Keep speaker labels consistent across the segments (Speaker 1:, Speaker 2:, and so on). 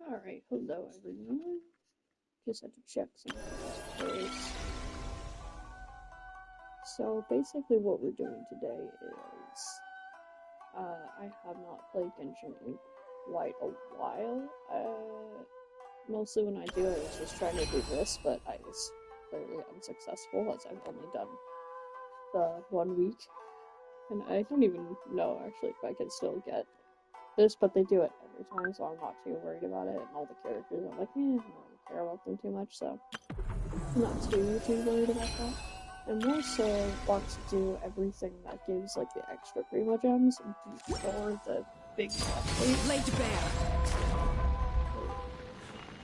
Speaker 1: Alright, hello everyone. Just had to check some first. So basically what we're doing today is, I have not played Genshin in quite a while. Mostly when I do, I was just trying to do this, but I was clearly unsuccessful as I've only done the 1 week. And I don't even know actually if I can still get this, but they do it every time, so I'm not too worried about it. And all the characters, I'm like, I don't really care about them too much, so I'm not too worried about that. And more so want to do everything that gives like the extra primo gems before the big update.
Speaker 2: Laid bare.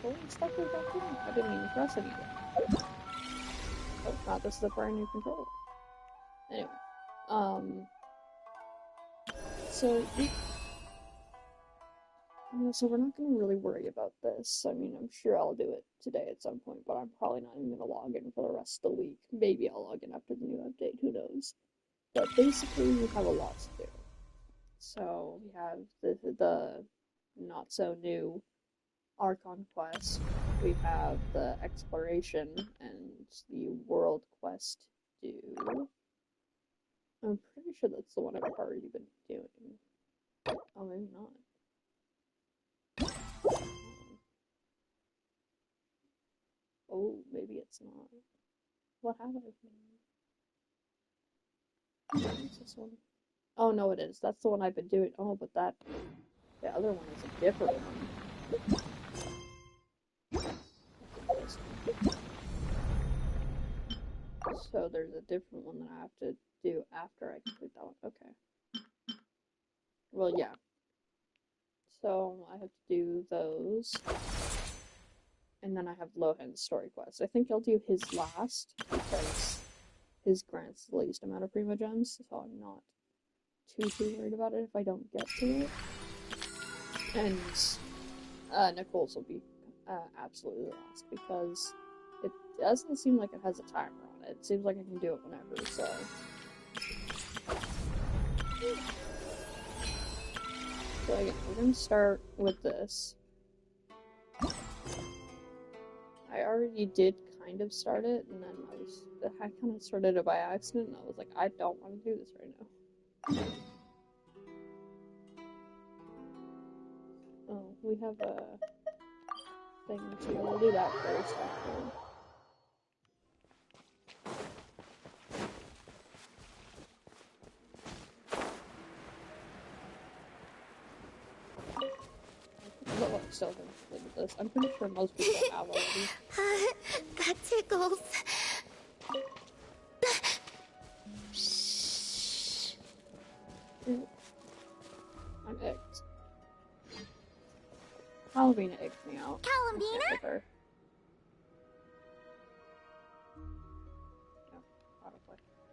Speaker 1: Holy stuff is back in. I didn't even press anything. Oh, not this is a brand new controller. Anyway, so we're not going to really worry about this. I mean, I'm sure I'll do it today at some point, but I'm probably not even going to log in for the rest of the week. Maybe I'll log in after the new update, who knows. But basically, we have a lot to do. So, we have the not-so-new Archon quest. We have the exploration and the world quest due. I'm pretty sure that's the one I've already been doing. Oh, maybe not. Oh, maybe it's not. What have I been? What's this one? Oh, no, it is. That's the one I've been doing. Oh, but the other one is a different one. So there's a different one that I have to do after I complete that one. Okay. Well, yeah. So I have to do those. And then I have Lohan's story quest. I think I'll do his last because his grants the least amount of primo gems, so I'm not too worried about it if I don't get to it. And Nicole's will be absolutely lost because it doesn't seem like it has a timer on it. It seems like I can do it whenever, so. So again, we're gonna start with this. I already did kind of start it, and then I kind of started it by accident, and I was like, I don't want to do this right now. Oh, we have a thing too. We'll do that first, actually. But look, still gonna look at this. I'm pretty sure most people have already.
Speaker 2: That tickles.
Speaker 1: I'm icked. Columbina icked me out.
Speaker 2: Columbina?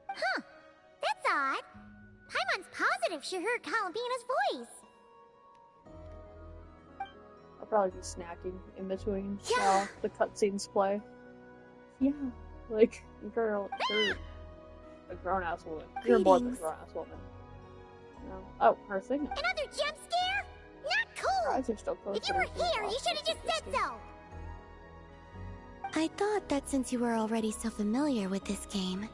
Speaker 2: Huh. That's odd. Paimon's positive she heard Columbina's voice.
Speaker 1: I'll probably be snacking in between while the cutscenes play. Yeah, like, you're a grown-ass woman. You're more than a grown-ass woman. No. Oh, her thing.
Speaker 2: Another jump scare? Not cool!
Speaker 1: Her eyes are still closed.
Speaker 2: If you were here, you should have just said so!
Speaker 3: I thought that since you were already so familiar with this game,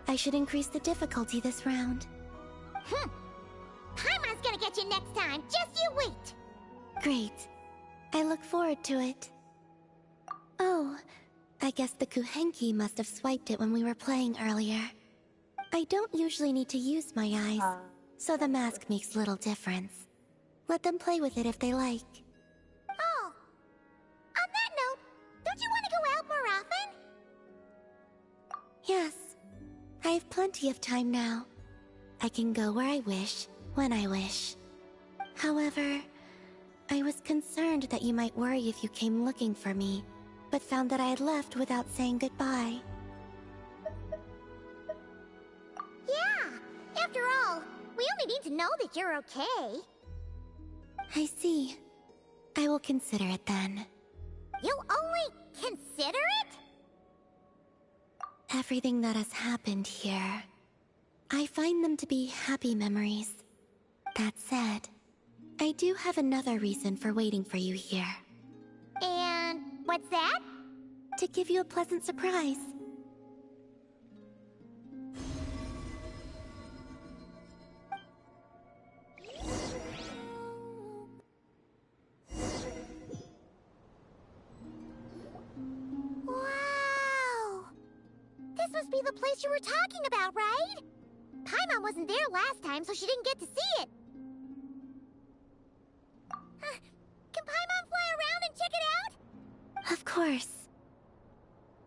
Speaker 3: I should increase the difficulty this round.
Speaker 2: Paimon's gonna get you next time, just you wait!
Speaker 3: Great. I look forward to it. Oh, I guess the Kuhenki must have swiped it when we were playing earlier. I don't usually need to use my eyes, so the mask makes little difference. Let them play with it if they like.
Speaker 2: Oh, on that note, don't you want to go out more often?
Speaker 3: Yes, I have plenty of time now. I can go where I wish, when I wish. However, I was concerned that you might worry if you came looking for me, but found that I had left without saying goodbye.
Speaker 2: Yeah, after all, we only need to know that you're okay.
Speaker 3: I see. I will consider it then.
Speaker 2: You'll only consider it?
Speaker 3: Everything that has happened here, I find them to be happy memories. That said, I do have another reason for waiting for you here.
Speaker 2: And what's that?
Speaker 3: To give you a pleasant surprise.
Speaker 2: Wow! This must be the place you were talking about, right? Paimon wasn't there last time, so she didn't get to see it. Can Paimon fly around and check it out?
Speaker 3: Of course.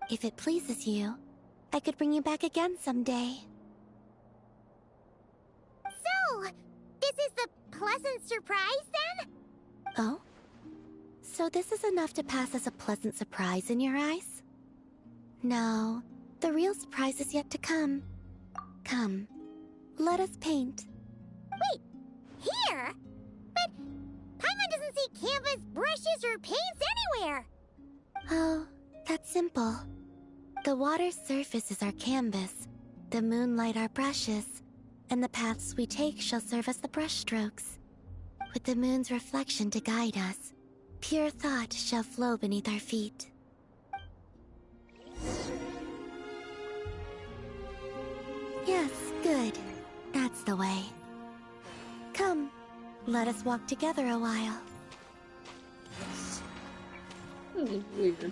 Speaker 3: If it pleases you, I could bring you back again someday.
Speaker 2: So, this is the pleasant surprise then?
Speaker 3: Oh? So this is enough to pass as a pleasant surprise in your eyes? No, the real surprise is yet to come. Come, let us paint.
Speaker 2: Wait, here? But Paimon doesn't see canvas, brushes, or paints anywhere.
Speaker 3: Oh, that's simple. The water's surface is our canvas, the moonlight our brushes, and the paths we take shall serve as the brushstrokes. With the moon's reflection to guide us, pure thought shall flow beneath our feet. Yes, good. That's the way. Come, let us walk together a while.
Speaker 1: This is weird.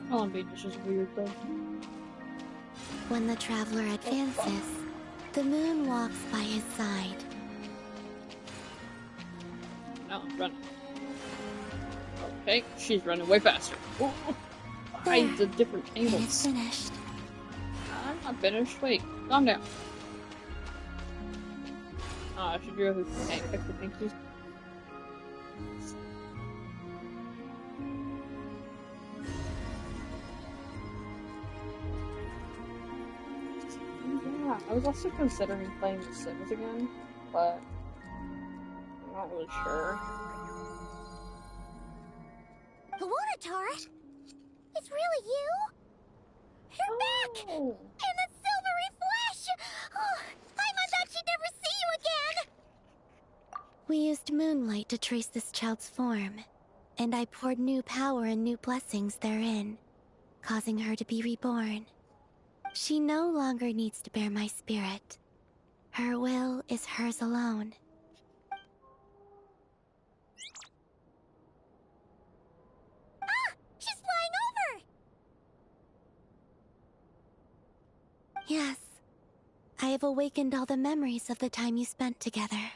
Speaker 1: Columbina's just weird though.
Speaker 3: When the traveler advances, the moon walks by his side.
Speaker 1: Now I'm running. Okay, she's running way faster. Oh, hides at different
Speaker 3: It is
Speaker 1: angles.
Speaker 3: finished.
Speaker 1: I'm not finished. Wait, calm down. I should really pick the pinkies. Yeah, I was also considering playing The Sims again, but I'm not really sure.
Speaker 2: Luanatar? It's really you? You're back! In a silvery flesh! Oh, Paimon thought she'd never see you again!
Speaker 3: We used moonlight to trace this child's form, and I poured new power and new blessings therein, causing her to be reborn. She no longer needs to bear my spirit. Her will is hers alone.
Speaker 2: Ah! She's flying over!
Speaker 3: Yes, I have awakened all the memories of the time you spent together.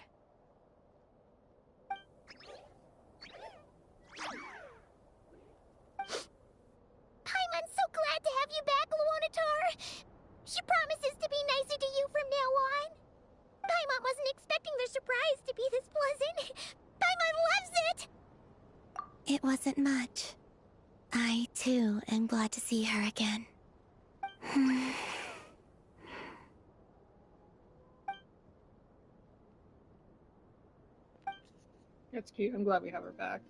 Speaker 2: Paimon's so glad to have you back, Luanatar! She promises to be nicer to you from now on. Paimon wasn't expecting their surprise to be this pleasant. Paimon loves it!
Speaker 3: It wasn't much. I, too, am glad to see her again.
Speaker 1: That's cute. I'm glad we have her back.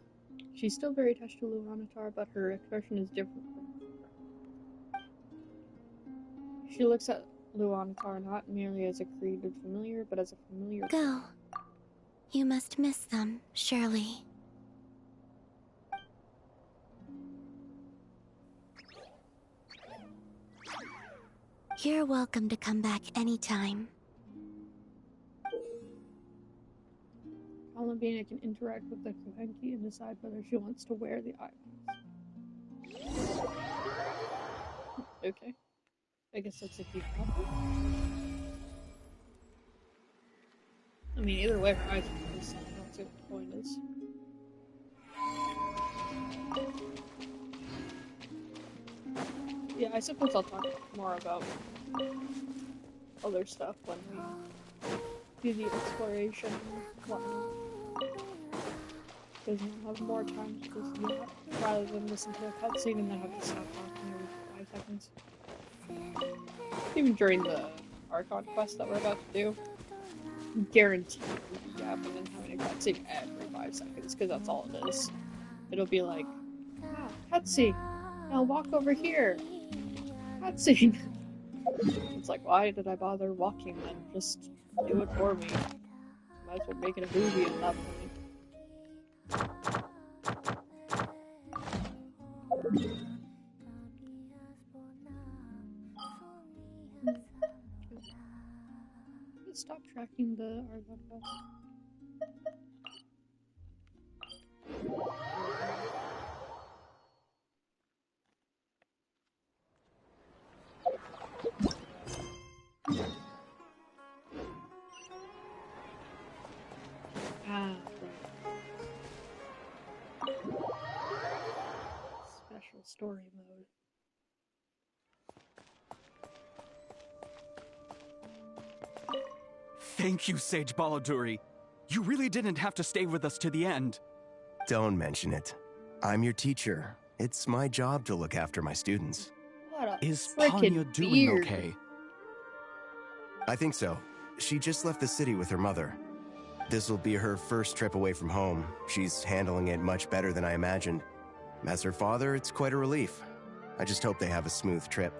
Speaker 1: She's still very attached to Luanatar, but her expression is different. She looks at Luanatar not merely as a created familiar, but as a familiar.
Speaker 3: Go. You must miss them, surely. You're welcome to come back anytime.
Speaker 1: Columbina can interact with the Kohenki and decide whether she wants to wear the eyepiece. Okay. I guess that's a cute couple. I mean, either way, her eyes are closed. I don't see what the point is. Yeah, I suppose I'll talk more about other stuff when we do the exploration and whatnot. Because you'll have more time to just do that, rather than listen to a cutscene and then have to stop talking every 5 seconds. Even during the Archon quest that we're about to do, guaranteed we'll be yapping and having a cutscene every 5 seconds, because that's all it is. It'll be like, ah, cutscene! Now walk over here! Cutscene! It's like, why did I bother walking then? Just do it for me. Might as well make it a movie at that point. Stop tracking the Archon quest. Ah, right. Special story mode.
Speaker 4: Thank you, Sage Balladuri. You really didn't have to stay with us to the end.
Speaker 5: Don't mention it. I'm your teacher. It's my job to look after my students.
Speaker 1: What a
Speaker 4: Is
Speaker 1: frickin'
Speaker 4: Panya doing
Speaker 1: beard.
Speaker 4: okay?
Speaker 5: I think so. She just left the city with her mother. This'll be her first trip away from home. She's handling it much better than I imagined. As her father, it's quite a relief. I just hope they have a smooth trip.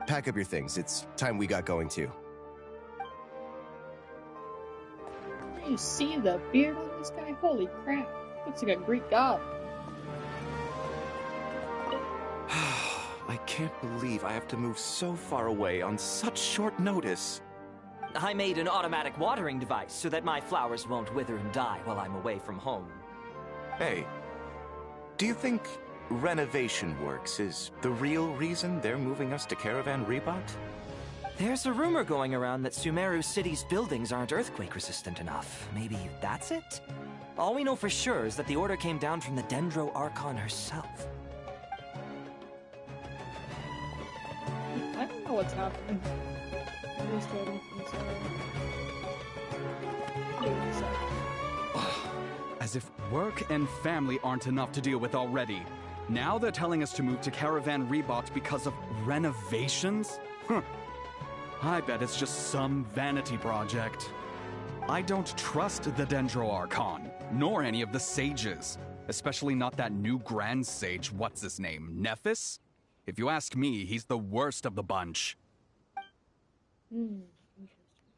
Speaker 5: Pack up your things. It's time we got going too.
Speaker 1: You see the beard on this guy? Holy crap. Looks like a Greek god.
Speaker 6: I can't believe I have to move so far away on such short notice.
Speaker 7: I made an automatic watering device so that my flowers won't wither and die while I'm away from home.
Speaker 6: Hey, do you think renovation works is the real reason they're moving us to Caravan Rebot?
Speaker 7: There's a rumor going around that Sumeru City's buildings aren't earthquake-resistant enough. Maybe that's it? All we know for sure is that the order came down from the Dendro Archon herself.
Speaker 1: I don't know what's happening. I'm just waiting for this.
Speaker 4: As if work and family aren't enough to deal with already. Now they're telling us to move to Caravan Rebot because of renovations? Huh. I bet it's just some vanity project. I don't trust the Dendro Archon, nor any of the sages. Especially not that new Grand Sage, what's his name, Nephis? If you ask me, he's the worst of the bunch.
Speaker 1: Interesting.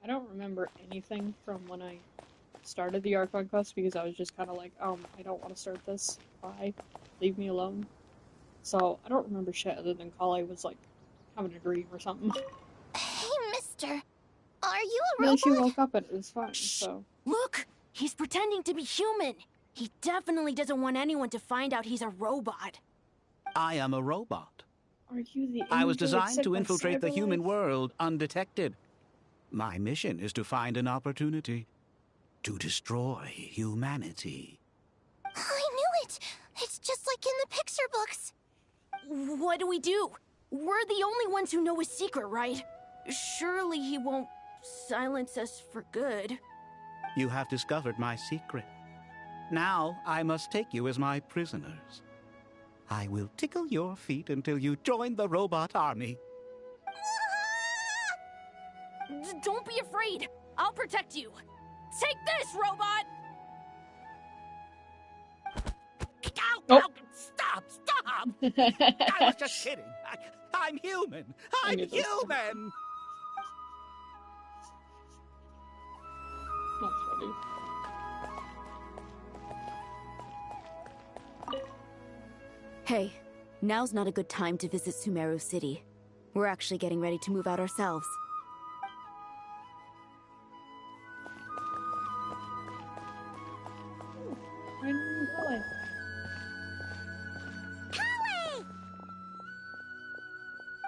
Speaker 1: I don't remember anything from when I started the Archon quest because I was just kind of like, I don't want to start this. Bye. Leave me alone. So I don't remember shit other than Kale was like having a dream or something.
Speaker 2: Hey, mister. Are you a
Speaker 1: And then
Speaker 2: robot?
Speaker 1: she woke up and it was fine, so.
Speaker 8: Look! He's pretending to be human! He definitely doesn't want anyone to find out he's a robot.
Speaker 9: I am a robot.
Speaker 1: Are you the
Speaker 9: I was
Speaker 1: angel
Speaker 9: designed
Speaker 1: sent
Speaker 9: to
Speaker 1: by
Speaker 9: infiltrate the human
Speaker 1: Cyberlife?
Speaker 9: world undetected. My mission is to find an opportunity to destroy humanity.
Speaker 2: I knew it! It's just like in the picture books.
Speaker 8: What do we do? We're the only ones who know his secret, right? Surely he won't silence us for good.
Speaker 9: You have discovered my secret. Now I must take you as my prisoners. I will tickle your feet until you join the robot army.
Speaker 8: Don't be afraid! I'll protect you! Take this, robot!
Speaker 9: Ow,
Speaker 1: Oh.
Speaker 9: ow, stop! I was just kidding. I'm human.
Speaker 1: I
Speaker 9: I'm
Speaker 1: knew this.
Speaker 9: human.
Speaker 1: That's funny.
Speaker 8: Hey, now's not a good time to visit Sumeru City. We're actually getting ready to move out ourselves.
Speaker 1: I know Kale.
Speaker 2: Kale!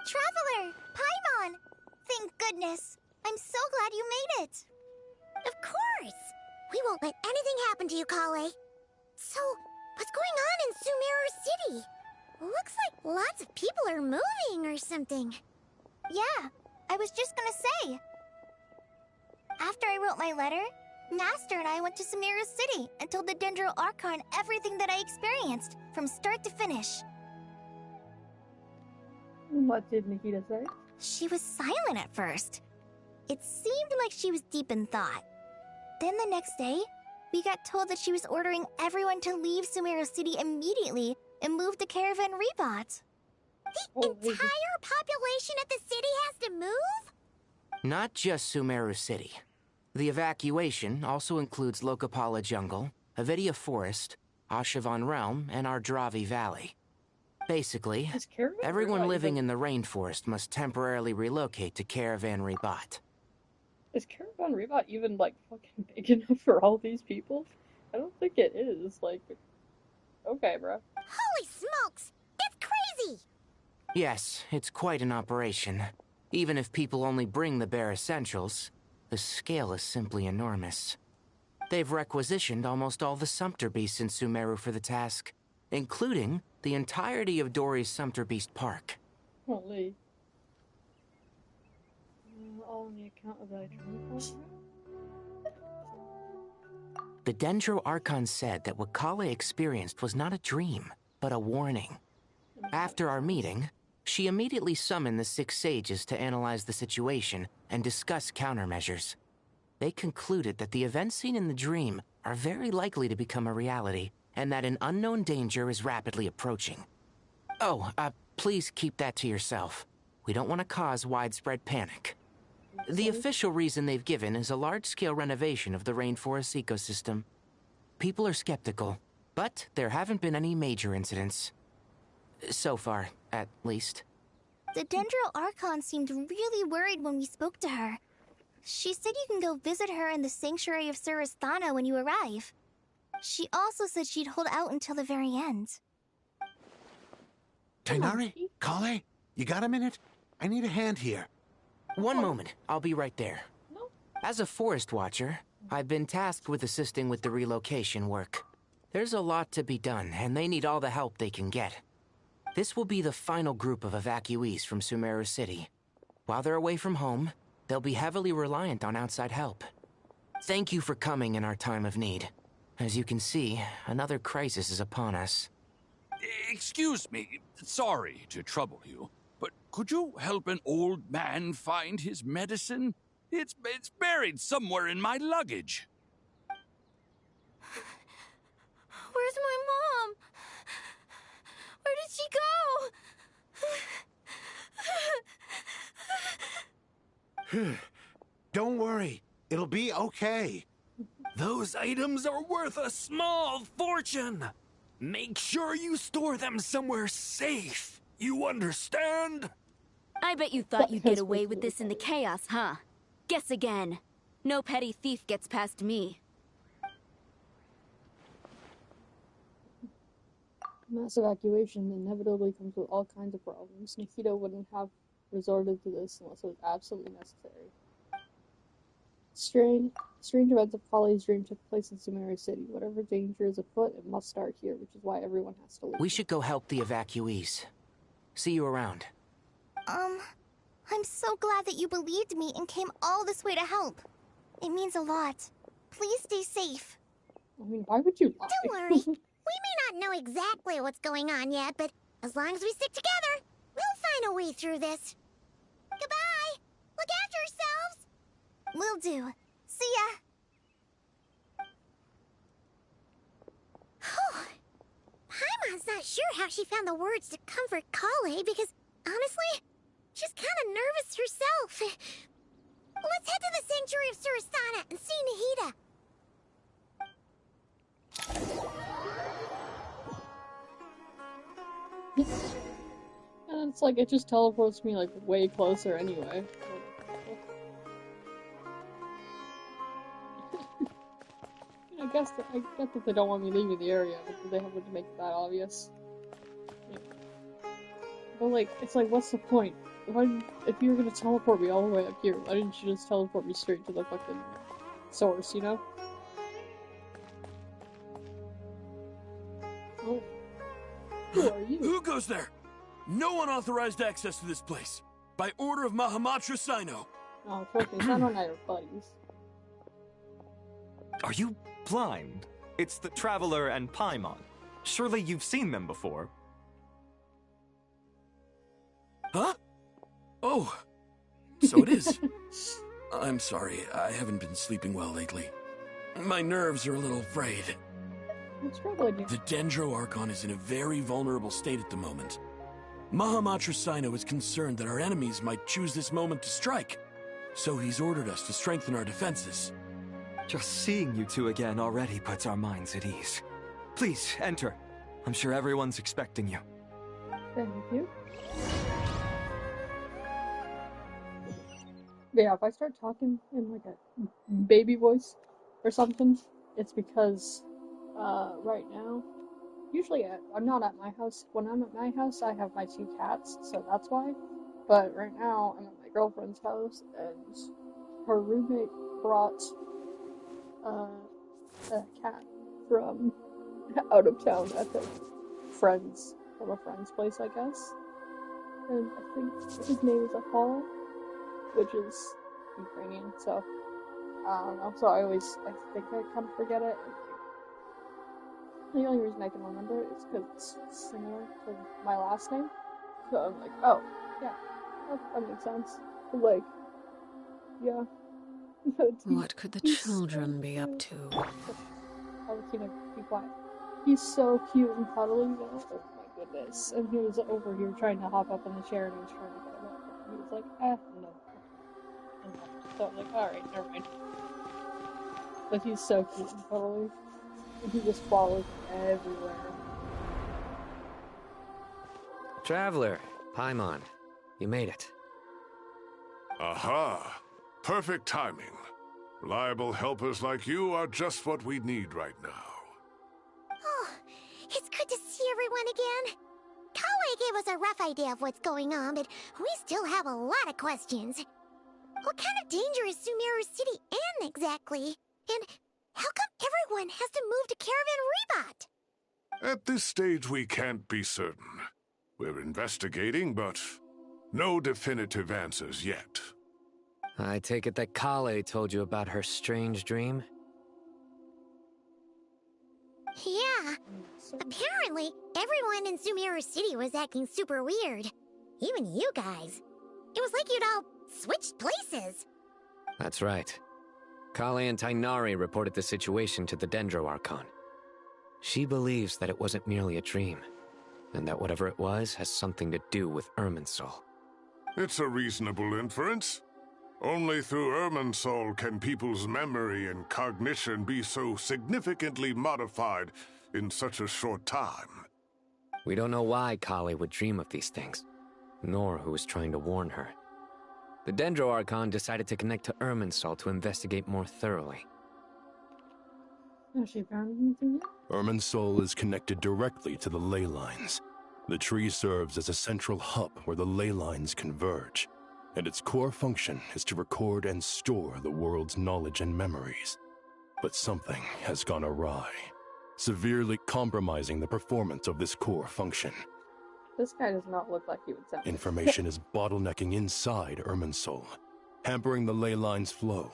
Speaker 2: Traveler! Paimon! Thank goodness. I'm so glad you made it. Of course. We won't let anything happen to you, Kale. So, what's going on in Sumeru City? Looks like lots of people are moving or something. Yeah, I was just gonna say. After I wrote my letter, Master and I went to Sumeru City and told the Dendro Archon everything that I experienced, from start to finish.
Speaker 1: What did Nikita say?
Speaker 2: She was silent at first. It seemed like she was deep in thought. Then the next day, we got told that she was ordering everyone to leave Sumeru City immediately and move to Caravan Rebot. The entire population of the city has to move?
Speaker 10: Not just Sumeru City. The evacuation also includes Lokapala Jungle, Avidia Forest, Ashavan Realm, and Ardravi Valley. Basically,
Speaker 1: Is Caravan
Speaker 10: everyone
Speaker 1: Rebot
Speaker 10: living
Speaker 1: even-
Speaker 10: in the rainforest must temporarily relocate to Caravan Rebot.
Speaker 1: Is Caravan Rebot even, like, fucking big enough for all these people? I don't think it is. Like, okay, bro.
Speaker 2: Holy smokes! It's crazy!
Speaker 10: Yes, it's quite an operation. Even if people only bring the bare essentials, the scale is simply enormous. They've requisitioned almost all the Sumpter Beasts in Sumeru for the task, including the entirety of Dory's Sumpter Beast Park.
Speaker 1: Holy. All on the account of that dream.
Speaker 10: The Dendro Archon said that what Kale experienced was not a dream, but a warning. After our meeting, she immediately summoned the 6 sages to analyze the situation and discuss countermeasures. They concluded that the events seen in the dream are very likely to become a reality, and that an unknown danger is rapidly approaching. Oh, please keep that to yourself. We don't want to cause widespread panic. The official reason they've given is a large-scale renovation of the rainforest ecosystem. People are skeptical, but there haven't been any major incidents. So far, at least.
Speaker 2: The Dendro Archon seemed really worried when we spoke to her. She said you can go visit her in the Sanctuary of Surasthana when you arrive. She also said she'd hold out until the very end.
Speaker 11: Tainari? Kale? You got a minute? I need a hand here.
Speaker 10: One moment, I'll be right there.
Speaker 1: No.
Speaker 10: As a forest watcher, I've been tasked with assisting with the relocation work. There's a lot to be done, and they need all the help they can get. This will be the final group of evacuees from Sumeru City. While they're away from home, they'll be heavily reliant on outside help. Thank you for coming in our time of need. As you can see, another crisis is upon us.
Speaker 12: Excuse me, sorry to trouble you, but could you help an old man find his medicine? It's buried somewhere in my luggage.
Speaker 2: We're
Speaker 8: Where's my mom? Where did she go?
Speaker 11: Don't worry. It'll be okay.
Speaker 13: Those items are worth a small fortune. Make sure you store them somewhere safe. You understand?
Speaker 8: I bet you thought you'd get away with this in the chaos, huh? Guess again. No petty thief gets past me.
Speaker 1: Mass evacuation inevitably comes with all kinds of problems. Nikita wouldn't have resorted to this unless it was absolutely necessary. Strange events of Kali's dream took place in Sumeru City. Whatever danger is afoot, it must start here, which is why everyone has to leave.
Speaker 10: We should go help the evacuees. See you around.
Speaker 2: I'm so glad that you believed me and came all this way to help. It means a lot. Please stay safe.
Speaker 1: I mean, why would you lie?
Speaker 2: Don't worry. We may not know exactly what's going on yet, but as long as we stick together, we'll find a way through this. Goodbye! Look after yourselves! Will do. See ya! Paimon's not sure how she found the words to comfort Kale because, honestly, she's kind of nervous herself. Let's head to the Sanctuary of Surasana and see Nahida.
Speaker 1: And it's like, it just teleports me, like, way closer anyway. I get that they don't want me leaving the area, but they have to make it that obvious. Yeah. But like, it's like, what's the point? If you were gonna teleport me all the way up here, why didn't you just teleport me straight to the fucking source, you know? Oh. Who are you?
Speaker 13: Who goes there? No one authorized access to this place. By order of Mahamatra Sino.
Speaker 1: Oh, trust me, Sino and I are buddies.
Speaker 7: Are you blind? It's the Traveler and Paimon. Surely you've seen them before.
Speaker 13: Huh? Oh, so it is. I'm sorry, I haven't been sleeping well lately. My nerves are a little frayed.
Speaker 1: What's troubling you?
Speaker 13: The Dendro Archon is in a very vulnerable state at the moment. Mahamatra Sino is concerned that our enemies might choose this moment to strike, so he's ordered us to strengthen our defenses.
Speaker 7: Just seeing you two again already puts our minds at ease. Please, enter. I'm sure everyone's expecting you.
Speaker 1: Thank you. Yeah, if I start talking in like a baby voice or something, it's because right now, usually I'm not at my house. When I'm at my house, I have my 2 cats, so that's why. But right now, I'm at my girlfriend's house, and her roommate brought a cat from out of town at the friend's place, I guess. And I think his name is Archon, which is Ukrainian, so I don't know. So I think I kind of forget it. The only reason I can remember it is because it's similar to my last name. So I'm like, oh, yeah, that makes sense. But like, yeah.
Speaker 14: What could the children be up to?
Speaker 1: Be quiet. He's so cute and cuddly, though. Oh my goodness. And he was over here trying to hop up in the chair, and I was trying to get him up. And he was like, no. So I'm like, alright, never mind. But he's so cute and cuddly. And he just follows me everywhere.
Speaker 15: Traveler, Paimon, you made it.
Speaker 16: Aha! Perfect timing. Reliable helpers like you are just what we need right now.
Speaker 2: Oh, it's good to see everyone again. Kale gave us a rough idea of what's going on, but we still have a lot of questions. What kind of danger is Sumeru City in exactly? And how come everyone has to move to Caravan Rebot?
Speaker 16: At this stage, we can't be certain. We're investigating, but no definitive answers yet.
Speaker 15: I take it that Kale told you about her strange dream?
Speaker 2: Yeah. Apparently, everyone in Sumeru City was acting super weird. Even you guys. It was like you'd all switched places.
Speaker 15: That's right. Kale and Tainari reported the situation to the Dendro Archon. She believes that it wasn't merely a dream, and that whatever it was has something to do with Irminsul.
Speaker 16: It's a reasonable inference. Only through Irminsul can people's memory and cognition be so significantly modified in such a short time.
Speaker 15: We don't know why Kali would dream of these things, nor who was trying to warn her. The Dendro Archon decided to connect to Irminsul to investigate more thoroughly.
Speaker 1: Has she found anything yet?
Speaker 17: Irminsul is connected directly to the ley lines. The tree serves as a central hub where the ley lines converge, and its core function is to record and store the world's knowledge and memories. But something has gone awry, severely compromising the performance of this core function.
Speaker 1: This guy does not look like he would sound.
Speaker 17: Information is bottlenecking inside Irminsul, hampering the ley line's flow.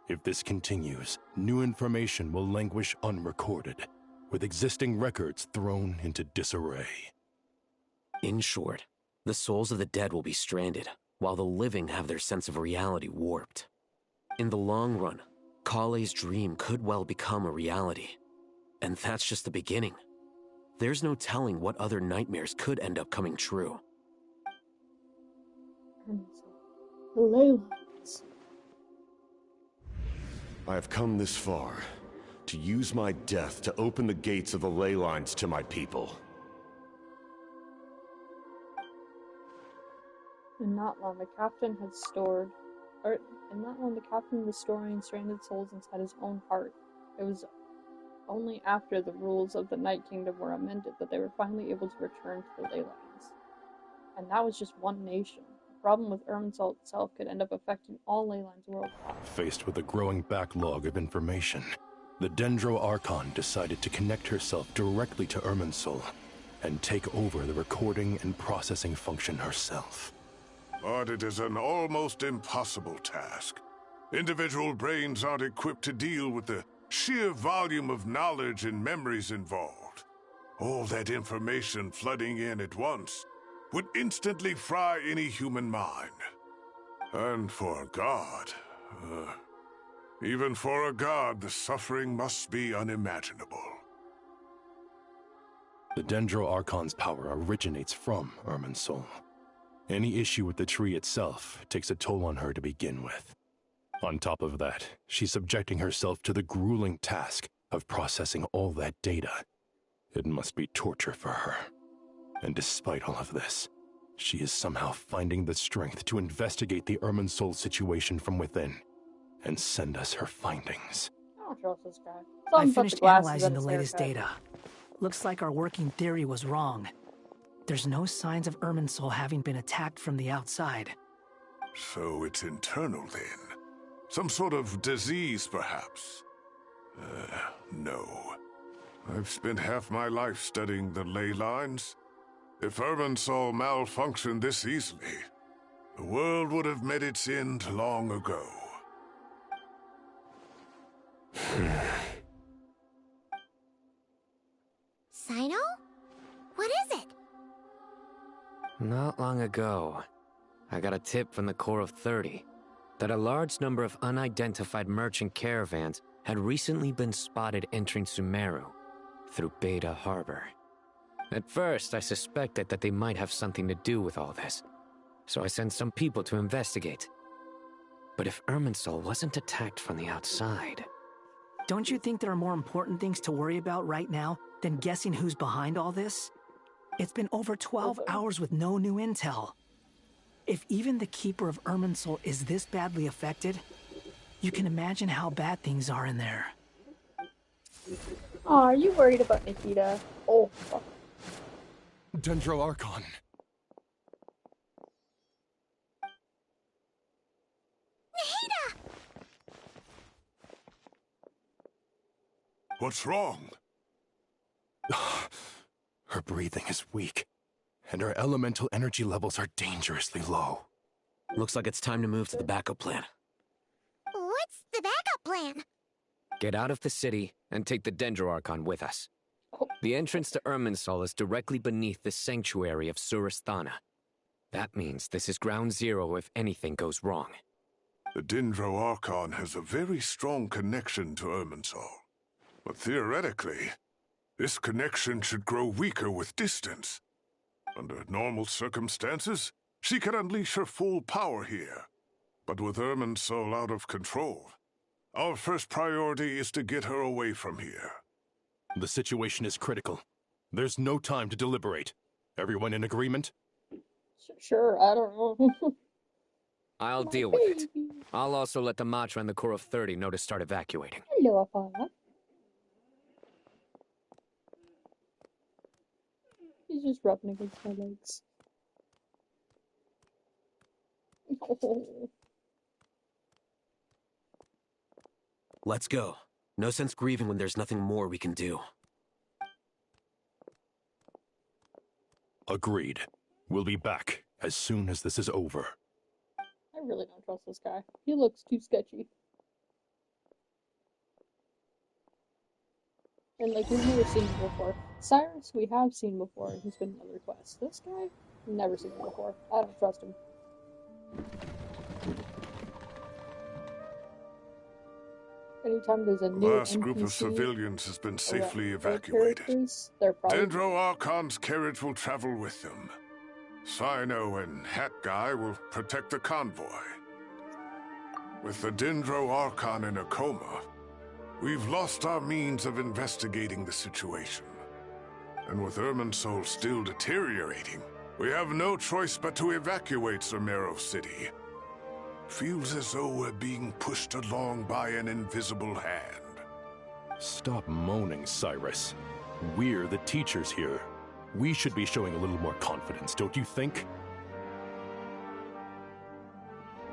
Speaker 17: If this continues, new information will languish unrecorded, with existing records thrown into disarray.
Speaker 18: In short, the souls of the dead will be stranded, while the living have their sense of reality warped. In the long run, Kale's dream could well become a reality. And that's just the beginning. There's no telling what other nightmares could end up coming true.
Speaker 1: The ley lines.
Speaker 19: I have come this far, to use my death to open the gates of the ley lines to my people.
Speaker 1: In not long, the captain was storing stranded souls inside his own heart. It was only after the rules of the Night Kingdom were amended that they were finally able to return to the ley lines. And that was just one nation. The problem with Irminsul itself could end up affecting all ley lines worldwide.
Speaker 17: Faced with a growing backlog of information, the Dendro Archon decided to connect herself directly to Irminsul and take over the recording and processing function herself.
Speaker 16: But it is an almost impossible task. Individual brains aren't equipped to deal with the sheer volume of knowledge and memories involved. All that information flooding in at once would instantly fry any human mind. And for a god, even for a god, the suffering must be unimaginable.
Speaker 17: The Dendro Archon's power originates from Irminsul. Any issue with the tree itself takes a toll on her to begin with. On top of that, she's subjecting herself to the grueling task of processing all that data. It must be torture for her. And despite all of this, she is somehow finding the strength to investigate the Irminsul situation from within and send us her findings.
Speaker 1: I don't trust this guy.
Speaker 20: I finished analyzing the latest data. Looks like our working theory was wrong. There's no signs of Irminsul having been attacked from the outside.
Speaker 16: So it's internal then? Some sort of disease, perhaps? No. I've spent half my life studying the ley lines. If Irminsul malfunctioned this easily, the world would have met its end long ago.
Speaker 2: Sino? What is it?
Speaker 15: Not long ago, I got a tip from the Core of 30 that a large number of unidentified merchant caravans had recently been spotted entering Sumeru through Beta Harbor. At first, I suspected that they might have something to do with all this, so I sent some people to investigate. But if Irminsul wasn't attacked from the outside...
Speaker 20: Don't you think there are more important things to worry about right now than guessing who's behind all this? It's been over 12 hours with no new intel. If even the Keeper of Irminsul is this badly affected, you can imagine how bad things are in there.
Speaker 1: Aw, are you worried about Nikita? Oh, fuck.
Speaker 17: Dendro Archon.
Speaker 2: Nahida!
Speaker 16: What's wrong?
Speaker 17: Her breathing is weak, and her elemental energy levels are dangerously low.
Speaker 18: Looks like it's time to move to the backup plan.
Speaker 2: What's the backup plan?
Speaker 15: Get out of the city and take the Dendro Archon with us. The entrance to Irminsul is directly beneath the sanctuary of Surasthana. That means this is ground zero if anything goes wrong.
Speaker 16: The Dendro Archon has a very strong connection to Irminsul. But theoretically, This connection should grow weaker with distance. Under normal circumstances, she could unleash her full power here. But with Irminsul out of control, our first priority is to get her away from here.
Speaker 17: The situation is critical. There's no time to deliberate. Everyone in agreement?
Speaker 1: Sure, I don't know.
Speaker 15: I'll deal with it. I'll also let the Matra and the Core of 30 know to start evacuating.
Speaker 1: Hello, Apollo. He's just rubbing against my legs. Oh.
Speaker 18: Let's go. No sense grieving when there's nothing more we can do.
Speaker 17: Agreed. We'll be back as soon as this is over.
Speaker 1: I really don't trust this guy. He looks too sketchy. And like, we've never seen him before. Cyrus, we have seen before, and he's been in other quests. This guy, never seen him before. I don't trust him. Anytime there's a
Speaker 16: The
Speaker 1: new
Speaker 16: last group of
Speaker 1: NPC
Speaker 16: civilians has been safely
Speaker 1: their
Speaker 16: evacuated.
Speaker 1: characters, they're probably...
Speaker 16: Dendro Archon's carriage will travel with them. Cyno and Hat Guy will protect the convoy. With the Dendro Archon in a coma, we've lost our means of investigating the situation. And with Irminsul still deteriorating, we have no choice but to evacuate Sumeru City. Feels as though we're being pushed along by an invisible hand.
Speaker 17: Stop moaning, Cyrus. We're the teachers here. We should be showing a little more confidence, don't you think?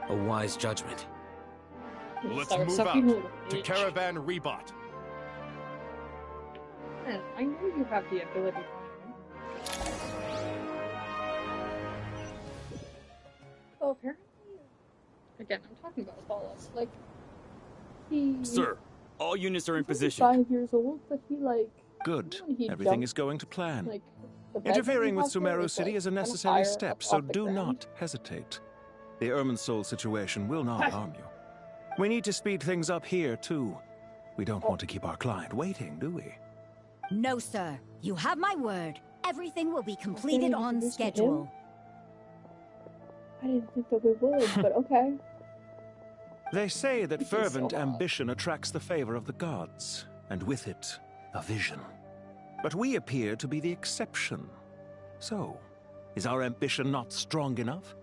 Speaker 18: A wise judgment.
Speaker 17: Let's
Speaker 1: Cyrus,
Speaker 17: move
Speaker 1: stop
Speaker 17: out
Speaker 1: being a little
Speaker 17: to
Speaker 1: bitch.
Speaker 17: Caravan Rebot.
Speaker 1: Man, I know you have the ability. Oh, apparently... Again, I'm talking about Apollos. Like, he...
Speaker 21: Sir, all units are in position.
Speaker 1: 5 years old, but he, like...
Speaker 21: Good.
Speaker 1: he
Speaker 21: Everything
Speaker 1: jumped,
Speaker 21: is going to plan.
Speaker 1: like, the bed
Speaker 21: Interfering
Speaker 1: he
Speaker 21: with
Speaker 1: has there
Speaker 21: Sumeru
Speaker 1: is,
Speaker 21: City
Speaker 1: like,
Speaker 21: is a
Speaker 1: kinda
Speaker 21: necessary
Speaker 1: higher
Speaker 21: step,
Speaker 1: up
Speaker 21: so
Speaker 1: off the
Speaker 21: do
Speaker 1: ground.
Speaker 21: not hesitate. The Irminsul situation will not harm you. We need to speed things up here, too. We don't want to keep our client waiting, do we?
Speaker 22: No, sir. You have my word. Everything will be completed on schedule.
Speaker 1: I didn't think that we would, but okay.
Speaker 21: They say that fervent ambition attracts the favor of the gods, and with it, a vision. But we appear to be the exception. So, is our ambition not strong enough?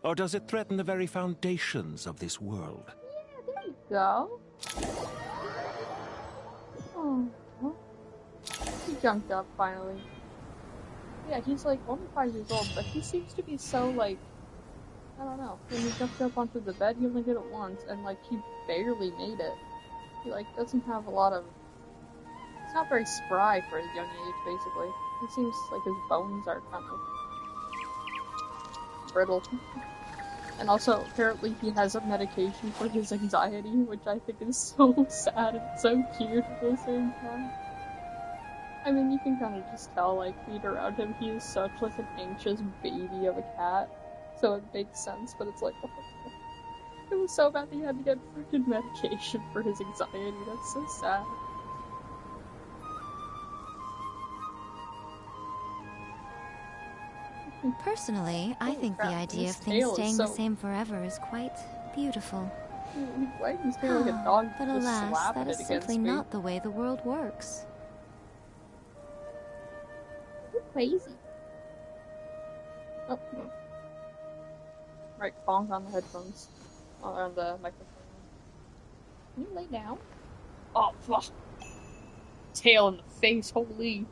Speaker 21: Or does it threaten the very foundations of this world?
Speaker 1: Yeah, there you go. Oh, he jumped up finally. Yeah, he's like only 5 years old, but he seems to be so like, I don't know. When he jumped up onto the bed, he only did it once, and like he barely made it. He like doesn't have a lot of. He's not very spry for his young age, basically. He seems like his bones are kind of brittle. And also, apparently he has a medication for his anxiety, which I think is so sad and so cute at the same time. I mean, you can kind of just tell, like, being around him, he is such, like, an anxious baby of a cat. So it makes sense, but it's like, oh, it was so bad that he had to get freaking medication for his anxiety. That's so sad.
Speaker 3: Personally, I think the idea of things staying the same forever is quite beautiful.
Speaker 1: He's wagging his tail like a dog,
Speaker 3: But
Speaker 1: just
Speaker 3: alas,
Speaker 1: slapping
Speaker 3: that
Speaker 1: it
Speaker 3: is
Speaker 1: against
Speaker 3: simply
Speaker 1: me.
Speaker 3: not the way the world works.
Speaker 1: You're crazy. Oh. Right, bonk on the headphones. On the microphone. Can you lay down? Oh, fuck. Tail in the face, holy.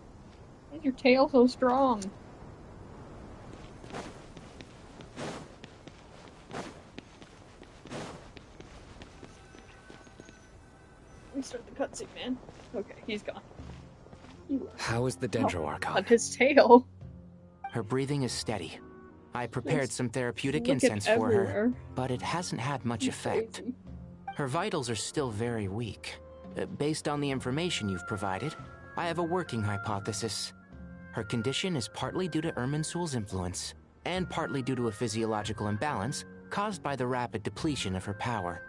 Speaker 1: Why is your tail so strong? Let me start the cutscene, man. Okay, he's gone.
Speaker 10: How is the Dendro Archon?
Speaker 1: On his tail.
Speaker 10: Her breathing is steady. I prepared
Speaker 1: Just
Speaker 10: some therapeutic
Speaker 1: look at
Speaker 10: incense for her,
Speaker 1: everywhere.
Speaker 10: but it hasn't had much effect. Her vitals are still very weak. Based on the information you've provided, I have a working hypothesis. Her condition is partly due to Irminsul's influence, and partly due to a physiological imbalance caused by the rapid depletion of her power.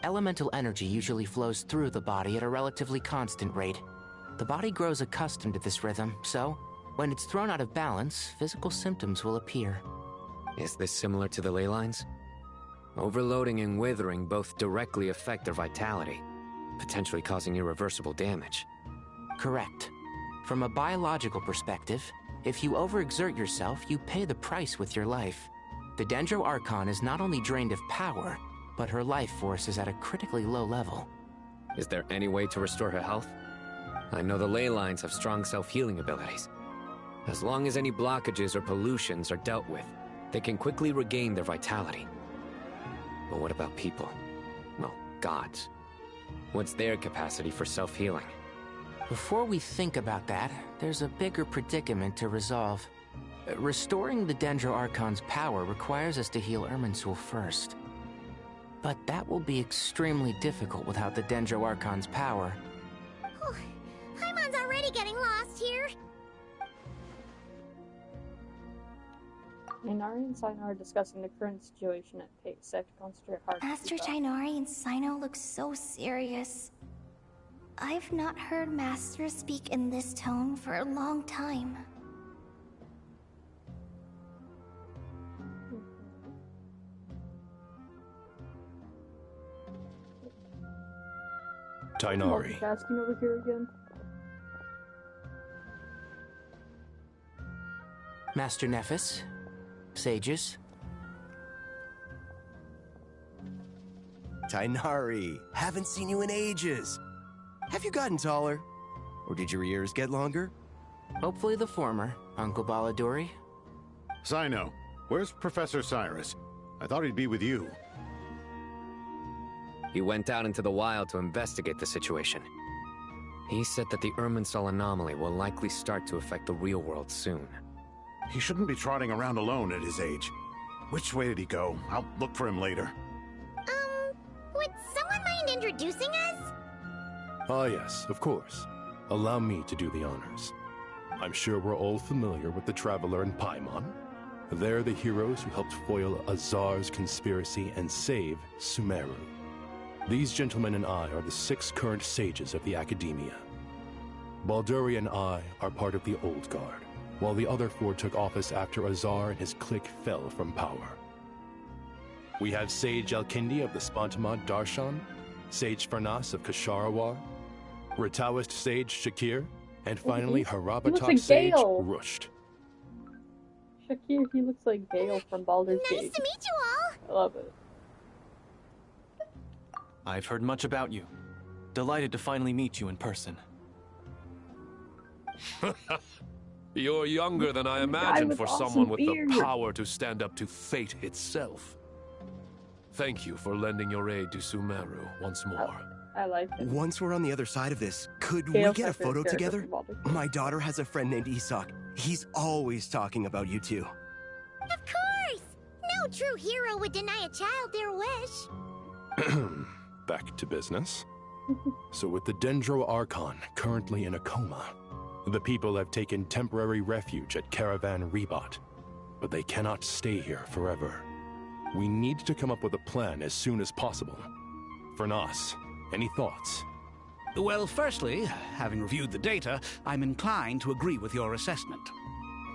Speaker 10: Elemental energy usually flows through the body at a relatively constant rate. The body grows accustomed to this rhythm, so when it's thrown out of balance, physical symptoms will appear.
Speaker 15: Is this similar to the ley lines? Overloading and withering both directly affect their vitality, potentially causing irreversible damage.
Speaker 10: Correct. From a biological perspective, if you overexert yourself, you pay the price with your life. The Dendro Archon is not only drained of power, but her life force is at a critically low level.
Speaker 15: Is there any way to restore her health? I know the ley lines have strong self-healing abilities. As long as any blockages or pollutions are dealt with, they can quickly regain their vitality. But what about people? Well, gods. What's their capacity for self-healing?
Speaker 10: Before we think about that, there's a bigger predicament to resolve. Restoring the Dendro Archon's power requires us to heal Irminsul first. But that will be extremely difficult without the Dendro Archon's power.
Speaker 2: Paimon's already getting lost here.
Speaker 1: Chinari and Sino are discussing the current situation at pace. They have to concentrate hard.
Speaker 2: Master Chinari and Sino look so serious. I've not heard Master speak in this tone for a long time.
Speaker 17: Tainari.
Speaker 1: Multitasking over here again.
Speaker 10: Master Nephis, sages.
Speaker 5: Tainari, haven't seen you in ages. Have you gotten taller? Or did your ears get longer?
Speaker 10: Hopefully the former, Uncle Baladuri.
Speaker 11: Sino, where's Professor Cyrus? I thought he'd be with you.
Speaker 15: He went out into the wild to investigate the situation. He said that the Irminsul anomaly will likely start to affect the real world soon.
Speaker 11: He shouldn't be trotting around alone at his age. Which way did he go? I'll look for him later.
Speaker 2: Would someone mind introducing us?
Speaker 17: Ah yes, of course. Allow me to do the honors. I'm sure we're all familiar with the Traveler and Paimon. They're the heroes who helped foil Azar's conspiracy and save Sumeru. These gentlemen and I are the 6 current sages of the Academia. Balduri and I are part of the Old Guard, while the other 4 took office after Azar and his clique fell from power. We have Sage Elkindi of the Spontamod Darshan, Sage Farnas of Kasharawar, Rataoist Sage Shakir, and finally Harabatok
Speaker 1: like
Speaker 17: Sage
Speaker 1: Gale.
Speaker 17: Rusht.
Speaker 1: Shakir, he looks like Gale from Baldur's Gate.
Speaker 2: Nice to meet you all.
Speaker 1: I love it.
Speaker 6: I've heard much about you. Delighted to finally meet you in person.
Speaker 13: You're younger than I imagined for someone with the power to stand up to fate itself. Thank you for lending your aid to Sumeru once more.
Speaker 1: I like it.
Speaker 5: Once we're on the other side of this, could
Speaker 1: Gale's
Speaker 5: we get
Speaker 1: my
Speaker 5: a photo
Speaker 1: favorite character
Speaker 5: together?
Speaker 1: from Baldur's Gate.
Speaker 5: My daughter has a friend named Isak. He's always talking about you two.
Speaker 2: Of course! No true hero would deny a child their wish.
Speaker 17: Back to business. So with the Dendro Archon currently in a coma, the people have taken temporary refuge at Caravan Rebot, but they cannot stay here forever. We need to come up with a plan as soon as possible. Fernas, any thoughts?
Speaker 9: Well, firstly, having reviewed the data, I'm inclined to agree with your assessment.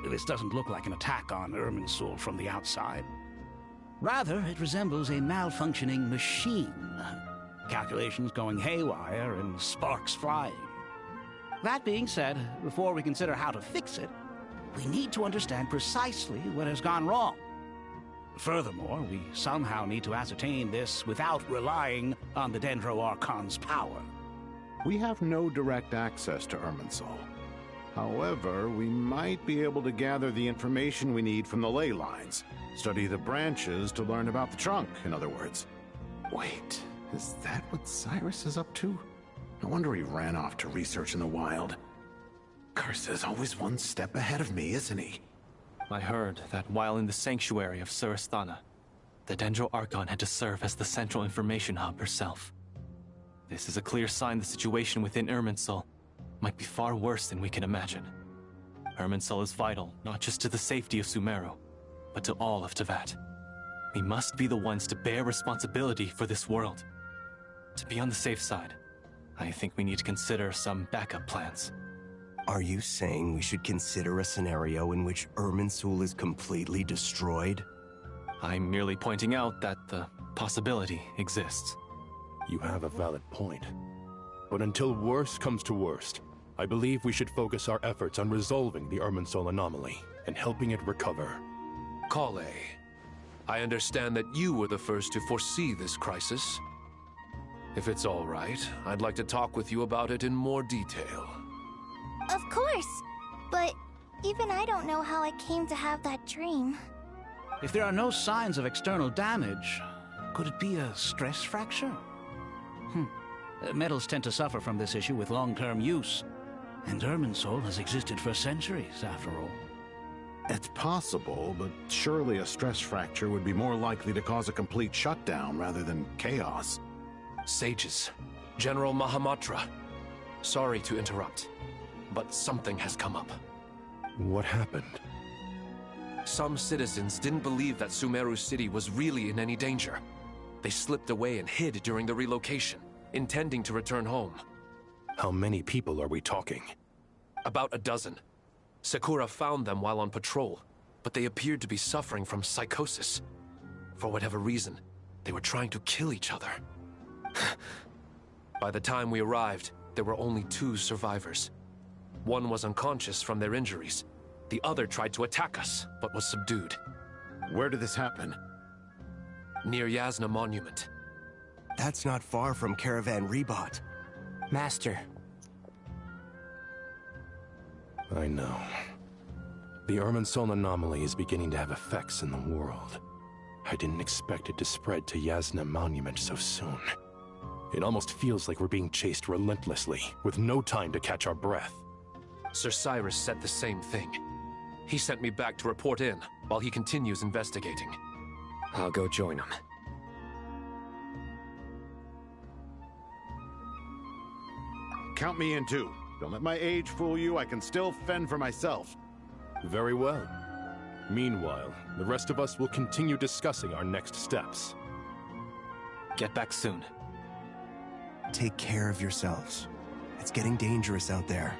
Speaker 9: This doesn't look like an attack on Irminsul from the outside. Rather, it resembles a malfunctioning machine. Calculations going haywire and sparks flying. That being said, before we consider how to fix it, we need to understand precisely what has gone wrong. Furthermore, we somehow need to ascertain this without relying on the Dendro Archon's power.
Speaker 11: We have no direct access to Irminsul. However, we might be able to gather the information we need from the ley lines. Study the branches to learn about the trunk, in other words. Wait, is that what Cyrus is up to? No wonder he ran off to research in the wild. Curse's always one step ahead of me, isn't he?
Speaker 6: I heard that while in the sanctuary of Surasthana, the Dendro Archon had to serve as the central information hub herself. This is a clear sign the situation within Irminsul might be far worse than we can imagine. Irminsul is vital not just to the safety of Sumeru, but to all of Teyvat. We must be the ones to bear responsibility for this world. To be on the safe side, I think we need to consider some backup plans.
Speaker 5: Are you saying we should consider a scenario in which Irminsul is completely destroyed?
Speaker 6: I'm merely pointing out that the possibility exists.
Speaker 17: You have a valid point. But until worst comes to worst, I believe we should focus our efforts on resolving the Irminsul anomaly and helping it recover.
Speaker 4: Kale, I understand that you were the first to foresee this crisis. If it's all right, I'd like to talk with you about it in more detail.
Speaker 2: Of course, but even I don't know how I came to have that dream.
Speaker 9: If there are no signs of external damage, could it be a stress fracture? Metals tend to suffer from this issue with long-term use, and Irminsul has existed for centuries, after all.
Speaker 11: It's possible, but surely a stress fracture would be more likely to cause a complete shutdown rather than chaos.
Speaker 4: Sages, General Mahamatra, sorry to interrupt, but something has come up.
Speaker 17: What happened?
Speaker 4: Some citizens didn't believe that Sumeru City was really in any danger. They slipped away and hid during the relocation, intending to return home.
Speaker 17: How many people are we talking?
Speaker 4: About a dozen. Sakura found them while on patrol, but they appeared to be suffering from psychosis. For whatever reason, they were trying to kill each other. By the time we arrived, there were only 2 survivors. One was unconscious from their injuries. The other tried to attack us, but was subdued.
Speaker 11: Where did this happen?
Speaker 4: Near Yasna Monument.
Speaker 5: That's not far from Caravan Rebot.
Speaker 10: Master.
Speaker 17: I know. The Irminsul anomaly is beginning to have effects in the world. I didn't expect it to spread to Yasna Monument so soon. It almost feels like we're being chased relentlessly, with no time to catch our breath.
Speaker 4: Sir Cyrus said the same thing. He sent me back to report in, while he continues investigating.
Speaker 18: I'll go join him.
Speaker 11: Count me in too. Don't let my age fool you, I can still fend for myself.
Speaker 17: Very well. Meanwhile, the rest of us will continue discussing our next steps.
Speaker 6: Get back soon.
Speaker 5: Take care of yourselves. It's getting dangerous out there.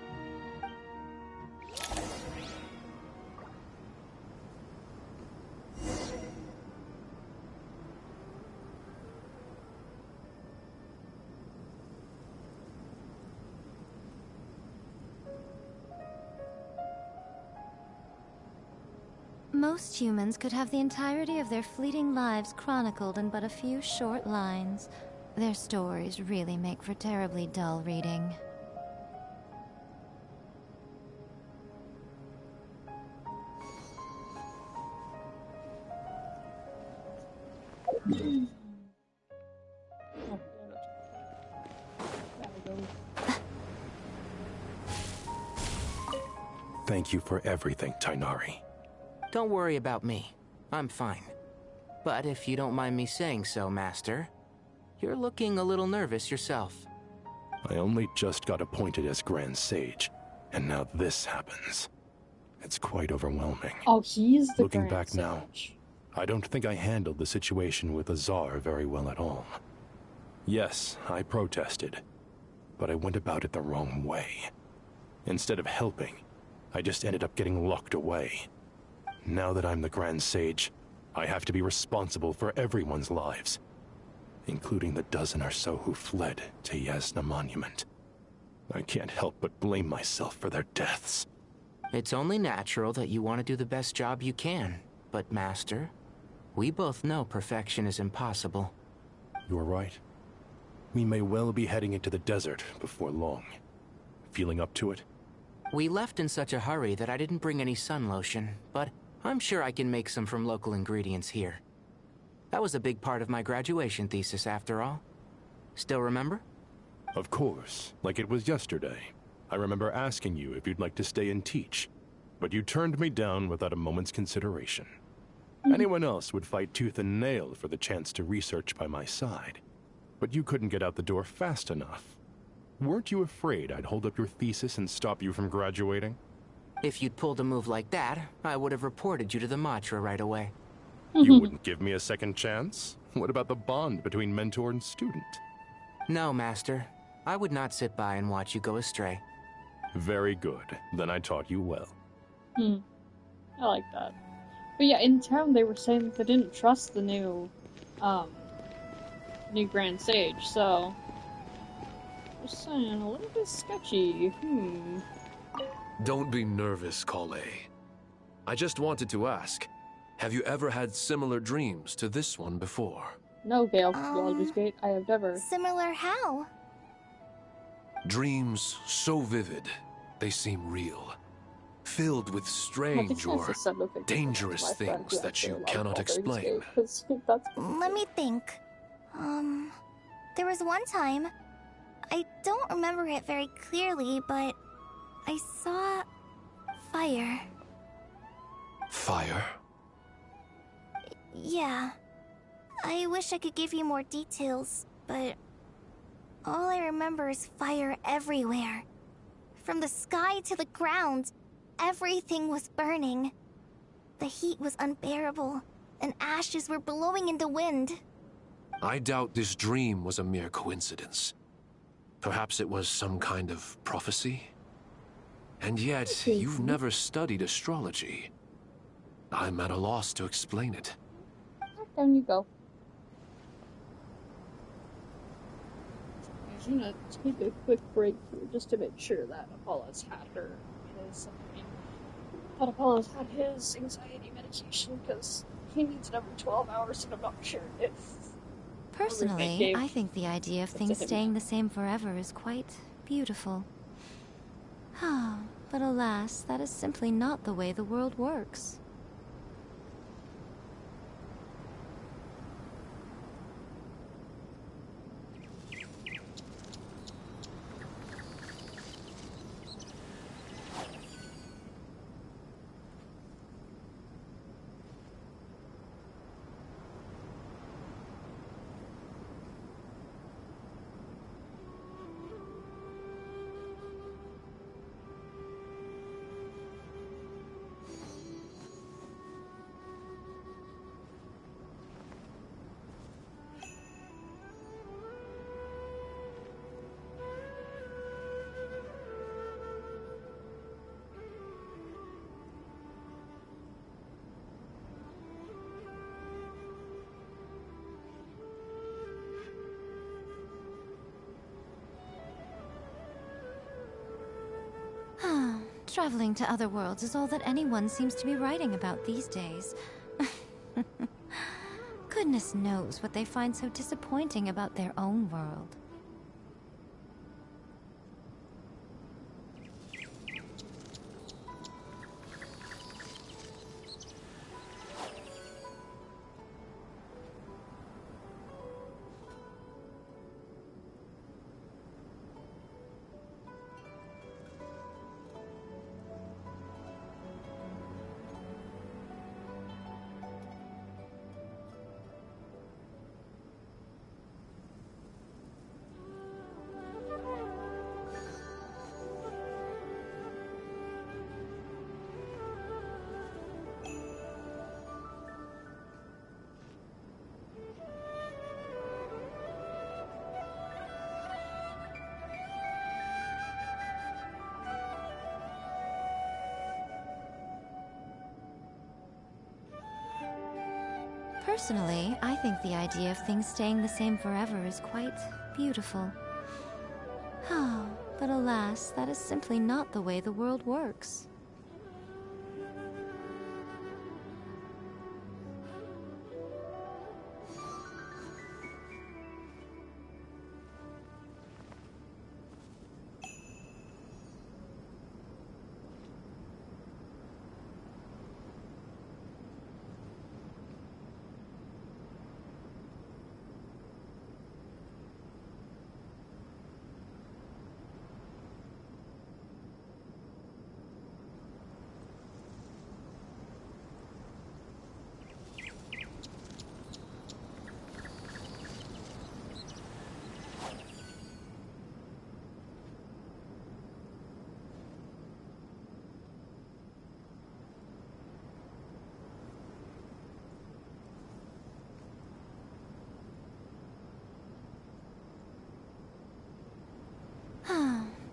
Speaker 3: Most humans could have the entirety of their fleeting lives chronicled in but a few short lines. Their stories really make for terribly dull reading.
Speaker 17: Thank you for everything, Tainari.
Speaker 10: Don't worry about me. I'm fine. But if you don't mind me saying so, Master, you're looking a little nervous yourself.
Speaker 17: I only just got appointed as Grand Sage, and now this happens. It's quite overwhelming.
Speaker 1: Oh, he's the
Speaker 17: Looking
Speaker 1: Grand
Speaker 17: back
Speaker 1: Sage.
Speaker 17: now, I don't think I handled the situation with Azar very well at all. Yes, I protested, but I went about it the wrong way. Instead of helping, I just ended up getting locked away. Now that I'm the Grand Sage, I have to be responsible for everyone's lives, including the dozen or so who fled to Yasna Monument. I can't help but blame myself for their deaths.
Speaker 10: It's only natural that you want to do the best job you can, but Master, we both know perfection is impossible.
Speaker 17: You're right. We may well be heading into the desert before long. Feeling up to it?
Speaker 10: We left in such a hurry that I didn't bring any sun lotion, but I'm sure I can make some from local ingredients here. That was a big part of my graduation thesis, after all. Still remember?
Speaker 17: Of course, like it was yesterday. I remember asking you if you'd like to stay and teach, but you turned me down without a moment's consideration. Anyone else would fight tooth and nail for the chance to research by my side, but you couldn't get out the door fast enough. Weren't you afraid I'd hold up your thesis and stop you from graduating?
Speaker 10: If you'd pulled a move like that, I would have reported you to the Matra right away.
Speaker 17: You wouldn't give me a second chance? What about the bond between mentor and student?
Speaker 10: No, Master. I would not sit by and watch you go astray.
Speaker 17: Very good. Then I taught you well.
Speaker 1: I like that. But yeah, in town they were saying that they didn't trust the new Grand Sage, so... Just saying, a little bit sketchy.
Speaker 4: Don't be nervous, Kale. I just wanted to ask, have you ever had similar dreams to this one before?
Speaker 1: No, Gale, Baldur's Gate, I have never.
Speaker 2: Similar how?
Speaker 4: Dreams so vivid, they seem real. Filled with strange or dangerous things that you cannot explain.
Speaker 2: Let me think. There was one time, I don't remember it very clearly, but I saw fire.
Speaker 4: Fire?
Speaker 2: Yeah. I wish I could give you more details, but all I remember is fire everywhere. From the sky to the ground, everything was burning. The heat was unbearable, and ashes were blowing in the wind.
Speaker 4: I doubt this dream was a mere coincidence. Perhaps it was some kind of prophecy? And yet, you've never studied astrology. I'm at a loss to explain it.
Speaker 1: Down you go. I'm gonna take a quick break here just to make sure that Apollo's had his anxiety medication, because he needs it every 12 hours, and I'm not sure if...
Speaker 3: Personally, I think the idea of things staying the same forever is quite beautiful. But alas, that is simply not the way the world works. Traveling to other worlds is all that anyone seems to be writing about these days. Goodness knows what they find so disappointing about their own world. Personally, I think the idea of things staying the same forever is quite beautiful. But alas, that is simply not the way the world works.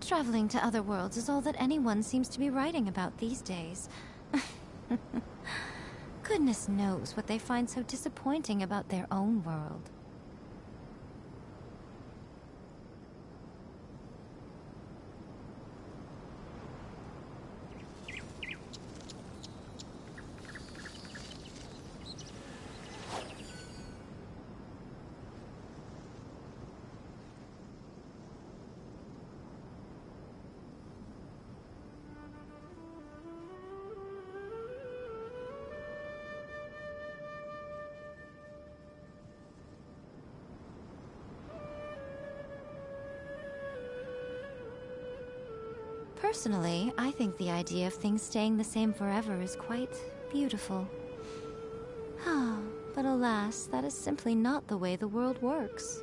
Speaker 3: Traveling to other worlds is all that anyone seems to be writing about these days. Goodness knows what they find so disappointing about their own world. Personally, I think the idea of things staying the same forever is quite beautiful. But alas, that is simply not the way the world works.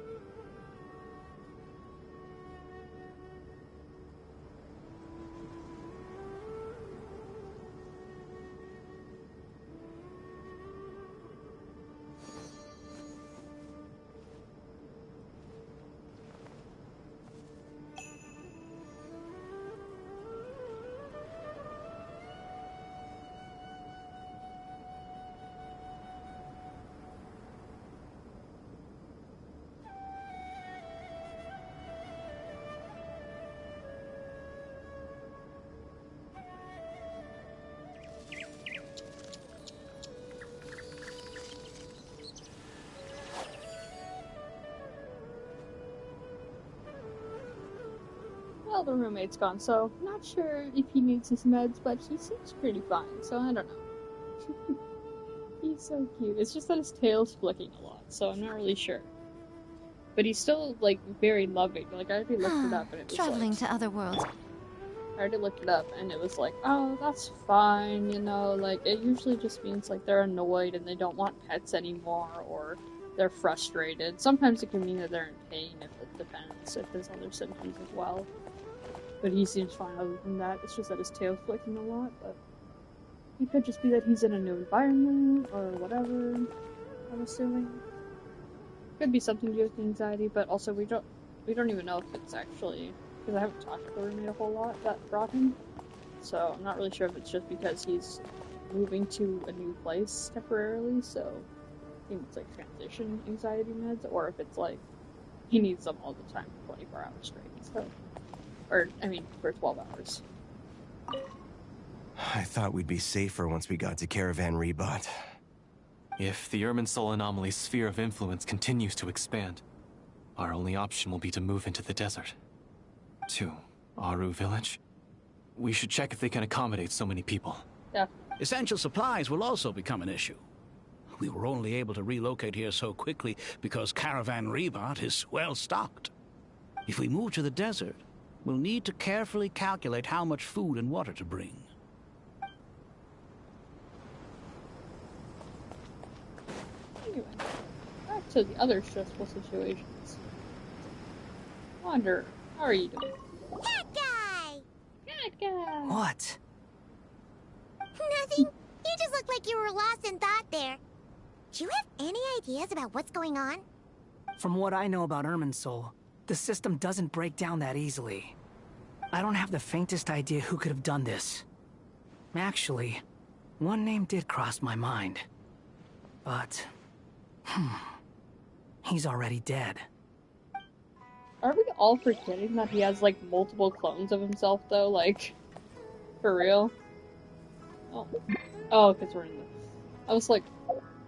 Speaker 1: Well, the roommate's gone, so I'm not sure if he needs his meds, but he seems pretty fine, so I don't know. He's so cute. It's just that his tail's flicking a lot, so I'm not really sure. But he's still, like, very loving. Like, I already looked it up, and it was
Speaker 3: Traveling to other worlds.
Speaker 1: I already looked it up, and it was like, oh, that's fine, you know, like, it usually just means, like, they're annoyed and they don't want pets anymore, or they're frustrated. Sometimes it can mean that they're in pain, if it depends, if there's other symptoms as well. But he seems fine other than that. It's just that his tail's flicking a lot, but it could just be that he's in a new environment, or whatever, I'm assuming. Could be something to do with anxiety, but also we don't even know if it's actually, because I haven't talked to the roommate a whole lot that brought him, so I'm not really sure if it's just because he's moving to a new place temporarily, so he needs, like, transition anxiety meds, or if it's like he needs them all the time for 24 hours straight, so. Or, I mean, for 12 hours.
Speaker 5: I thought we'd be safer once we got to Caravan Rebot.
Speaker 6: If the Irminsul anomaly's sphere of influence continues to expand, our only option will be to move into the desert. To Aru Village? We should check if they can accommodate so many people.
Speaker 1: Yeah.
Speaker 9: Essential supplies will also become an issue. We were only able to relocate here so quickly because Caravan Rebot is well stocked. If we move to the desert, we'll need to carefully calculate how much food and water to bring.
Speaker 1: Anyway, back to the other stressful situations. Wander, how are you doing?
Speaker 2: Cat guy!
Speaker 1: Cat guy!
Speaker 20: What?
Speaker 2: Nothing. You just looked like you were lost in thought there. Do you have any ideas about what's going on?
Speaker 20: From what I know about Irminsul, the system doesn't break down that easily. I don't have the faintest idea who could have done this. Actually, one name did cross my mind. But, he's already dead.
Speaker 1: Are we all forgetting that he has, like, multiple clones of himself, though? Like, for real? Oh, because we're in the... I was like,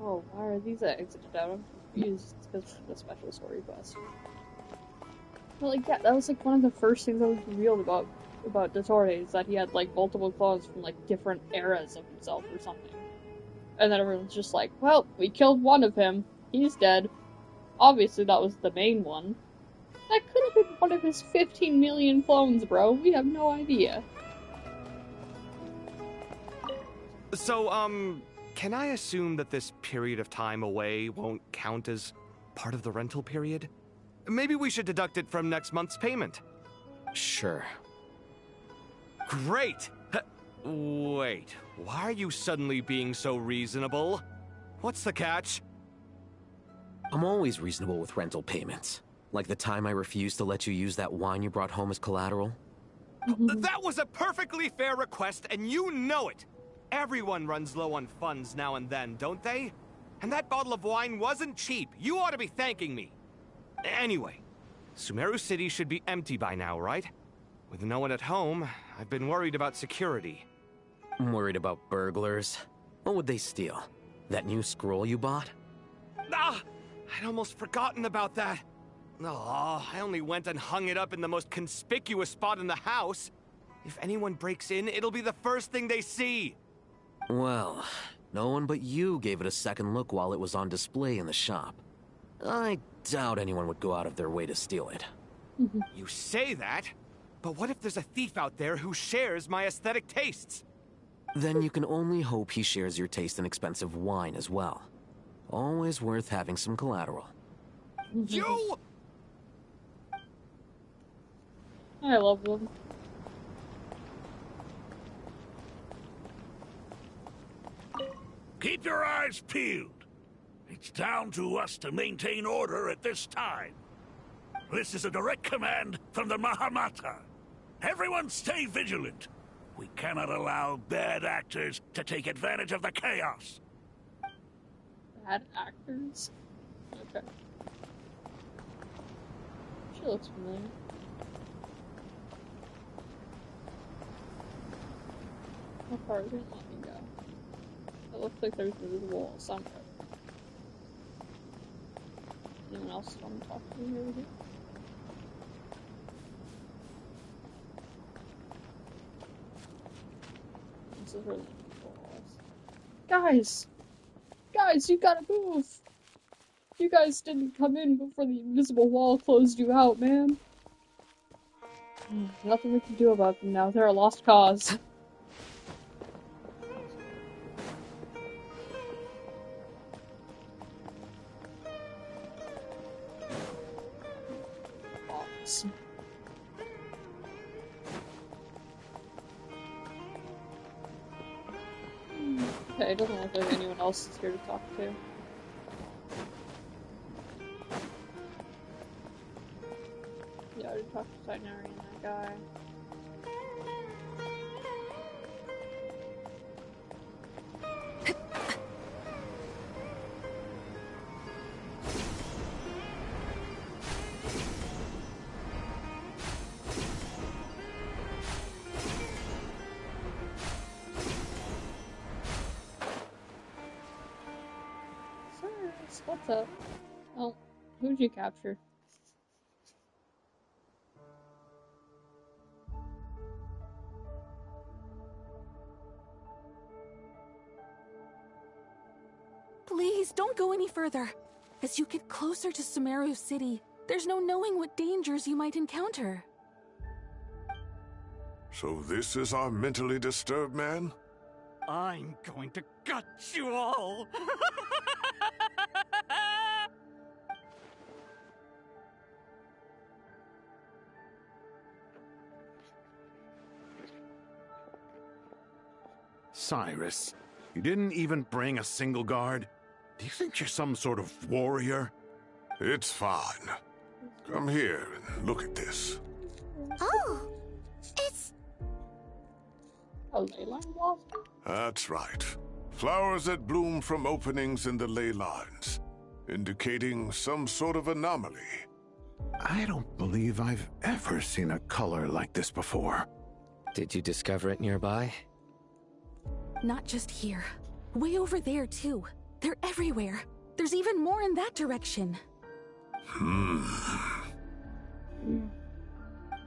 Speaker 1: oh, why are these exited out? I'm confused. It's because of the special story quest. But, like, yeah, that was, like, one of the first things that was revealed about Dottore, is that he had, like, multiple clones from, like, different eras of himself or something. And then everyone's just like, well, we killed one of him. He's dead. Obviously that was the main one. That could have been one of his 15 million clones, bro. We have no idea.
Speaker 8: So, can I assume that this period of time away won't count as part of the rental period? Maybe we should deduct it from next month's payment.
Speaker 18: Sure.
Speaker 8: Great! Wait, why are you suddenly being so reasonable? What's the catch?
Speaker 18: I'm always reasonable with rental payments. Like the time I refused to let you use that wine you brought home as collateral?
Speaker 8: That was a perfectly fair request, and you know it! Everyone runs low on funds now and then, don't they? And that bottle of wine wasn't cheap. You ought to be thanking me. Anyway, Sumeru City should be empty by now, right? With no one at home, I've been worried about security.
Speaker 18: I'm worried about burglars. What would they steal? That new scroll you bought?
Speaker 8: Ah! I'd almost forgotten about that. Oh, I only went and hung it up in the most conspicuous spot in the house. If anyone breaks in, it'll be the first thing they see.
Speaker 18: Well, no one but you gave it a second look while it was on display in the shop. I doubt anyone would go out of their way to steal it.
Speaker 8: You say that, but what if there's a thief out there who shares my aesthetic tastes?
Speaker 18: Then you can only hope he shares your taste in expensive wine as well. Always worth having some collateral.
Speaker 8: You!
Speaker 1: I love them.
Speaker 7: Keep your eyes peeled. It's down to us to maintain order at this time. This is a direct command from the Mahamata. Everyone stay vigilant. We cannot allow bad actors to take advantage of the chaos.
Speaker 1: Bad actors? Okay. She looks familiar. How far is it? Let me go. It looks like there's a visible wall somewhere. Anyone else want to talk to me over here? This is really cool. Guys! Guys, you gotta move! You guys didn't come in before the invisible wall closed you out, man. Nothing we can do about them now. They're a lost cause. Okay, it doesn't look like anyone else is here to talk to. Yeah, I already talked to Titanari and that guy. What's up? Oh, who'd you capture?
Speaker 12: Please, don't go any further. As you get closer to Sumeru City, there's no knowing what dangers you might encounter.
Speaker 16: So this is our mentally disturbed man?
Speaker 8: I'm going to gut you all!
Speaker 11: Cyrus, you didn't even bring a single guard? Do you think you're some sort of warrior?
Speaker 16: It's fine. Come here and look at this.
Speaker 2: Oh, it's...
Speaker 1: a ley line wall?
Speaker 16: That's right. Flowers that bloom from openings in the ley lines, indicating some sort of anomaly.
Speaker 11: I don't believe I've ever seen a color like this before.
Speaker 15: Did you discover it nearby?
Speaker 12: Not just here. Way over there, too. They're everywhere. There's even more in that direction.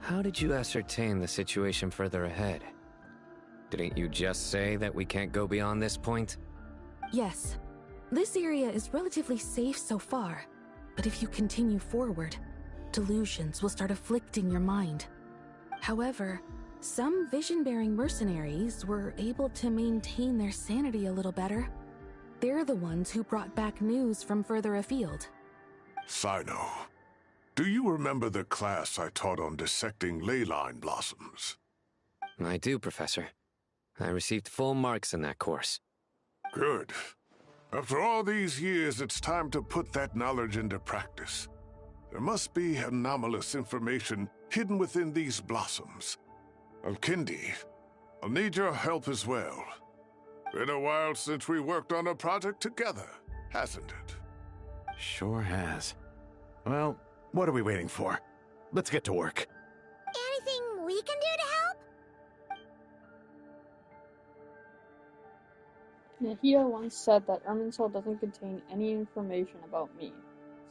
Speaker 15: How did you ascertain the situation further ahead? Didn't you just say that we can't go beyond this point?
Speaker 12: Yes. This area is relatively safe so far. But if you continue forward, delusions will start afflicting your mind. However, some vision-bearing mercenaries were able to maintain their sanity a little better. They're the ones who brought back news from further afield.
Speaker 16: Sino, do you remember the class I taught on dissecting ley line blossoms?
Speaker 15: I do, Professor. I received full marks in that course.
Speaker 16: Good. After all these years, it's time to put that knowledge into practice. There must be anomalous information hidden within these blossoms. Alkindi, I'll need your help as well. Been a while since we worked on a project together, hasn't it?
Speaker 11: Sure has. Well, what are we waiting for? Let's get to work.
Speaker 2: Anything we can do to help?
Speaker 1: Nahida once said that Irminsul doesn't contain any information about me,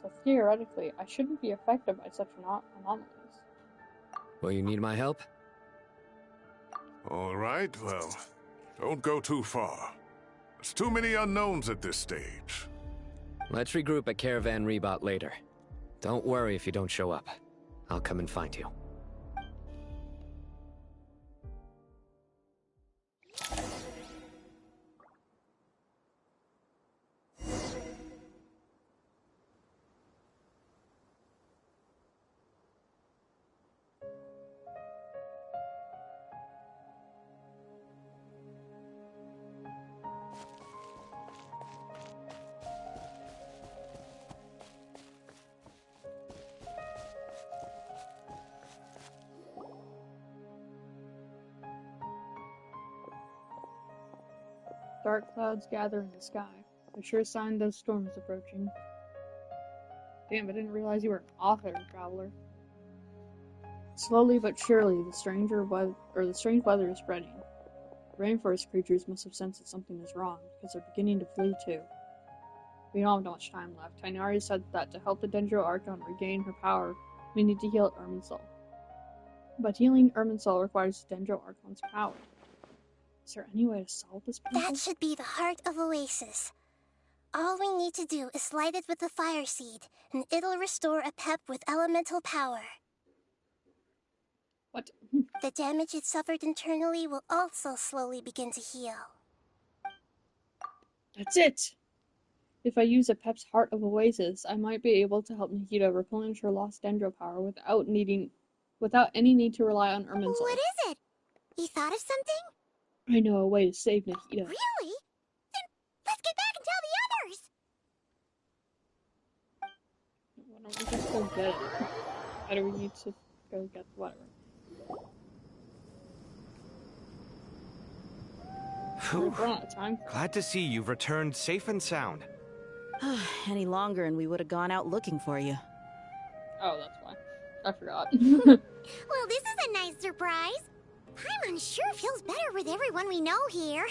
Speaker 1: so theoretically, I shouldn't be affected by such anomalies.
Speaker 15: Well, you need my help?
Speaker 16: All right, well, don't go too far. There's too many unknowns at this stage.
Speaker 15: Let's regroup at Caravan Rebot later. Don't worry if you don't show up. I'll come and find you.
Speaker 1: Dark clouds gather in the sky. A sure sign those storms approaching. Damn, I didn't realize you were an author, Traveler. Slowly but surely, the strange weather is spreading. Rainforest creatures must have sensed that something is wrong, because they're beginning to flee too. We don't have much time left. Tainari said that to help the Dendro Archon regain her power, we need to heal Irminsul. But healing Irminsul requires the Dendro Archon's power. Is there any way to solve this puzzle?
Speaker 2: That should be the heart of Oasis. All we need to do is light it with the fire seed, and it'll restore a pep with elemental power.
Speaker 1: What?
Speaker 2: The damage it suffered internally will also slowly begin to heal.
Speaker 1: That's it! If I use a Pep's Heart of Oasis, I might be able to help Nahida replenish her lost Dendro power without any need to rely on Irminsul.
Speaker 2: What is it? You thought of something?
Speaker 1: I know a way to save Nahida.
Speaker 2: Really? Then let's get back and tell the others!
Speaker 1: Why don't we just go get it? Why do we need to go get whatever?
Speaker 8: We're
Speaker 1: running out of time.
Speaker 8: Glad to see you've returned safe and sound.
Speaker 14: Any longer and we would have gone out looking for you.
Speaker 1: Oh, that's why. I forgot.
Speaker 2: Well, this is a nice surprise. Paimon sure feels better with everyone we know here.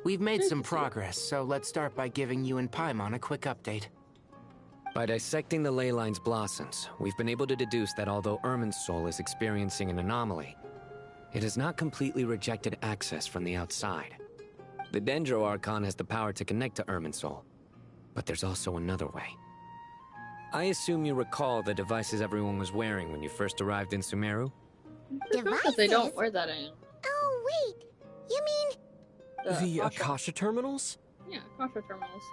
Speaker 10: We've made some progress, so let's start by giving you and Paimon a quick update.
Speaker 15: By dissecting the ley line's blossoms, we've been able to deduce that although Irminsul is experiencing an anomaly, it has not completely rejected access from the outside. The Dendro Archon has the power to connect to Irminsul, but there's also another way. I assume you recall the devices everyone was wearing when you first arrived in Sumeru?
Speaker 1: Devices? They don't wear that in.
Speaker 2: Oh, wait. You mean...
Speaker 6: The Akasha terminals?
Speaker 1: Yeah, Akasha terminals.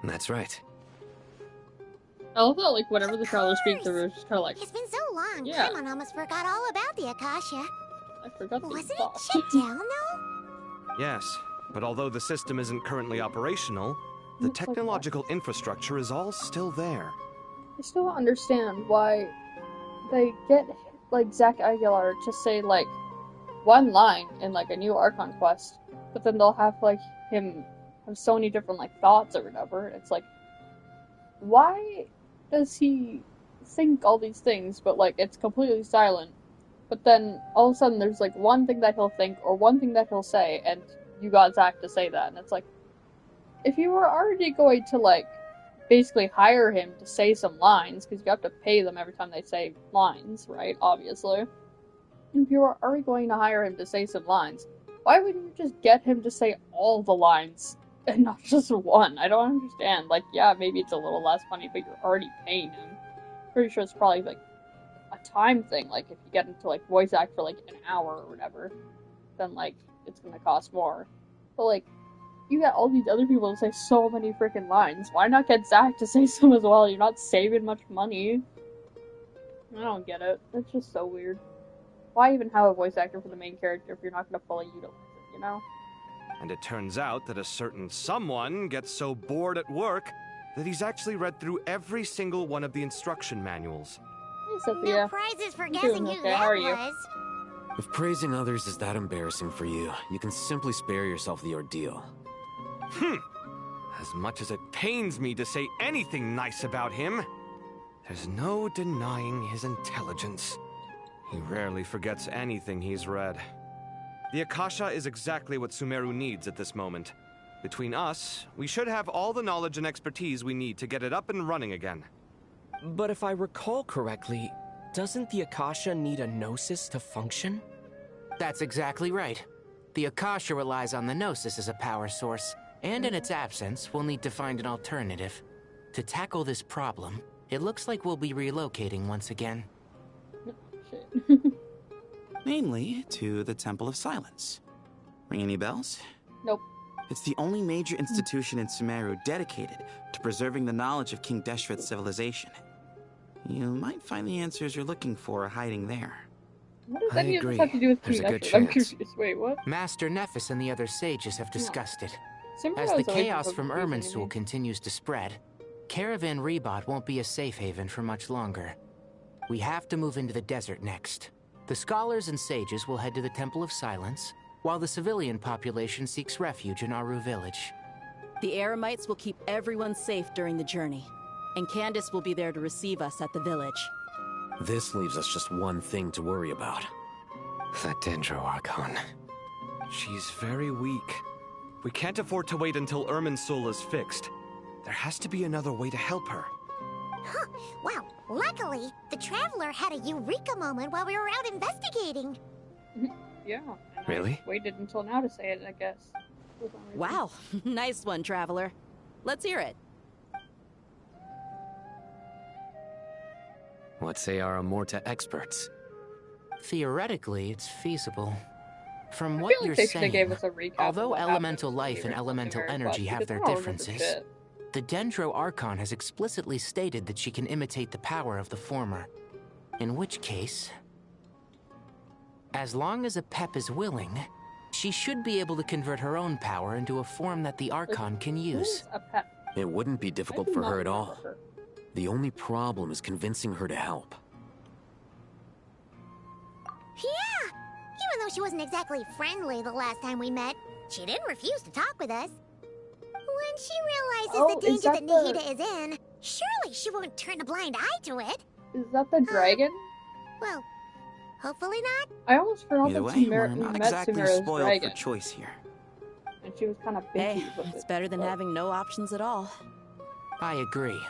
Speaker 15: That's right.
Speaker 1: I love that, like, whenever the traveler speaks, they're just kind of like...
Speaker 2: It's been so long,
Speaker 1: yeah.
Speaker 2: Paimon almost forgot all about the Akasha.
Speaker 1: I forgot
Speaker 2: Wasn't it shut down, though?
Speaker 8: Yes, but although the system isn't currently operational, the technological infrastructure is all still there.
Speaker 1: I still don't understand why they get, like, Zack Aguilar to say, like, one line in, like, a new Archon quest, but then they'll have, like, him have so many different, like, thoughts or whatever. It's like, why does he think all these things, but, like, it's completely silent? But then, all of a sudden, there's, like, one thing that he'll think, or one thing that he'll say, and you got Zack to say that, and it's like, if you were already going to, like, basically hire him to say some lines, because you have to pay them every time they say lines, right, obviously. If you were already going to hire him to say some lines, why wouldn't you just get him to say all the lines, and not just one? I don't understand. Like, yeah, maybe it's a little less money, but you're already paying him. Pretty sure it's probably, like, a time thing, like, if you get into, like, voice act for, like, an hour or whatever, then, like, it's gonna cost more. But, like, you got all these other people to say so many freaking lines. Why not get Zack to say some as well? You're not saving much money. I don't get it. It's just so weird. Why even have a voice actor for the main character if you're not gonna fully utilize it, you know?
Speaker 8: And it turns out that a certain someone gets so bored at work, that he's actually read through every single one of the instruction manuals.
Speaker 1: Hey, Sophia.
Speaker 2: No prizes for guessing who that
Speaker 1: How are you?
Speaker 2: was.
Speaker 18: If praising others is that embarrassing for you, you can simply spare yourself the ordeal.
Speaker 8: As much as it pains me to say anything nice about him, there's no denying his intelligence. He rarely forgets anything he's read. The Akasha is exactly what Sumeru needs at this moment. Between us, we should have all the knowledge and expertise we need to get it up and running again.
Speaker 19: But if I recall correctly, doesn't the Akasha need a gnosis to function?
Speaker 10: That's exactly right. The Akasha relies on the Gnosis as a power source, and in its absence, we'll need to find an alternative. To tackle this problem, it looks like we'll be relocating once again.
Speaker 22: Namely, to the Temple of Silence. Ring any bells?
Speaker 1: Nope.
Speaker 22: It's the only major institution in Sumeru dedicated to preserving the knowledge of King Deshret's civilization. You might find the answers you're looking for hiding there.
Speaker 1: What does
Speaker 10: I
Speaker 1: any
Speaker 10: agree.
Speaker 1: of this have to do with
Speaker 10: There's
Speaker 1: King
Speaker 10: a good
Speaker 1: Deshret? I'm
Speaker 10: chance.
Speaker 1: confused. Wait, what?
Speaker 10: Master Nephis and the other sages have discussed it.
Speaker 1: Simba
Speaker 10: As the
Speaker 1: was always
Speaker 10: chaos from
Speaker 1: confusing to
Speaker 10: Irminsul
Speaker 1: me.
Speaker 10: continues to spread, Caravan Rebot won't be a safe haven for much longer. We have to move into the desert next. The scholars and sages will head to the Temple of Silence, while the civilian population seeks refuge in Aru village.
Speaker 14: The Eremites will keep everyone safe during the journey, and Candace will be there to receive us at the village.
Speaker 18: This leaves us just one thing to worry about.
Speaker 15: That Dendro Archon.
Speaker 8: She's very weak. We can't afford to wait until Irminsul is fixed. There has to be another way to help her.
Speaker 2: Huh. Wow. Luckily, the Traveler had a eureka moment while we were out investigating.
Speaker 1: Yeah. and
Speaker 15: Really?
Speaker 1: I waited until now to say it, I guess. For some reason.
Speaker 14: Wow, nice one, Traveler. Let's hear it.
Speaker 15: What say our Amorta experts?
Speaker 10: Theoretically, it's feasible. From
Speaker 1: I
Speaker 10: what
Speaker 1: feel like
Speaker 10: you're
Speaker 1: they should have gave
Speaker 10: saying,
Speaker 1: us a recap of
Speaker 10: although
Speaker 1: what
Speaker 10: elemental
Speaker 1: happened
Speaker 10: life and
Speaker 1: or something
Speaker 10: elemental
Speaker 1: very
Speaker 10: energy
Speaker 1: much,
Speaker 10: have
Speaker 1: because
Speaker 10: their
Speaker 1: I don't remember
Speaker 10: differences,
Speaker 1: shit.
Speaker 10: the Dendro Archon has explicitly stated that she can imitate the power of the former. In which case, as long as a Pep is willing, she should be able to convert her own power into a form that the Archon can use.
Speaker 1: A pet.
Speaker 18: It wouldn't be difficult
Speaker 1: do
Speaker 18: for
Speaker 1: not
Speaker 18: her at
Speaker 1: remember
Speaker 18: all.
Speaker 1: her.
Speaker 18: The only problem is convincing her to help.
Speaker 2: Yeah! Even though she wasn't exactly friendly the last time we met, she didn't refuse to talk with us. When she realizes the
Speaker 1: is
Speaker 2: danger that
Speaker 1: that
Speaker 2: Nihida is in, surely she won't turn a blind eye to it.
Speaker 1: Is that the dragon?
Speaker 2: Well, hopefully not.
Speaker 1: I almost forgot
Speaker 22: Either
Speaker 1: that
Speaker 22: way,
Speaker 1: Sumer
Speaker 22: we're not
Speaker 1: met
Speaker 22: exactly
Speaker 1: Sumeru's
Speaker 22: spoiled
Speaker 1: dragon.
Speaker 22: for choice here.
Speaker 1: And she was kind of
Speaker 14: Hey,
Speaker 1: bitchy with
Speaker 14: it's
Speaker 1: it.
Speaker 14: better than
Speaker 1: but-
Speaker 14: having no options at all.
Speaker 10: I agree.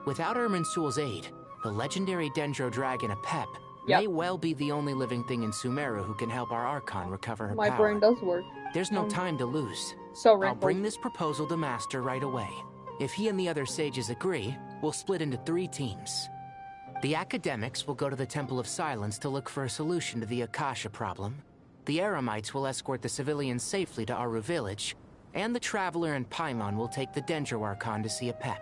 Speaker 10: Without Irminsul's aid, the legendary Dendro dragon Apep may well be the only living thing in Sumeru who can help our Archon recover her
Speaker 1: My
Speaker 10: power.
Speaker 1: brain does work.
Speaker 10: There's no time to lose.
Speaker 1: So
Speaker 10: I'll
Speaker 1: wrinkled.
Speaker 10: bring this proposal to Master right away. If he and the other sages agree, we'll split into 3 teams. The academics will go to the Temple of Silence to look for a solution to the Akasha problem. The Eremites will escort the civilians safely to Aru village, and the Traveler and Paimon will take the Dendro Archon to see Apep.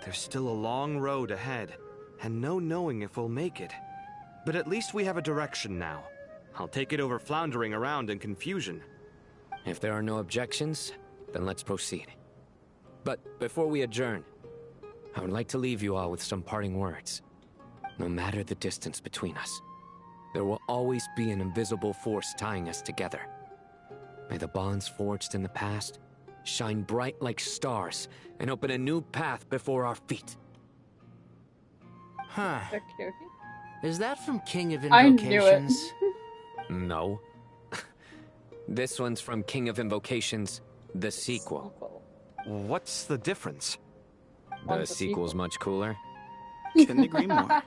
Speaker 8: There's still a long road ahead, and no knowing if we'll make it. But at least we have a direction now. I'll take it over floundering around in confusion.
Speaker 15: If there are no objections, then let's proceed. But before we adjourn, I would like to leave you all with some parting words. No matter the distance between us, there will always be an invisible force tying us together. May the bonds forged in the past shine bright like stars and open a new path before our feet.
Speaker 10: Huh.
Speaker 1: Okay.
Speaker 10: Is that from King of
Speaker 1: I knew it.
Speaker 10: Invocations?
Speaker 15: No. This one's from King of Invocations, the sequel.
Speaker 8: What's the difference?
Speaker 15: The sequel's much cooler.
Speaker 22: Couldn't agree more.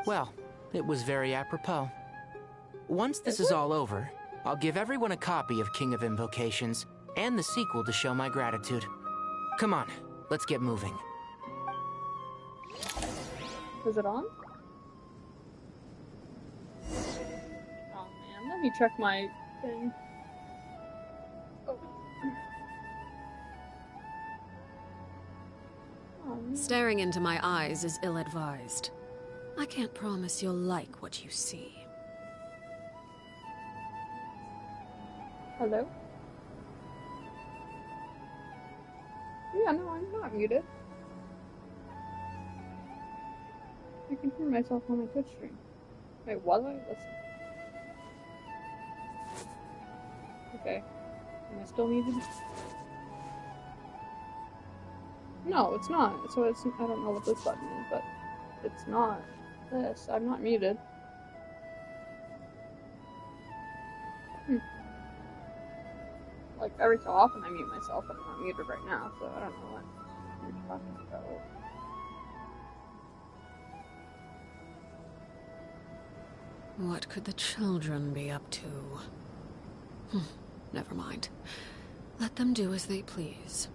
Speaker 10: Well, it was very apropos. Once this is all over, I'll give everyone a copy of King of Invocations and the sequel to show my gratitude. Come on, let's get moving.
Speaker 1: Is it on? Oh man, let me check my thing.
Speaker 23: Staring into my eyes is ill-advised. I can't promise you'll like what you see.
Speaker 1: Hello? Yeah, no, I'm not muted. I can hear myself on my Twitch stream. Wait, was I? Listen. Okay. Am I still muted? No, it's not. So it's, I don't know what this button is, but it's not this. I'm not muted. Like, every so often I mute myself, but I'm not muted right now, so I don't know what you're talking about.
Speaker 23: What could the children be up to? Never mind. Let them do as they please.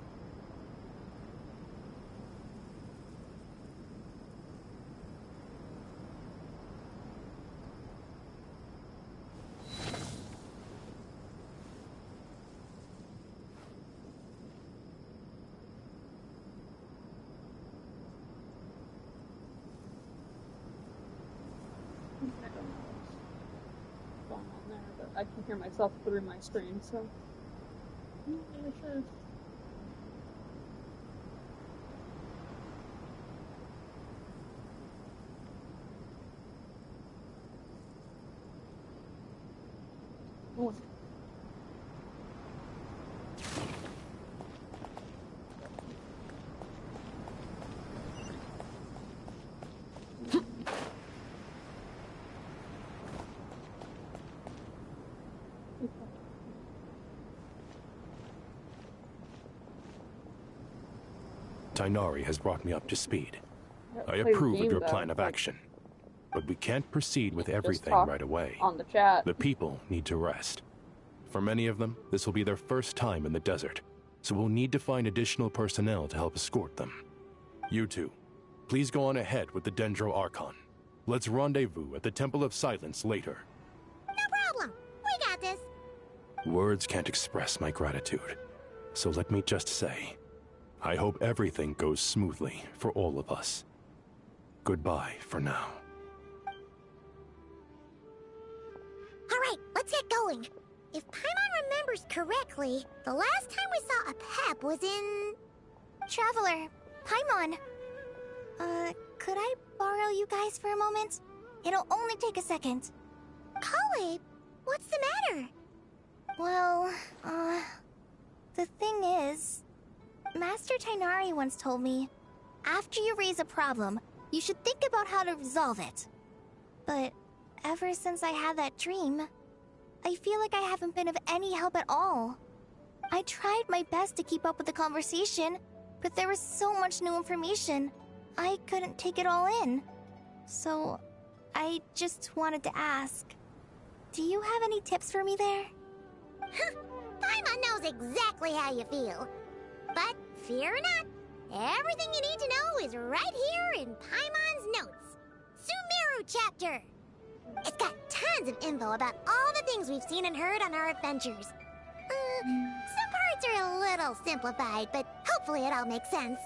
Speaker 1: I can hear myself through my screen, so I'm not really sure. Oh.
Speaker 4: Tighnari has brought me up to speed. I
Speaker 1: Play the
Speaker 4: approve
Speaker 1: game,
Speaker 4: of your
Speaker 1: though.
Speaker 4: plan of
Speaker 1: Like,
Speaker 4: action. But we can't proceed with everything
Speaker 1: talk
Speaker 4: right away.
Speaker 1: on the chat.
Speaker 4: The people need to rest. For many of them, this will be their first time in the desert, so we'll need to find additional personnel to help escort them. You two, please go on ahead with the Dendro Archon. Let's rendezvous at the Temple of Silence later.
Speaker 2: No problem. We got this.
Speaker 4: Words can't express my gratitude, so let me just say, I hope everything goes smoothly for all of us. Goodbye for now.
Speaker 2: Alright, let's get going. If Paimon remembers correctly, the last time we saw a Pep was in...
Speaker 3: Traveler, Paimon. Could I borrow you guys for a moment? It'll only take a second.
Speaker 2: Kale, what's the matter?
Speaker 3: Well, the thing is, Master Tighnari once told me, after you raise a problem, you should think about how to resolve it. But ever since I had that dream, I feel like I haven't been of any help at all. I tried my best to keep up with the conversation, but there was so much new information, I couldn't take it all in. So, I just wanted to ask, do you have any tips for me there?
Speaker 2: Paimon knows exactly how you feel. But fear not, everything you need to know is right here in Paimon's notes. Sumeru chapter. It's got tons of info about all the things we've seen and heard on our adventures. Some parts are a little simplified, but hopefully it all makes sense.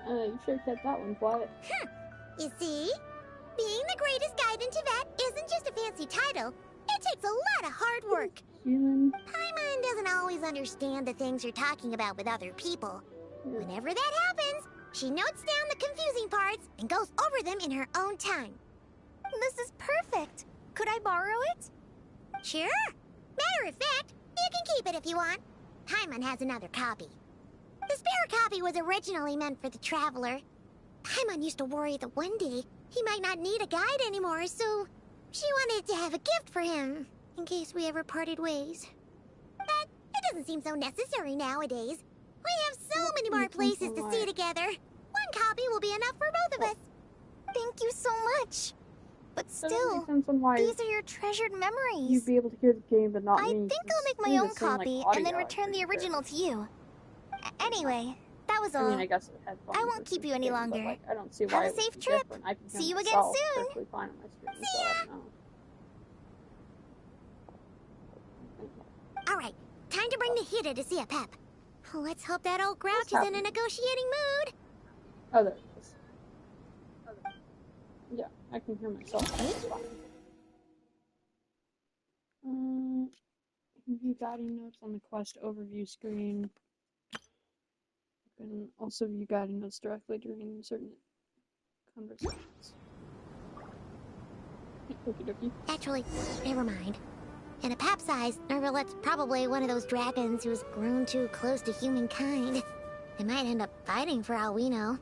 Speaker 1: You sure kept that one quiet.
Speaker 2: You see? Being the greatest guide in Tibet isn't just a fancy title. It takes a lot of hard work. Paimon doesn't always understand the things you're talking about with other people. Whenever that happens, she notes down the confusing parts and goes over them in her own time.
Speaker 3: This is perfect. Could I borrow it?
Speaker 2: Sure. Matter of fact, you can keep it if you want. Paimon has another copy. The spare copy was originally meant for the Traveler. Paimon used to worry that one day he might not need a guide anymore, so she wanted to have a gift for him, in case we ever parted ways. But it doesn't seem so necessary nowadays. We have so many more places to see together. One copy will be enough for both of us.
Speaker 3: Thank you so much. But
Speaker 1: That
Speaker 3: still,
Speaker 1: makes sense on why
Speaker 3: these are your treasured memories.
Speaker 1: you'd be able to hear the game, but not
Speaker 3: I
Speaker 1: me.
Speaker 3: think I'll make my own copy and then return the original to you. Anyway, that was all.
Speaker 1: I mean, I guess
Speaker 3: I won't keep you any longer.
Speaker 1: Like, I don't see
Speaker 3: Have
Speaker 1: why
Speaker 3: a
Speaker 1: it would
Speaker 3: safe
Speaker 1: be
Speaker 3: trip.
Speaker 1: different. I can hear
Speaker 3: See you again
Speaker 1: myself
Speaker 3: soon.
Speaker 1: perfectly fine on my screen, so I don't know.
Speaker 2: Alright, time to bring the Hida to see a Pep. Let's hope that old grouch is in a negotiating mood.
Speaker 1: Oh, there it is. Yeah, I can hear myself. That's fine. Review guiding notes on the quest overview screen. You can also view guiding notes directly during certain conversations. Okie dokie.
Speaker 2: Actually, never mind. In a pap size, Nervalet's probably one of those dragons who's grown too close to humankind. They might end up fighting for all we know.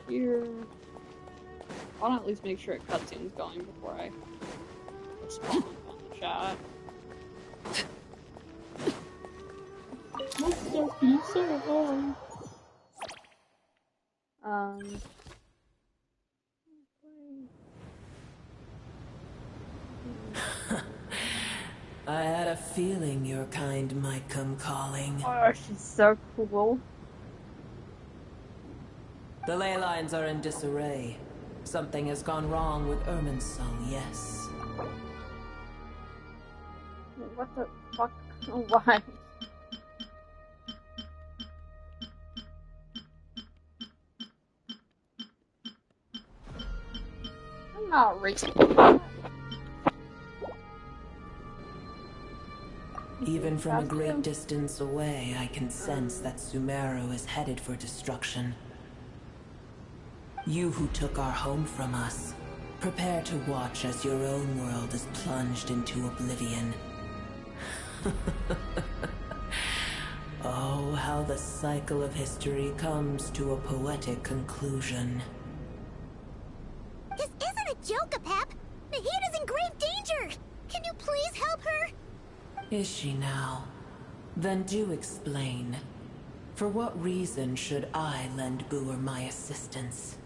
Speaker 1: Here. I'll at least make sure a cutscene's going before I respond on the chat. Must just be so hard.
Speaker 13: I had a feeling your kind might come calling.
Speaker 1: Oh, she's so cool.
Speaker 13: The ley lines are in disarray. Something has gone wrong with Irminsul, yes.
Speaker 1: What the fuck? Why? I'm not racist.
Speaker 13: Even from a great distance away, I can sense that Sumeru is headed for destruction. You who took our home from us, prepare to watch as your own world is plunged into oblivion. Oh, how the cycle of history comes to a poetic conclusion.
Speaker 2: This isn't a joke, Apep! Nahida's in grave danger! Can you please help her?
Speaker 13: Is she now? Then do explain. For what reason should I lend Boer my assistance?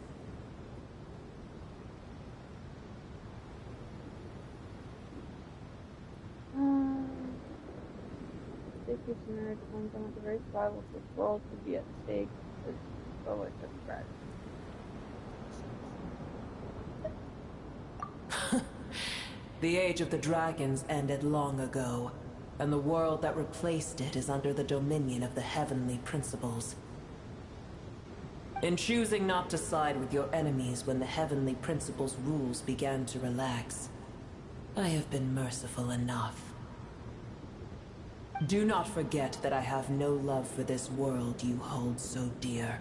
Speaker 1: Safety of Sumeru depends on the very survival of this world would be at stake for poet of gratitude.
Speaker 13: The age of the dragons ended long ago, and the world that replaced it is under the dominion of the heavenly principles. In choosing not to side with your enemies when the heavenly principles' rules began to relax, I have been merciful enough. Do not forget that I have no love for this world you hold so dear.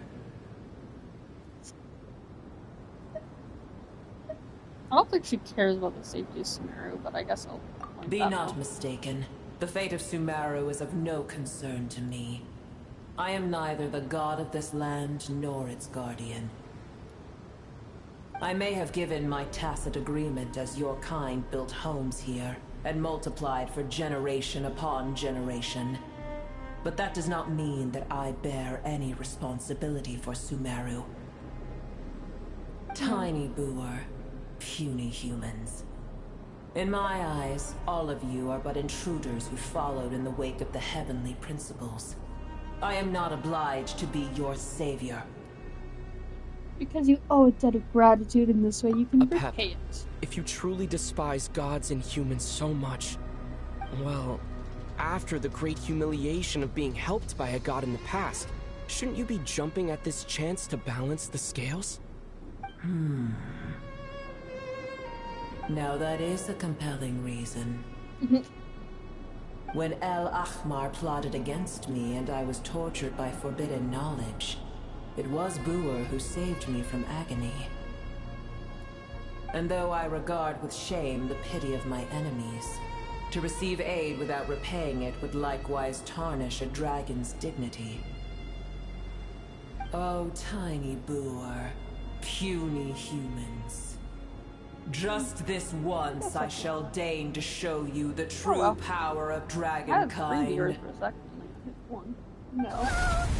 Speaker 1: I don't think she cares about the safety of Sumeru, but I guess I'll point
Speaker 13: Be
Speaker 1: that
Speaker 13: not
Speaker 1: out.
Speaker 13: mistaken. The fate of Sumeru is of no concern to me. I am neither the god of this land nor its guardian. I may have given my tacit agreement as your kind built homes here and multiplied for generation upon generation. But that does not mean that I bear any responsibility for Sumeru. Tiny Boer, puny humans. In my eyes, all of you are but intruders who followed in the wake of the heavenly principles. I am not obliged to be your savior.
Speaker 1: Because you owe a debt of gratitude in this way, you can repay it.
Speaker 19: If you truly despise gods and humans so much, well, after the great humiliation of being helped by a god in the past, shouldn't you be jumping at this chance to balance the scales?
Speaker 13: Now that is a compelling reason. When El Ahmar plotted against me and I was tortured by forbidden knowledge, it was Boer who saved me from agony. And though I regard with shame the pity of my enemies, to receive aid without repaying it would likewise tarnish a dragon's dignity. Oh, tiny Boer, puny humans. Just this once I shall deign to show you the true power of dragonkind.
Speaker 1: I have 3 viewers per second. I hit 1. No.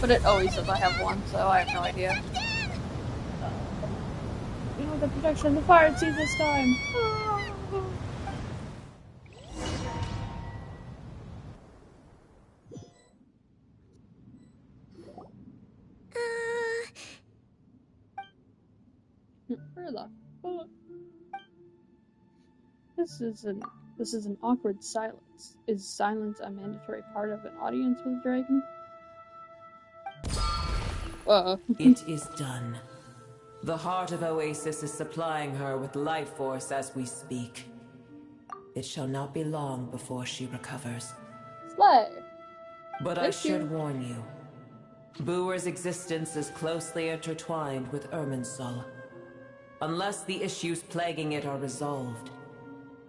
Speaker 1: But it always says I have 1, so I have no idea. You know, the protection of the fire team this time. Where the fuck? This is an awkward silence. Is silence a mandatory part of an audience with a dragon?
Speaker 13: It is done. The heart of Oasis is supplying her with life force as we speak. It shall not be long before she recovers.
Speaker 1: Slay.
Speaker 13: But I should warn you. Booer's existence is closely intertwined with Irminsul. Unless the issues plaguing it are resolved,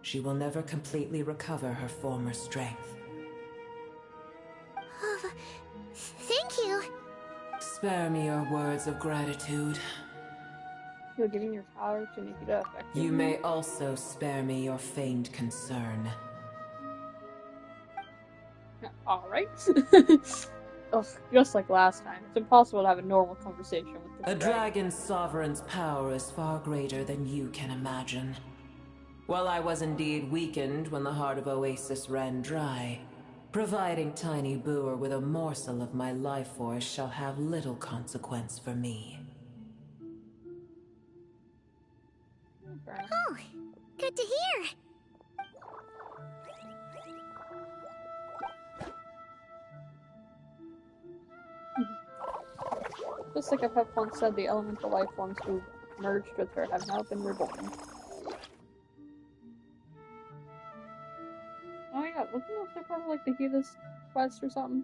Speaker 13: she will never completely recover her former strength.
Speaker 2: Thank you.
Speaker 13: Spare me your words of gratitude.
Speaker 1: You're giving your power to Nikita effective.
Speaker 13: You may also spare me your feigned concern.
Speaker 1: Alright. Ugh, just like last time, it's impossible to have a normal conversation with this
Speaker 13: A dragon's sovereign's power is far greater than you can imagine. While I was indeed weakened when the heart of Oasis ran dry, providing Tiny Booer with a morsel of my life force shall have little consequence for me.
Speaker 2: Oh, good to hear.
Speaker 1: Just like I've once said, the elemental life forms who merged with her have now been reborn. Oh yeah, wasn't those part of like the Heathens quest or something?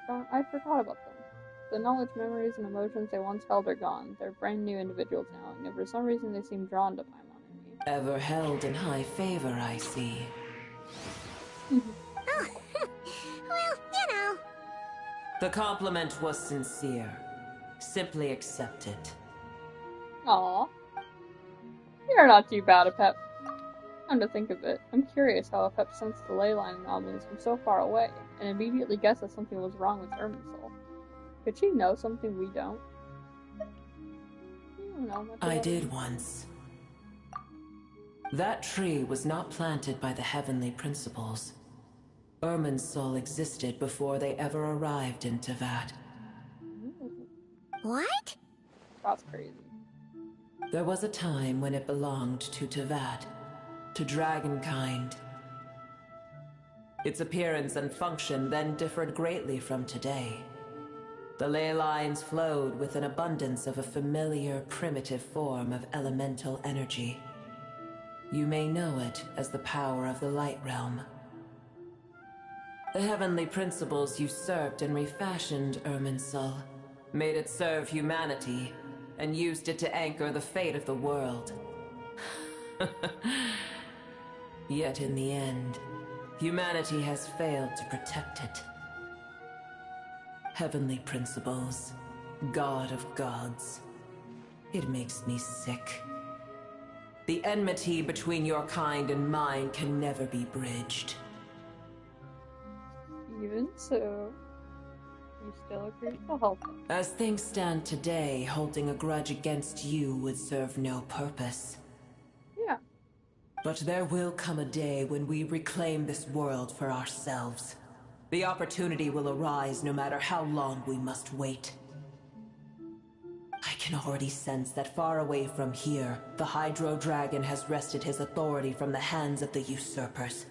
Speaker 1: I forgot about them. The knowledge, memories, and emotions they once held are gone. They're brand new individuals now, and for some reason they seem drawn to Paimon and me.
Speaker 13: Ever held in high favor, I see.
Speaker 2: Oh, well, you know.
Speaker 13: The compliment was sincere. Simply accept it.
Speaker 1: Aw. You're not too bad, Apep. Come to think of it, I'm curious how Apep sensed the ley line anomalies from so far away, and immediately guessed that something was wrong with Irminsul. Could she know something we don't?
Speaker 13: I did once. That tree was not planted by the heavenly principles. Irminsul existed before they ever arrived in Tevat.
Speaker 2: What?
Speaker 1: That's crazy.
Speaker 13: There was a time when it belonged to Tevat, to dragonkind. Its appearance and function then differed greatly from today. The ley lines flowed with an abundance of a familiar, primitive form of elemental energy. You may know it as the power of the Light Realm. The heavenly principles usurped and refashioned Irminsul, made it serve humanity, and used it to anchor the fate of the world. Yet in the end, humanity has failed to protect it. Heavenly principles, God of gods. It makes me sick. The enmity between your kind and mine can never be bridged.
Speaker 1: Even so, you still agree to help them.
Speaker 13: As things stand today, holding a grudge against you would serve no purpose.
Speaker 1: Yeah.
Speaker 13: But there will come a day when we reclaim this world for ourselves. The opportunity will arise no matter how long we must wait. I can already sense that far away from here, the Hydro Dragon has wrested his authority from the hands of the usurpers.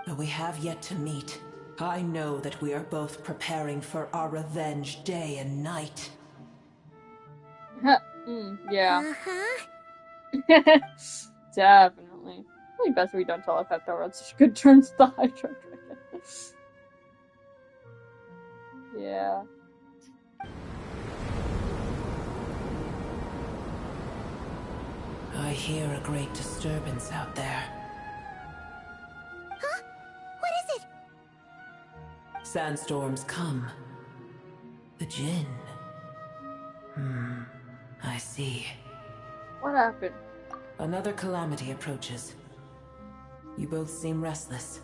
Speaker 13: Though we have yet to meet, I know that we are both preparing for our revenge day and night.
Speaker 1: Yeah.
Speaker 2: Uh-huh.
Speaker 1: Definitely. Probably best we don't tell Apep that we're on such good terms with the Hydro Dragon. Yeah.
Speaker 13: I hear a great disturbance out there.
Speaker 2: Huh? What is it?
Speaker 13: Sandstorms come. The Jinn. I see.
Speaker 1: What happened?
Speaker 13: Another calamity approaches. You both seem restless.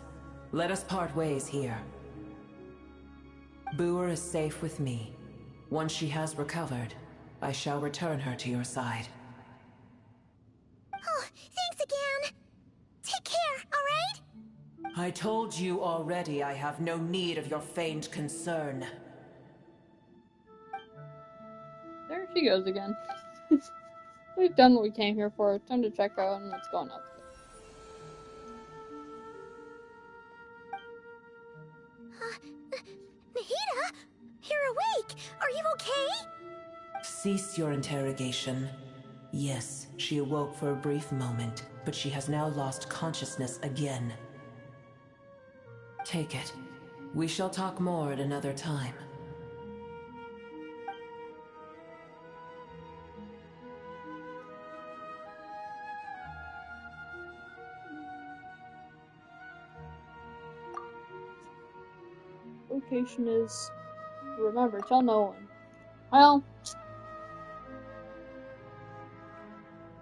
Speaker 13: Let us part ways here. Booer is safe with me. Once she has recovered, I shall return her to your side.
Speaker 2: Oh, thanks again. Take care, alright?
Speaker 13: I told you already I have no need of your feigned concern.
Speaker 1: There she goes again. We've done what we came here for. Time to check out what's going on.
Speaker 2: Nahida? You're awake! Are you okay?
Speaker 13: Cease your interrogation. Yes, she awoke for a brief moment, but she has now lost consciousness again. Take it. We shall talk more at another time.
Speaker 1: Location is... Remember, tell no one. Well...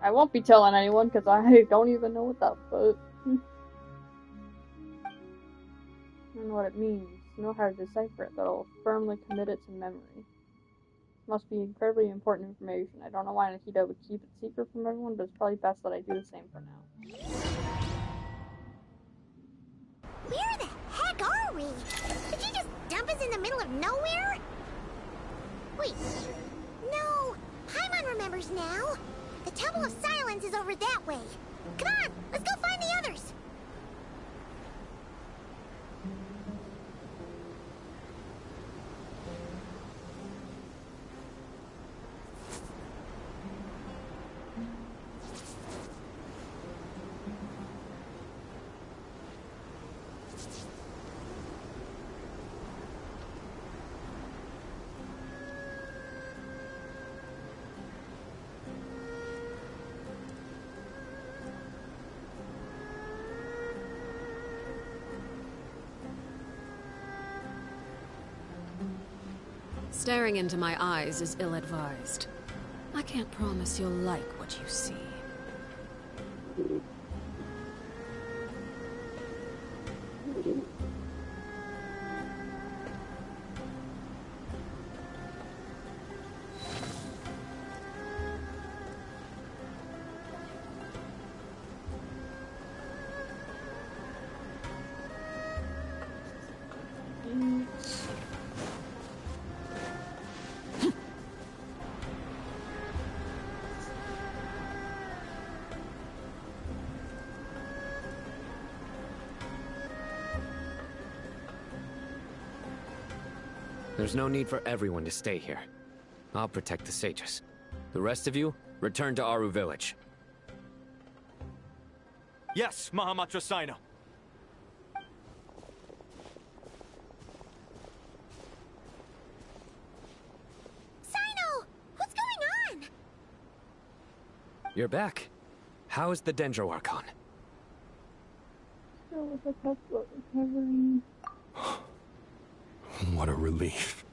Speaker 1: I won't be telling anyone, because I don't even know what that... But... I don't know what it means. Know how to decipher it, that'll firmly commit it to memory. Must be incredibly important information. I don't know why Nahida would keep it secret from everyone, but it's probably best that I do the same for now.
Speaker 2: Where the heck are we? Did you just dump us in the middle of nowhere? Wait. No. Paimon remembers now. The Temple of Silence is over that way. Come on, let's go find the others.
Speaker 23: Staring into my eyes is ill-advised. I can't promise you'll like what you see.
Speaker 15: There's no need for everyone to stay here. I'll protect the sages. The rest of you, return to Aru village.
Speaker 8: Yes, Mahamatra Sino.
Speaker 2: Sino! What's going on?
Speaker 15: You're back. How is the Dendro Archon?
Speaker 1: Still with a couple recovering.
Speaker 4: What a relief.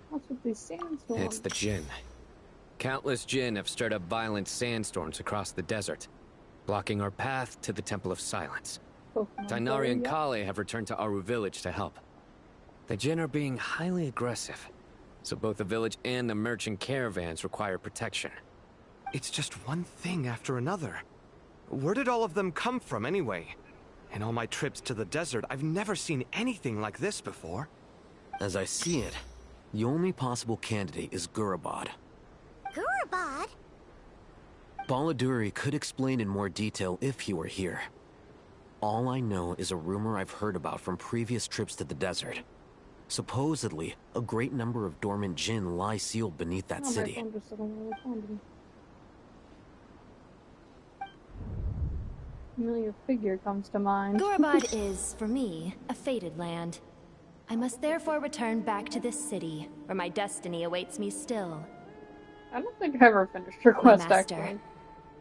Speaker 1: What's with these sandstorms?
Speaker 15: It's the Jinn. Countless Jinn have stirred up violent sandstorms across the desert, blocking our path to the Temple of Silence. Tainari and Kale have returned to Aru village to help. The Jinn are being highly aggressive, so both the village and the merchant caravans require protection.
Speaker 8: It's just one thing after another. Where did all of them come from anyway? In all my trips to the desert, I've never seen anything like this before.
Speaker 18: As I see it, the only possible candidate is Gurabad.
Speaker 2: Gurabad?
Speaker 18: Baladuri could explain in more detail if he were here. All I know is a rumor I've heard about from previous trips to the desert. Supposedly, a great number of dormant Jinn lie sealed beneath that city.
Speaker 1: Familiar figure comes to mind.
Speaker 5: Gurabad is, for me, a fated land. I must therefore return back to this city, where my destiny awaits me still.
Speaker 1: I don't think I ever finished your quest,
Speaker 5: Master,
Speaker 1: actually.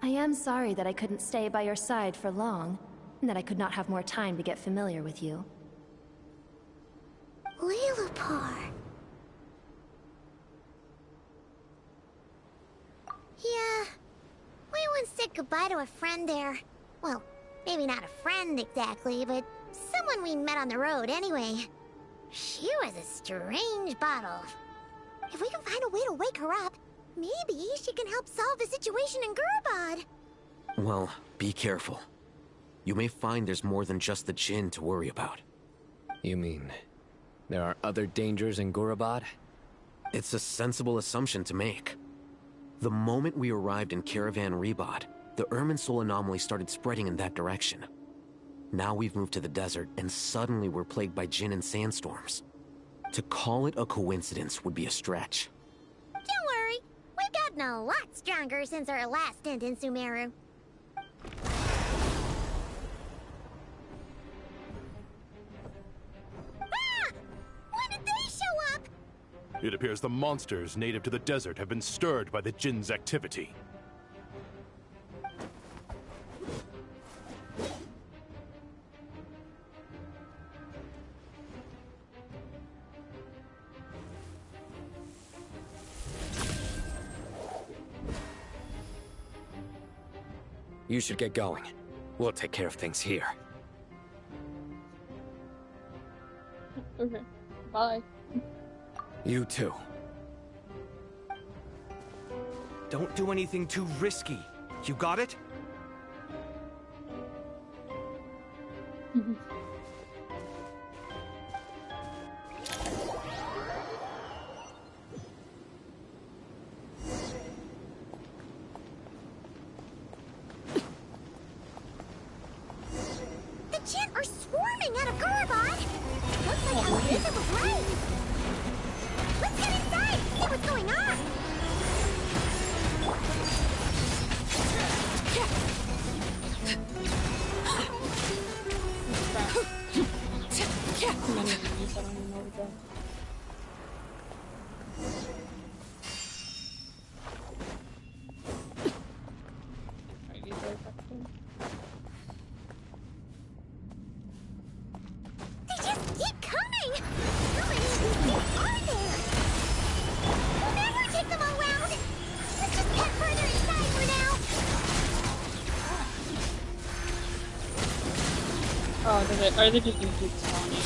Speaker 5: I am sorry that I couldn't stay by your side for long, and that I could not have more time to get familiar with you.
Speaker 2: Lilipar. Yeah, we once said goodbye to a friend there. Well, maybe not a friend exactly, but someone we met on the road anyway. She was a strange bottle. If we can find a way to wake her up, maybe she can help solve the situation in Gurabad.
Speaker 18: Well, be careful. You may find there's more than just the Jinn to worry about.
Speaker 15: You mean, there are other dangers in Gurabad?
Speaker 18: It's a sensible assumption to make. The moment we arrived in Caravan Rebot, the Irminsul anomaly started spreading in that direction. Now we've moved to the desert, and suddenly we're plagued by Jinn and sandstorms. To call it a coincidence would be a stretch.
Speaker 2: Don't worry, we've gotten a lot stronger since our last stint in Sumeru. Ah! When did they show up?
Speaker 9: It appears the monsters native to the desert have been stirred by the Jinn's activity.
Speaker 15: You should get going. We'll take care of things here.
Speaker 1: Okay. Bye.
Speaker 15: You too.
Speaker 8: Don't do anything too risky. You got it?
Speaker 2: The Jinn are swarming out of Gurabad! Looks like our visit was right! Let's get inside, see what's going on! They just keep coming! How many of these things are there? We'll never take them all out! Let's just head further inside for now!
Speaker 1: Oh, are they just gonna keep spawning?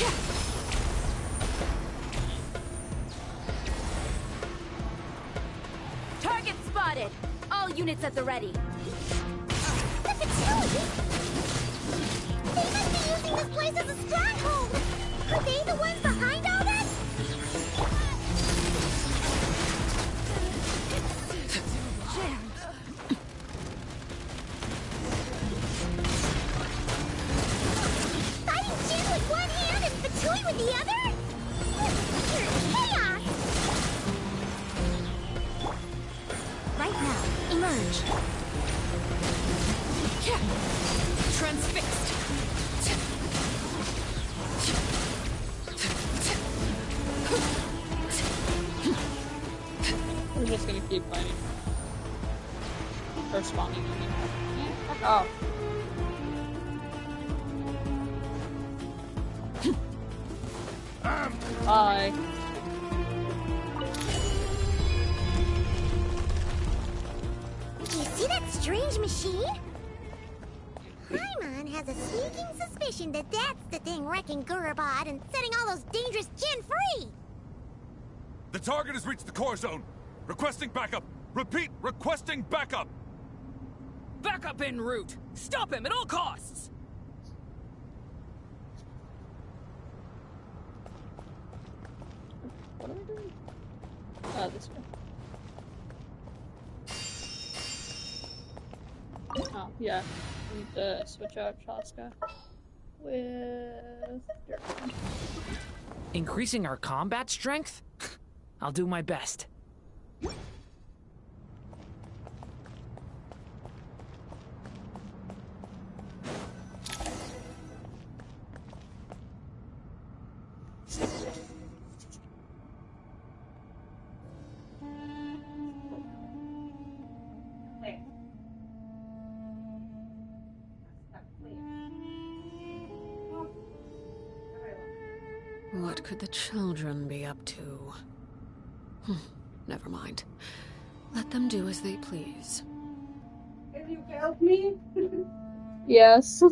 Speaker 17: Target spotted! All units at the ready.
Speaker 2: The Fatui! They must be using this place as a stronghold! Are they the ones behind all this? Fighting Jinn with one hand and Fatui with the other? This is pure chaos!
Speaker 17: Right now, emerge. Transfixed.
Speaker 1: We're just gonna keep fighting. Or spawning. Fuck off. Bye.
Speaker 2: Do you see that strange machine? Paimon has a sneaking suspicion that that's the thing wrecking Gurabad and setting all those dangerous Jinn free!
Speaker 9: The target has reached the core zone. Requesting backup. Repeat, requesting backup.
Speaker 21: Backup en route. Stop him at all costs.
Speaker 1: What are we doing? This way. Oh, yeah. We need to switch out Chaska with Dirt.
Speaker 21: Increasing our combat strength? I'll do my best.
Speaker 23: What could the children be up to? Never mind. Let them do as they please.
Speaker 1: Can you help me? Yes.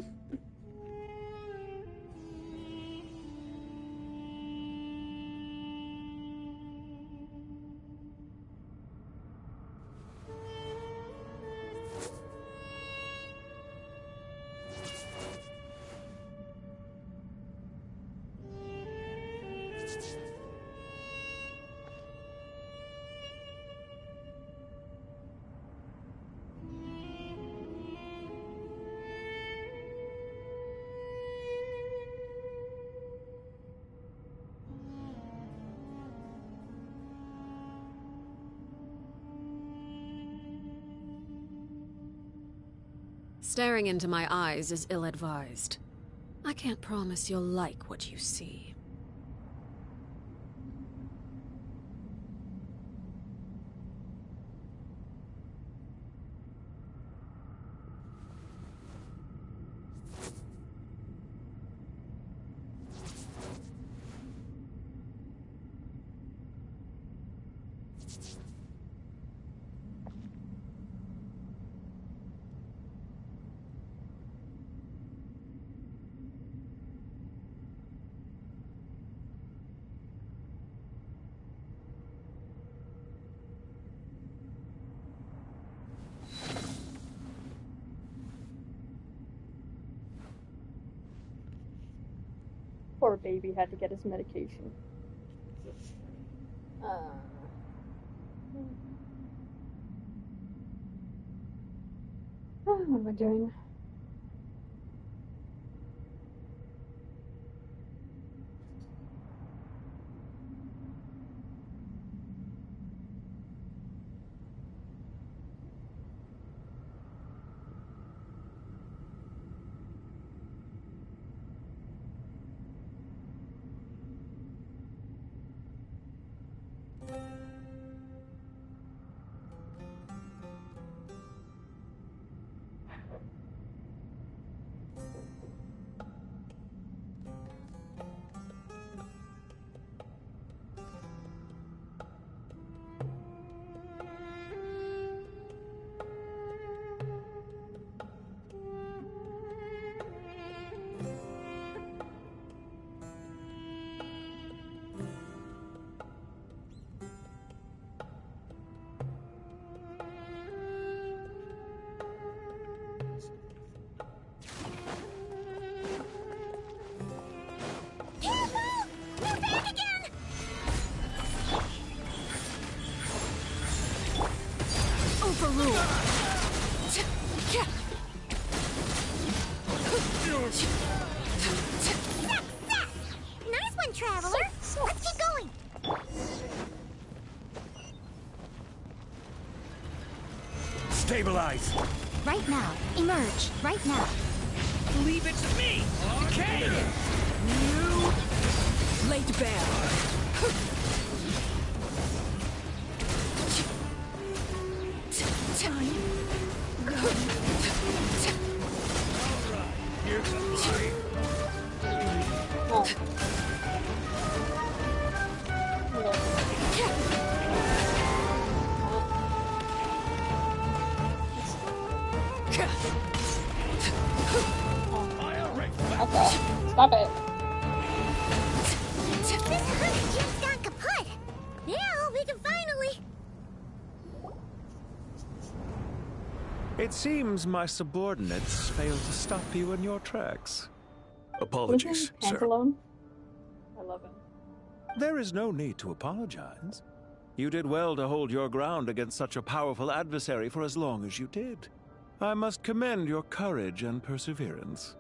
Speaker 23: Staring into my eyes is ill-advised. I can't promise you'll like what you see.
Speaker 1: Poor baby had to get his medication. What am I doing?
Speaker 2: Nice one, Traveler! Let's keep going!
Speaker 9: Stabilize!
Speaker 17: Right now. Emerge. Right now.
Speaker 21: Leave it to me! Okay! You...
Speaker 19: Laid bare.
Speaker 21: Time.
Speaker 9: Here's the fight.
Speaker 1: Stop it.
Speaker 2: This hunter just gone kaput! Now we can finally...
Speaker 7: It seems my subordinates failed to stop you in your tracks.
Speaker 11: Apologies, sir.
Speaker 1: Pantaloon? I love him.
Speaker 7: There is no need to apologize. You did well to hold your ground against such a powerful adversary for as long as you did. I must commend your courage and perseverance.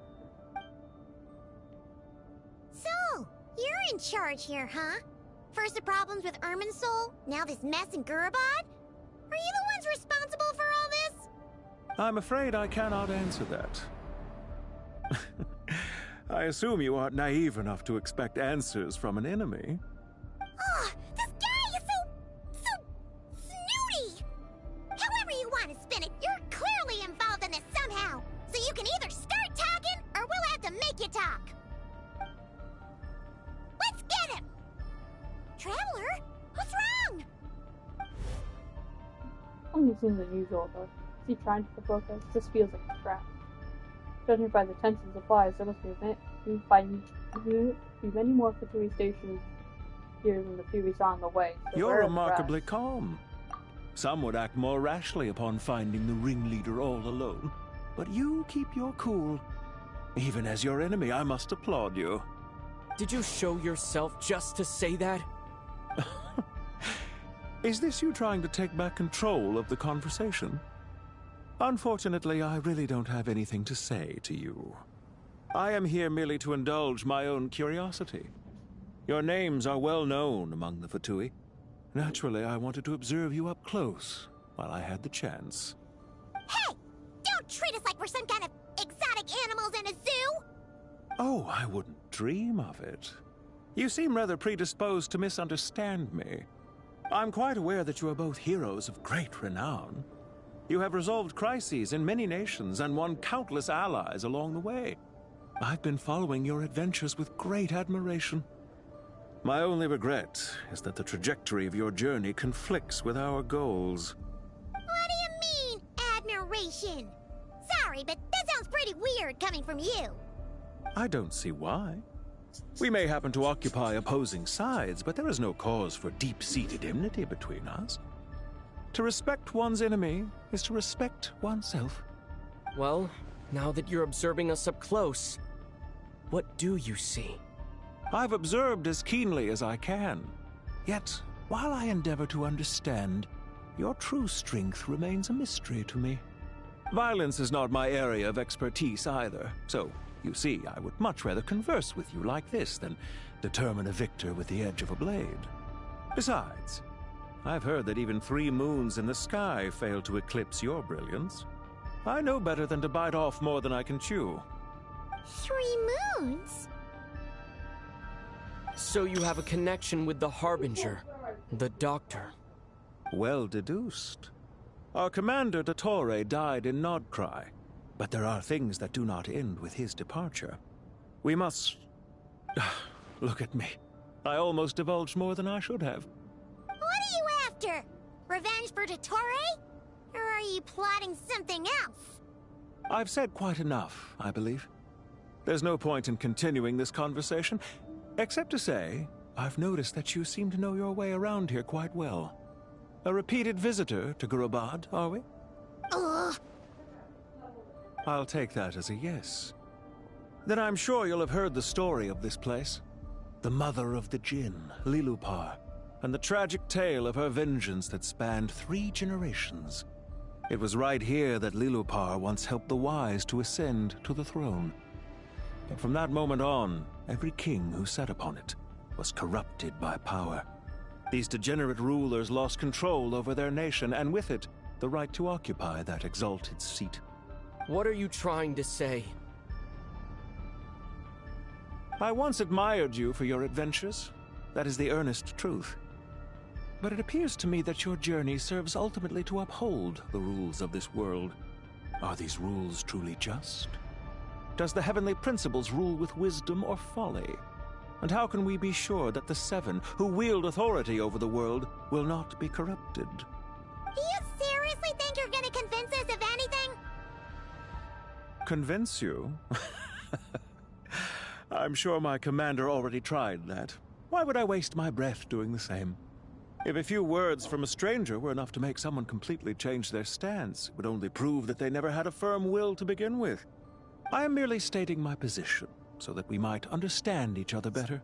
Speaker 2: So, you're in charge here, huh? First the problems with Irminsul, now this mess in Gurabad? Are you the ones responsible for all this?
Speaker 7: I'm afraid I cannot answer that. I assume you aren't naive enough to expect answers from an enemy.
Speaker 2: Ugh, this guy is so snooty! However you want to spin it, you're clearly involved in this somehow. So you can either start talking, or we'll have to make you talk. Let's get him! Traveler, what's wrong?
Speaker 1: Only seems unusual, though. Is he trying to provoke us? This feels like a trap. Judging by the tense and supplies, there must be many more Fatui stations here than the few we saw on the way. So
Speaker 7: You're remarkably calm. Some would act more rashly upon finding the ringleader all alone. But you keep your cool. Even as your enemy, I must applaud you.
Speaker 19: Did you show yourself just to say that?
Speaker 7: Is this you trying to take back control of the conversation? Unfortunately, I really don't have anything to say to you. I am here merely to indulge my own curiosity. Your names are well known among the Fatui. Naturally, I wanted to observe you up close while I had the chance.
Speaker 2: Hey! Don't treat us like we're for some kind of exotic animals in a zoo?
Speaker 7: Oh, I wouldn't dream of it. You seem rather predisposed to misunderstand me. I'm quite aware that you are both heroes of great renown. You have resolved crises in many nations and won countless allies along the way. I've been following your adventures with great admiration. My only regret is that the trajectory of your journey conflicts with our goals.
Speaker 2: What do you mean, admiration? Sorry, but that sounds pretty weird coming from you.
Speaker 7: I don't see why. We may happen to occupy opposing sides, but there is no cause for deep-seated enmity between us. To respect one's enemy is to respect oneself.
Speaker 19: Well, now that you're observing us up close, what do you see?
Speaker 7: I've observed as keenly as I can. Yet, while I endeavor to understand, your true strength remains a mystery to me. Violence is not my area of expertise either, so, you see, I would much rather converse with you like this than determine a victor with the edge of a blade. Besides, I've heard that even 3 moons in the sky fail to eclipse your brilliance. I know better than to bite off more than I can chew.
Speaker 2: 3 moons?
Speaker 19: So you have a connection with the Harbinger, the Doctor.
Speaker 7: Well deduced. Our commander, Dottore, died in Nodcry, but there are things that do not end with his departure. We must... Look at me. I almost divulged more than I should have.
Speaker 2: What are you after? Revenge for Dottore? Or are you plotting something else?
Speaker 7: I've said quite enough, I believe. There's no point in continuing this conversation, except to say, I've noticed that you seem to know your way around here quite well. A repeated visitor to Gurubad, are we?
Speaker 2: Ugh.
Speaker 7: I'll take that as a yes. Then I'm sure you'll have heard the story of this place. The mother of the Jinn, Lilupar, and the tragic tale of her vengeance that spanned 3 generations. It was right here that Lilupar once helped the wise to ascend to the throne. But from that moment on, every king who sat upon it was corrupted by power. These degenerate rulers lost control over their nation, and with it, the right to occupy that exalted seat.
Speaker 19: What are you trying to say?
Speaker 7: I once admired you for your adventures. That is the earnest truth. But it appears to me that your journey serves ultimately to uphold the rules of this world. Are these rules truly just? Does the heavenly principles rule with wisdom or folly? And how can we be sure that the 7 who wield authority over the world will not be corrupted?
Speaker 2: Do you seriously think you're gonna convince us of anything?
Speaker 7: Convince you? I'm sure my commander already tried that. Why would I waste my breath doing the same? If a few words from a stranger were enough to make someone completely change their stance, it would only prove that they never had a firm will to begin with. I am merely stating my position, so that we might understand each other better.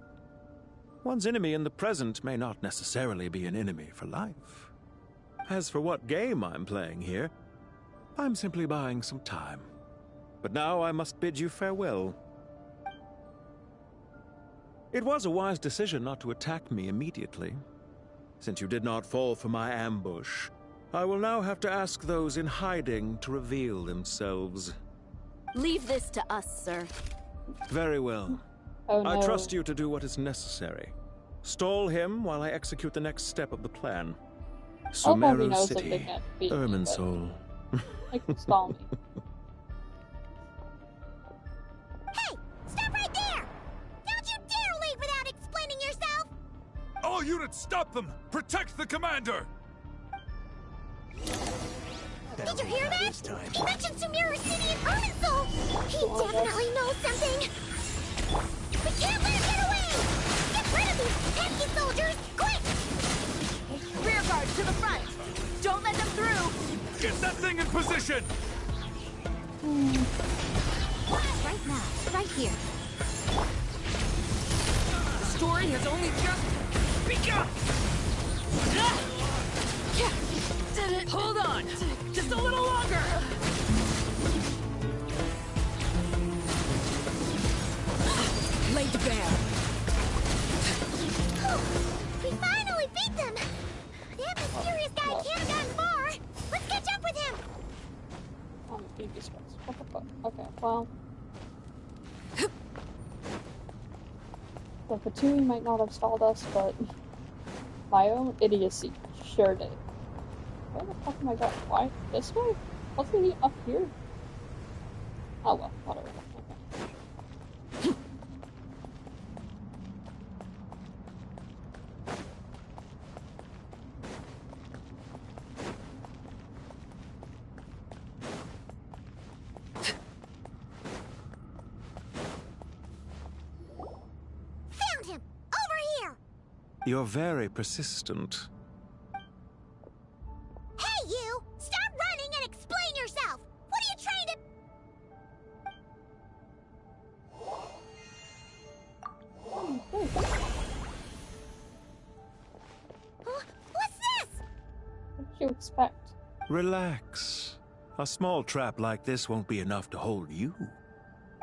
Speaker 7: One's enemy in the present may not necessarily be an enemy for life. As for what game I'm playing here, I'm simply buying some time. But now I must bid you farewell. It was a wise decision not to attack me immediately. Since you did not fall for my ambush, I will now have to ask those in hiding to reveal themselves.
Speaker 14: Leave this to us, sir.
Speaker 7: Very well.
Speaker 1: Oh, no.
Speaker 7: I trust you to do what is necessary. Stall him while I execute the next step of the plan.
Speaker 1: I'll probably
Speaker 7: Sumeru
Speaker 1: know if they
Speaker 7: City,
Speaker 1: can't beat me,
Speaker 7: Irminsul.
Speaker 1: They can stall me.
Speaker 2: Hey! Stop right there! Don't you dare leave without explaining yourself!
Speaker 9: All units, stop them! Protect the commander!
Speaker 2: Did you hear that? He mentioned Sumeru City and Irminsul! He definitely knows something! We can't let him get away! Get rid of these pesky soldiers, quick!
Speaker 14: Rear guard to the front! Don't let them through!
Speaker 9: Get that thing in position!
Speaker 17: Right now, right here.
Speaker 21: The story has only just begun! Hold on! Just a little longer! Laid to bear!
Speaker 2: We finally beat them! That mysterious guy can't have gotten far! Let's catch up with him!
Speaker 1: previous ones. What the fuck? Okay, well. The Fatui might not have stalled us, but my own idiocy sure did. Where the fuck am I going? Why? This way? Wasn't he up here? Oh well, whatever. Okay.
Speaker 2: Found him! Over here!
Speaker 7: You're very persistent.
Speaker 2: Hey, you! Stop running and explain yourself! What are you trying to... What's this?
Speaker 1: What did you expect?
Speaker 7: Relax. A small trap like this won't be enough to hold you.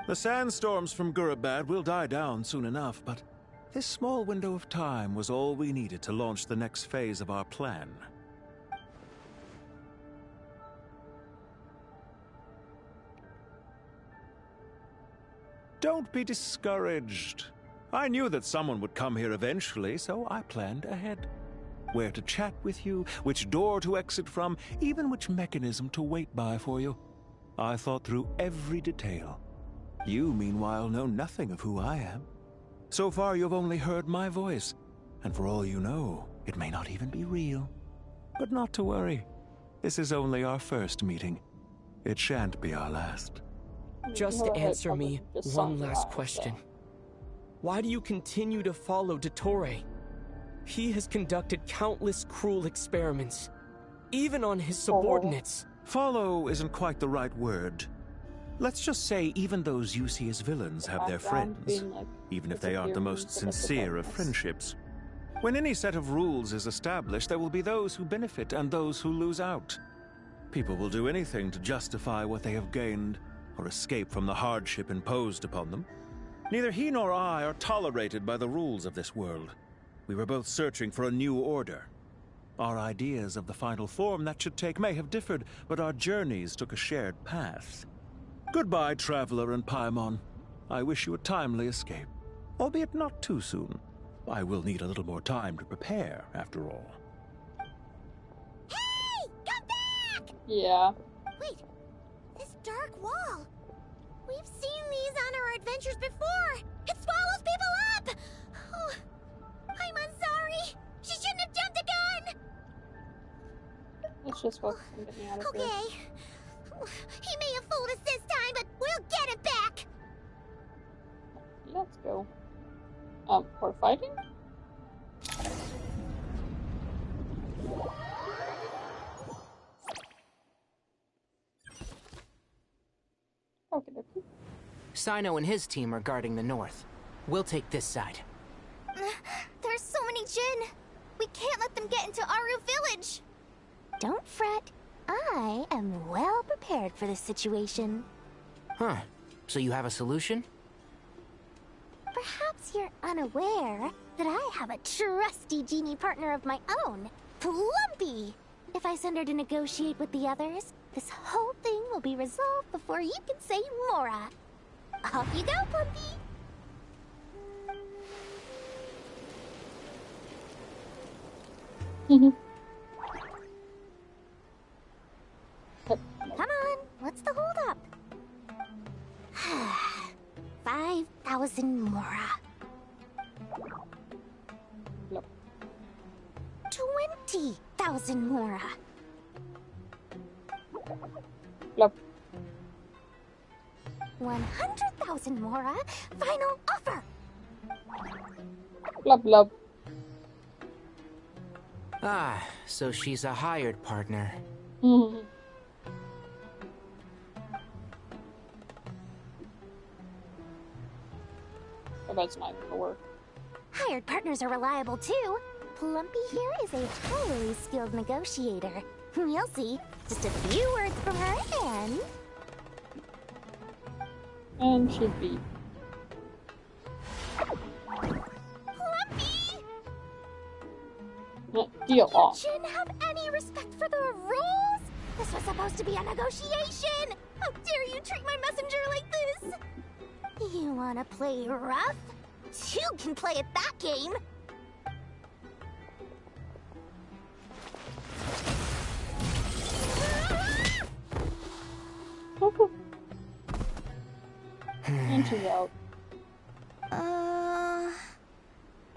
Speaker 7: The sandstorms from Gurabad will die down soon enough, but this small window of time was all we needed to launch the next phase of our plan. Don't be discouraged. I knew that someone would come here eventually, so I planned ahead. Where to chat with you, which door to exit from, even which mechanism to wait by for you. I thought through every detail. You, meanwhile, know nothing of who I am. So far, you've only heard my voice, and for all you know, it may not even be real. But not to worry. This is only our first meeting. It shan't be our last.
Speaker 19: Just answer me one last question. Why do you continue to follow Dottore? He has conducted countless cruel experiments, even on his subordinates.
Speaker 7: Follow isn't quite the right word. Let's just say even those you see as villains have their friends, even if they aren't the most sincere of friendships. When any set of rules is established, there will be those who benefit and those who lose out. People will do anything to justify what they have gained or escape from the hardship imposed upon them. Neither he nor I are tolerated by the rules of this world. We were both searching for a new order. Our ideas of the final form that should take may have differed, but our journeys took a shared path. Goodbye, Traveler and Paimon. I wish you a timely escape, albeit not too soon. I will need a little more time to prepare, after all.
Speaker 2: Hey! Come back!
Speaker 1: Yeah.
Speaker 2: Wait, this dark wall. We've seen these on our adventures before. It swallows people up! Oh, I'm sorry. She shouldn't have jumped the gun!
Speaker 1: Let's just focus on getting out of here.
Speaker 2: Okay. He may have fooled us this time, but we'll get him back!
Speaker 1: Let's go. We're fighting? Okay.
Speaker 10: Sino and his team are guarding the north. We'll take this side.
Speaker 2: There's so many Jinn. We can't let them get into Aru village.
Speaker 3: Don't fret. I am well prepared for this situation.
Speaker 10: Huh. So you have a solution?
Speaker 3: Perhaps you're unaware that I have a trusty genie partner of my own, Plumpy. If I send her to negotiate with the others, this whole thing will be resolved before you can say Mora. Off you go, Plumpy. Come on, what's the holdup? 5,000 Mora. 20,000 Mora. 100,000 Mora. Final offer.
Speaker 1: Blub blub.
Speaker 10: Ah, so she's a hired partner.
Speaker 1: I bet it's not gonna work.
Speaker 3: Hired partners are reliable too. Plumpy here is a highly skilled negotiator. You'll see. Just a few words from her
Speaker 1: and she'd be.
Speaker 2: Plumpy!
Speaker 1: Deal off.
Speaker 2: Jinn have any respect for the rules? This was supposed to be a negotiation! How dare you treat my messenger like this? You wanna play rough? Two can play at that game!
Speaker 1: And she's out.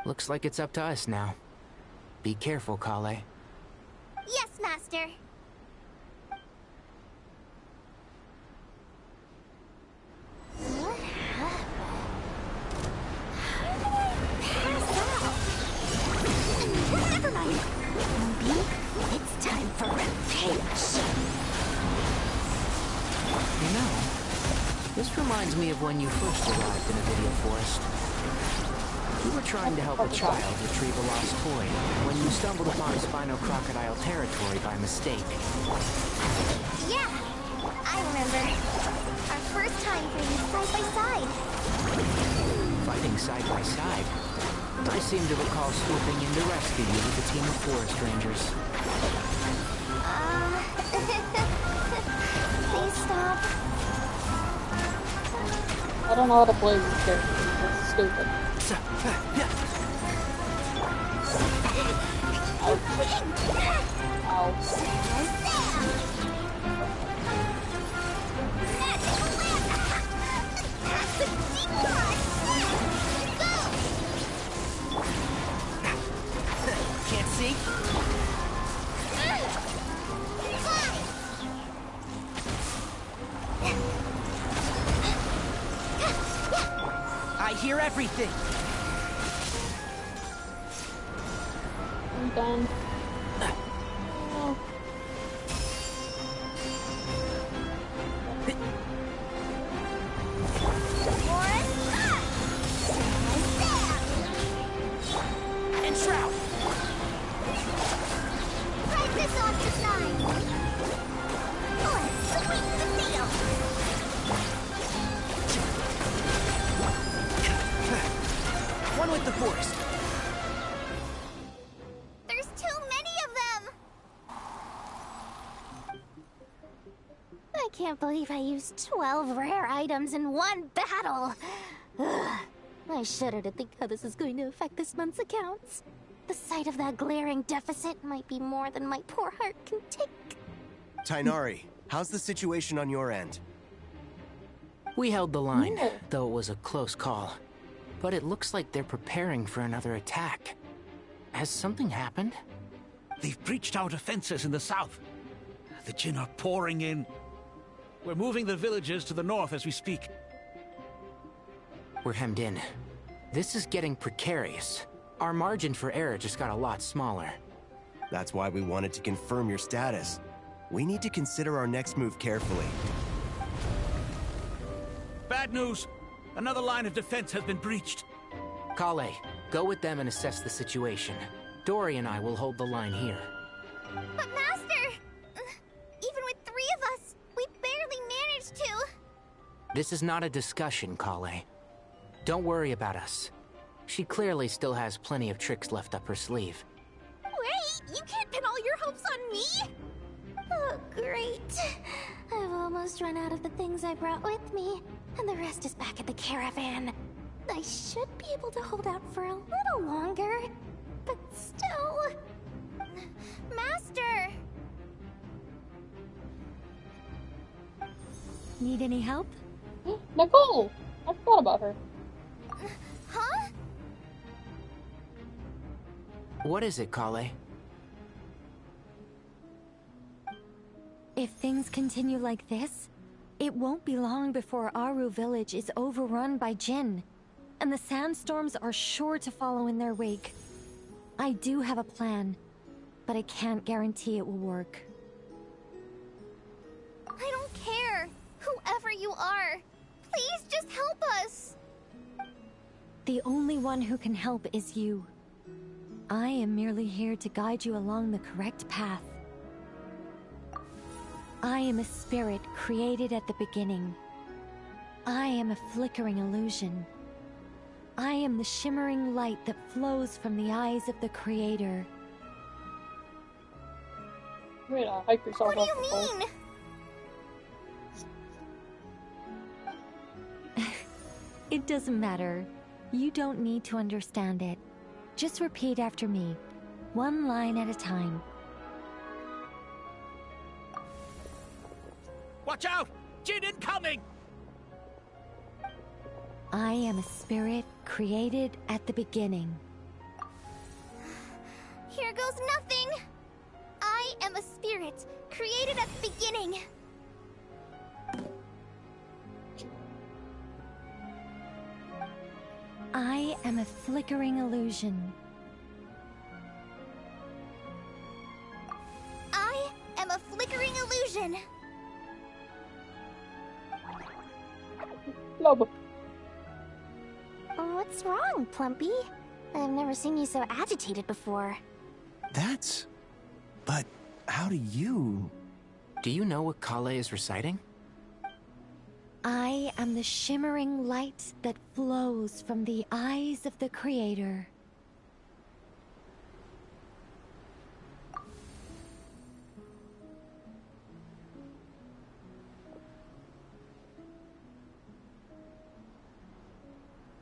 Speaker 10: Looks like it's up to us now. Be careful, Kale.
Speaker 2: Yes, Master. What happened? How did I pass out? Never mind. Maybe it's time for revenge.
Speaker 10: You know, this reminds me of when you first arrived in a video forest. You were trying to help a child retrieve a lost toy when you stumbled upon Spino Crocodile territory by mistake.
Speaker 2: Yeah, I remember. Our first time fighting side by side.
Speaker 10: Fighting side by side? I seem to recall swooping in to rescue you with a team of forest rangers.
Speaker 2: Please stop.
Speaker 1: I don't know how to play these characters. It's stupid.
Speaker 10: Can't see? I hear everything.
Speaker 1: I'm done. Oh.
Speaker 10: Enshroud!
Speaker 2: Right this off the side. Let's sweeten the deal.
Speaker 10: One with the forest.
Speaker 2: There's too many of them. I can't believe I used 12 rare items in one battle. Ugh. I shudder to think how this is going to affect this month's accounts. The sight of that glaring deficit might be more than my poor heart can take.
Speaker 12: Tainari, how's the situation on your end?
Speaker 10: We held the line, though it was a close call. But it looks like they're preparing for another attack. Has something happened?
Speaker 16: They've breached our defenses in the south. The Jinn are pouring in. We're moving the villagers to the north as we speak.
Speaker 10: We're hemmed in. This is getting precarious. Our margin for error just got a lot smaller.
Speaker 12: That's why we wanted to confirm your status. We need to consider our next move carefully.
Speaker 16: Bad news! Another line of defense has been breached.
Speaker 10: Kale, go with them and assess the situation. Dory and I will hold the line here.
Speaker 2: But Master! Even with 3 of us, we barely managed to.
Speaker 10: This is not a discussion, Kale. Don't worry about us. She clearly still has plenty of tricks left up her sleeve.
Speaker 2: Wait! You can't pin all your hopes on me! Oh, great. I've almost run out of the things I brought with me, and the rest is back at the caravan. I should be able to hold out for a little longer, but still... Master!
Speaker 3: Need any help?
Speaker 1: Nicole! I forgot about her.
Speaker 2: Huh?
Speaker 10: What is it, Kale?
Speaker 3: If things continue like this, it won't be long before Aru village is overrun by Jinn, and the sandstorms are sure to follow in their wake. I do have a plan, but I can't guarantee it will work.
Speaker 2: I don't care. Whoever you are, please just help us.
Speaker 3: The only one who can help is you. I am merely here to guide you along the correct path. I am a spirit created at the beginning. I am a flickering illusion. I am the shimmering light that flows from the eyes of the Creator.
Speaker 1: Wait, hike yourself
Speaker 2: What
Speaker 1: off
Speaker 2: do
Speaker 1: the pole.
Speaker 2: you mean?
Speaker 3: It doesn't matter. You don't need to understand it. Just repeat after me, one line at a time.
Speaker 16: Watch out! Jin incoming!
Speaker 3: I am a spirit created at the beginning.
Speaker 2: Here goes nothing. I am a spirit created at the beginning.
Speaker 3: I am a flickering illusion.
Speaker 2: I am a flickering illusion.
Speaker 1: Love.
Speaker 2: What's wrong, Plumpy? I've never seen you so agitated before.
Speaker 12: But how do you...
Speaker 10: Do you know what Kale is reciting?
Speaker 3: I am the shimmering light that flows from the eyes of the Creator.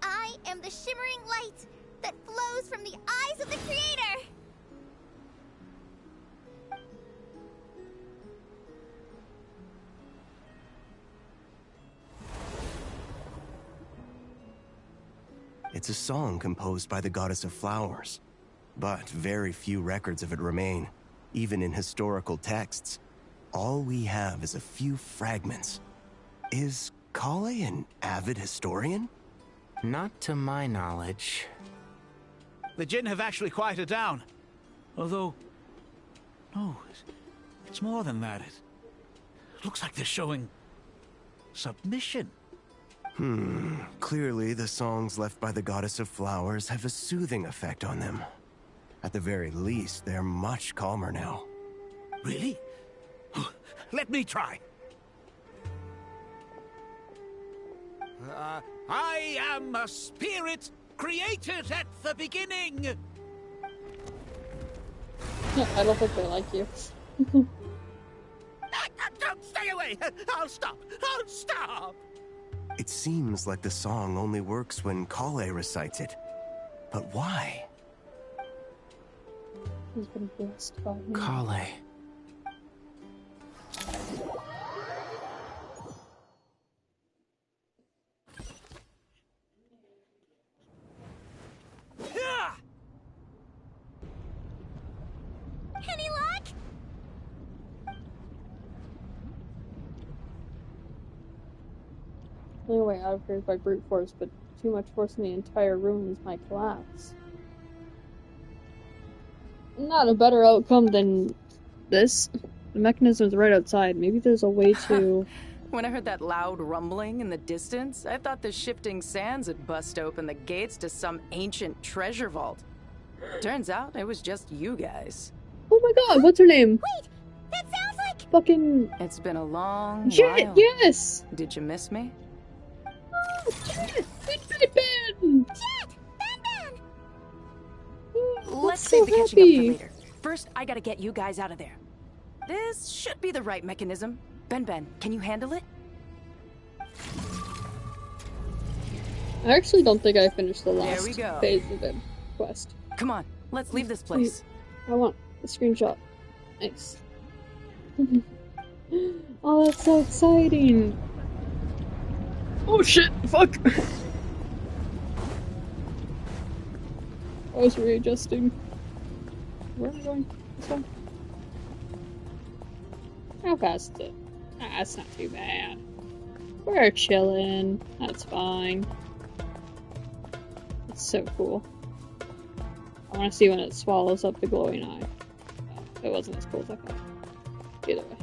Speaker 2: I am the shimmering light that flows from the eyes of the Creator.
Speaker 12: It's a song composed by the goddess of flowers, but very few records of it remain, even in historical texts. All we have is a few fragments. Is Kale an avid historian?
Speaker 10: Not to my knowledge.
Speaker 16: The Jinn have actually quieted down. Although... No, it's more than that. It looks like they're showing... submission.
Speaker 12: Clearly the songs left by the goddess of flowers have a soothing effect on them. At the very least, they're much calmer now.
Speaker 16: Really? Let me try. I am a spirit created at the beginning.
Speaker 1: I don't think they like you.
Speaker 16: Don't stay away! I'll stop! I'll stop!
Speaker 12: It seems like the song only works when Kale recites it. But why?
Speaker 1: He's been blessed by him.
Speaker 10: Kale.
Speaker 2: Any luck?
Speaker 1: The only way out of here is by brute force, but too much force in the entire room might collapse. Not a better outcome than this. The mechanism's right outside. Maybe there's a way to...
Speaker 14: When I heard that loud rumbling in the distance, I thought the shifting sands had bust open the gates to some ancient treasure vault. Turns out it was just you guys.
Speaker 1: Oh my god, what's her name?
Speaker 2: Wait, that sounds like...
Speaker 1: Fucking...
Speaker 14: It's been a long
Speaker 1: Jet,
Speaker 14: while.
Speaker 1: yes!
Speaker 14: Did you miss me?
Speaker 1: Oh, Jet! Ben!
Speaker 2: Jet! Ben!
Speaker 14: Let's
Speaker 1: so
Speaker 14: save the catching up
Speaker 1: happy.
Speaker 14: for later. First, I gotta get you guys out of there. This should be the right mechanism. Ben, can you handle it?
Speaker 1: I actually don't think I finished the
Speaker 14: There
Speaker 1: last
Speaker 14: we go.
Speaker 1: phase of the quest.
Speaker 14: Come on, let's leave this place.
Speaker 1: I want a screenshot. Nice. Oh, that's so exciting! Oh shit! Fuck! I was readjusting. Where am I going? This one? How fast is it? Ah, that's not too bad. We're chilling. That's fine. It's so cool. I want to see when it swallows up the glowing eye. Oh, it wasn't as cool as I thought. Either way.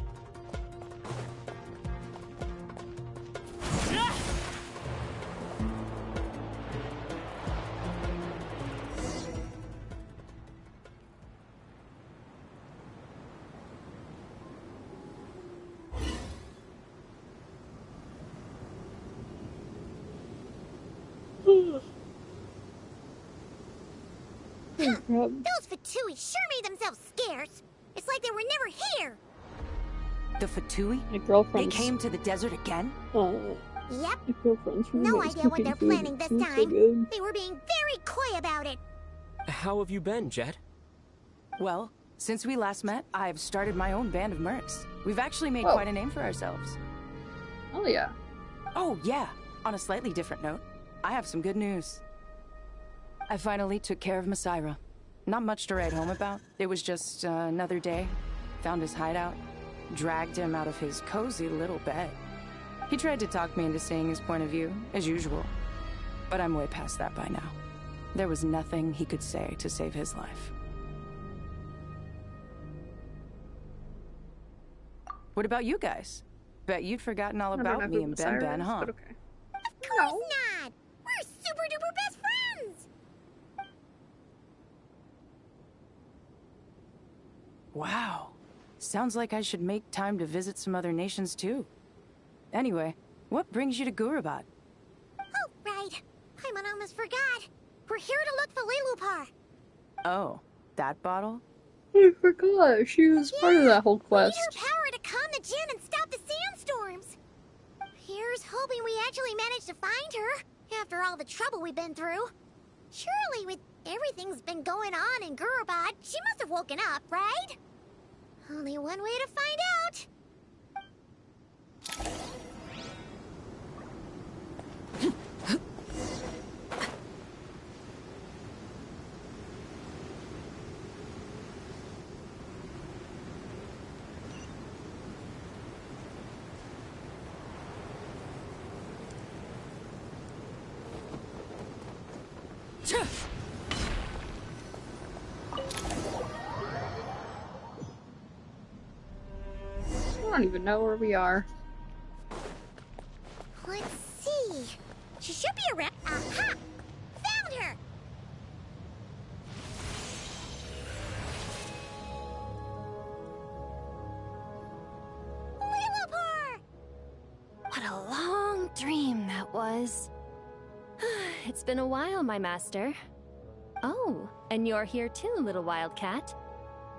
Speaker 2: Those Fatui sure made themselves scarce. It's like they were never here.
Speaker 14: The Fatui?
Speaker 1: My girlfriend's...
Speaker 14: They came to the desert again?
Speaker 2: Yep.
Speaker 1: My girlfriend's
Speaker 2: No idea what they're planning this time.
Speaker 1: So
Speaker 2: they were being very coy about it.
Speaker 19: How have you been, Jet?
Speaker 14: Well, since we last met, I've started my own band of mercs. We've actually made quite a name for ourselves.
Speaker 1: Oh, yeah.
Speaker 14: Oh, yeah. On a slightly different note, I have some good news. I finally took care of Masira. Not much to write home about. It was just another day. Found his hideout. Dragged him out of his cozy little bed. He tried to talk me into seeing his point of view, as usual. But I'm way past that by now. There was nothing he could say to save his life. What about you guys? Bet you'd forgotten all about me and Ben Ben, huh?
Speaker 2: Of course not! We're super duper best friends!
Speaker 14: Wow. Sounds like I should make time to visit some other nations too. Anyway, what brings you to Gurabad?
Speaker 2: Oh, right. Paimon almost forgot. We're here to look for Lilupar.
Speaker 14: Oh, that bottle?
Speaker 1: I forgot. She was part of that whole quest.
Speaker 2: We need her power to calm the Jinn and stop the sandstorms. Here's hoping we actually manage to find her, after all the trouble we've been through. Surely, with everything's been going on in Gurabad, she must have woken up, right? Only one way to find out.
Speaker 1: I don't even know where we are.
Speaker 2: Let's see. She should be around. Aha! Found her! Lilupar!
Speaker 5: What a long dream that was. It's been a while, my master. Oh, and you're here too, little wildcat.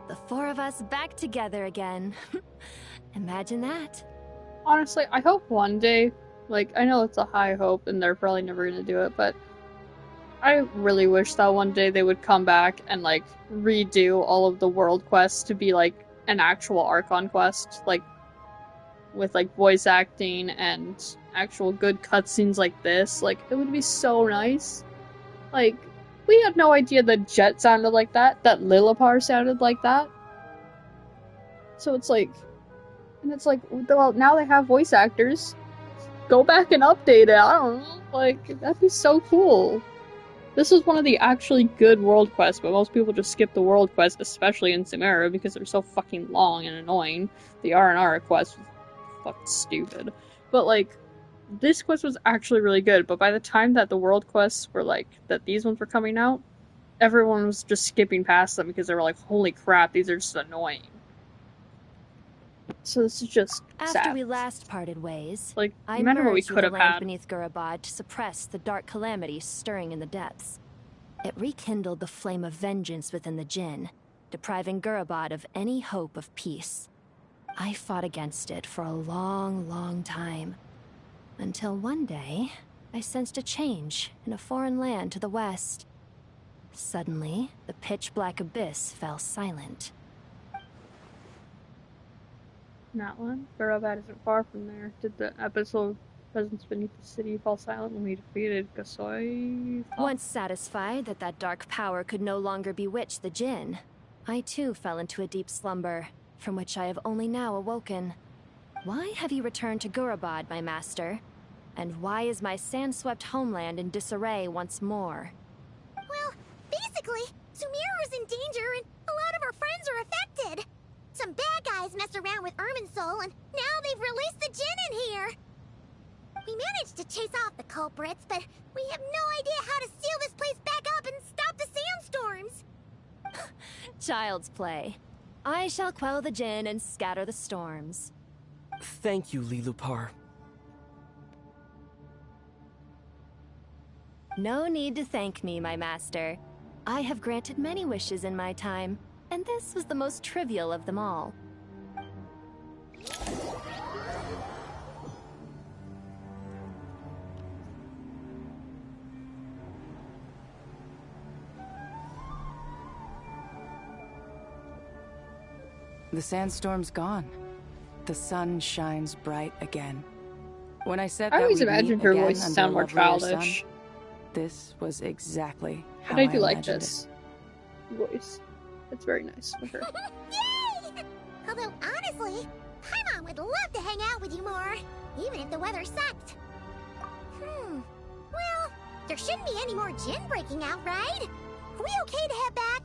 Speaker 5: The four of us back together again. Imagine that.
Speaker 1: Honestly, I hope one day, like, I know it's a high hope and they're probably never gonna do it, but I really wish that one day they would come back and, like, redo all of the world quests to be, like, an actual Archon quest, like, with, like, voice acting and actual good cutscenes like this. Like, it would be so nice. Like, we had no idea that Jet sounded like that Lilupar sounded like that. So it's like, and it's like, well, now they have voice actors. Go back and update it. I don't know. Like, that'd be so cool. This is one of the actually good world quests, but most people just skip the world quest, especially in Samara, because they're so fucking long and annoying. The R&R quest was fucking stupid. But, like, this quest was actually really good, but by the time that the world quests were, like, that these ones were coming out, everyone was just skipping past them because they were like, holy crap, these are just annoying. So this is just
Speaker 5: After
Speaker 1: sad.
Speaker 5: we last parted ways,
Speaker 1: like,
Speaker 5: I
Speaker 1: imagine what we
Speaker 5: merged with
Speaker 1: could
Speaker 5: the
Speaker 1: have
Speaker 5: land
Speaker 1: had.
Speaker 5: beneath Gurabad to suppress the dark calamity stirring in the depths. It rekindled the flame of vengeance within the Jinn, depriving Gurabad of any hope of peace. I fought against it for a long, long time, until one day I sensed a change in a foreign land to the west. Suddenly, the pitch-black abyss fell silent.
Speaker 1: That one? Gurabad isn't far from there. Did the abyssal presence beneath the city fall silent when we defeated Gasoi?
Speaker 5: Once satisfied that that dark power could no longer bewitch the Jinn, I too fell into a deep slumber, from which I have only now awoken. Why have you returned to Gurabad, my master? And why is my sand-swept homeland in disarray once more?
Speaker 2: Well, basically, Sumeru's in danger and a lot of our friends are affected. Some bad guys messed around with Irminsul and now they've released the Jinn in here. We managed to chase off the culprits, but we have no idea how to seal this place back up and stop the sandstorms.
Speaker 5: Child's play. I shall quell the Jinn and scatter the storms.
Speaker 19: Thank you, Lilupar.
Speaker 5: No need to thank me, my master. I have granted many wishes in my time. And this was the most trivial of them all.
Speaker 14: The sandstorm's gone. The sun shines bright again. When I said
Speaker 1: I
Speaker 14: that
Speaker 1: always
Speaker 14: we'd
Speaker 1: imagined
Speaker 14: meet
Speaker 1: her
Speaker 14: again
Speaker 1: voice to
Speaker 14: under
Speaker 1: sound
Speaker 14: a
Speaker 1: more
Speaker 14: lovelier
Speaker 1: childish.
Speaker 14: sun, this was exactly how
Speaker 1: But I do like
Speaker 14: imagined
Speaker 1: this voice. It's very nice for her.
Speaker 2: Yay! Although, honestly, Paimon would love to hang out with you more, even if the weather sucked. Well, there shouldn't be any more gin breaking out, right? Are we okay to head back?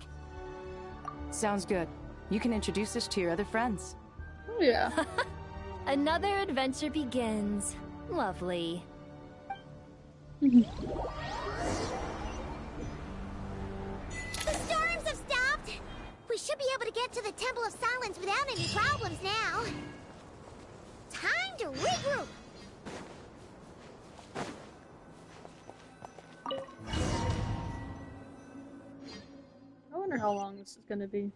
Speaker 14: it. Sounds good. You can introduce us to your other friends.
Speaker 1: Oh, yeah.
Speaker 5: Another adventure begins. Lovely.
Speaker 2: The storms have stopped! We should be able to get to the Temple of Silence without any problems now. Time to regroup!
Speaker 1: I wonder how long this is gonna be.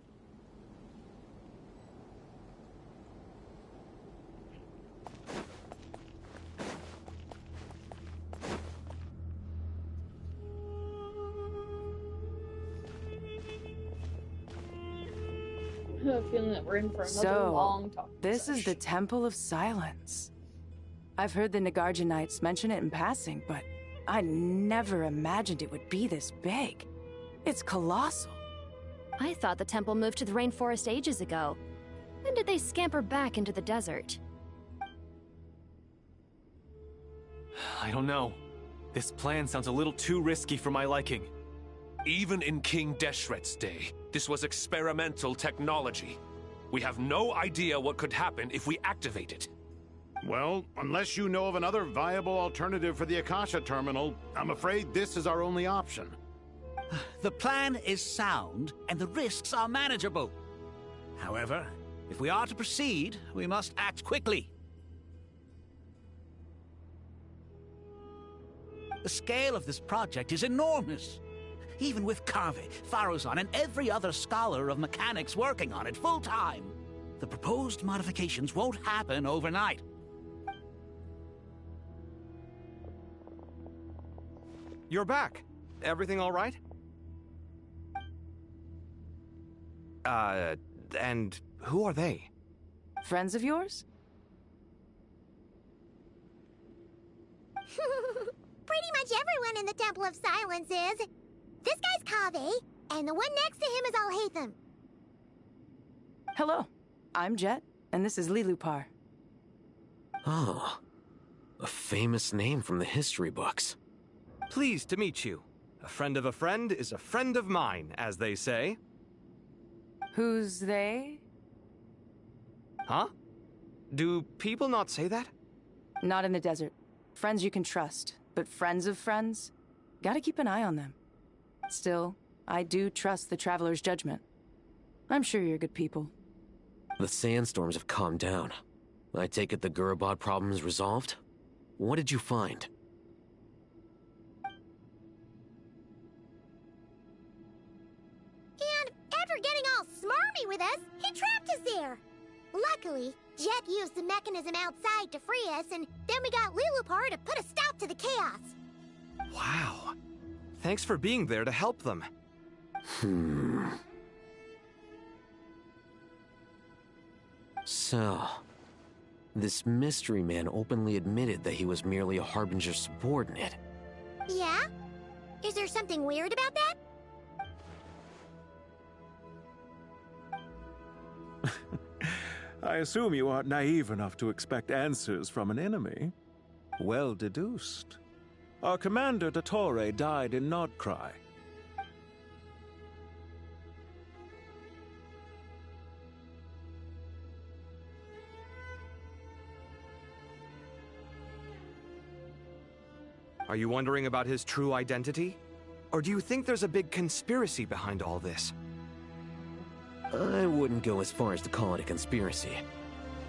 Speaker 1: I have a feeling that we're in for another long talk.
Speaker 14: This is the Temple of Silence. I've heard the Nagarjanites mention it in passing, but I never imagined it would be this big. It's colossal.
Speaker 5: I thought the temple moved to the rainforest ages ago. When did they scamper back into the desert?
Speaker 6: I don't know. This plan sounds a little too risky for my liking.
Speaker 4: Even in King Deshret's day, this was experimental technology. We have no idea what could happen if we activate it.
Speaker 11: Well, unless you know of another viable alternative for the Akasha terminal, I'm afraid this is our only option.
Speaker 16: The plan is sound, and the risks are manageable. However, if we are to proceed, we must act quickly. The scale of this project is enormous. Even with Carve, Faruzan, and every other scholar of mechanics working on it full-time, the proposed modifications won't happen overnight.
Speaker 8: You're back. Everything all right? And who are they?
Speaker 14: Friends of yours?
Speaker 2: Pretty much everyone in the Temple of Silence is. This guy's Kaveh, and the one next to him is Alhaitham.
Speaker 14: Hello, I'm Jet, and this is Lilupar.
Speaker 18: Oh, a famous name from the history books.
Speaker 8: Pleased to meet you. A friend of a friend is a friend of mine, as they say.
Speaker 14: Who's they?
Speaker 8: Huh? Do people not say that?
Speaker 14: Not in the desert. Friends you can trust, but friends of friends? Gotta keep an eye on them. Still, I do trust the Traveler's judgment. I'm sure you're good people.
Speaker 18: The sandstorms have calmed down. I take it the Gurabad problem is resolved? What did you find?
Speaker 2: And after getting all smarmy with us, he trapped us there. Luckily, Jet used the mechanism outside to free us, and then we got Lilupar to put a stop to the chaos.
Speaker 8: Wow. Thanks for being there to help them.
Speaker 18: So, this mystery man openly admitted that he was merely a Harbinger subordinate.
Speaker 2: Yeah? Is there something weird about that?
Speaker 7: I assume you aren't naive enough to expect answers from an enemy. Well deduced. Our commander, Dottore, died in Nodcry.
Speaker 8: Are you wondering about his true identity? Or do you think there's a big conspiracy behind all this?
Speaker 18: I wouldn't go as far as to call it a conspiracy.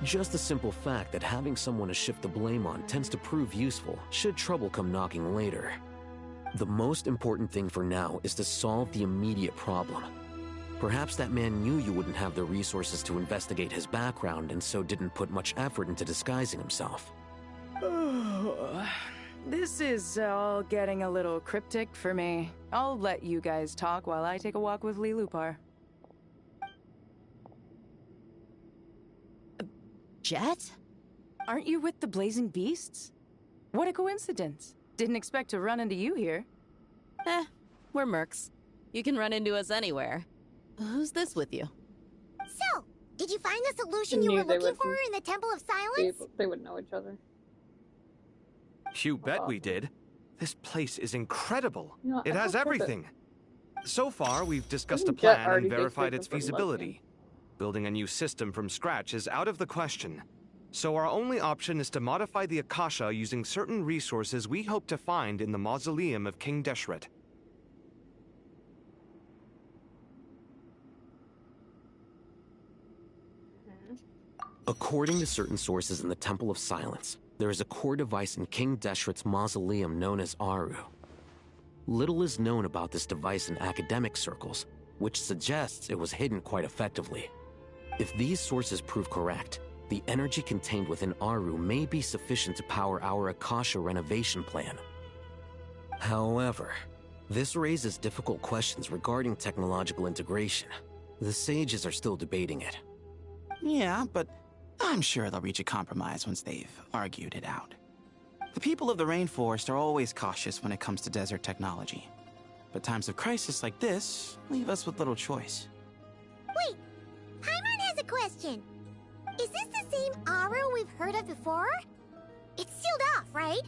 Speaker 18: Just the simple fact that having someone to shift the blame on tends to prove useful should trouble come knocking later. The most important thing for now is to solve the immediate problem. Perhaps that man knew you wouldn't have the resources to investigate his background and so didn't put much effort into disguising himself.
Speaker 14: This is all getting a little cryptic for me. I'll let you guys talk while I take a walk with Lee Lupar.
Speaker 13: Jet?
Speaker 14: Aren't you with the Blazing Beasts? What a coincidence. Didn't expect to run into you here.
Speaker 13: We're mercs. You can run into us anywhere. Who's this with you?
Speaker 2: So, did you find the solution you were looking for in the Temple of Silence?
Speaker 1: They would know each other.
Speaker 8: You bet we did. This place is incredible.
Speaker 1: No,
Speaker 8: it
Speaker 1: I
Speaker 8: has
Speaker 1: don't get
Speaker 8: everything. So far, we've discussed a
Speaker 1: Isn't Jet
Speaker 8: plan
Speaker 1: already
Speaker 8: and verified
Speaker 1: big
Speaker 8: its
Speaker 1: for
Speaker 8: feasibility. Building a new system from scratch is out of the question. So our only option is to modify the Akasha using certain resources we hope to find in the mausoleum of King Deshret.
Speaker 18: According to certain sources in the Temple of Silence, there is a core device in King Deshret's mausoleum known as Aru. Little is known about this device in academic circles, which suggests it was hidden quite effectively. If these sources prove correct, the energy contained within Aru may be sufficient to power our Akasha renovation plan. However, this raises difficult questions regarding technological integration. The sages are still debating it.
Speaker 20: Yeah, but I'm sure they'll reach a compromise once they've argued it out. The people of the rainforest are always cautious when it comes to desert technology. But times of crisis like this leave us with little choice.
Speaker 2: Wait, Paimon has a question. Is this the same Aru we've heard of before? It's sealed off, right?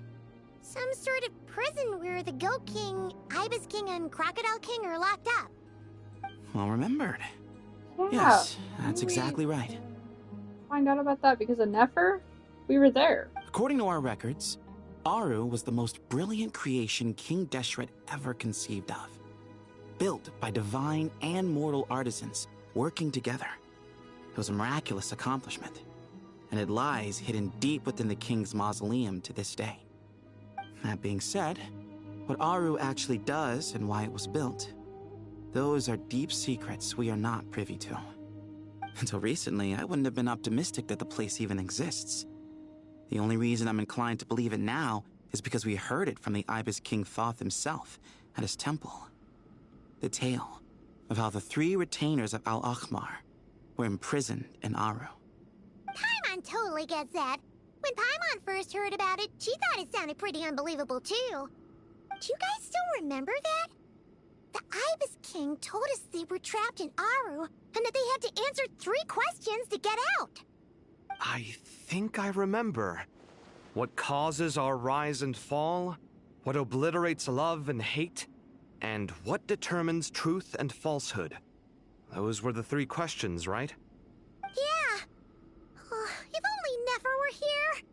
Speaker 2: Some sort of prison where the Goat King, Ibis King, and Crocodile King are locked up.
Speaker 20: Well remembered.
Speaker 1: Yeah.
Speaker 20: Yes, that's exactly right.
Speaker 1: Find out about that because of Nefer? We were there.
Speaker 20: According to our records, Aru was the most brilliant creation King Deshret ever conceived of. Built by divine and mortal artisans working together. It was a miraculous accomplishment, and it lies hidden deep within the king's mausoleum to this day. That being said, what Aru actually does and why it was built, those are deep secrets we are not privy to. Until recently, I wouldn't have been optimistic that the place even exists. The only reason I'm inclined to believe it now is because we heard it from the Ibis King Thoth himself at his temple. The tale of how the 3 retainers of Al-Akhmar were imprisoned in Aru.
Speaker 2: Paimon totally gets that. When Paimon first heard about it, she thought it sounded pretty unbelievable too. Do you guys still remember that? The Ibis King told us they were trapped in Aru and that they had to answer 3 questions to get out.
Speaker 8: I think I remember. What causes our rise and fall? What obliterates love and hate? And what determines truth and falsehood? Those were the 3 questions, right?
Speaker 2: Yeah. If only Nefer were here.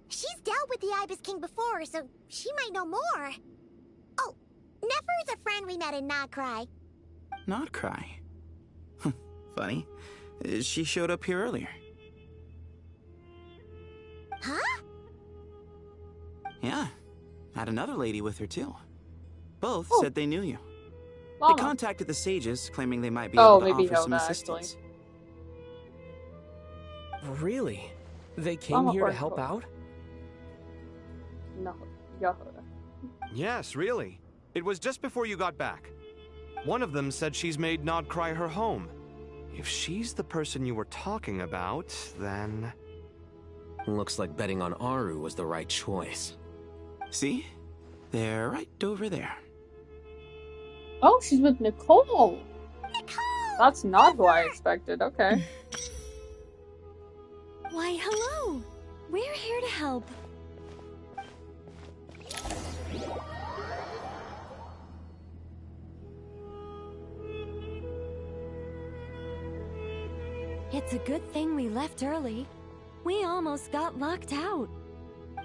Speaker 2: She's dealt with the Ibis King before, so she might know more. Oh, Nefer is a friend we met in Notcry.
Speaker 20: Notcry? Funny. She showed up here earlier.
Speaker 2: Huh?
Speaker 20: Yeah. Had another lady with her, too. Both said they knew you.
Speaker 1: Llama.
Speaker 20: They contacted the sages, claiming they might be able to offer some assistance.
Speaker 19: Really? They came
Speaker 1: Llama
Speaker 19: here to
Speaker 1: or
Speaker 19: help
Speaker 1: Koda?
Speaker 19: out?
Speaker 1: No, Yahoda.
Speaker 8: Yes, really. It was just before you got back. One of them said she's made Nodcry her home. If she's the person you were talking about, then...
Speaker 18: Looks like betting on Aru was the right choice.
Speaker 20: See? They're right over there.
Speaker 1: Oh, she's with Nicole. That's not who I expected. Okay.
Speaker 3: Why, hello. We're here to help. It's a good thing we left early. We almost got locked out.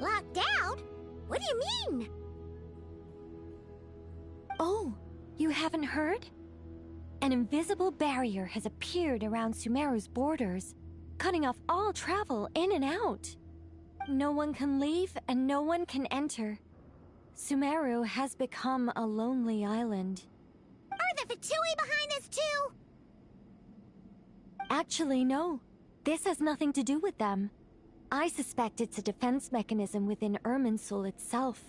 Speaker 2: Locked out? What do you mean?
Speaker 3: Oh, you haven't heard? An invisible barrier has appeared around Sumeru's borders, cutting off all travel in and out. No one can leave and no one can enter. Sumeru has become a lonely island.
Speaker 2: Are the Fatui behind this too?
Speaker 15: Actually, no. This has nothing to do with them. I suspect it's a defense mechanism within Irminsul itself.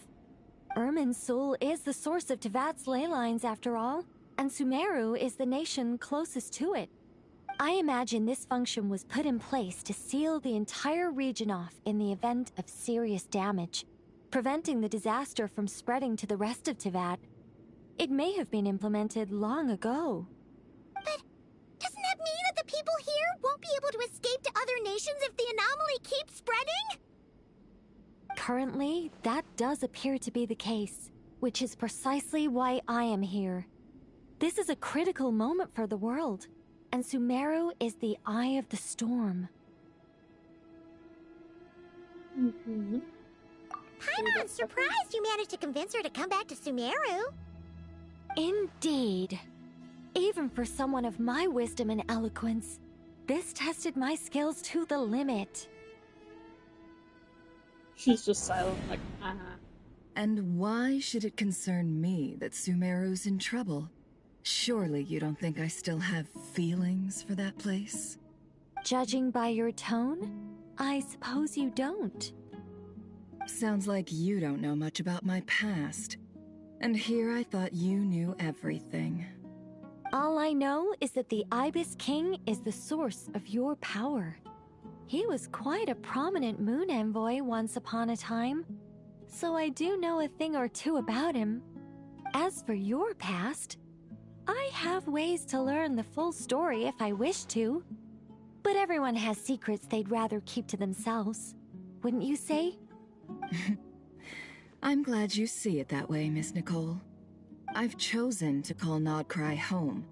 Speaker 15: Irminsul is the source of Tevat's ley lines, after all, and Sumeru is the nation closest to it. I imagine this function was put in place to seal the entire region off in the event of serious damage, preventing the disaster from spreading to the rest of Tevat. It may have been implemented long ago.
Speaker 2: But doesn't that mean that the people here won't be able to escape to other nations if the anomaly keeps spreading?
Speaker 15: Currently, that does appear to be the case, which is precisely why I am here. This is a critical moment for the world, and Sumeru is the eye of the storm.
Speaker 2: Paimon's surprised you managed to convince her to come back to Sumeru.
Speaker 15: Indeed. Even for someone of my wisdom and eloquence, this tested my skills to the limit.
Speaker 1: She's just silent, like,
Speaker 22: And why should it concern me that Sumeru's in trouble? Surely you don't think I still have feelings for that place?
Speaker 15: Judging by your tone, I suppose you don't.
Speaker 22: Sounds like you don't know much about my past. And here I thought you knew everything.
Speaker 15: All I know is that the Ibis King is the source of your power. He was quite a prominent moon envoy once upon a time, so I do know a thing or two about him. As for your past, I have ways to learn the full story if I wish to. But everyone has secrets they'd rather keep to themselves, wouldn't you say?
Speaker 22: I'm glad you see it that way, Miss Nicole. I've chosen to call Nodcry home,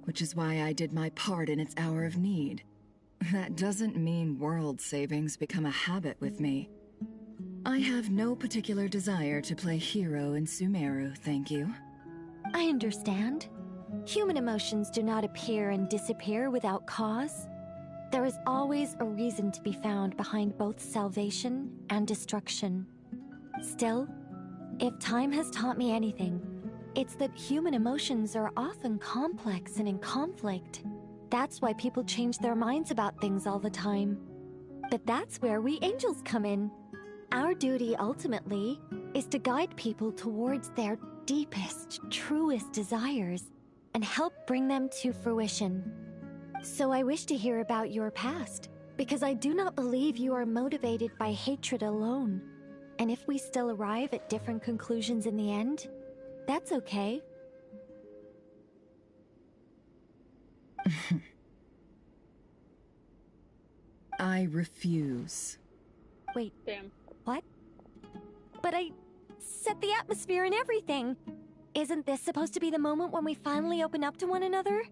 Speaker 22: which is why I did my part in its hour of need. That doesn't mean world savings become a habit with me. I have no particular desire to play hero in Sumeru, thank you.
Speaker 15: I understand. Human emotions do not appear and disappear without cause. There is always a reason to be found behind both salvation and destruction. Still, if time has taught me anything, it's that human emotions are often complex and in conflict. That's why people change their minds about things all the time. But that's where we angels come in. Our duty, ultimately, is to guide people towards their deepest, truest desires and help bring them to fruition. So I wish to hear about your past, because I do not believe you are motivated by hatred alone. And if we still arrive at different conclusions in the end, that's okay.
Speaker 22: I refuse.
Speaker 15: Wait,
Speaker 1: damn.
Speaker 15: What? But I set the atmosphere and everything. Isn't this supposed to be the moment when we finally open up to one another?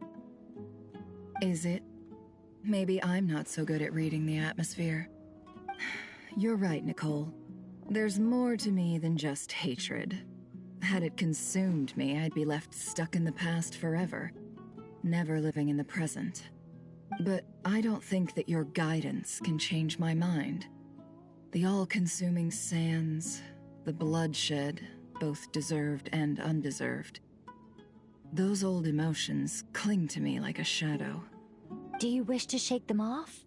Speaker 22: Is it? Maybe I'm not so good at reading the atmosphere. You're right, Nicole. There's more to me than just hatred. Had it consumed me, I'd be left stuck in the past forever, never living in the present. But I don't think that your guidance can change my mind. The all-consuming sands, the bloodshed, both deserved and undeserved. Those old emotions cling to me like a shadow.
Speaker 15: Do you wish to shake them off?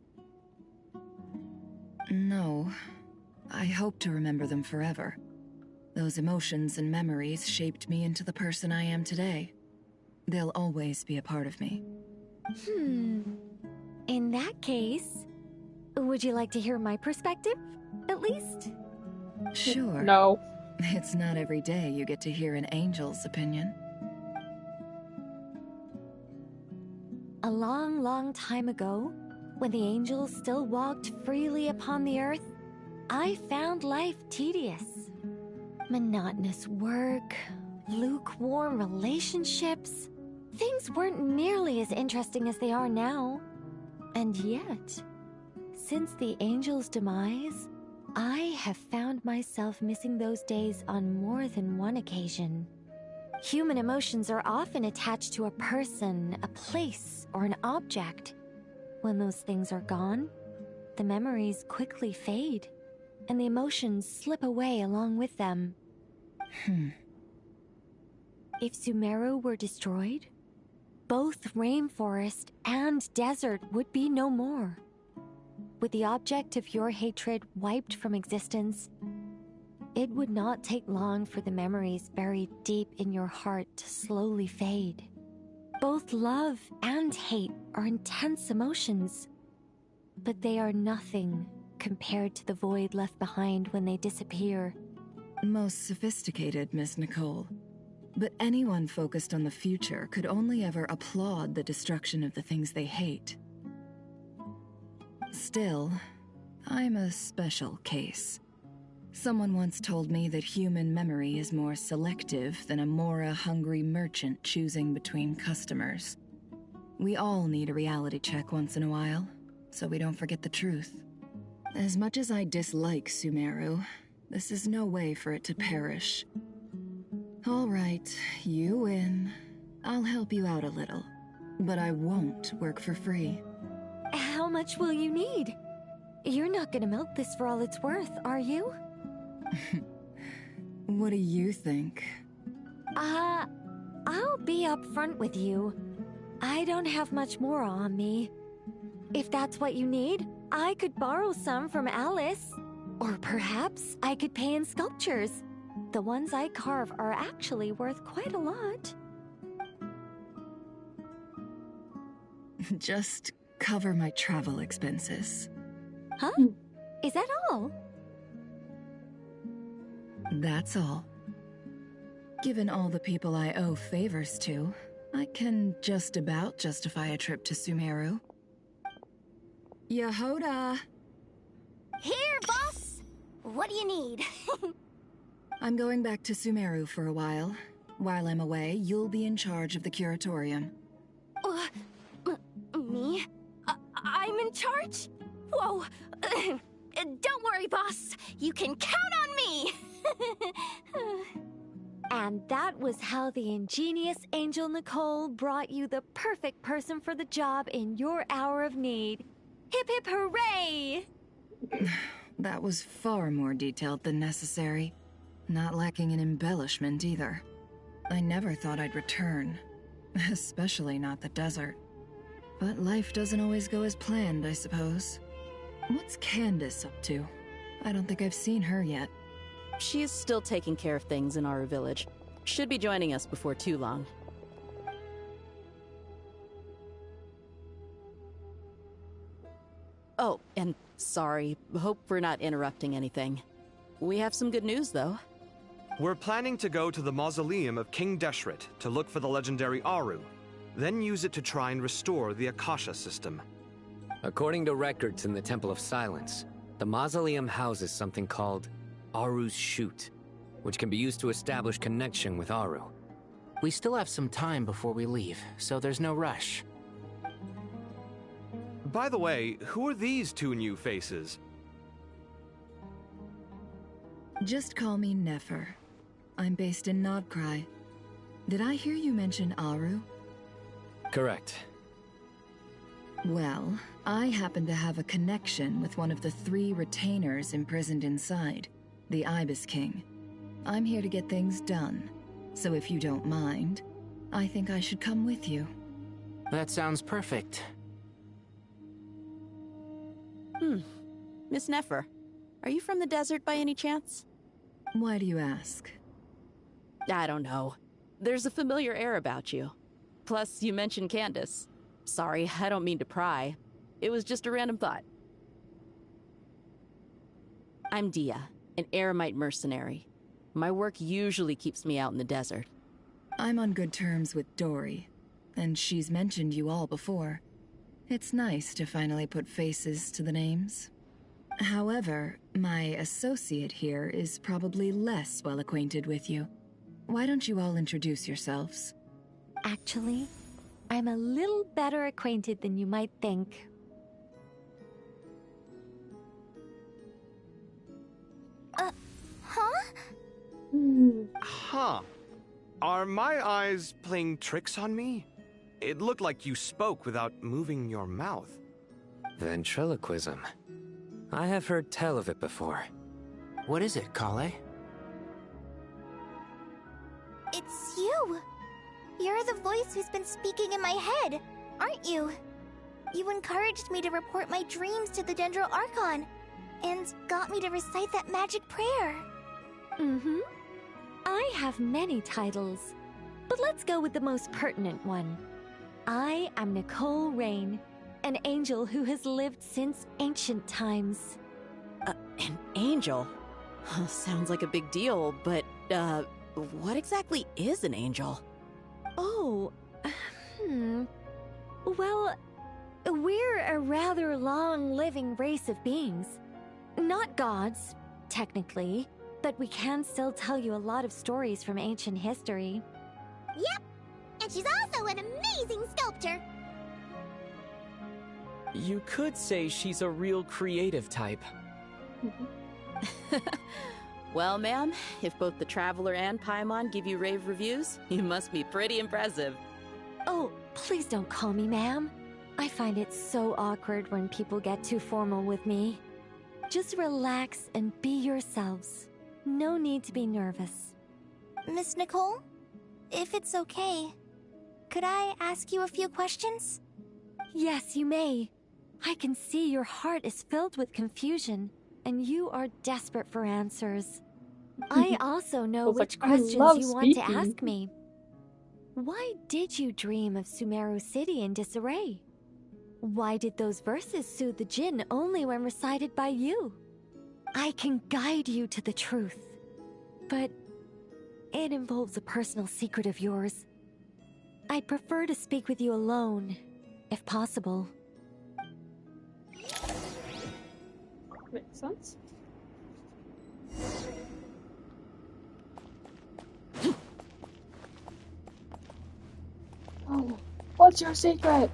Speaker 22: No. I hope to remember them forever. Those emotions and memories shaped me into the person I am today. They'll always be a part of me.
Speaker 15: In that case, would you like to hear my perspective, at least?
Speaker 22: Sure.
Speaker 1: No.
Speaker 22: It's not every day you get to hear an angel's opinion.
Speaker 15: A long, long time ago, when the angels still walked freely upon the earth, I found life tedious. Monotonous work, lukewarm relationships. Things weren't nearly as interesting as they are now. And yet, since the angels' demise, I have found myself missing those days on more than one occasion. Human emotions are often attached to a person, a place, or an object. When those things are gone, the memories quickly fade, and the emotions slip away along with them.
Speaker 22: Hmm.
Speaker 15: If Sumeru were destroyed, both rainforest and desert would be no more. With the object of your hatred wiped from existence, it would not take long for the memories buried deep in your heart to slowly fade. Both love and hate are intense emotions, but they are nothing compared to the void left behind when they disappear.
Speaker 22: Most sophisticated, Miss Nicole. But anyone focused on the future could only ever applaud the destruction of the things they hate. Still, I'm a special case. Someone once told me that human memory is more selective than a Mora-hungry merchant choosing between customers. We all need a reality check once in a while, so we don't forget the truth. As much as I dislike Sumeru, this is no way for it to perish. All right, you win. I'll help you out a little, but I won't work for free.
Speaker 15: How much will you need? You're not gonna milk this for all it's worth, are you?
Speaker 22: What do you think?
Speaker 15: I'll be upfront with you. I don't have much more on me. If that's what you need, I could borrow some from Alice. Or perhaps I could pay in sculptures. The ones I carve are actually worth quite a lot.
Speaker 22: Just cover my travel expenses.
Speaker 15: Huh? Is that all?
Speaker 22: That's all. Given all the people I owe favors to, I can just about justify a trip to Sumeru. Yehoda!
Speaker 2: Here, boss! What do you need?
Speaker 22: I'm going back to Sumeru for a while. While I'm away, you'll be in charge of the curatorium.
Speaker 2: Me? I'm in charge? Whoa! Don't worry, boss. You can count on me!
Speaker 15: And that was how the ingenious Angel Nicole brought you the perfect person for the job in your hour of need. Hip hip hooray!
Speaker 22: That was far more detailed than necessary. Not lacking in embellishment either. I never thought I'd return. Especially not the desert. But life doesn't always go as planned, I suppose. What's Candace up to? I don't think I've seen her yet.
Speaker 13: She is still taking care of things in our village. Should be joining us before too long. Oh, and sorry. Hope we're not interrupting anything. We have some good news, though.
Speaker 8: We're planning to go to the mausoleum of King Deshret to look for the legendary Aru, then use it to try and restore the Akasha system.
Speaker 18: According to records in the Temple of Silence, the mausoleum houses something called Aru's Chute, which can be used to establish connection with Aru.
Speaker 10: We still have some time before we leave, so there's no rush.
Speaker 8: By the way, who are these two new faces?
Speaker 22: Just call me Nefer. I'm based in Nodcry. Did I hear you mention Aru?
Speaker 18: Correct.
Speaker 22: Well, I happen to have a connection with one of the 3 retainers imprisoned inside, the Ibis King. I'm here to get things done, so if you don't mind, I think I should come with you.
Speaker 10: That sounds perfect.
Speaker 13: Miss Nefer, are you from the desert by any chance?
Speaker 22: Why do you ask?
Speaker 13: I don't know. There's a familiar air about you. Plus, you mentioned Candace. Sorry, I don't mean to pry. It was just a random thought. I'm Dia, an Eremite mercenary. My work usually keeps me out in the desert.
Speaker 22: I'm on good terms with Dory, and she's mentioned you all before. It's nice to finally put faces to the names. However, my associate here is probably less well acquainted with you. Why don't you all introduce yourselves?
Speaker 15: Actually, I'm a little better acquainted than you might think.
Speaker 2: Huh?
Speaker 8: Huh. Are my eyes playing tricks on me? It looked like you spoke without moving your mouth.
Speaker 18: Ventriloquism. I have heard tell of it before.
Speaker 10: What is it, Kale?
Speaker 2: It's you! You're the voice who's been speaking in my head, aren't you? You encouraged me to report my dreams to the Dendro Archon, and got me to recite that magic prayer.
Speaker 15: Mm-hmm. I have many titles, but let's go with the most pertinent one. I am Nicole Rain, an angel who has lived since ancient times.
Speaker 13: An angel? Sounds like a big deal, but, what exactly is an angel?
Speaker 15: Oh, Well, we're a rather long-living race of beings. Not gods, technically, but we can still tell you a lot of stories from ancient history.
Speaker 2: Yep, and she's also an amazing sculptor.
Speaker 19: You could say she's a real creative type.
Speaker 13: Well, ma'am, if both the Traveler and Paimon give you rave reviews, you must be pretty impressive.
Speaker 15: Oh, please don't call me ma'am. I find it so awkward when people get too formal with me. Just relax and be yourselves. No need to be nervous.
Speaker 2: Miss Nicole, if it's okay, could I ask you a few questions?
Speaker 15: Yes, you may. I can see your heart is filled with confusion, and you are desperate for answers. I also know which questions you want to ask me. Why did you dream of Sumeru City in disarray? Why did those verses soothe the Jinn only when recited by you? I can guide you to the truth, but it involves a personal secret of yours. I'd prefer to speak with you alone, if possible.
Speaker 1: Makes sense. Oh, what's your secret?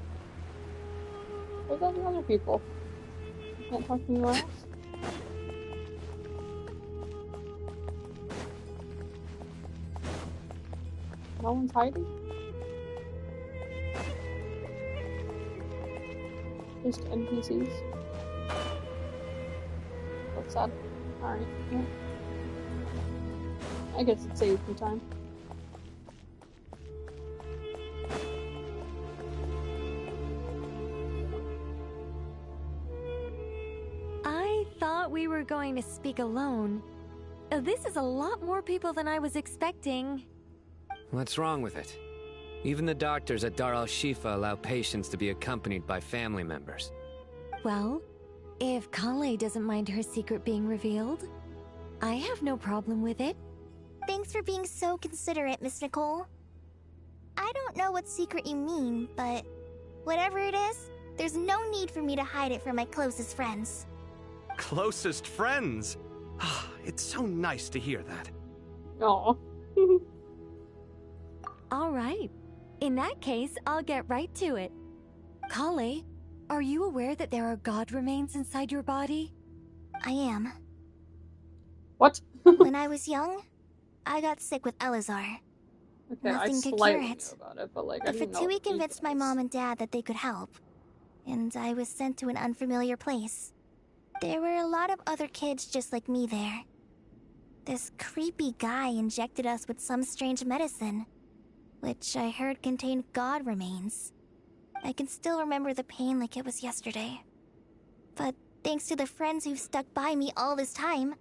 Speaker 1: Where's all the other people? You can't talk to anyone else? No one's hiding? Just NPCs? What's that? Alright, yeah. I guess it saves me time.
Speaker 15: I thought we were going to speak alone. This is a lot more people than I was expecting.
Speaker 18: What's wrong with it? Even the doctors at Dar al-Shifa allow patients to be accompanied by family members.
Speaker 15: Well, if Kale doesn't mind her secret being revealed, I have no problem with it.
Speaker 2: Thanks for being so considerate, Miss Nicole. I don't know what secret you mean, but whatever it is, there's no need for me to hide it from my closest friends.
Speaker 8: Closest friends? It's so nice to hear that.
Speaker 1: Aw.
Speaker 15: All right. In that case, I'll get right to it. Kale, are you aware that there are god remains inside your body?
Speaker 2: I am.
Speaker 1: What?
Speaker 2: When I was young, I got sick with Elazar.
Speaker 1: Okay,
Speaker 2: Nothing
Speaker 1: I
Speaker 2: could
Speaker 1: slightly
Speaker 2: cure it.
Speaker 1: knew about it, but like I
Speaker 2: The
Speaker 1: didn't know
Speaker 2: Fatui
Speaker 1: what
Speaker 2: convinced my mom and dad that they could help, and I was sent to an unfamiliar place. There were a lot of other kids just like me there. This creepy guy injected us with some strange medicine, which I heard contained god remains. I can still remember the pain like it was yesterday. But thanks to the friends who've stuck by me all this time,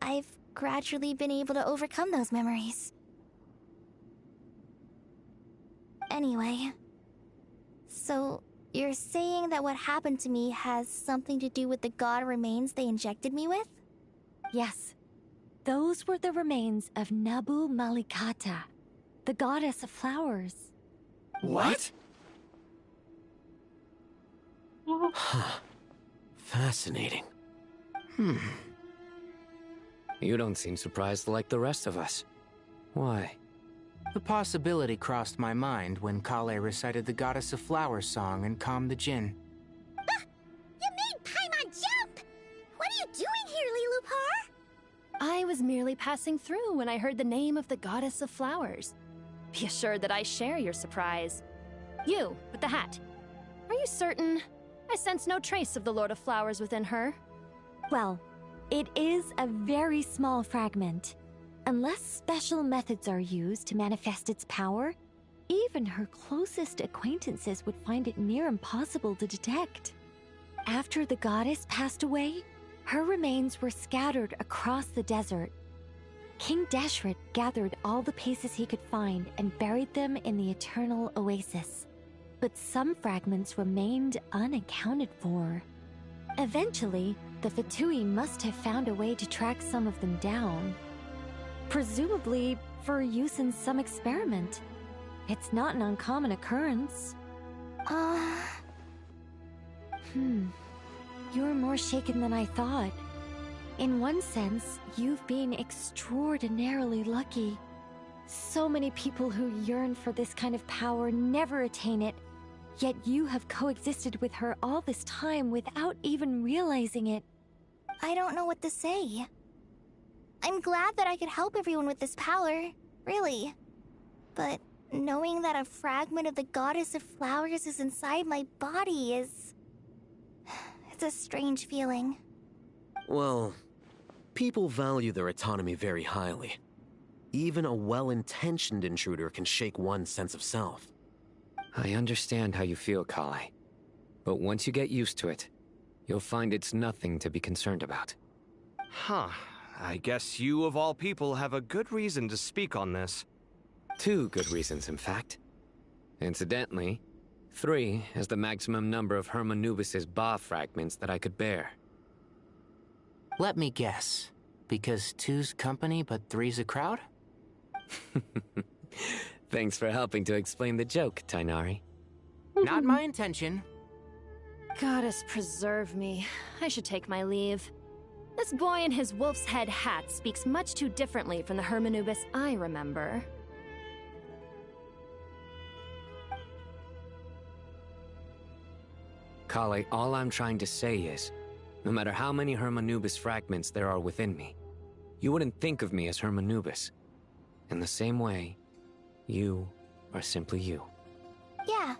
Speaker 2: I've gradually been able to overcome those memories. Anyway, so you're saying that what happened to me has something to do with the god remains they injected me with?
Speaker 15: Yes. Those were the remains of Nabu Malikata, the goddess of flowers.
Speaker 18: What? Huh. Fascinating. You don't seem surprised like the rest of us. Why?
Speaker 10: The possibility crossed my mind when Kale recited the Goddess of Flowers song and calmed the Jinn.
Speaker 2: You made Paimon jump! What are you doing here, Lilupar?
Speaker 5: I was merely passing through when I heard the name of the Goddess of Flowers. Be assured that I share your surprise. You, with the hat. Are you certain? I sense no trace of the Lord of Flowers within her.
Speaker 15: Well, it is a very small fragment. Unless special methods are used to manifest its power, even her closest acquaintances would find it near impossible to detect. After the goddess passed away, her remains were scattered across the desert. King Deshret gathered all the pieces he could find and buried them in the eternal oasis. But some fragments remained unaccounted for. Eventually, the Fatui must have found a way to track some of them down. Presumably for use in some experiment. It's not an uncommon occurrence. You're more shaken than I thought. In one sense, you've been extraordinarily lucky. So many people who yearn for this kind of power never attain it, yet you have coexisted with her all this time without even realizing it.
Speaker 2: I don't know what to say. I'm glad that I could help everyone with this power, really. But knowing that a fragment of the Goddess of Flowers is inside my body is... it's a strange feeling.
Speaker 18: Well, people value their autonomy very highly. Even a well-intentioned intruder can shake one's sense of self.
Speaker 9: I understand how you feel, Kale. But once you get used to it, you'll find it's nothing to be concerned about.
Speaker 8: Huh. I guess you, of all people, have a good reason to speak on this.
Speaker 9: 2 good reasons, in fact. Incidentally, 3 is the maximum number of Hermanubis' Ba fragments that I could bear.
Speaker 10: Let me guess. Because 2's company, but 3's a crowd?
Speaker 9: Thanks for helping to explain the joke, Tainari.
Speaker 10: Not my intention.
Speaker 5: Goddess preserve me. I should take my leave. This boy in his wolf's head hat speaks much too differently from the Hermanubis I remember.
Speaker 9: Kale, all I'm trying to say is, no matter how many Hermanubis fragments there are within me, you wouldn't think of me as Hermanubis. In the same way, you are simply you.
Speaker 2: Yeah,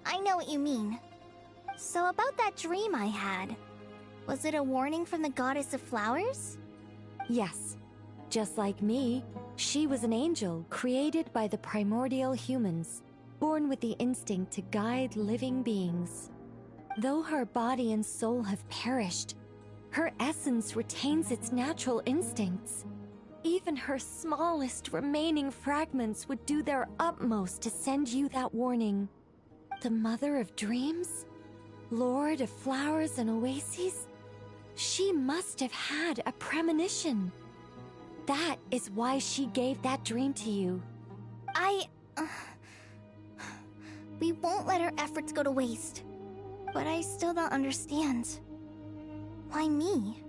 Speaker 2: I know what you mean. So about that dream I had, was it a warning from the Goddess of Flowers?
Speaker 15: Yes. Just like me, she was an angel created by the primordial humans, born with the instinct to guide living beings. Though her body and soul have perished, her essence retains its natural instincts. Even her smallest remaining fragments would do their utmost to send you that warning. The Mother of Dreams? Lord of Flowers and Oases? She must have had a premonition. That is why she gave that dream to you.
Speaker 2: We won't let our efforts go to waste. But I still don't understand. Why me?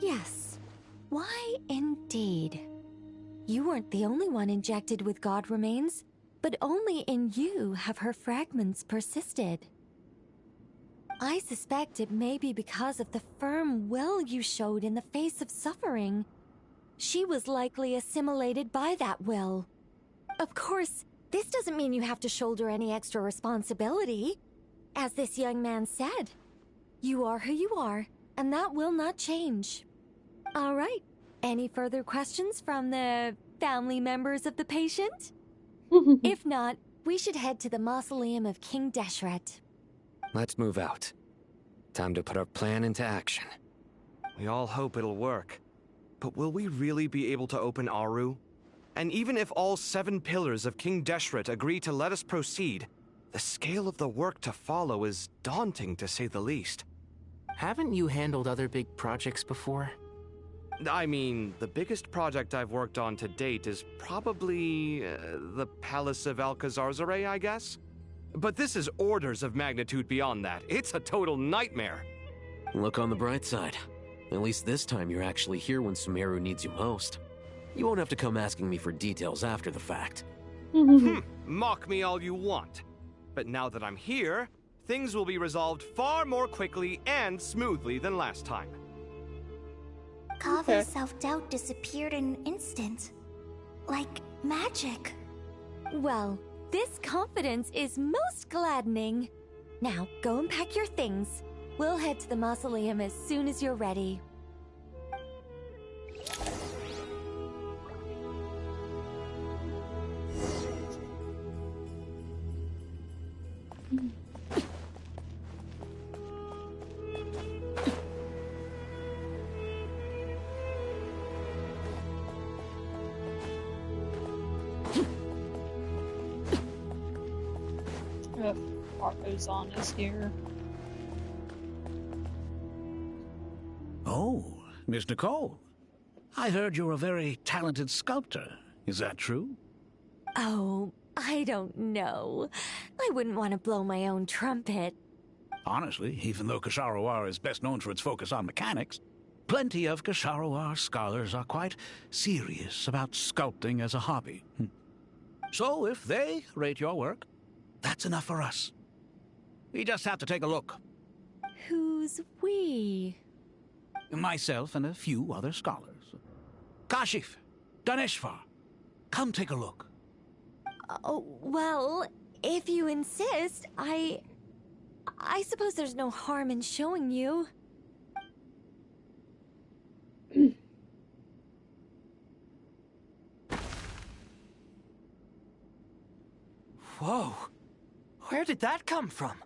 Speaker 15: Yes. Why indeed? You weren't the only one injected with God remains, but only in you have her fragments persisted. I suspect it may be because of the firm will you showed in the face of suffering. She was likely assimilated by that will. Of course, this doesn't mean you have to shoulder any extra responsibility. As this young man said, you are who you are, and that will not change. All right. Any further questions from the family members of the patient? If not, we should head to the mausoleum of King Deshret.
Speaker 9: Let's move out. Time to put our plan into action.
Speaker 8: We all hope it'll work. But will we really be able to open Aru? And even if all 7 pillars of King Deshret agree to let us proceed, the scale of the work to follow is daunting, to say the least.
Speaker 10: Haven't you handled other big projects before?
Speaker 8: I mean, the biggest project I've worked on to date is probably the Palace of Alcazarzaray, I guess? But this is orders of magnitude beyond that. It's a total nightmare.
Speaker 18: Look on the bright side. At least this time you're actually here when Sumeru needs you most. You won't have to come asking me for details after the fact.
Speaker 8: Mock me all you want. But now that I'm here, things will be resolved far more quickly and smoothly than last time.
Speaker 2: Kave's self-doubt disappeared in an instant. Like magic.
Speaker 15: Well, this confidence is most gladdening. Now, go and pack your things. We'll head to the mausoleum as soon as you're ready.
Speaker 1: Archon is here.
Speaker 16: Oh, Miss Nicole. I heard you're a very talented sculptor. Is that true?
Speaker 15: Oh, I don't know. I wouldn't want to blow my own trumpet.
Speaker 16: Honestly, even though Kasharawar is best known for its focus on mechanics, plenty of Kasharawar scholars are quite serious about sculpting as a hobby. So if they rate your work, that's enough for us. We just have to take a look.
Speaker 15: Who's we?
Speaker 16: Myself and a few other scholars. Kashif, Daneshvar, come take a look.
Speaker 15: Oh, well, if you insist, I suppose there's no harm in showing you.
Speaker 17: Whoa! Where did that come from?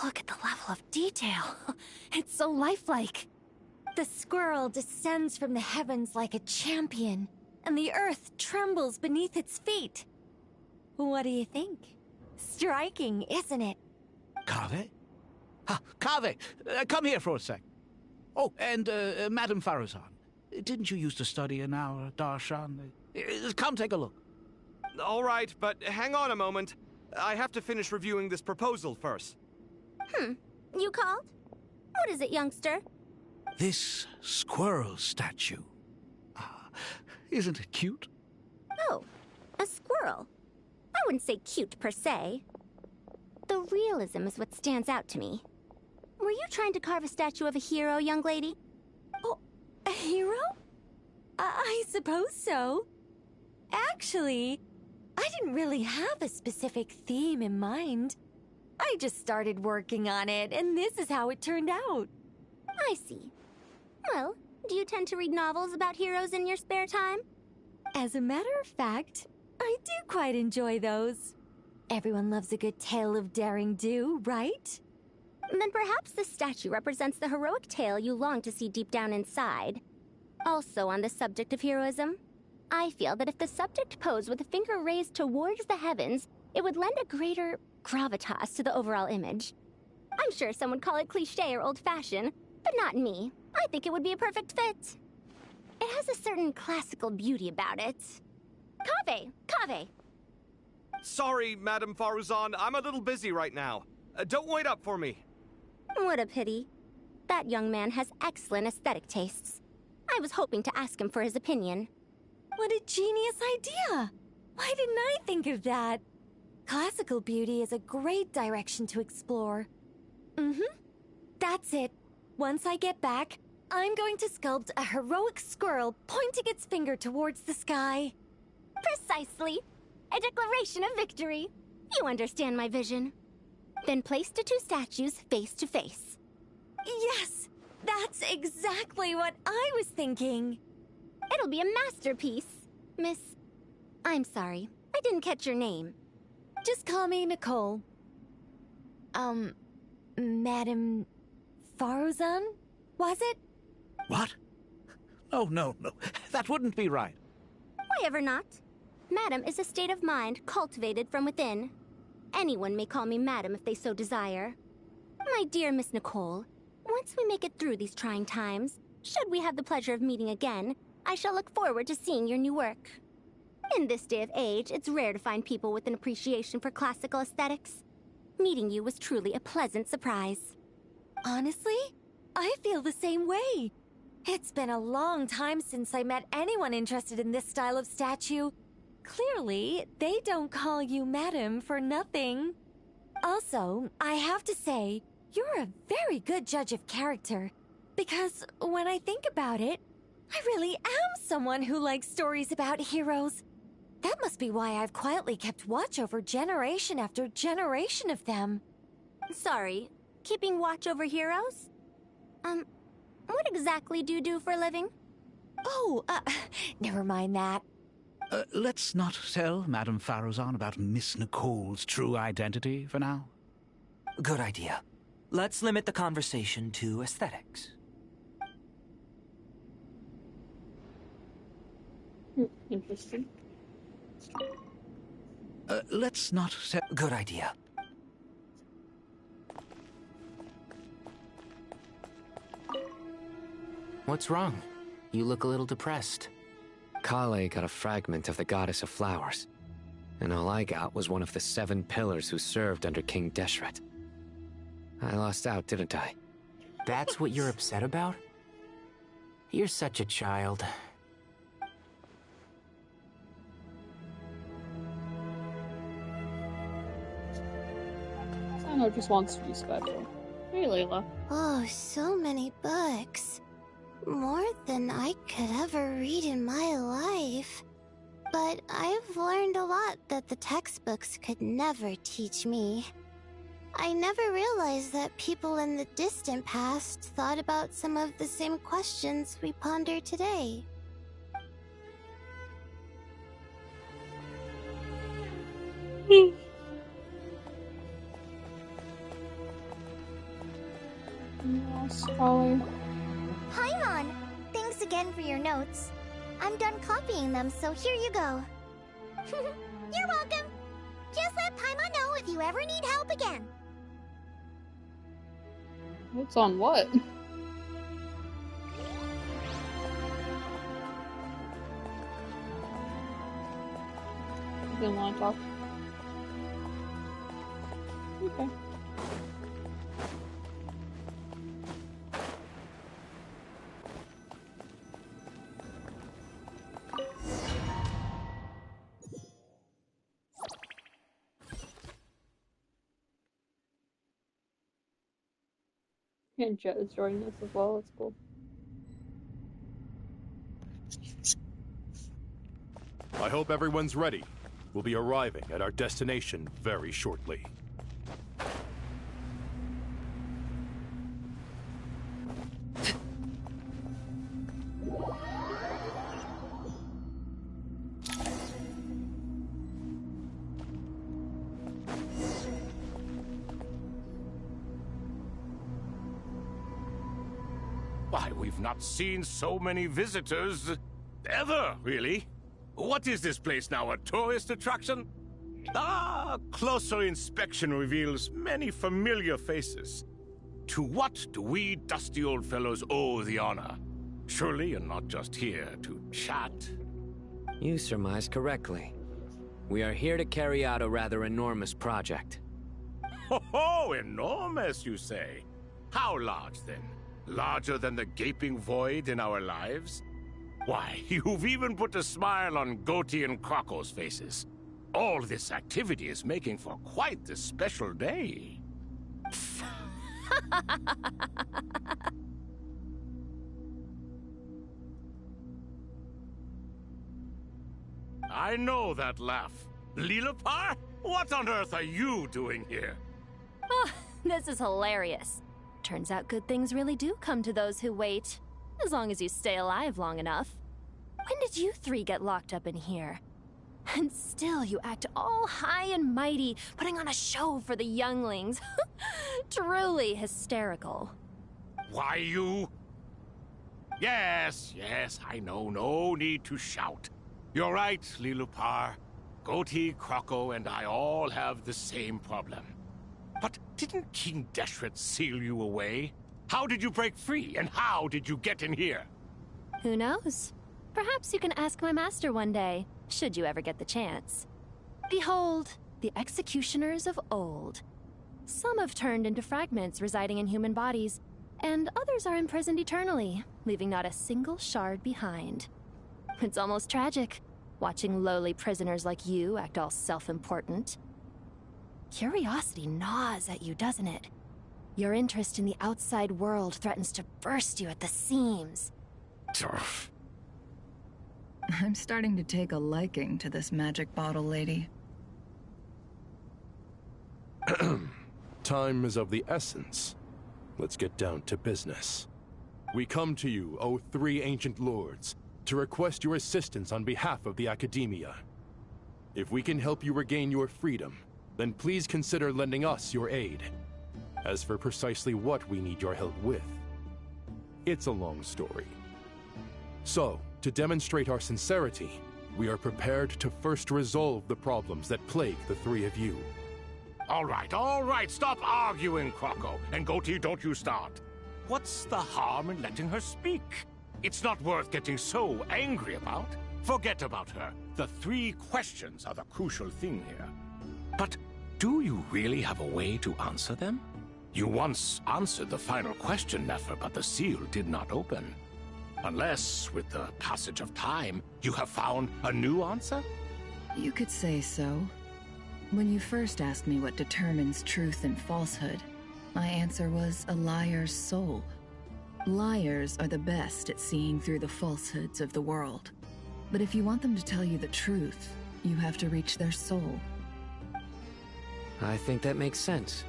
Speaker 15: Look at the level of detail. It's so lifelike. The squirrel descends from the heavens like a champion, and the earth trembles beneath its feet. What do you think? Striking, isn't it?
Speaker 16: Kaveh? Kaveh, come here for a sec. Oh, and Madame Faruzan, didn't you used to study in our darshan? Come take a look.
Speaker 8: All right, but hang on a moment. I have to finish reviewing this proposal first.
Speaker 2: You called? What is it, youngster?
Speaker 16: This squirrel statue. Isn't it cute?
Speaker 2: Oh, a squirrel. I wouldn't say cute per se. The realism is what stands out to me. Were you trying to carve a statue of a hero, young lady?
Speaker 15: Oh, a hero? I suppose so. Actually, I didn't really have a specific theme in mind. I just started working on it, and this is how it turned out.
Speaker 2: I see. Well, do you tend to read novels about heroes in your spare time?
Speaker 15: As a matter of fact, I do quite enjoy those. Everyone loves a good tale of daring do, right?
Speaker 2: Then perhaps this statue represents the heroic tale you long to see deep down inside. Also on the subject of heroism, I feel that if the subject posed with a finger raised towards the heavens, it would lend a greater gravitas to the overall image. I'm sure some would call it cliché or old-fashioned, but not me. I think it would be a perfect fit. It has a certain classical beauty about it. Kaveh!
Speaker 8: Sorry, Madame Faruzan, I'm a little busy right now. Don't wait up for me.
Speaker 2: What a pity. That young man has excellent aesthetic tastes. I was hoping to ask him for his opinion.
Speaker 15: What a genius idea! Why didn't I think of that? Classical beauty is a great direction to explore. That's it. Once I get back, I'm going to sculpt a heroic squirrel pointing its finger towards the sky.
Speaker 2: Precisely. A declaration of victory. You understand my vision. Then place the two statues face to face.
Speaker 15: Yes! That's exactly what I was thinking.
Speaker 2: It'll be a masterpiece, Miss... I'm sorry, I didn't catch your name.
Speaker 15: Just call me Nicole. Madame Faruzan? Was it?
Speaker 16: What? Oh, no. That wouldn't be right.
Speaker 2: Why ever not? Madam is a state of mind cultivated from within. Anyone may call me Madam if they so desire. My dear Miss Nicole, once we make it through these trying times, should we have the pleasure of meeting again, I shall look forward to seeing your new work. In this day of age, it's rare to find people with an appreciation for classical aesthetics. Meeting you was truly a pleasant surprise.
Speaker 15: Honestly, I feel the same way. It's been a long time since I met anyone interested in this style of statue. Clearly, they don't call you Madam for nothing. Also, I have to say, you're a very good judge of character. Because when I think about it, I really am someone who likes stories about heroes. That must be why I've quietly kept watch over generation after generation of them.
Speaker 2: Sorry, keeping watch over heroes? What exactly do you do for a living?
Speaker 15: Oh, never mind that.
Speaker 16: Let's not tell Madame Faruzan about Miss Nicole's true identity for now.
Speaker 17: Good idea. Let's limit the conversation to aesthetics.
Speaker 1: Interesting.
Speaker 16: Let's not tell...
Speaker 17: Good idea.
Speaker 10: What's wrong? You look a little depressed.
Speaker 9: Kale got a fragment of the Goddess of Flowers, and all I got was one of the 7 pillars who served under King Deshret. I lost out, didn't I?
Speaker 10: That's what you're upset about? You're such a child.
Speaker 1: Sano just wants to be special. Hey, Layla.
Speaker 3: Oh, so many books. More than I could ever read in my life. But I've learned a lot that the textbooks could never teach me. I never realized that people in the distant past thought about some of the same questions we ponder today.
Speaker 1: Yes, Holly.
Speaker 2: Paimon, thanks again for your notes. I'm done copying them, so here you go. You're welcome. Just let Paimon know if you ever need help again.
Speaker 1: What's on what? Didn't want to talk. Okay. And Jet is joining us as well, that's cool.
Speaker 12: I hope everyone's ready. We'll be arriving at our destination very shortly.
Speaker 21: Why, we've not seen so many visitors ever, really. What is this place now, a tourist attraction? Ah, closer inspection reveals many familiar faces. To what do we dusty old fellows owe the honor? Surely you're not just here to chat.
Speaker 9: You surmise correctly. We are here to carry out a rather enormous project.
Speaker 21: Ho, enormous, you say? How large, then? Larger than the gaping void in our lives? Why, you've even put a smile on Goatee and Crocco's faces. All this activity is making for quite the special day. I know that laugh. Lilipar? What on earth are you doing here?
Speaker 5: Oh, this is hilarious. Turns out good things really do come to those who wait. As long as you stay alive long enough. When did you 3 get locked up in here? And still you act all high and mighty, putting on a show for the younglings. Truly hysterical.
Speaker 21: Why, you... Yes, I know. No need to shout. You're right, Lilipar. Goatee, Crocco, and I all have the same problem. But didn't King Deshret seal you away? How did you break free, and how did you get in here?
Speaker 5: Who knows? Perhaps you can ask my master one day, should you ever get the chance. Behold, the executioners of old. Some have turned into fragments residing in human bodies, and others are imprisoned eternally, leaving not a single shard behind. It's almost tragic, watching lowly prisoners like you act all self-important. Curiosity gnaws at you, doesn't it? Your interest in the outside world threatens to burst you at the seams.
Speaker 22: I'm starting to take a liking to this magic bottle lady.
Speaker 12: Time is of the essence. Let's get down to business. We come to you, O 3 ancient lords, to request your assistance on behalf of the Academia. If we can help you regain your freedom, then please consider lending us your aid. As for precisely what we need your help with, it's a long story. So, to demonstrate our sincerity, we are prepared to first resolve the problems that plague the 3 of you.
Speaker 21: All right, stop arguing, Crocco. And Goatee, don't you start. What's the harm in letting her speak? It's not worth getting so angry about. Forget about her. The 3 questions are the crucial thing here. But do you really have a way to answer them? You once answered the final question, Nefer, but the seal did not open. Unless, with the passage of time, you have found a new answer?
Speaker 22: You could say so. When you first asked me what determines truth and falsehood, my answer was a liar's soul. Liars are the best at seeing through the falsehoods of the world. But if you want them to tell you the truth, you have to reach their soul.
Speaker 9: I think that makes sense.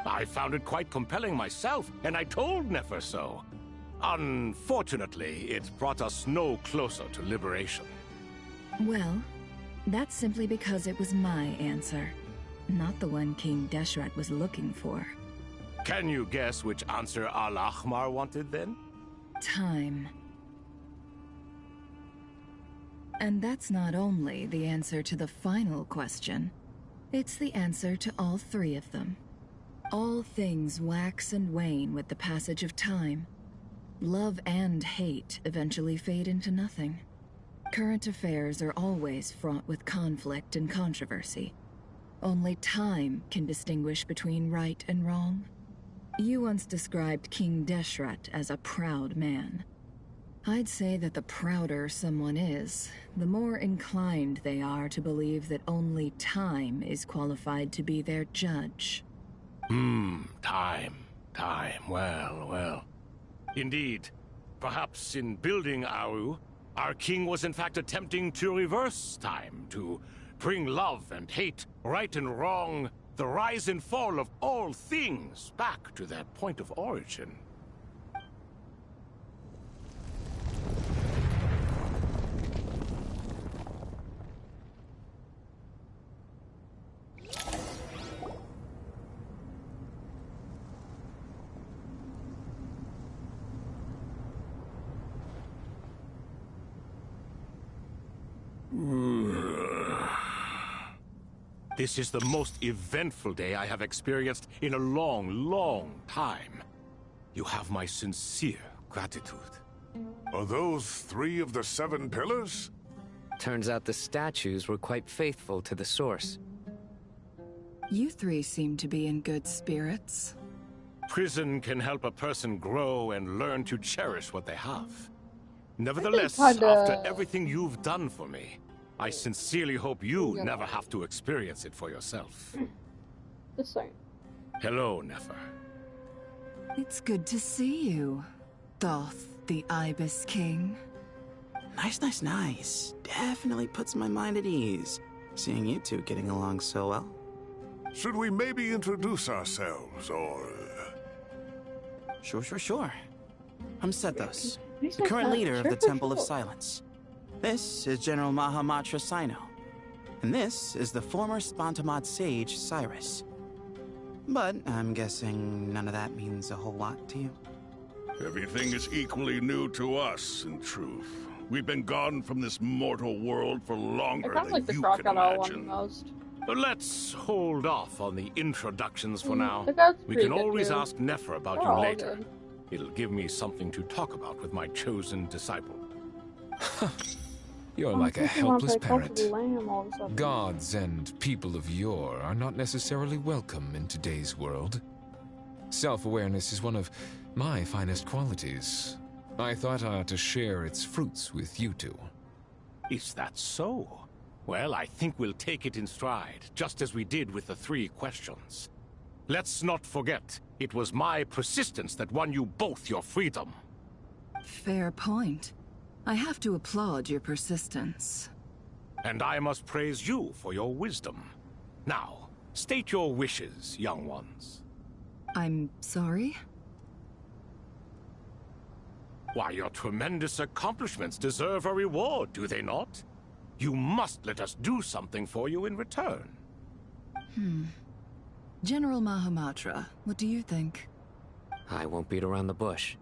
Speaker 21: I found it quite compelling myself, and I told Nefer so. Unfortunately, it brought us no closer to liberation.
Speaker 22: Well, that's simply because it was my answer, not the one King Deshret was looking for.
Speaker 21: Can you guess which answer Al-Ahmar wanted then?
Speaker 22: Time. And that's not only the answer to the final question, it's the answer to all 3 of them. All things wax and wane with the passage of time. Love and hate eventually fade into nothing. Current affairs are always fraught with conflict and controversy. Only time can distinguish between right and wrong. You once described King Deshret as a proud man. I'd say that the prouder someone is, the more inclined they are to believe that only time is qualified to be their judge.
Speaker 21: Time. Well. Indeed. Perhaps in building Aru, our king was in fact attempting to reverse time, to bring love and hate, right and wrong, the rise and fall of all things back to their point of origin. This is the most eventful day I have experienced in a long time. You have my sincere gratitude.
Speaker 4: Are those 3 of the 7 pillars?
Speaker 9: Turns out the statues were quite faithful to the source.
Speaker 22: You 3 seem to be in good spirits.
Speaker 21: Prison can help a person grow and learn to cherish what they have. Nevertheless,
Speaker 1: kinda...
Speaker 21: after everything you've done for me, I sincerely hope you never have to experience it for yourself.
Speaker 1: The same.
Speaker 21: Hello, Nefer.
Speaker 22: It's good to see you, Thoth the Ibis King.
Speaker 20: Nice. Definitely puts my mind at ease, seeing you 2 getting along so well.
Speaker 4: Should we maybe introduce ourselves, or...
Speaker 20: Sure. I'm Sethos, the current leader of the Temple of Silence. This is General Mahamatra Sino, and this is the former Spantamad sage, Cyrus. But I'm guessing none of that means a whole lot to you.
Speaker 4: Everything is equally new to us, in truth. We've been gone from this mortal world for longer
Speaker 1: I kind of
Speaker 4: than
Speaker 1: like the
Speaker 4: you can
Speaker 1: crocodile one the
Speaker 4: imagine.
Speaker 1: most.
Speaker 21: Let's hold off on the introductions for now.
Speaker 1: That's
Speaker 21: We
Speaker 1: pretty
Speaker 21: can
Speaker 1: good,
Speaker 21: always
Speaker 1: too.
Speaker 21: ask Nefer about
Speaker 1: They're
Speaker 21: you
Speaker 1: all
Speaker 21: later.
Speaker 1: good.
Speaker 21: It'll give me something to talk about with my chosen disciple.
Speaker 6: You're
Speaker 1: I'm
Speaker 6: like a
Speaker 1: thinking about
Speaker 6: helpless
Speaker 1: that
Speaker 6: parrot.
Speaker 1: comfortable lamb all of a sudden.
Speaker 6: Gods and people of yore are not necessarily welcome in today's world. Self-awareness is one of my finest qualities. I thought I ought to share its fruits with you 2.
Speaker 21: Is that so? Well, I think we'll take it in stride, just as we did with the 3 questions. Let's not forget, it was my persistence that won you both your freedom.
Speaker 22: Fair point. I have to applaud your persistence.
Speaker 21: And I must praise you for your wisdom. Now, state your wishes, young ones.
Speaker 22: I'm sorry?
Speaker 21: Why, your tremendous accomplishments deserve a reward, do they not? You must let us do something for you in return.
Speaker 22: General Mahamatra, what do you think?
Speaker 9: I won't beat around the bush.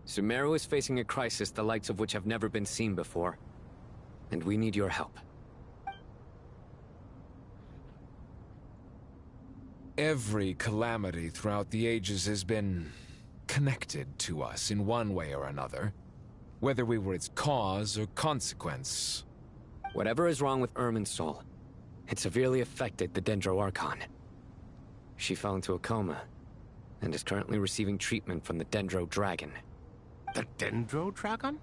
Speaker 9: Sumeru is facing a crisis the likes of which have never been seen before. And we need your help.
Speaker 6: Every calamity throughout the ages has been connected to us in one way or another. whether we were its cause or consequence.
Speaker 9: Whatever is wrong with Irminsul, it severely affected the Dendro Archon. She fell into a coma and is currently receiving treatment from the Dendro Dragon.
Speaker 21: The Dendro Dragon?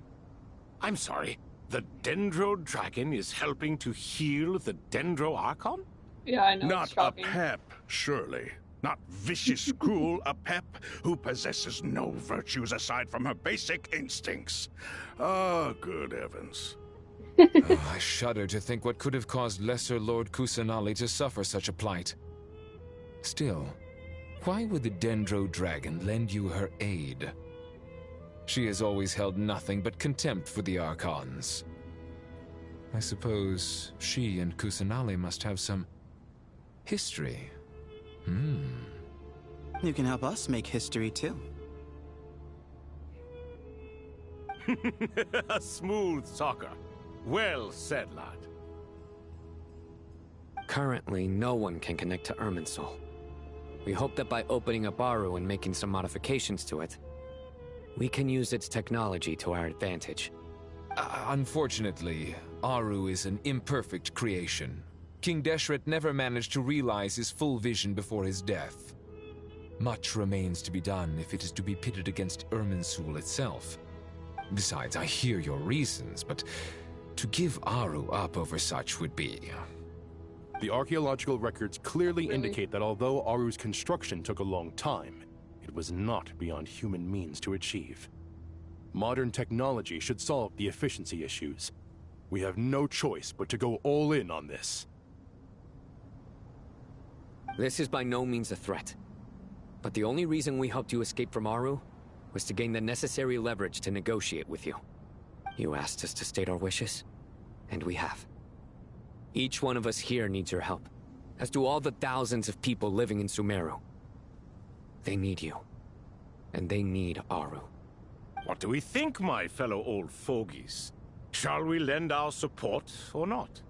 Speaker 21: I'm sorry, the Dendro Dragon is helping to heal the Dendro Archon?
Speaker 1: Yeah, I know.
Speaker 4: Not a pep, surely. Not vicious, cruel, a pep who possesses no virtues aside from her basic instincts. Ah, good heavens.
Speaker 6: Oh, I shudder to think what could have caused Lesser Lord Kusanali to suffer such a plight. Still, why would the Dendro Dragon lend you her aid? She has always held nothing but contempt for the Archons. I suppose she and Kusanali must have some history.
Speaker 20: You can help us make history, too.
Speaker 21: A smooth talker. Well said, lad.
Speaker 9: Currently, no one can connect to Irminsul. We hope that by opening up Aru and making some modifications to it, we can use its technology to our advantage.
Speaker 6: Unfortunately, Aru is an imperfect creation. King Deshret never managed to realize his full vision before his death. Much remains to be done if it is to be pitted against Irminsul itself. Besides, I hear your reasons, but to give Aru up over such would be...
Speaker 12: The archaeological records clearly indicate that although Aru's construction took a long time, it was not beyond human means to achieve. Modern technology should solve the efficiency issues. We have no choice but to go all in on this.
Speaker 9: This is by no means a threat. But the only reason we helped you escape from Aru was to gain the necessary leverage to negotiate with you. You asked us to state our wishes, and we have. Each one of us here needs your help, as do all the thousands of people living in Sumeru. They need you, and they need Aru.
Speaker 21: What do we think, my fellow old fogies? Shall we lend our support or not?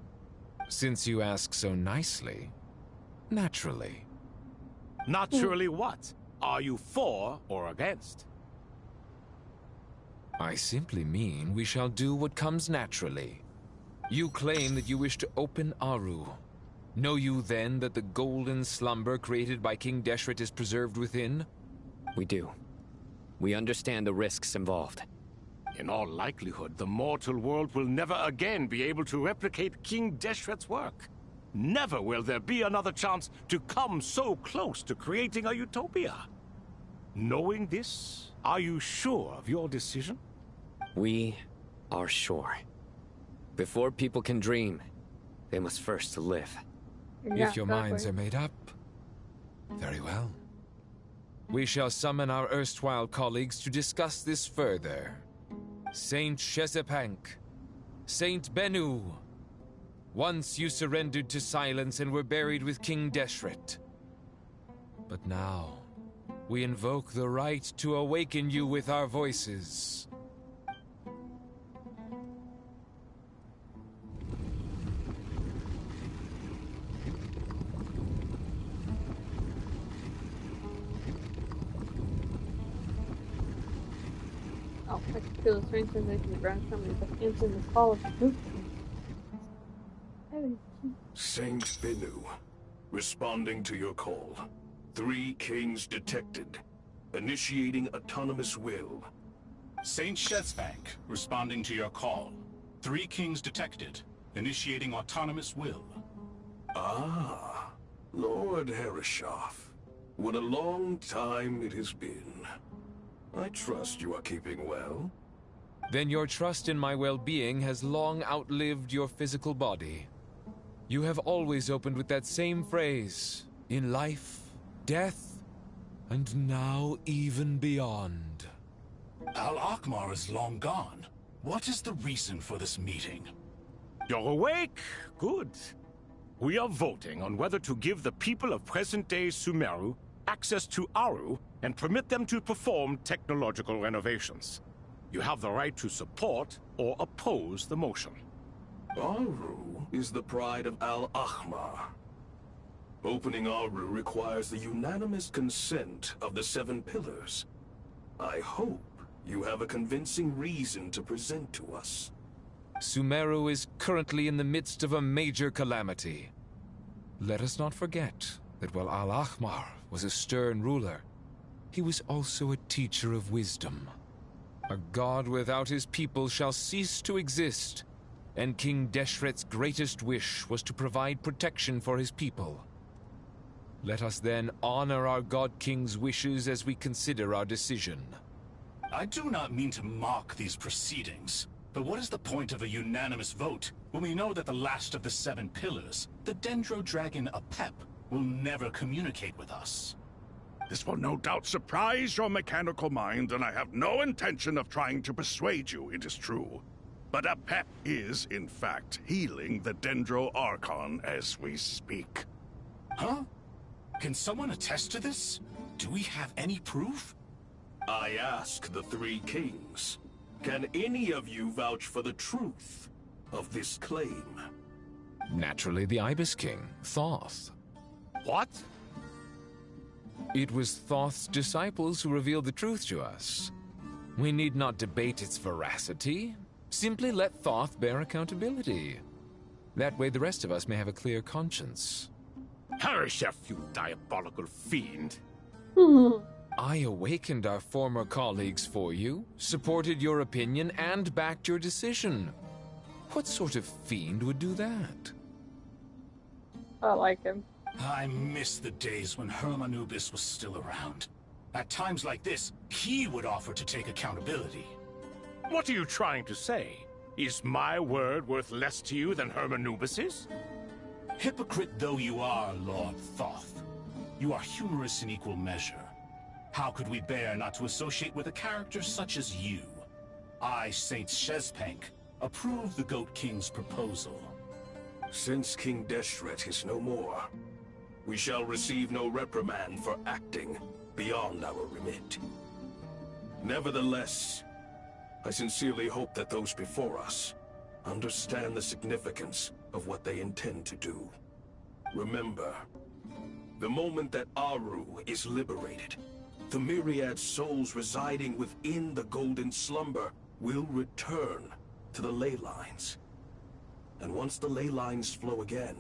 Speaker 6: Since you ask so nicely, naturally.
Speaker 21: Naturally what? Are you for or against?
Speaker 6: I simply mean we shall do what comes naturally. You claim that you wish to open Aru. Know you then that the golden slumber created by King Deshret is preserved within?
Speaker 9: We do. We understand the risks involved.
Speaker 21: In all likelihood, the mortal world will never again be able to replicate King Deshret's work. Never will there be another chance to come so close to creating a utopia. Knowing this, are you sure of your decision?
Speaker 9: We are sure. Before people can dream, they must first live.
Speaker 6: If your minds are made up, very well. We shall summon our erstwhile colleagues to discuss this further. Saint Shezepank, Saint Bennu. Once you surrendered to silence and were buried with King Deshret. But now, we invoke the right to awaken you with our voices.
Speaker 1: I can feel the strength sensation the ground coming, but answering the call of the group.
Speaker 4: Saint Bennu, responding to your call. 3 kings detected. Initiating autonomous will.
Speaker 7: Saint Shezbank, responding to your call. 3 kings detected. Initiating autonomous will.
Speaker 4: Ah, Lord Herreshoff. What a long time it has been. I trust you are keeping well.
Speaker 6: Then your trust in my well-being has long outlived your physical body. You have always opened with that same phrase, in life, death, and now even beyond.
Speaker 7: Al-Akmar is long gone. What is the reason for this meeting?
Speaker 21: You're awake? Good. We are voting on whether to give the people of present-day Sumeru access to Aru and permit them to perform technological renovations. You have the right to support or oppose the motion.
Speaker 4: Aru is the pride of Al-Ahmar. Opening Aru requires the unanimous consent of the 7 pillars. I hope
Speaker 11: You have a convincing reason to present to us.
Speaker 6: Sumeru is currently in the midst of a major calamity. Let us not forget that while Al-Ahmar was a stern ruler, he was also a teacher of wisdom. A god without his people shall cease to exist, and King Deshret's greatest wish was to provide protection for his people. Let us then honor our God King's wishes as we consider our decision.
Speaker 7: I do not mean to mock these proceedings, but what is the point of a unanimous vote when we know that the last of the 7 pillars, the Dendro Dragon Apep, will never communicate with us?
Speaker 4: This will no doubt surprise your mechanical mind, and I have no intention of trying to persuade you it is true. But Apep is, in fact, healing the Dendro Archon as we speak.
Speaker 7: Huh? Can someone attest to this? Do we have any proof?
Speaker 11: I ask the 3 kings. Can any of you vouch for the truth of this claim?
Speaker 6: Naturally, the Ibis King, Thoth.
Speaker 21: What?
Speaker 6: It was Thoth's disciples who revealed the truth to us. We need not debate its veracity. Simply let Thoth bear accountability. That way the rest of us may have a clear conscience.
Speaker 21: Harishef, you diabolical fiend!
Speaker 6: I awakened our former colleagues for you, supported your opinion, and backed your decision. What sort of fiend would do that?
Speaker 1: I like him.
Speaker 7: I miss the days when Hermanubis was still around. At times like this, he would offer to take accountability.
Speaker 21: What are you trying to say? Is my word worth less to you than Hermanubis's?
Speaker 7: Hypocrite though you are, Lord Thoth, you are humorous in equal measure. How could we bear not to associate with a character such as you? I, Saint Shezpank, approve the Goat King's proposal.
Speaker 11: Since King Deshret is no more, we shall receive no reprimand for acting beyond our remit. Nevertheless, I sincerely hope that those before us understand the significance of what they intend to do. Remember, the moment that Aru is liberated, the myriad souls residing within the Golden Slumber will return to the ley lines. And once the ley lines flow again,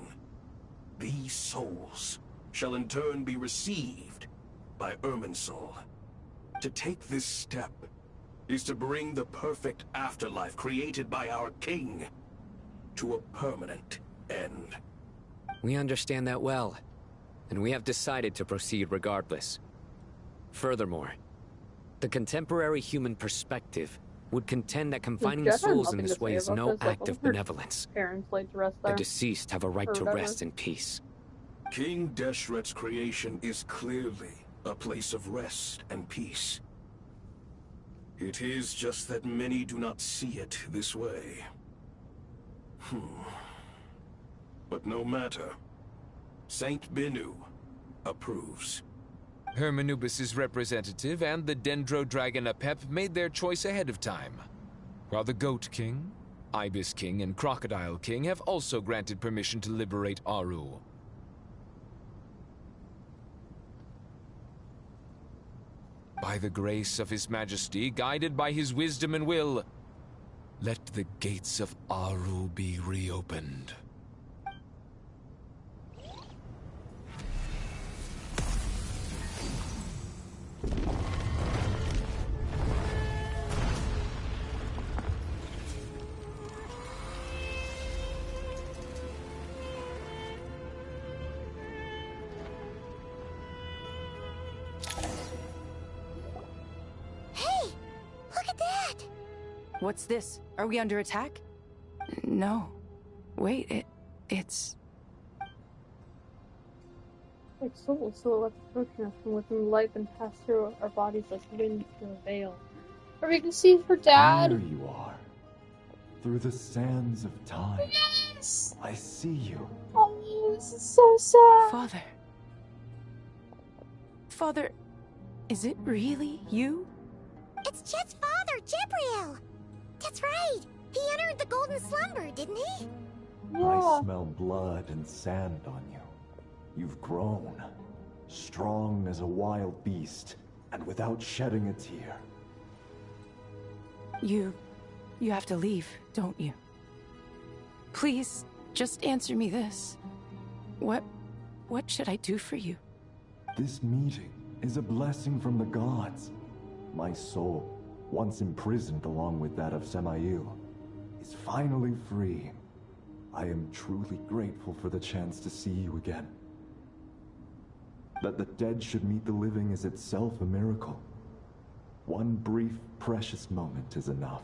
Speaker 11: these souls shall in turn be received by Irminsul. To take this step is to bring the perfect afterlife created by our king to a permanent end.
Speaker 9: We understand that well, and we have decided to proceed regardless. Furthermore, the contemporary human perspective would contend that confining souls in this way is no act of benevolence. The deceased have a right to rest in peace.
Speaker 11: King Deshret's creation is clearly a place of rest and peace. It is just that many do not see it this way. But no matter. Saint Binu approves.
Speaker 6: Hermanubis' representative and the Dendro Dragon Apep made their choice ahead of time, while the Goat King, Ibis King, and Crocodile King have also granted permission to liberate Aru. By the grace of His Majesty, guided by his wisdom and will, let the gates of Aru be reopened.
Speaker 14: What's this? Are we under attack? No. Wait, it's...
Speaker 1: Like souls silhouettes approaching us from within the light and pass through our bodies as wind through a veil. Or we can see her dad.
Speaker 23: There you are. Through the sands of time.
Speaker 1: Yes!
Speaker 23: I see you.
Speaker 1: Oh, this is so sad.
Speaker 14: Father. Father, is it really you?
Speaker 2: It's Chet's father, Jibriel! That's right! He entered the Golden Slumber, didn't he?
Speaker 1: Yeah.
Speaker 23: I smell blood and sand on you. You've grown. Strong as a wild beast, and without shedding a tear.
Speaker 14: You have to leave, don't you? Please, just answer me this. What should I do for you?
Speaker 23: This meeting is a blessing from the gods. My soul, once imprisoned along with that of Samael, is finally free. I am truly grateful for the chance to see you again. That the dead should meet the living is itself a miracle. One brief, precious moment is enough.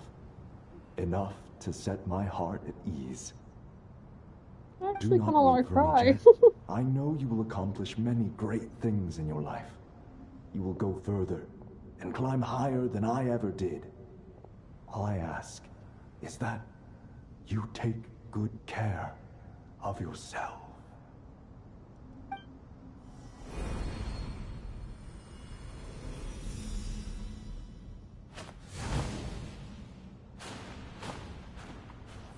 Speaker 23: Enough to set my heart at ease.
Speaker 1: I actually kind of want to cry.
Speaker 23: I know you will accomplish many great things in your life. You will go further and climb higher than I ever did. All I ask is that you take good care of yourself.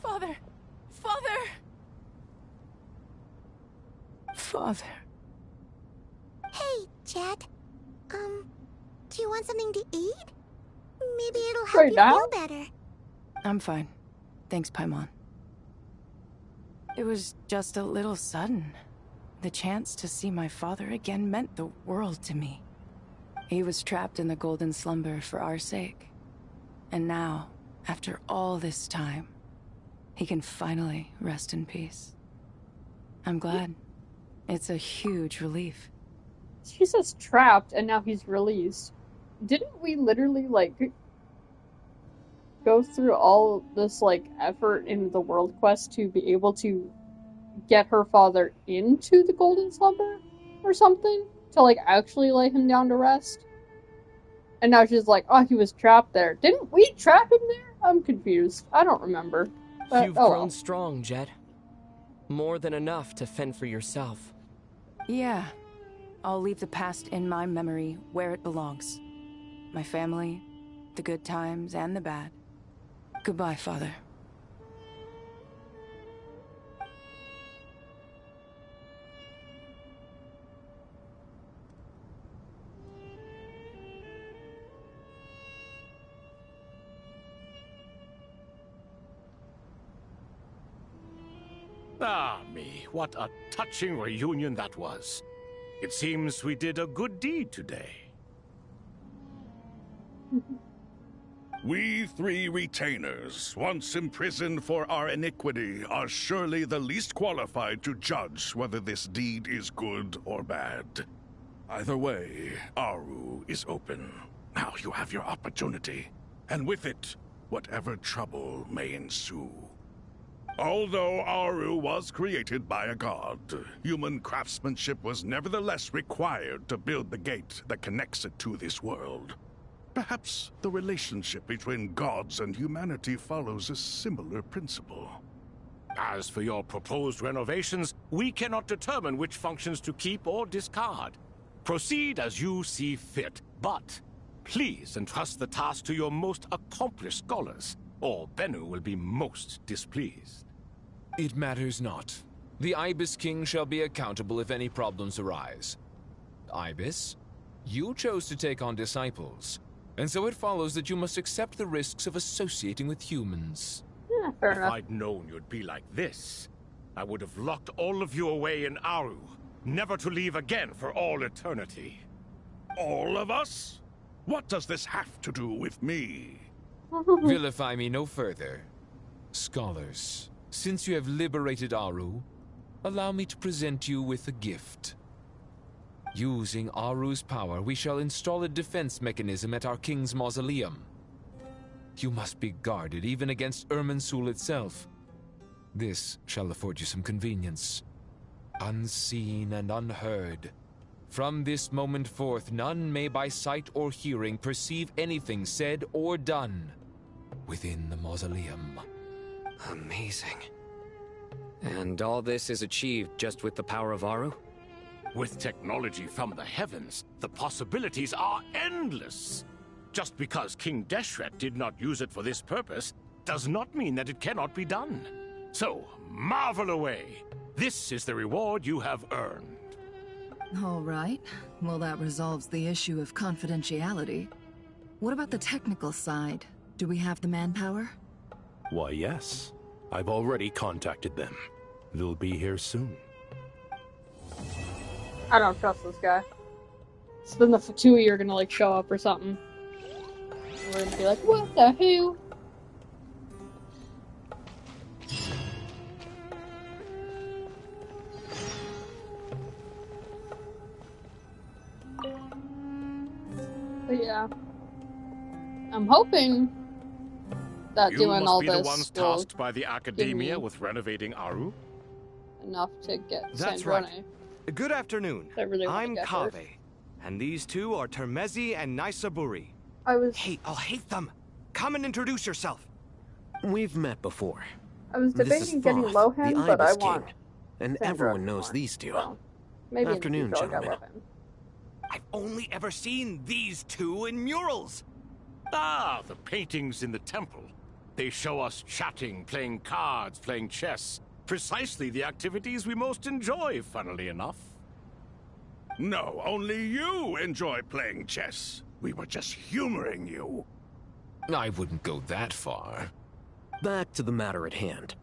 Speaker 14: Father! Father! Father.
Speaker 2: Hey, Jet. Do you want something to eat? Maybe it'll help
Speaker 1: Right
Speaker 2: you
Speaker 1: now?
Speaker 2: feel better.
Speaker 14: I'm fine. Thanks, Paimon. It was just a little sudden. The chance to see my father again meant the world to me. He was trapped in the golden slumber for our sake. And now, after all this time, he can finally rest in peace. I'm glad. It's a huge relief.
Speaker 1: She says trapped, and now he's released. Didn't we literally, like, go through all this, like, effort in the world quest to be able to get her father into the golden slumber or something? To, like, actually lay him down to rest? And now she's like, oh, he was trapped there. Didn't we trap him there? I'm confused. I don't remember. But,
Speaker 13: You've grown strong, Jet. More than enough to fend for yourself.
Speaker 14: Yeah. I'll leave the past in my memory where it belongs. My family, the good times and the bad. Goodbye, Father.
Speaker 21: Ah, me, what a touching reunion that was. It seems we did a good deed today.
Speaker 4: We three retainers, once imprisoned for our iniquity, are surely the least qualified to judge whether this deed is good or bad. Either way, Aru is open. Now you have your opportunity, and with it, whatever trouble may ensue. Although Aru was created by a god, human craftsmanship was nevertheless required to build the gate that connects it to this world. Perhaps the relationship between gods and humanity follows a similar principle.
Speaker 21: As for your proposed renovations, we cannot determine which functions to keep or discard. Proceed as you see fit, but please entrust the task to your most accomplished scholars, or Bennu will be most displeased.
Speaker 6: It matters not. The Ibis King shall be accountable if any problems arise. Ibis, you chose to take on disciples, and so it follows that you must accept the risks of associating with humans.
Speaker 1: Yeah, fair enough.
Speaker 21: If I'd known you'd be like this, I would have locked all of you away in Aru, never to leave again for all eternity.
Speaker 4: All of us? What does this have to do with me?
Speaker 6: Vilify me no further. Scholars, since you have liberated Aru, allow me to present you with a gift. Using Aru's power, we shall install a defense mechanism at our king's mausoleum. You must be guarded even against Irminsul itself. This shall afford you some convenience. Unseen and unheard. From this moment forth, none may by sight or hearing perceive anything said or done within the mausoleum.
Speaker 9: Amazing. And all this is achieved just with the power of Aru?
Speaker 21: With technology from the heavens, the possibilities are endless. Just because King Deshret did not use it for this purpose, does not mean that it cannot be done. So, marvel away. This is the reward you have earned.
Speaker 22: All right. Well, that resolves the issue of confidentiality. What about the technical side? Do we have the manpower?
Speaker 12: Why, yes. I've already contacted them. They'll be here soon.
Speaker 1: I don't trust this guy. So then the Fatui are gonna like show up or something. And we're gonna be like, what the hell? But yeah. I'm hoping that
Speaker 21: You
Speaker 1: doing
Speaker 21: must
Speaker 1: all
Speaker 21: be
Speaker 1: this
Speaker 21: the ones
Speaker 1: will
Speaker 21: tasked by the
Speaker 1: give
Speaker 21: Academia
Speaker 1: me
Speaker 21: with renovating Aru?
Speaker 1: enough to get
Speaker 8: That's
Speaker 1: Sandrone.
Speaker 8: right. Good afternoon.
Speaker 1: I really wanna
Speaker 8: I'm
Speaker 1: get her.
Speaker 8: Kaveh, and these two are Termezi and Naisaburi. Hey, I'll hate them. Come and introduce yourself.
Speaker 18: We've met before.
Speaker 1: I was
Speaker 18: This
Speaker 1: debating
Speaker 18: is
Speaker 1: getting
Speaker 18: Thoth, the
Speaker 1: Lohan, but I
Speaker 18: Ibis
Speaker 1: want
Speaker 18: King, and
Speaker 1: Sandrone
Speaker 18: everyone knows
Speaker 1: more,
Speaker 18: these two.
Speaker 1: so maybe
Speaker 18: Afternoon,
Speaker 1: in the future I'll
Speaker 18: gentlemen.
Speaker 1: get Lohan.
Speaker 8: I've only ever seen these two in murals.
Speaker 21: Ah, the paintings in the temple. They show us chatting, playing cards, playing chess. Precisely the activities we most enjoy, funnily enough.
Speaker 4: No, only you enjoy playing chess. We were just humoring you.
Speaker 6: I wouldn't go that far.
Speaker 17: Back to the matter at hand.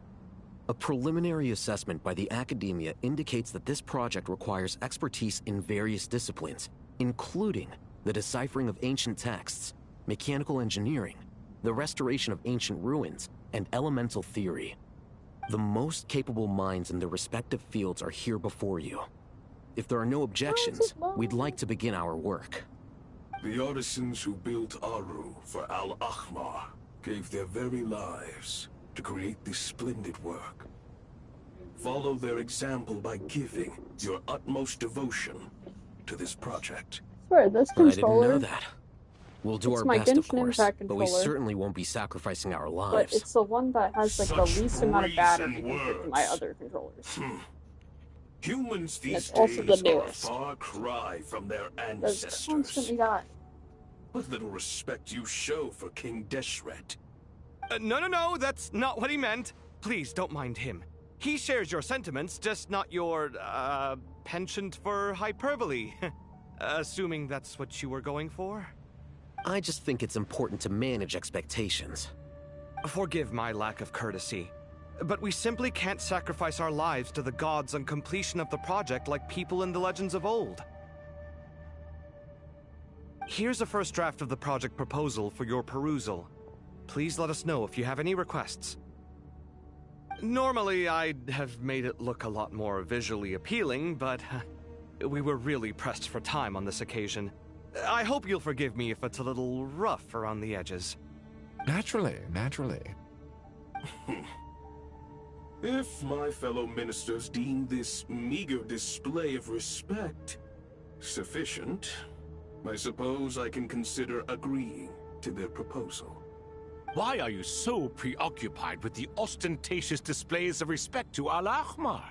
Speaker 17: A preliminary assessment by the Academia indicates that this project requires expertise in various disciplines, including the deciphering of ancient texts, mechanical engineering, the restoration of ancient ruins, and elemental theory. The most capable minds in their respective fields are here before you. If there are no objections, we'd like to begin our work.
Speaker 11: The artisans who built Aru for Al-Ahmar gave their very lives to create this splendid work. Follow their example by giving your utmost devotion to this project.
Speaker 1: Swear, this
Speaker 17: I didn't
Speaker 1: controller.
Speaker 17: know that. We'll do
Speaker 1: It's
Speaker 17: our
Speaker 1: my
Speaker 17: best, of
Speaker 1: Genshin
Speaker 17: course,
Speaker 1: Impact
Speaker 17: but we
Speaker 1: controller.
Speaker 17: certainly won't be sacrificing our
Speaker 1: But
Speaker 17: lives.
Speaker 1: it's the one that has like the
Speaker 11: Such
Speaker 1: least amount of battery
Speaker 11: brazen
Speaker 1: compared to my other controllers.
Speaker 11: Humans
Speaker 1: And
Speaker 11: these
Speaker 1: it's also the
Speaker 11: days are a
Speaker 1: newest.
Speaker 11: far cry from their
Speaker 1: Does
Speaker 11: ancestors.
Speaker 1: constantly die.
Speaker 11: What little respect you show for King Deshret.
Speaker 8: No, that's not what he meant. Please don't mind him. He shares your sentiments, just not your, penchant for hyperbole. Assuming that's what you were going for?
Speaker 17: I just think it's important to manage expectations.
Speaker 8: Forgive my lack of courtesy, but we simply can't sacrifice our lives to the gods on completion of the project like people in the legends of old. Here's a first draft of the project proposal for your perusal. Please let us know if you have any requests. Normally, I'd have made it look a lot more visually appealing, but we were really pressed for time on this occasion. I hope you'll forgive me if it's a little rough around the edges.
Speaker 6: Naturally.
Speaker 11: If my fellow ministers deem this meager display of respect sufficient, I suppose I can consider agreeing to their proposal.
Speaker 21: Why are you so preoccupied with the ostentatious displays of respect to Al-Ahmar?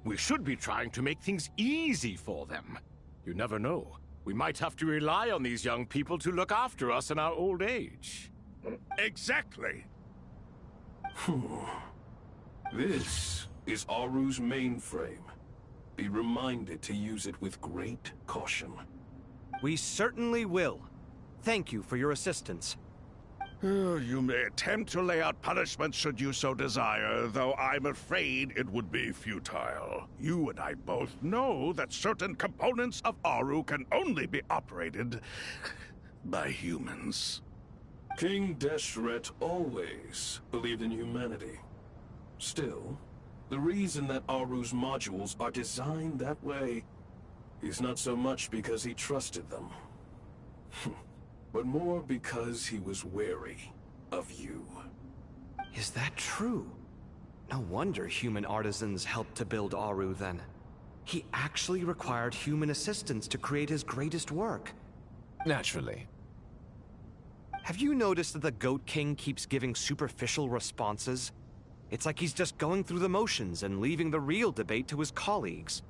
Speaker 21: We should be trying to make things easy for them. You never know. We might have to rely on these young people to look after us in our old age.
Speaker 4: Exactly.
Speaker 11: This is Aru's mainframe. Be reminded to use it with great caution.
Speaker 8: We certainly will. Thank you for your assistance.
Speaker 4: You may attempt to lay out punishment should you so desire, though I'm afraid it would be futile. You and I both know that certain components of Aru can only be operated by humans.
Speaker 11: King Deshret always believed in humanity. Still, the reason that Aru's modules are designed that way is not so much because he trusted them, but more because he was wary of you.
Speaker 8: Is that true? No wonder human artisans helped to build Aru then. He actually required human assistance to create his greatest work.
Speaker 6: Naturally.
Speaker 8: Have you noticed that the Goat King keeps giving superficial responses? It's like he's just going through the motions and leaving the real debate to his colleagues.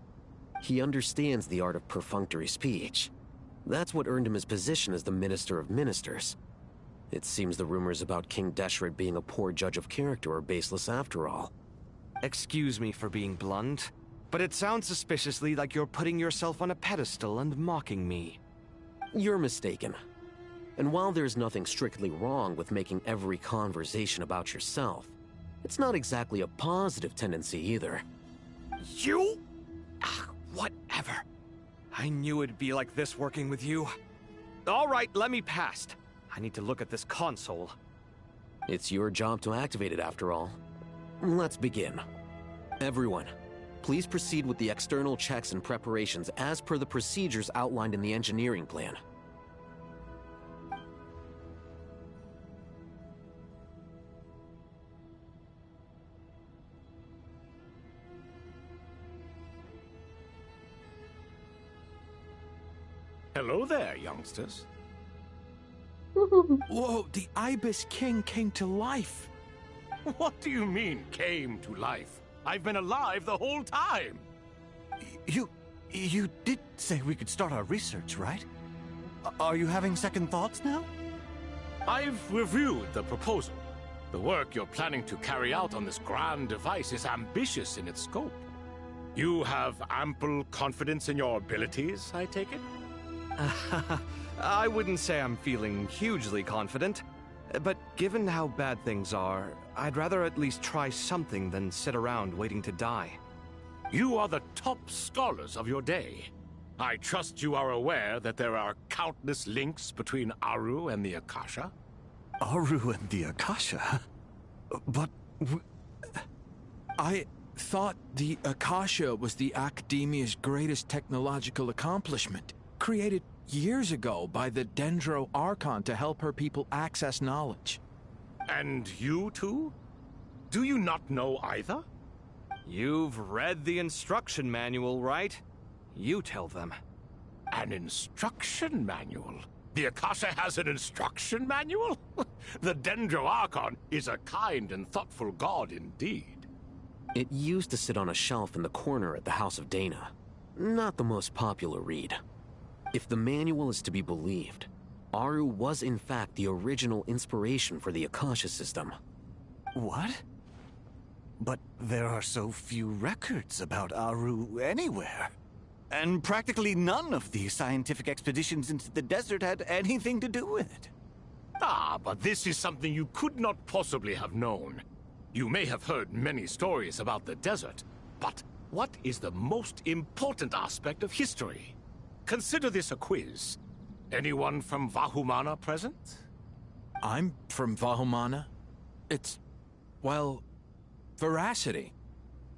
Speaker 17: He understands the art of perfunctory speech. That's what earned him his position as the Minister of Ministers. It seems the rumors about King Deshret being a poor judge of character are baseless after all.
Speaker 8: Excuse me for being blunt, but it sounds suspiciously like you're putting yourself on a pedestal and mocking me.
Speaker 17: You're mistaken. And while there's nothing strictly wrong with making every conversation about yourself, it's not exactly a positive tendency either.
Speaker 8: You? Whatever. I knew it'd be like this working with you. All right, let me past. I need to look at this console.
Speaker 17: It's your job to activate it after all. Let's begin. Everyone, please proceed with the external checks and preparations as per the procedures outlined in the engineering plan.
Speaker 21: Hello there, youngsters.
Speaker 15: Whoa, the Ibis King came to life.
Speaker 21: What do you mean, came to life? I've been alive the whole time.
Speaker 16: You did say we could start our research, right? Are you having second thoughts now?
Speaker 21: I've reviewed the proposal. The work you're planning to carry out on this grand device is ambitious in its scope. You have ample confidence in your abilities, I take it?
Speaker 8: I wouldn't say I'm feeling hugely confident, but given how bad things are, I'd rather at least try something than sit around waiting to die.
Speaker 21: You are the top scholars of your day. I trust you are aware that there are countless links between Aru and the Akasha?
Speaker 16: Aru and the Akasha? But...
Speaker 15: I thought the Akasha was the Academia's greatest technological accomplishment, created years ago by the Dendro Archon to help her people access knowledge.
Speaker 21: And you too? Do you not know either?
Speaker 8: You've read the instruction manual, right? You tell them.
Speaker 21: An instruction manual? The Akasha has an instruction manual? The Dendro Archon is a kind and thoughtful god indeed.
Speaker 17: It used to sit on a shelf in the corner at the House of Dana. Not the most popular read. If the manual is to be believed, Aru was in fact the original inspiration for the Akasha system.
Speaker 16: What? But there are so few records about Aru anywhere. And practically none of the scientific expeditions into the desert had anything to do with it.
Speaker 21: Ah, but this is something you could not possibly have known. You may have heard many stories about the desert, but what is the most important aspect of history? Consider this a quiz. Anyone from Vahumana present?
Speaker 15: I'm from Vahumana. It's, well, veracity.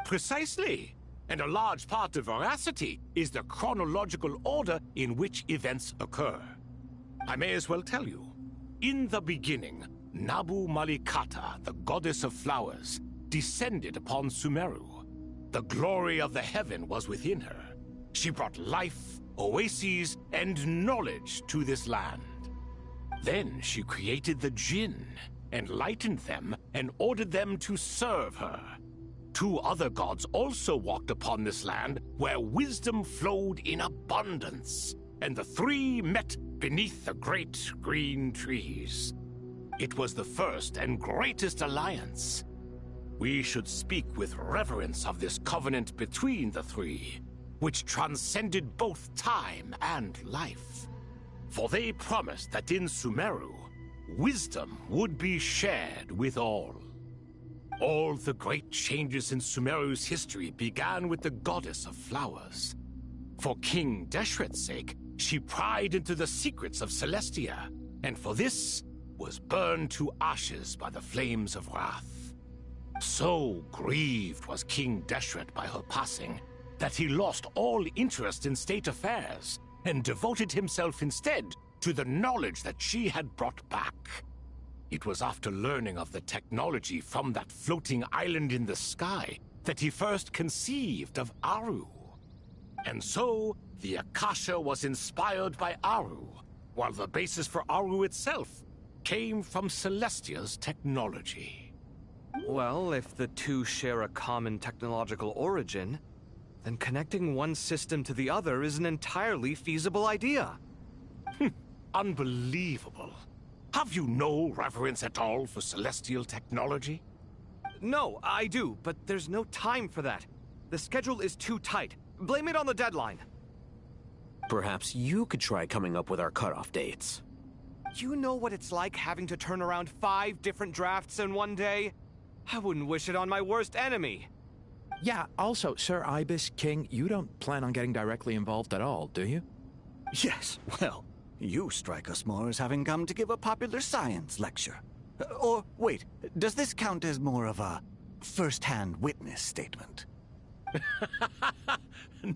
Speaker 21: Precisely. And a large part of veracity is the chronological order in which events occur. I may as well tell you. In the beginning, Nabu Malikata, the goddess of flowers, descended upon Sumeru. The glory of the heaven was within her. She brought life, oases, and knowledge to this land. Then she created the Jinn, enlightened them, and ordered them to serve her. Two other gods also walked upon this land where wisdom flowed in abundance, and the three met beneath the great green trees. It was the first and greatest alliance. We should speak with reverence of this covenant between the three, which transcended both time and life. For they promised that in Sumeru, wisdom would be shared with all. All the great changes in Sumeru's history began with the goddess of flowers. For King Deshret's sake, she pried into the secrets of Celestia, and for this was burned to ashes by the flames of wrath. So grieved was King Deshret by her passing, that he lost all interest in state affairs, and devoted himself instead to the knowledge that she had brought back. It was after learning of the technology from that floating island in the sky that he first conceived of Aru. And so, the Akasha was inspired by Aru, while the basis for Aru itself came from Celestia's technology.
Speaker 8: Well, if the two share a common technological origin, then connecting one system to the other is an entirely feasible idea.
Speaker 21: Unbelievable. Have you no reverence at all for celestial technology?
Speaker 8: No, I do, but there's no time for that. The schedule is too tight. Blame it on the deadline.
Speaker 17: Perhaps you could try coming up with our cutoff dates.
Speaker 8: you know what it's like having to turn around 5 different drafts in one day? I wouldn't wish it on my worst enemy.
Speaker 15: Yeah, also, Sir Ibis, King, you don't plan on getting directly involved at all, do you?
Speaker 16: Yes, well, you strike us more as having come to give a popular science lecture. Or, wait, does this count as more of a first-hand witness statement?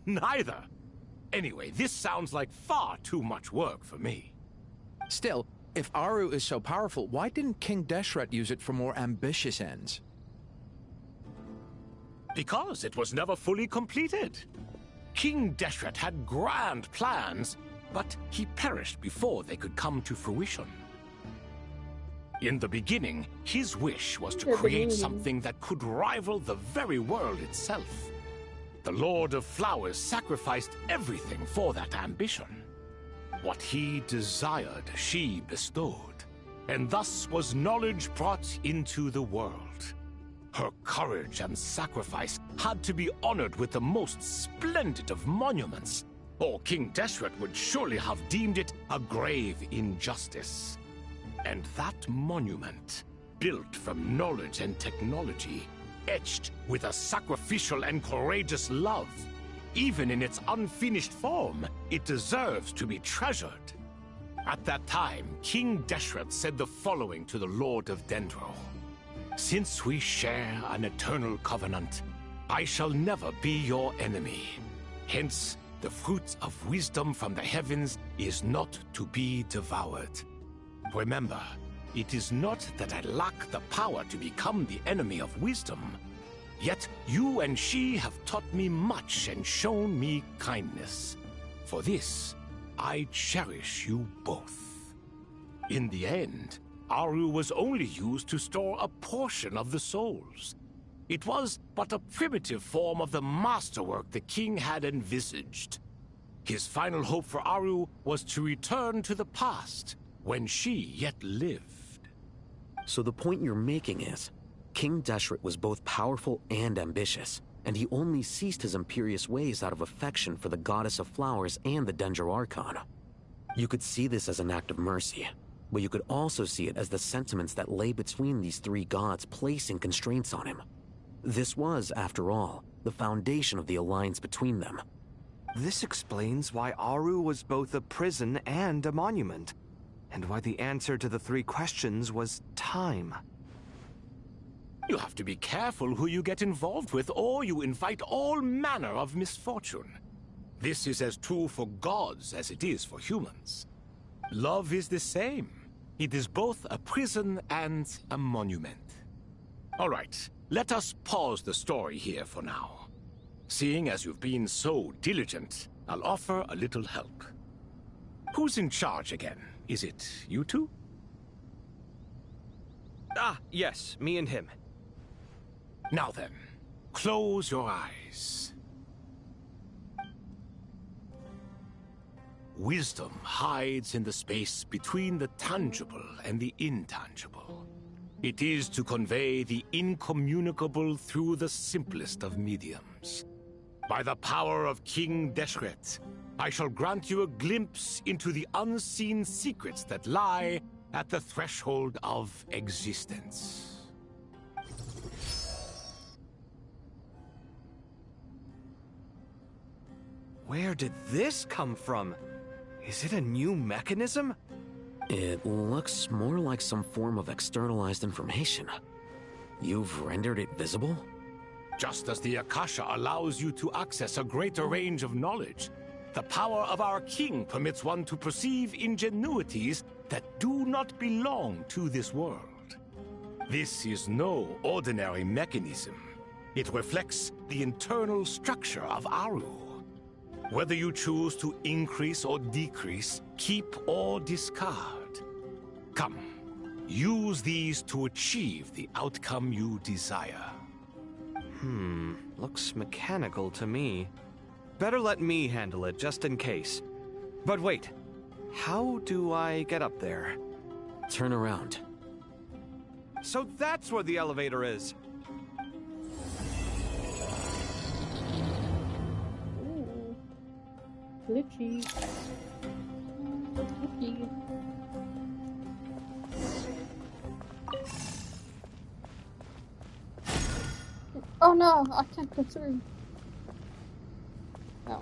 Speaker 21: Neither. Anyway, this sounds like far too much work for me.
Speaker 15: Still, if Aru is so powerful, why didn't King Deshret use it for more ambitious ends?
Speaker 21: Because it was never fully completed. King Deshret had grand plans, but he perished before they could come to fruition. In the beginning, his wish was to create something that could rival the very world itself. The Lord of Flowers sacrificed everything for that ambition. What he desired, she bestowed, and thus was knowledge brought into the world. Her courage and sacrifice had to be honored with the most splendid of monuments, or King Deshret would surely have deemed it a grave injustice. And that monument, built from knowledge and technology, etched with a sacrificial and courageous love, even in its unfinished form, it deserves to be treasured. At that time, King Deshret said the following to the Lord of Dendro. Since we share an eternal covenant, I shall never be your enemy. Hence, the fruit of wisdom from the heavens is not to be devoured. Remember, it is not that I lack the power to become the enemy of wisdom. Yet you and she have taught me much and shown me kindness. For this, I cherish you both. In the end, Aru was only used to store a portion of the souls. It was but a primitive form of the masterwork the king had envisaged. His final hope for Aru was to return to the past, when she yet lived.
Speaker 17: So the point you're making is, King Deshret was both powerful and ambitious, and he only ceased his imperious ways out of affection for the Goddess of Flowers and the Dendro Archon. You could see this as an act of mercy, but you could also see it as the sentiments that lay between these 3 gods placing constraints on him. This was, after all, the foundation of the alliance between them.
Speaker 8: This explains why Aru was both a prison and a monument, and why the answer to the 3 questions was time.
Speaker 21: You have to be careful who you get involved with, or you invite all manner of misfortune. This is as true for gods as it is for humans. Love is the same. It is both a prison and a monument. All right, let us pause the story here for now. Seeing as you've been so diligent, I'll offer a little help. Who's in charge again? Is it you two?
Speaker 8: Ah, yes, me and him.
Speaker 21: Now then, close your eyes. Wisdom hides in the space between the tangible and the intangible. It is to convey the incommunicable through the simplest of mediums. By the power of King Deshret, I shall grant you a glimpse into the unseen secrets that lie at the threshold of existence.
Speaker 8: Where did this come from? Is it a new mechanism?
Speaker 17: It looks more like some form of externalized information. You've rendered it visible?
Speaker 21: Just as the Akasha allows you to access a greater range of knowledge, the power of our king permits one to perceive ingenuities that do not belong to this world. This is no ordinary mechanism. It reflects the internal structure of Aru. Whether you choose to increase or decrease, keep or discard. Come, use these to achieve the outcome you desire.
Speaker 8: Looks mechanical to me. Better let me handle it, just in case. But wait, how do I get up there?
Speaker 17: Turn around.
Speaker 8: So that's where the elevator is.
Speaker 1: Glitchy. So glitchy. Oh no, I can't go through. No.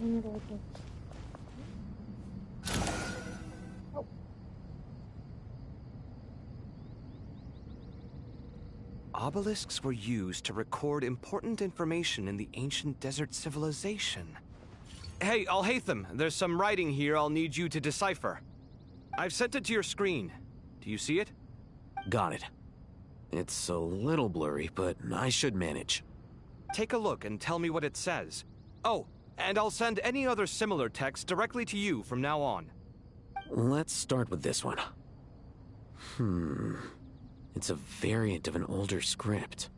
Speaker 1: No.
Speaker 8: Obelisks were used to record important information in the ancient desert civilization. Hey, Al-Haytham, there's some writing here I'll need you to decipher. I've sent it to your screen. Do you see it?
Speaker 17: Got it. It's a little blurry, but I should manage.
Speaker 8: Take a look and tell me what it says. Oh, and I'll send any other similar text directly to you from now on.
Speaker 17: Let's start with this one. It's a variant of an older script.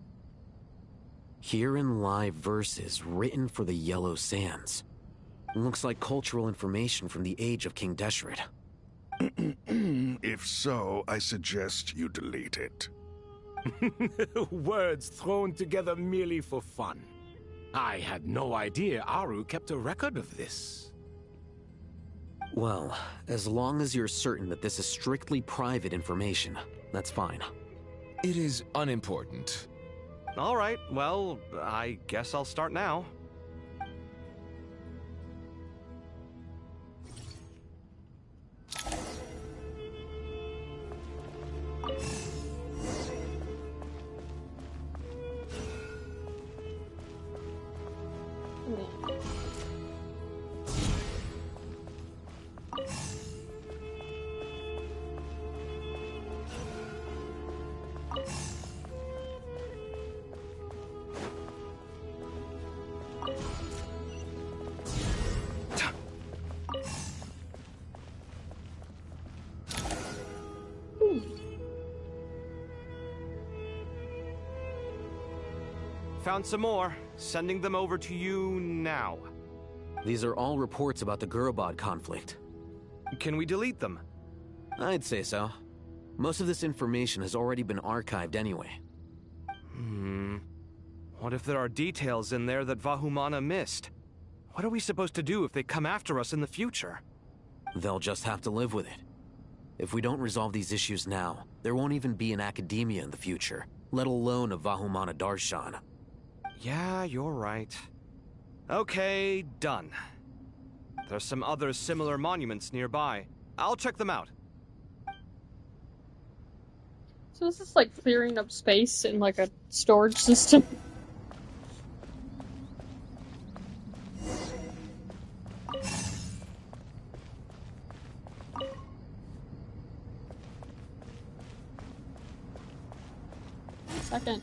Speaker 17: Herein lie verses written for the Yellow Sands. Looks like cultural information from the age of King Deshret.
Speaker 4: If so, I suggest you delete it.
Speaker 21: Words thrown together merely for fun. I had no idea Aru kept a record of this.
Speaker 17: Well, as long as you're certain that this is strictly private information, that's fine.
Speaker 6: It is unimportant.
Speaker 8: All right, well, I guess I'll start now. Found some more. Sending them over to you now.
Speaker 17: These are all reports about the Gurabad conflict.
Speaker 8: Can we delete them?
Speaker 17: I'd say so. Most of this information has already been archived anyway.
Speaker 8: What if there are details in there that Vahumana missed? What are we supposed to do if they come after us in the future?
Speaker 17: They'll just have to live with it. If we don't resolve these issues now, there won't even be an academia in the future, let alone a Vahumana Darshan.
Speaker 8: Yeah, you're right. Okay, done. There's some other similar monuments nearby. I'll check them out.
Speaker 1: So this is like clearing up space in like a storage system. Second.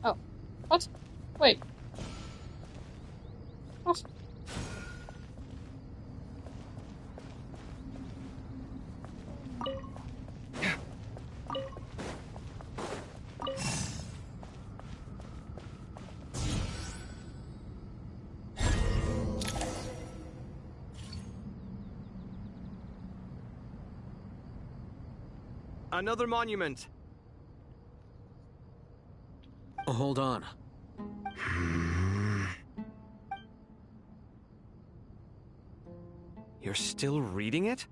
Speaker 1: Oh. What? Wait. What?
Speaker 8: Another monument.
Speaker 17: Hold on.
Speaker 8: You're still reading it?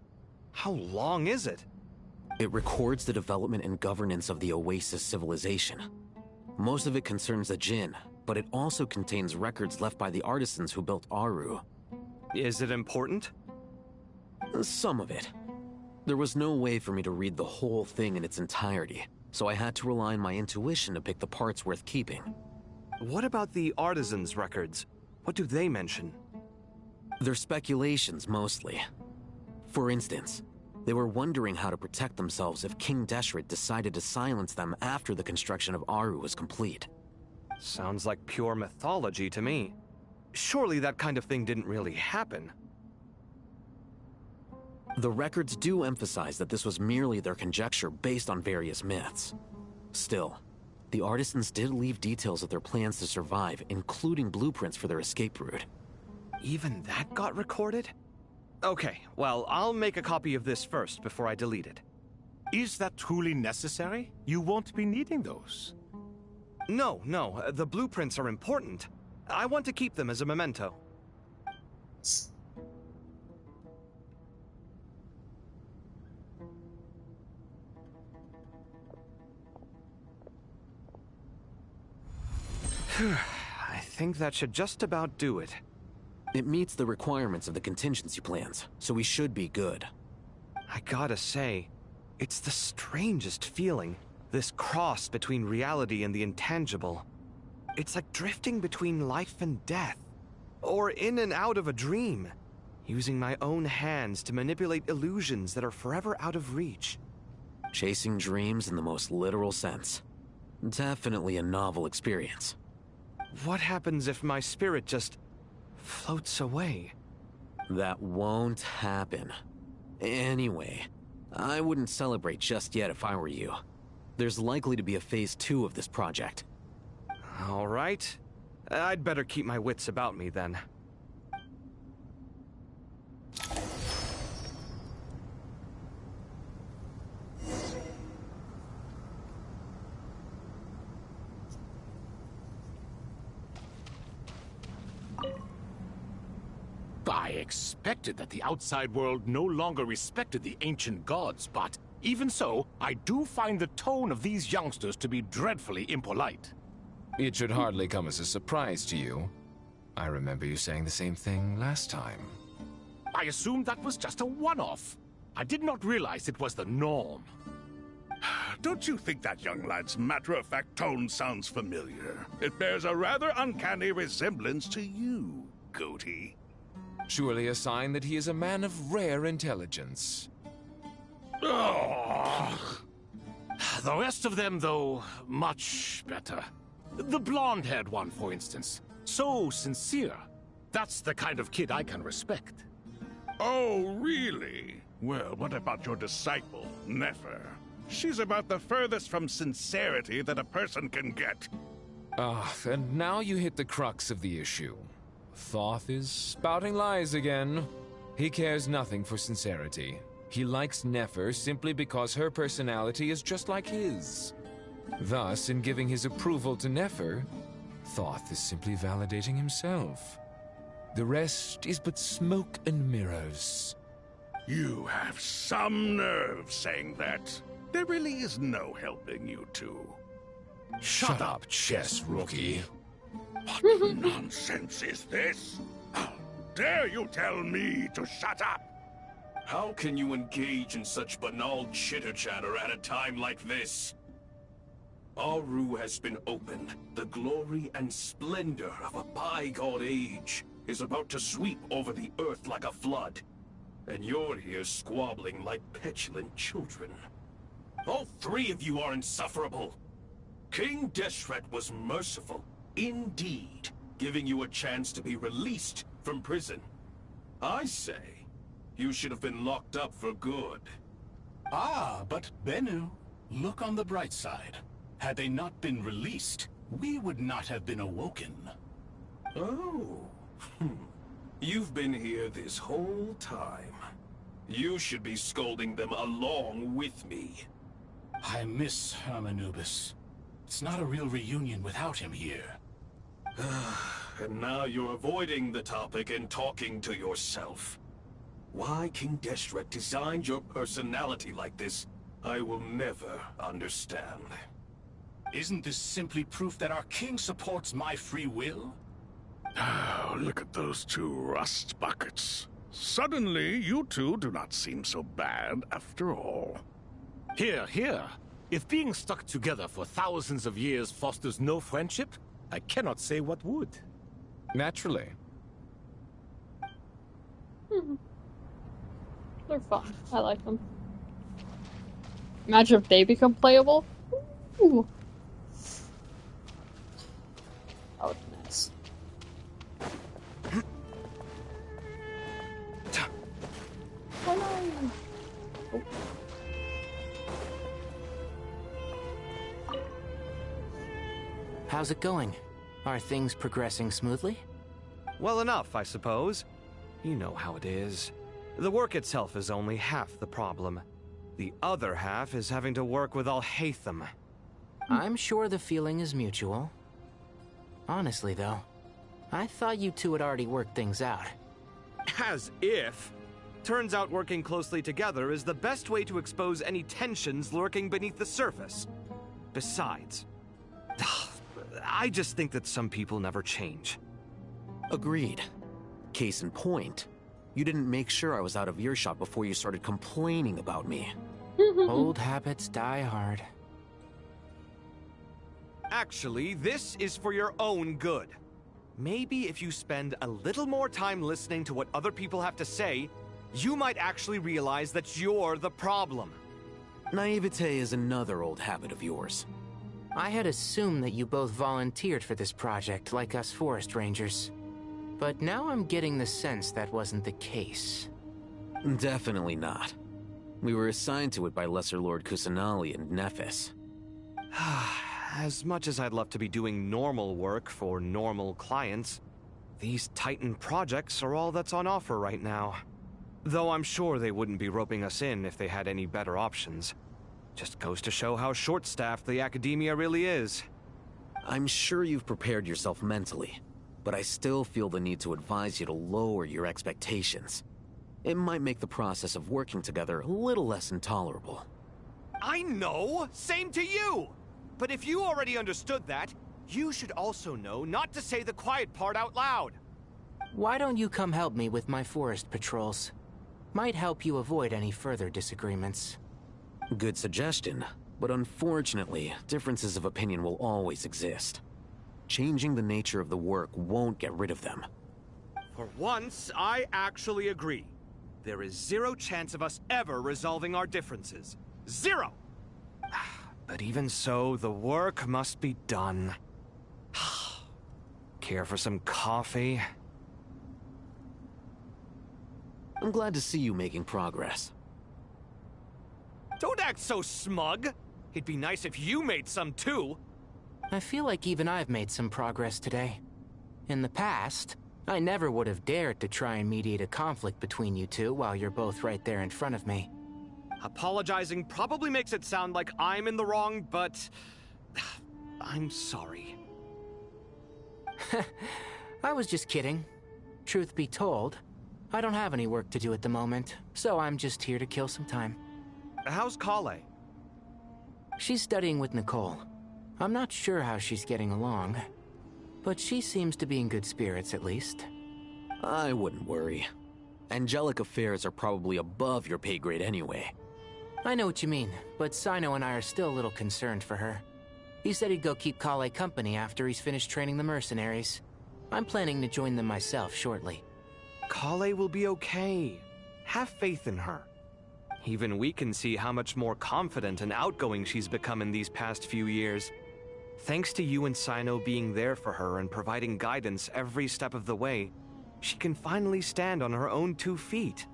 Speaker 8: How long is it?
Speaker 17: It records the development and governance of the Oasis civilization. Most of it concerns the Jinn, but it also contains records left by the artisans who built Aru.
Speaker 8: Is it important?
Speaker 17: Some of it. There was no way for me to read the whole thing in its entirety, so I had to rely on my intuition to pick the parts worth keeping.
Speaker 8: What about the artisans' records? What do they mention?
Speaker 17: They're speculations, mostly. For instance, they were wondering how to protect themselves if King Deshret decided to silence them after the construction of Aru was complete.
Speaker 8: Sounds like pure mythology to me. Surely that kind of thing didn't really happen.
Speaker 17: The records do emphasize that this was merely their conjecture based on various myths. Still, the artisans did leave details of their plans to survive, including blueprints for their escape route.
Speaker 8: Even that got recorded? Okay, well, I'll make a copy of this first before I delete it.
Speaker 21: Is that truly necessary? You won't be needing those.
Speaker 8: No, the blueprints are important. I want to keep them as a memento. I think that should just about do it.
Speaker 17: It meets the requirements of the contingency plans, so we should be good.
Speaker 8: I gotta say, it's the strangest feeling, this cross between reality and the intangible. It's like drifting between life and death, or in and out of a dream, using my own hands to manipulate illusions that are forever out of reach.
Speaker 17: Chasing dreams in the most literal sense. Definitely a novel experience.
Speaker 8: What happens if my spirit just floats away?
Speaker 17: That won't happen. Anyway, I wouldn't celebrate just yet if I were you. There's likely to be a phase 2 of this project.
Speaker 8: All right. I'd better keep my wits about me then.
Speaker 21: I expected that the outside world no longer respected the ancient gods, but even so, I do find the tone of these youngsters to be dreadfully impolite.
Speaker 6: It should hardly come as a surprise to you. I remember you saying the same thing last time.
Speaker 21: I assumed that was just a one-off. I did not realize it was the norm.
Speaker 4: Don't you think that young lad's matter-of-fact tone sounds familiar? It bears a rather uncanny resemblance to you, Goatee.
Speaker 6: Surely a sign that he is a man of rare intelligence.
Speaker 21: Oh. The rest of them, though, much better. The blonde-haired one, for instance. So sincere. That's the kind of kid I can respect.
Speaker 4: Oh, really? Well, what about your disciple, Nefer? She's about the furthest from sincerity that a person can get.
Speaker 6: And now you hit the crux of the issue. Thoth is spouting lies again. He cares nothing for sincerity. He likes Nefer simply because her personality is just like his. Thus, in giving his approval to Nefer, Thoth is simply validating himself. The rest is but smoke and mirrors.
Speaker 4: You have some nerve saying that. There really is no helping you two.
Speaker 21: Shut up, chess rookie.
Speaker 4: What nonsense is this? How dare you tell me to shut up?
Speaker 11: How can you engage in such banal chitter-chatter at a time like this? Aru has been opened. The glory and splendor of a bygone age is about to sweep over the earth like a flood. And you're here squabbling like petulant children. All three of you are insufferable. King Deshret was merciful, indeed, giving you a chance to be released from prison. I say, you should have been locked up for good.
Speaker 7: Ah, but Bennu, look on the bright side. Had they not been released, we would not have been awoken.
Speaker 11: Oh. You've been here this whole time. You should be scolding them along with me.
Speaker 7: I miss Hermanubis. It's not a real reunion without him here.
Speaker 11: And now you're avoiding the topic and talking to yourself. Why King Deshret designed your personality like this, I will never understand.
Speaker 7: Isn't this simply proof that our king supports my free will?
Speaker 4: Oh, look at those two rust buckets. Suddenly, you two do not seem so bad after all.
Speaker 21: Here. If being stuck together for thousands of years fosters no friendship, I cannot say what would.
Speaker 6: Naturally.
Speaker 1: They're fun. I like them. Imagine if they become playable. Ooh. That would be nice. Oh no! Oh.
Speaker 3: How's it going? Are things progressing smoothly?
Speaker 8: Well enough, I suppose. You know how it is. The work itself is only half the problem. The other half is having to work with Al-Haytham.
Speaker 3: I'm sure the feeling is mutual. Honestly, though, I thought you two had already worked things out.
Speaker 8: As if! Turns out working closely together is the best way to expose any tensions lurking beneath the surface. Besides, I just think that some people never change.
Speaker 17: Agreed. Case in point, you didn't make sure I was out of earshot before you started complaining about me.
Speaker 3: Old habits die hard.
Speaker 8: Actually, this is for your own good. Maybe if you spend a little more time listening to what other people have to say, you might actually realize that you're the problem.
Speaker 17: Naivete is another old habit of yours.
Speaker 3: I had assumed that you both volunteered for this project, like us forest rangers. But now I'm getting the sense that wasn't the case.
Speaker 17: Definitely not. We were assigned to it by Lesser Lord Kusanali and Nephis.
Speaker 8: As much as I'd love to be doing normal work for normal clients, these Titan projects are all that's on offer right now. Though I'm sure they wouldn't be roping us in if they had any better options. Just goes to show how short-staffed the academia really is.
Speaker 17: I'm sure you've prepared yourself mentally, but I still feel the need to advise you to lower your expectations. It might make the process of working together a little less intolerable.
Speaker 8: I know! Same to you! But if you already understood that, you should also know not to say the quiet part out loud.
Speaker 3: Why don't you come help me with my forest patrols? Might help you avoid any further disagreements.
Speaker 17: Good suggestion, but unfortunately, differences of opinion will always exist. Changing the nature of the work won't get rid of them.
Speaker 8: For once, I actually agree. There is zero chance of us ever resolving our differences. Zero! But even so, the work must be done. Care for some coffee?
Speaker 17: I'm glad to see you making progress.
Speaker 8: Don't act so smug! It'd be nice if you made some too!
Speaker 3: I feel like even I've made some progress today. In the past, I never would have dared to try and mediate a conflict between you two while you're both right there in front of me.
Speaker 8: Apologizing probably makes it sound like I'm in the wrong, but... I'm sorry.
Speaker 3: I was just kidding. Truth be told, I don't have any work to do at the moment, so I'm just here to kill some time.
Speaker 8: How's Kale?
Speaker 3: She's studying with Nicole. I'm not sure how she's getting along, but she seems to be in good spirits at least.
Speaker 17: I wouldn't worry. Angelic affairs are probably above your pay grade anyway.
Speaker 3: I know what you mean, but Sino and I are still a little concerned for her. He said he'd go keep Kale company after he's finished training the mercenaries. I'm planning to join them myself shortly.
Speaker 8: Kale will be okay. Have faith in her. Even we can see how much more confident and outgoing she's become in these past few years. Thanks to you and Sino being there for her and providing guidance every step of the way, she can finally stand on her own 2 feet.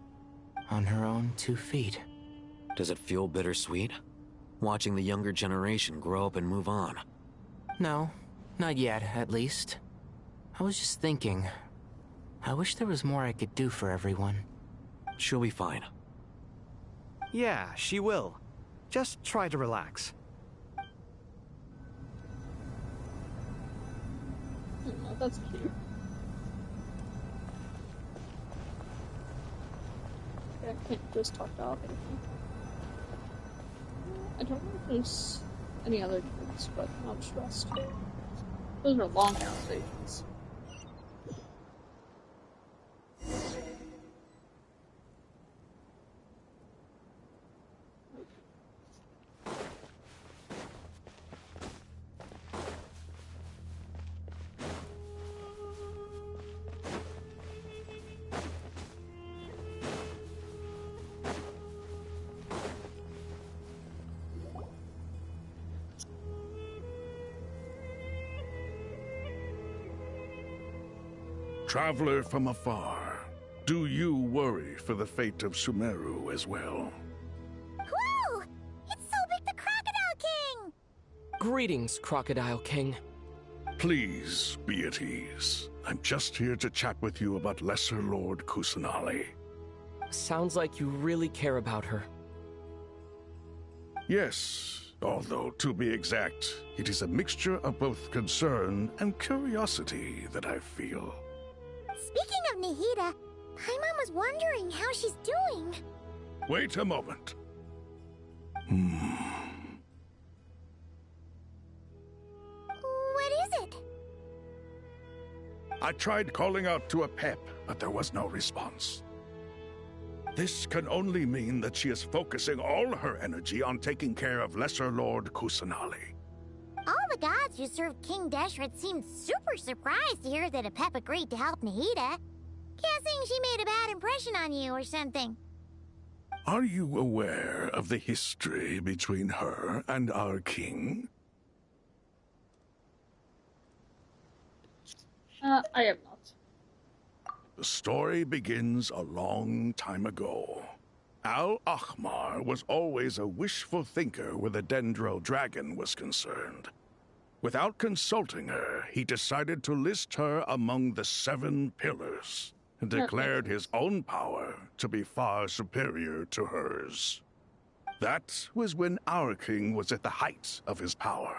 Speaker 3: On her own 2 feet.
Speaker 17: Does it feel bittersweet? Watching the younger generation grow up and move on?
Speaker 3: No, not yet, at least. I was just thinking, I wish there was more I could do for everyone.
Speaker 17: She'll be fine.
Speaker 8: Yeah, she will. Just try to relax.
Speaker 1: Oh, that's cute. Okay, I can't just talk to Alvin. I don't know if there's any other kids, but I'm not stressed. Those are long conversations.
Speaker 4: Traveler from afar, do you worry for the fate of Sumeru as well?
Speaker 2: Whoa! It's Sobek the Crocodile King!
Speaker 13: Greetings, Crocodile King.
Speaker 4: Please be at ease. I'm just here to chat with you about Lesser Lord Kusanali.
Speaker 13: Sounds like you really care about her.
Speaker 4: Yes, although to be exact, it is a mixture of both concern and curiosity that I feel.
Speaker 2: Speaking of Nahida, Paimon was wondering how she's doing.
Speaker 4: Wait a moment.
Speaker 2: What is it?
Speaker 4: I tried calling out to Apep, but there was no response. This can only mean that she is focusing all her energy on taking care of Lesser Lord Kusanali.
Speaker 2: All the gods who served King Deshret seemed super surprised to hear that Apep agreed to help Nahida. Guessing she made a bad impression on you or something.
Speaker 4: Are you aware of the history between her and our king?
Speaker 1: I am not.
Speaker 4: The story begins a long time ago. Al-Ahmar was always a wishful thinker where the Dendro dragon was concerned. Without consulting her, he decided to list her among the 7 pillars and declared his own power to be far superior to hers. That was when our king was at the height of his power.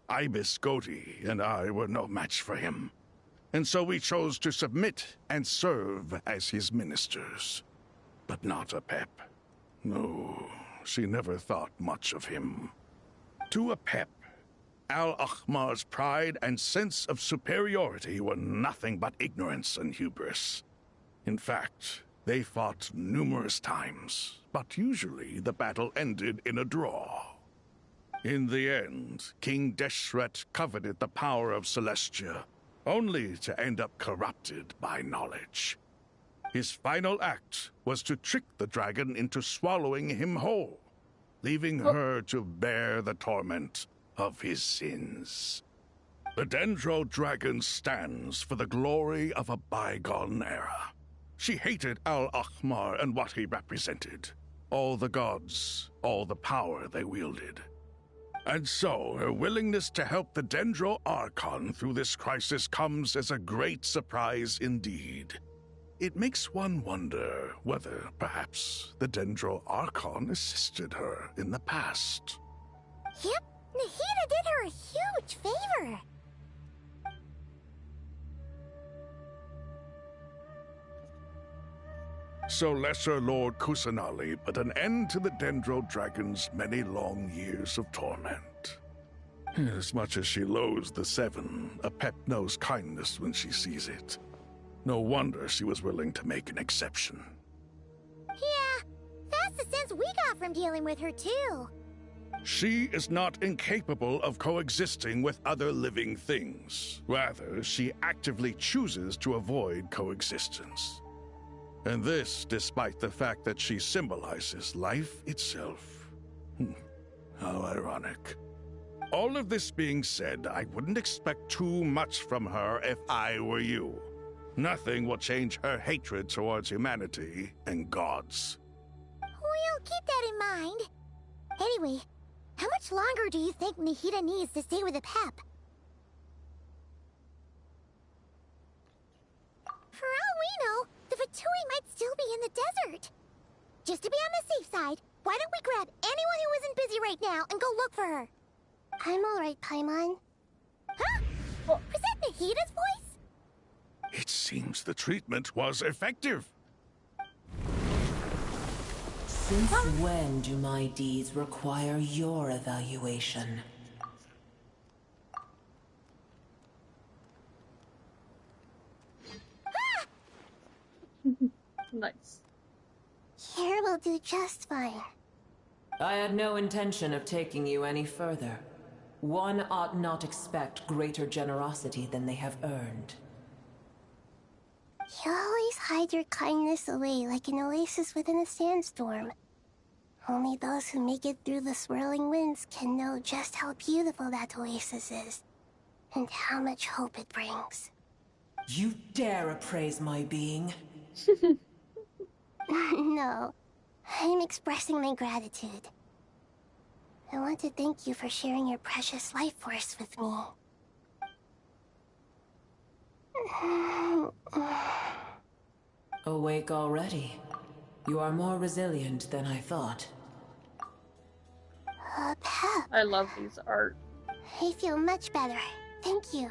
Speaker 4: Ibis Goti and I were no match for him. And so we chose to submit and serve as his ministers. But not Apep. No, she never thought much of him. To Apep, Al-Ahmar's pride and sense of superiority were nothing but ignorance and hubris. In fact, they fought numerous times, but usually the battle ended in a draw. In the end, King Deshret coveted the power of Celestia, only to end up corrupted by knowledge. His final act was to trick the dragon into swallowing him whole, leaving her to bear the torment of his sins. The Dendro dragon stands for the glory of a bygone era. She hated Al-Ahmar and what he represented. All the gods, all the power they wielded. And so, her willingness to help the Dendro Archon through this crisis comes as a great surprise indeed. It makes one wonder whether, perhaps, the Dendro Archon assisted her in the past.
Speaker 2: Yep, Nahida did her a huge favor.
Speaker 4: So Lesser Lord Kusanali put an end to the Dendro Dragon's many long years of torment. As much as she loathes the 7, Apep knows kindness when she sees it. No wonder she was willing to make an exception.
Speaker 2: Yeah, that's the sense we got from dealing with her too.
Speaker 4: She is not incapable of coexisting with other living things. Rather, she actively chooses to avoid coexistence. And this despite the fact that she symbolizes life itself. How ironic. All of this being said, I wouldn't expect too much from her if I were you. Nothing will change her hatred towards humanity and gods.
Speaker 2: We'll keep that in mind. Anyway, how much longer do you think Nahida needs to stay with Apep? For all we know, the Fatui might still be in the desert. Just to be on the safe side, why don't we grab anyone who isn't busy right now and go look for her? I'm alright, Paimon. Huh? Was that Nahida's voice?
Speaker 4: It seems the treatment was effective.
Speaker 5: Since when do my deeds require your evaluation?
Speaker 1: Nice.
Speaker 2: Here will do just fine.
Speaker 5: I had no intention of taking you any further. One ought not expect greater generosity than they have earned.
Speaker 2: You always hide your kindness away like an oasis within a sandstorm. Only those who make it through the swirling winds can know just how beautiful that oasis is, and how much hope it brings.
Speaker 5: You dare appraise my being?
Speaker 2: No, I'm expressing my gratitude. I want to thank you for sharing your precious life force with me.
Speaker 5: Awake already. You are more resilient than I thought.
Speaker 2: Pep.
Speaker 1: I love these art.
Speaker 2: I feel much better. Thank you.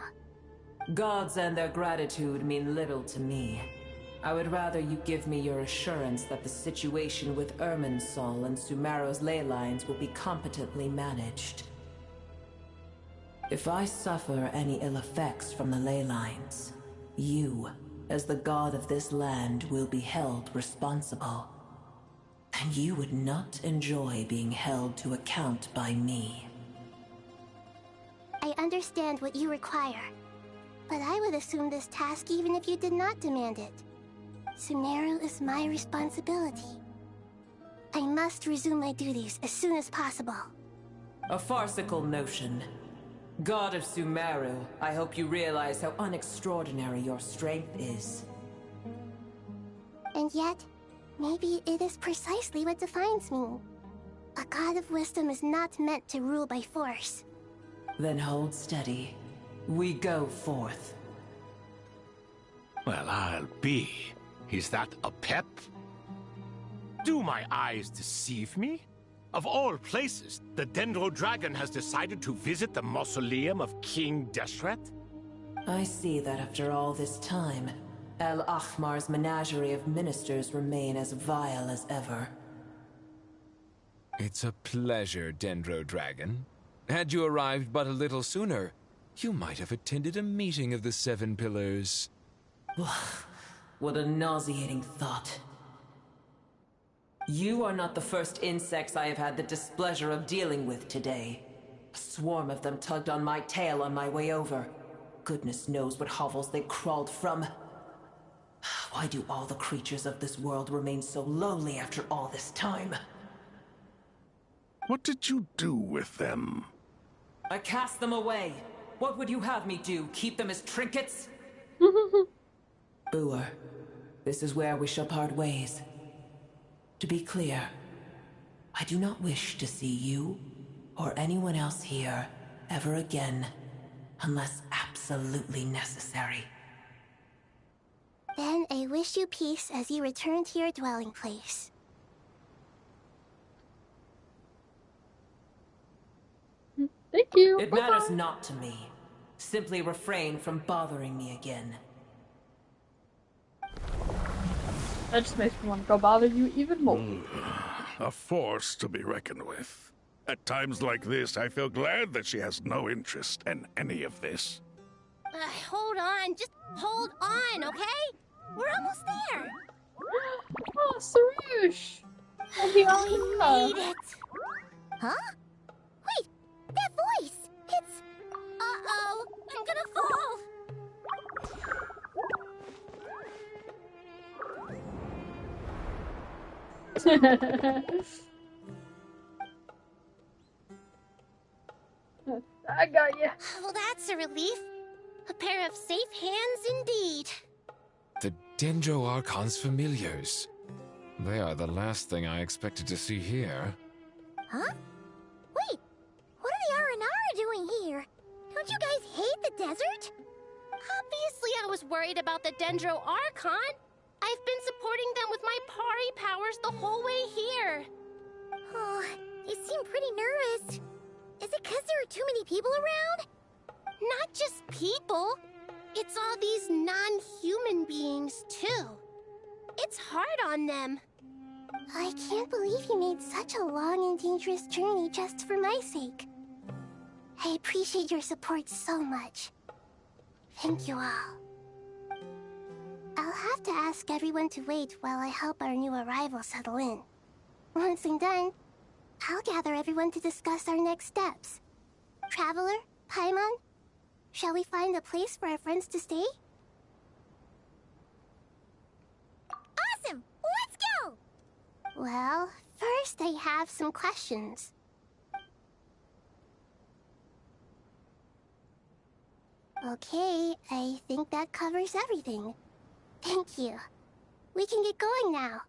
Speaker 5: Gods and their gratitude mean little to me. I would rather you give me your assurance that the situation with Irminsul and Sumeru's ley lines will be competently managed. If I suffer any ill effects from the ley lines, you, as the god of this land, will be held responsible. And you would not enjoy being held to account by me.
Speaker 2: I understand what you require, but I would assume this task even if you did not demand it. Sumeru is my responsibility. I must resume my duties as soon as possible.
Speaker 5: A farcical notion. God of Sumeru, I hope you realize how unextraordinary your strength is.
Speaker 2: And yet, maybe it is precisely what defines me. A god of wisdom is not meant to rule by force.
Speaker 5: Then hold steady. We go forth.
Speaker 21: Well, I'll be. Is that a pep? Do my eyes deceive me? Of all places, the Dendro Dragon has decided to visit the mausoleum of King Deshret?
Speaker 5: I see that after all this time, El Ahmar's menagerie of ministers remain as vile as ever.
Speaker 6: It's a pleasure, Dendro Dragon. Had you arrived but a little sooner, you might have attended a meeting of the Seven Pillars.
Speaker 5: What a nauseating thought. You are not the first insects I have had the displeasure of dealing with today. A swarm of them tugged on my tail on my way over. Goodness knows what hovels they crawled from. Why do all the creatures of this world remain so lowly after all this time?
Speaker 4: What did you do with them?
Speaker 5: I cast them away. What would you have me do? Keep them as trinkets? Boer, this is where we shall part ways. To be clear, I do not wish to see you or anyone else here ever again, unless absolutely necessary.
Speaker 2: Then I wish you peace as you return to your dwelling place.
Speaker 1: Thank you.
Speaker 5: It matters not to me. Simply refrain from bothering me again.
Speaker 1: That just makes me want to go bother you even more.
Speaker 4: A force to be reckoned with. At times like this, I feel glad that she has no interest in any of this.
Speaker 2: Hold on, just hold on, okay? We're almost there.
Speaker 1: Oh, Sarush! Oh, he
Speaker 2: I made it. Huh? Wait, that voice! It's... Uh-oh, I'm gonna fall!
Speaker 1: I got you.
Speaker 2: Well, that's a relief. A pair of safe hands indeed.
Speaker 6: The Dendro Archon's familiars. They are the last thing I expected to see here.
Speaker 2: Huh? Wait, what are the R&R doing here? Don't you guys hate the desert? Obviously I was worried about the Dendro Archon. I've been supporting them with my Pari powers the whole way here. Oh, they seem pretty nervous. Is it because there are too many people around? Not just people. It's all these non-human beings, too. It's hard on them. I can't believe you made such a long and dangerous journey just for my sake. I appreciate your support so much. Thank you all. I'll have to ask everyone to wait while I help our new arrival settle in. Once I'm done, I'll gather everyone to discuss our next steps. Traveler, Paimon, shall we find a place for our friends to stay? Awesome! Let's go! Well, first I have some questions. Okay, I think that covers everything. Thank you. We can get going now.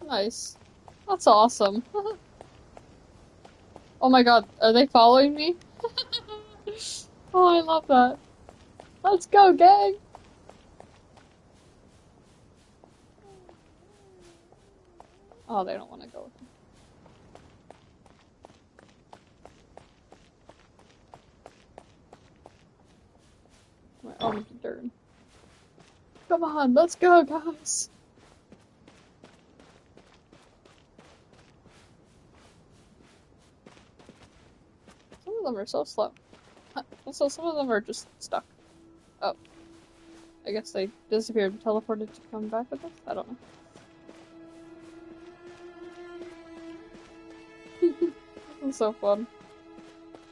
Speaker 1: Nice. That's awesome. Oh my god, are they following me? Oh, I love that. Let's go, gang! Oh, they don't want to go with me. My arms are dirty. Come on, let's go, guys! Some of them are so slow. Also, some of them are just stuck. Oh. I guess they disappeared and teleported to come back with us? I don't know. This is so fun.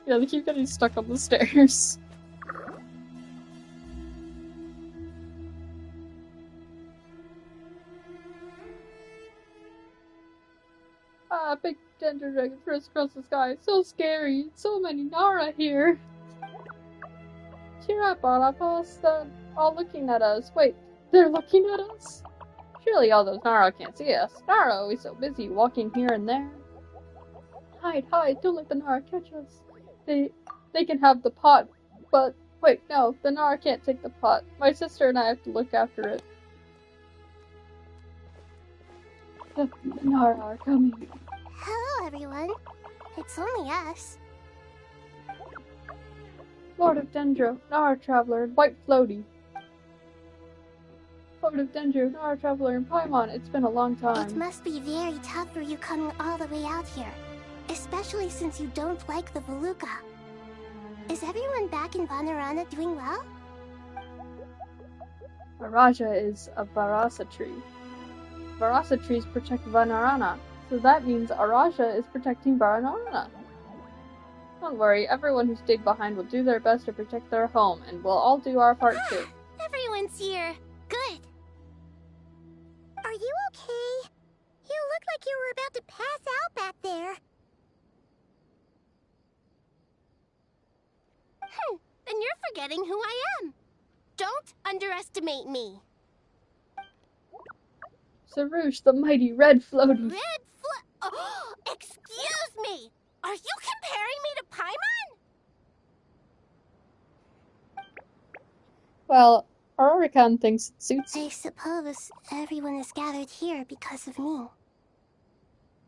Speaker 1: Yeah, they keep getting stuck on the stairs. Ah, big dendro dragon first across the sky. So scary. So many Nara here. Cheer up, Arapos. They're all looking at us. Wait, they're looking at us? Surely all those Nara can't see us. Nara are always so busy walking here and there. Hide, hide, don't let the Nara catch us. They can have the pot, but wait, no, the Nara can't take the pot. My sister and I have to look after it. The Nara are coming.
Speaker 2: Hello, everyone. It's only us.
Speaker 1: Lord of Dendro, Nara Traveler, and White Floaty. Lord of Dendro, Nara Traveler, and Paimon, it's been a long time.
Speaker 2: It must be very tough for you coming all the way out here. Especially since you don't like the Voluka. Is everyone back in Vanarana doing well?
Speaker 1: Araja is a Varasa tree. Varasa trees protect Vanarana, so that means Araja is protecting Vanarana. Don't worry, everyone who stayed behind will do their best to protect their home, and we'll all do our part too.
Speaker 2: Everyone's here. Good. Are you okay? You look like you were about to pass out back there. Then you're forgetting who I am. Don't underestimate me.
Speaker 1: Sarouche, the mighty red floaty.
Speaker 2: Oh, excuse me! Are you comparing me to Paimon?
Speaker 1: Well, Archon thinks it suits you.
Speaker 2: I suppose everyone is gathered here because of me.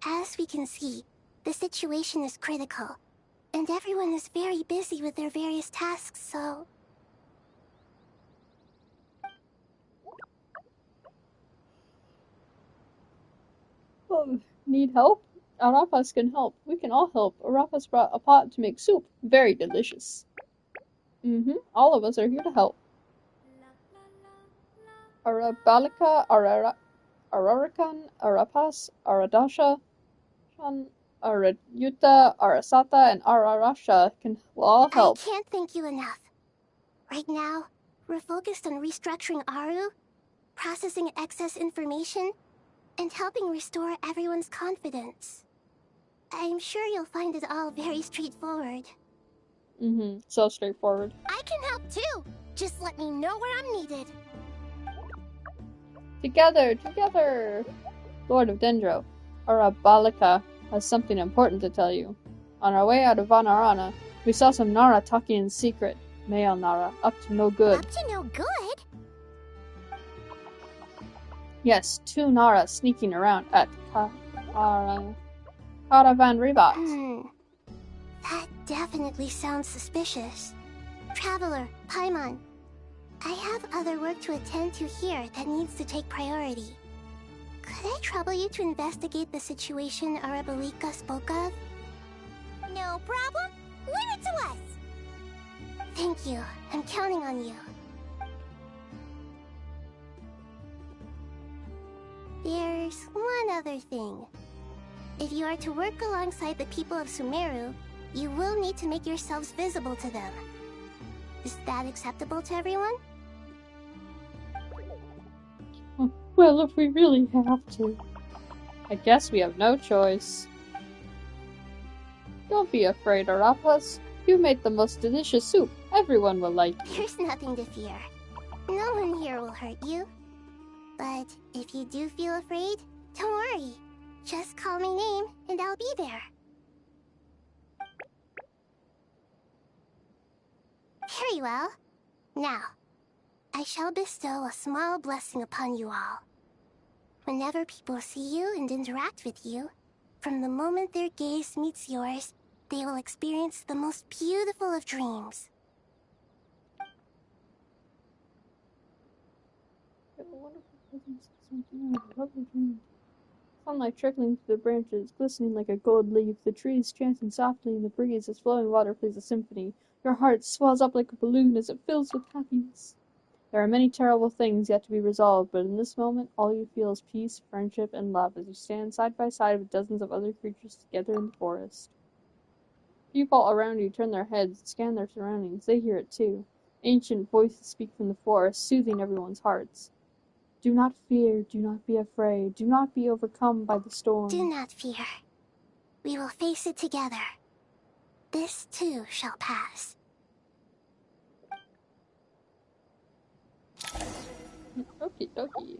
Speaker 2: As we can see, the situation is critical, and everyone is very busy with their various tasks, so...
Speaker 1: Oh, need help? Arapas can help. We can all help. Arapas brought a pot to make soup. Very delicious. All of us are here to help. Arabalika, Ararakan, Arapas, Aradasha, Arayuta, Arasata, and Ararasha will all help.
Speaker 2: I can't thank you enough. Right now, we're focused on restructuring Aru, processing excess information, and helping restore everyone's confidence. I'm sure you'll find it all very straightforward.
Speaker 1: So straightforward.
Speaker 2: I can help too! Just let me know where I'm needed.
Speaker 1: Together! Lord of Dendro, Arabalika has something important to tell you. On our way out of Vanarana, we saw some Nara talking in secret. Male Nara, up to no good.
Speaker 2: Up to no good?
Speaker 1: Yes, 2 Nara sneaking around at Caravan Rivat.
Speaker 2: That definitely sounds suspicious. Traveler, Paimon, I have other work to attend to here that needs to take priority. Could I trouble you to investigate the situation Arabalika spoke of? No problem. Leave it to us. Thank you. I'm counting on you. There's one other thing. If you are to work alongside the people of Sumeru, you will need to make yourselves visible to them. Is that acceptable to everyone?
Speaker 1: Well, if we really have to. I guess we have no choice. Don't be afraid, Arapas. You made the most delicious soup. Everyone will like you.
Speaker 2: There's nothing to fear. No one here will hurt you. But if you do feel afraid, don't worry. Just call my name, and I'll be there. Very well. Now, I shall bestow a small blessing upon you all. Whenever people see you and interact with you, from the moment their gaze meets yours, they will experience the most beautiful of dreams.
Speaker 1: Sunlight trickling through the branches, glistening like a gold leaf, the trees chanting softly in the breeze as flowing water plays a symphony. Your heart swells up like a balloon as it fills with happiness. There are many terrible things yet to be resolved, but in this moment, all you feel is peace, friendship, and love as you stand side by side with dozens of other creatures together in the forest. People around you turn their heads, scan their surroundings. They hear it too. Ancient voices speak from the forest, soothing everyone's hearts. Do not fear, do not be afraid, do not be overcome by the storm.
Speaker 2: Do not fear. We will face it together. This too shall pass.
Speaker 1: Okie dokie.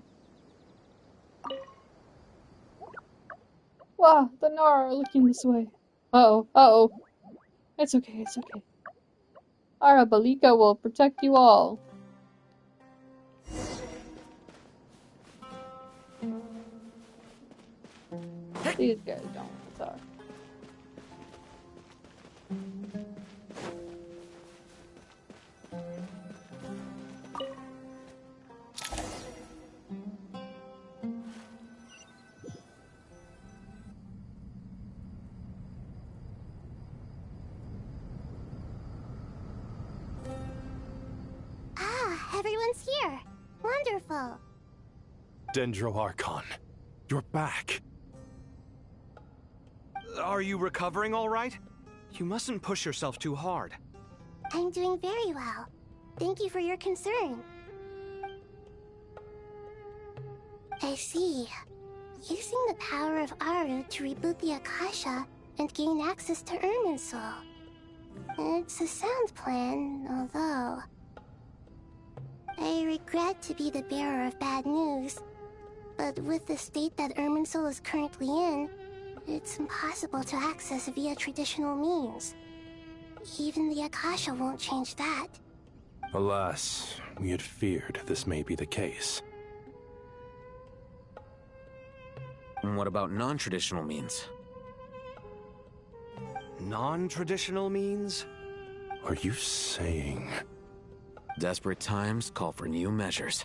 Speaker 1: Wow, the Nara are looking this way. Uh-oh, uh-oh. It's okay, it's okay. Arabalika will protect you all. These guys don't want to talk.
Speaker 2: Ah, everyone's here. Wonderful.
Speaker 12: Dendro Archon, you're back.
Speaker 8: Are you recovering all right? You mustn't push yourself too hard.
Speaker 2: I'm doing very well. Thank you for your concern. I see. Using the power of Aru to reboot the Akasha and gain access to Ermin's soul. It's a sound plan, although... I regret to be the bearer of bad news, but with the state that Ermin's soul is currently in, it's impossible to access via traditional means. Even the Akasha won't change that.
Speaker 12: Alas, we had feared this may be the case.
Speaker 9: And what about non-traditional means?
Speaker 8: Non-traditional means?
Speaker 12: Are you saying...
Speaker 9: Desperate times call for new measures.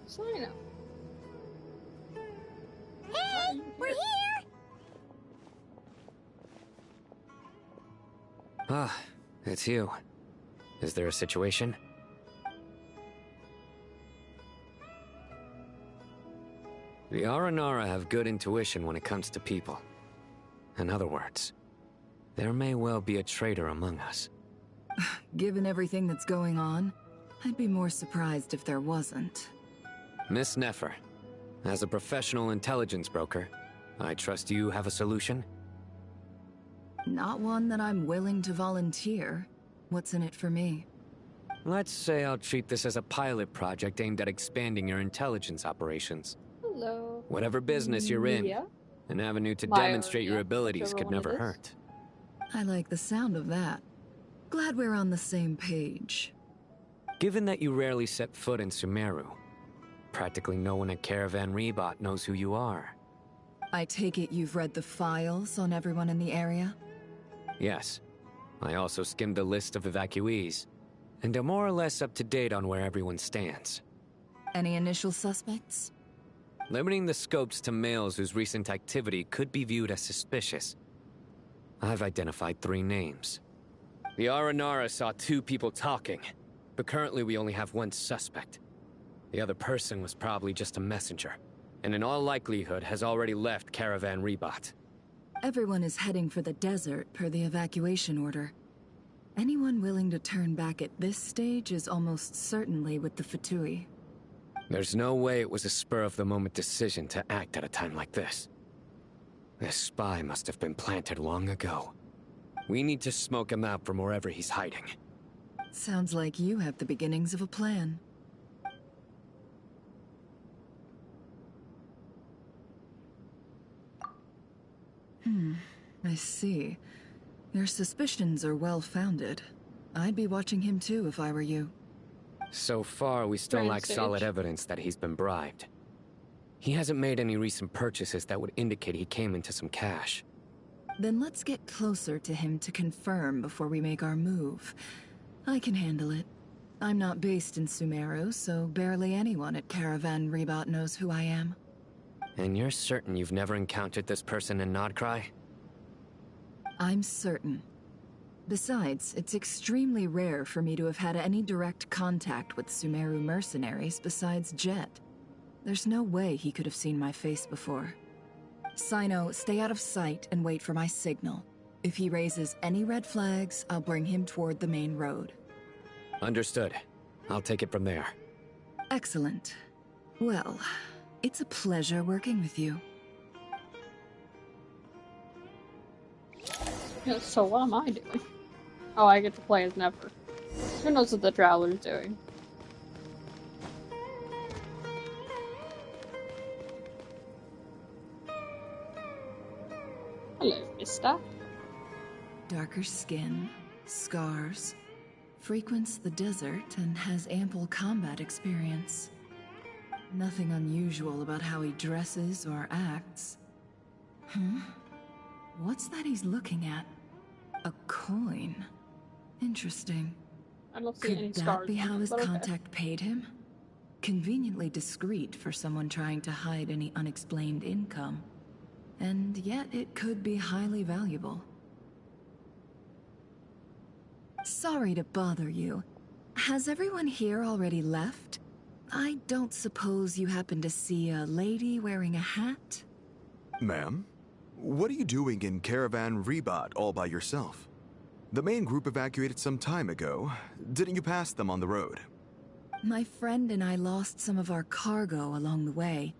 Speaker 1: Sign up.
Speaker 2: Hey, we're here!
Speaker 9: Ah, it's you. Is there a situation? The Aranara have good intuition when it comes to people. In other words, there may well be a traitor among us.
Speaker 22: Given everything that's going on, I'd be more surprised if there wasn't.
Speaker 9: Miss Nefer, as a professional intelligence broker, I trust you have a solution?
Speaker 22: Not one that I'm willing to volunteer. What's in it for me?
Speaker 9: Let's say I'll treat this as a pilot project aimed at expanding your intelligence operations.
Speaker 1: Hello.
Speaker 9: Whatever business you're in,
Speaker 1: Yeah.
Speaker 9: an avenue to
Speaker 1: My
Speaker 9: demonstrate your
Speaker 1: area,
Speaker 9: abilities
Speaker 1: whichever
Speaker 9: could
Speaker 1: one it
Speaker 9: never
Speaker 1: is.
Speaker 9: hurt.
Speaker 22: I like the sound of that. Glad we're on the same page.
Speaker 9: Given that you rarely set foot in Sumeru, practically no one at Caravan Rebot knows who you are.
Speaker 22: I take it you've read the files on everyone in the area?
Speaker 9: Yes. I also skimmed the list of evacuees, and am more or less up to date on where everyone stands.
Speaker 22: Any initial suspects?
Speaker 9: Limiting the scopes to males whose recent activity could be viewed as suspicious. I've identified 3 names. The Aranara saw 2 people talking, but currently we only have 1 suspect. The other person was probably just a messenger, and in all likelihood has already left Caravan Rebat.
Speaker 22: Everyone is heading for the desert per the evacuation order. Anyone willing to turn back at this stage is almost certainly with the Fatui.
Speaker 9: There's no way it was a spur-of-the-moment decision to act at a time like this. This spy must have been planted long ago. We need to smoke him out from wherever he's hiding.
Speaker 22: Sounds like you have the beginnings of a plan. I see. Your suspicions are well-founded. I'd be watching him too if I were you.
Speaker 9: So far, we still lack solid evidence that he's been bribed. He hasn't made any recent purchases that would indicate he came into some cash.
Speaker 22: Then let's get closer to him to confirm before we make our move. I can handle it. I'm not based in Sumeru, so barely anyone at Caravan Rebat knows who I am.
Speaker 9: And you're certain you've never encountered this person in Nodcry?
Speaker 22: I'm certain. Besides, it's extremely rare for me to have had any direct contact with Sumeru mercenaries besides Jet. There's no way he could have seen my face before. Sino, stay out of sight and wait for my signal. If he raises any red flags, I'll bring him toward the main road.
Speaker 9: Understood. I'll take it from there.
Speaker 22: Excellent. Well, it's a pleasure working with you.
Speaker 1: Yeah, so what am I doing? Oh, I get to play as Never. Who knows what the Traveler's doing? Hello, mister.
Speaker 22: Darker skin, scars, frequents the desert and has ample combat experience. Nothing unusual about how he dresses or acts. What's that he's looking at? A coin. Interesting.
Speaker 1: I don't see any
Speaker 22: Could that
Speaker 1: scars
Speaker 22: be
Speaker 1: on
Speaker 22: how
Speaker 1: it,
Speaker 22: his
Speaker 1: but okay.
Speaker 22: contact paid him? Conveniently discreet for someone trying to hide any unexplained income. And yet it could be highly valuable. Sorry to bother you. Has everyone here already left? I don't suppose you happen to see a lady wearing a hat?
Speaker 10: Ma'am? What are you doing in Caravan Rebat all by yourself? The main group evacuated some time ago. Didn't you pass them on the road?
Speaker 22: My friend and I lost some of our cargo along the way.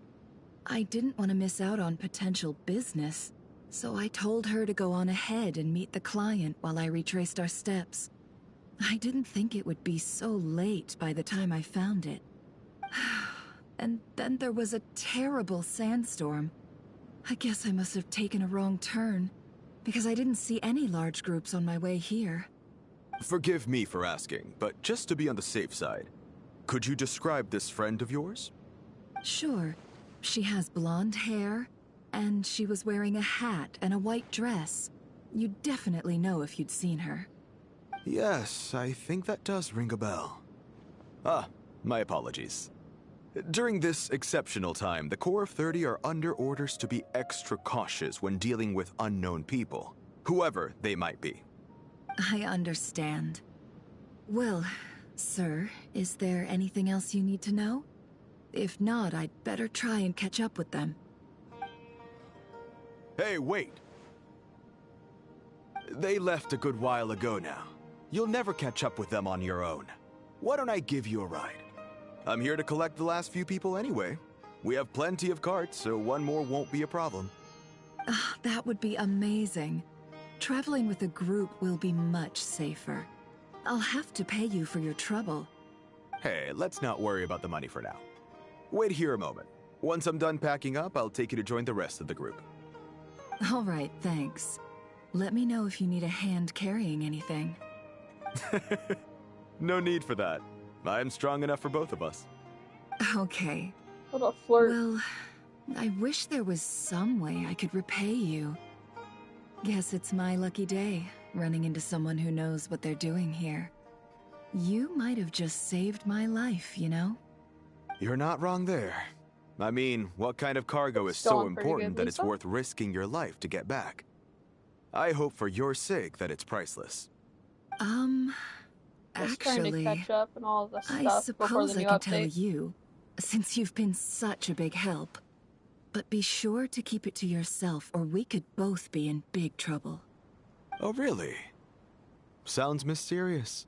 Speaker 22: I didn't want to miss out on potential business, so I told her to go on ahead and meet the client while I retraced our steps. I didn't think it would be so late by the time I found it. And then there was a terrible sandstorm. I guess I must have taken a wrong turn, because I didn't see any large groups on my way here.
Speaker 10: Forgive me for asking, but just to be on the safe side, could you describe this friend of yours?
Speaker 22: Sure. She has blonde hair, and she was wearing a hat and a white dress. You'd definitely know if you'd seen her.
Speaker 10: Yes, I think that does ring a bell. Ah, my apologies. During this exceptional time, the Core of 30 are under orders to be extra cautious when dealing with unknown people, whoever they might be.
Speaker 22: I understand. Well, sir, is there anything else you need to know? If not, I'd better try and catch up with them.
Speaker 10: Hey, wait! They left a good while ago now. You'll never catch up with them on your own. Why don't I give you a ride? I'm here to collect the last few people anyway. We have plenty of carts, so one more won't be a problem.
Speaker 22: That would be amazing. Traveling with a group will be much safer. I'll have to pay you for your trouble.
Speaker 10: Hey, let's not worry about the money for now. Wait here a moment. Once I'm done packing up, I'll take you to join the rest of the group.
Speaker 22: All right, thanks. Let me know if you need a hand carrying anything.
Speaker 10: No need for that. I'm strong enough for both of us.
Speaker 22: Okay.
Speaker 1: What a flirt.
Speaker 22: Well, I wish there was some way I could repay you. Guess it's my lucky day, running into someone who knows what they're doing here. You might have just saved my life, you know?
Speaker 10: You're not wrong there. I mean, what kind of cargo is so important that it's worth risking your life to get back? I hope for your sake that it's priceless.
Speaker 1: Just trying to
Speaker 22: Actually,
Speaker 1: catch up and all the
Speaker 22: I
Speaker 1: stuff before the
Speaker 22: suppose I
Speaker 1: new
Speaker 22: can
Speaker 1: update.
Speaker 22: tell you. since you've been such a big help. But be sure to keep it to yourself, or we could both be in big trouble.
Speaker 10: Oh, really? Sounds mysterious.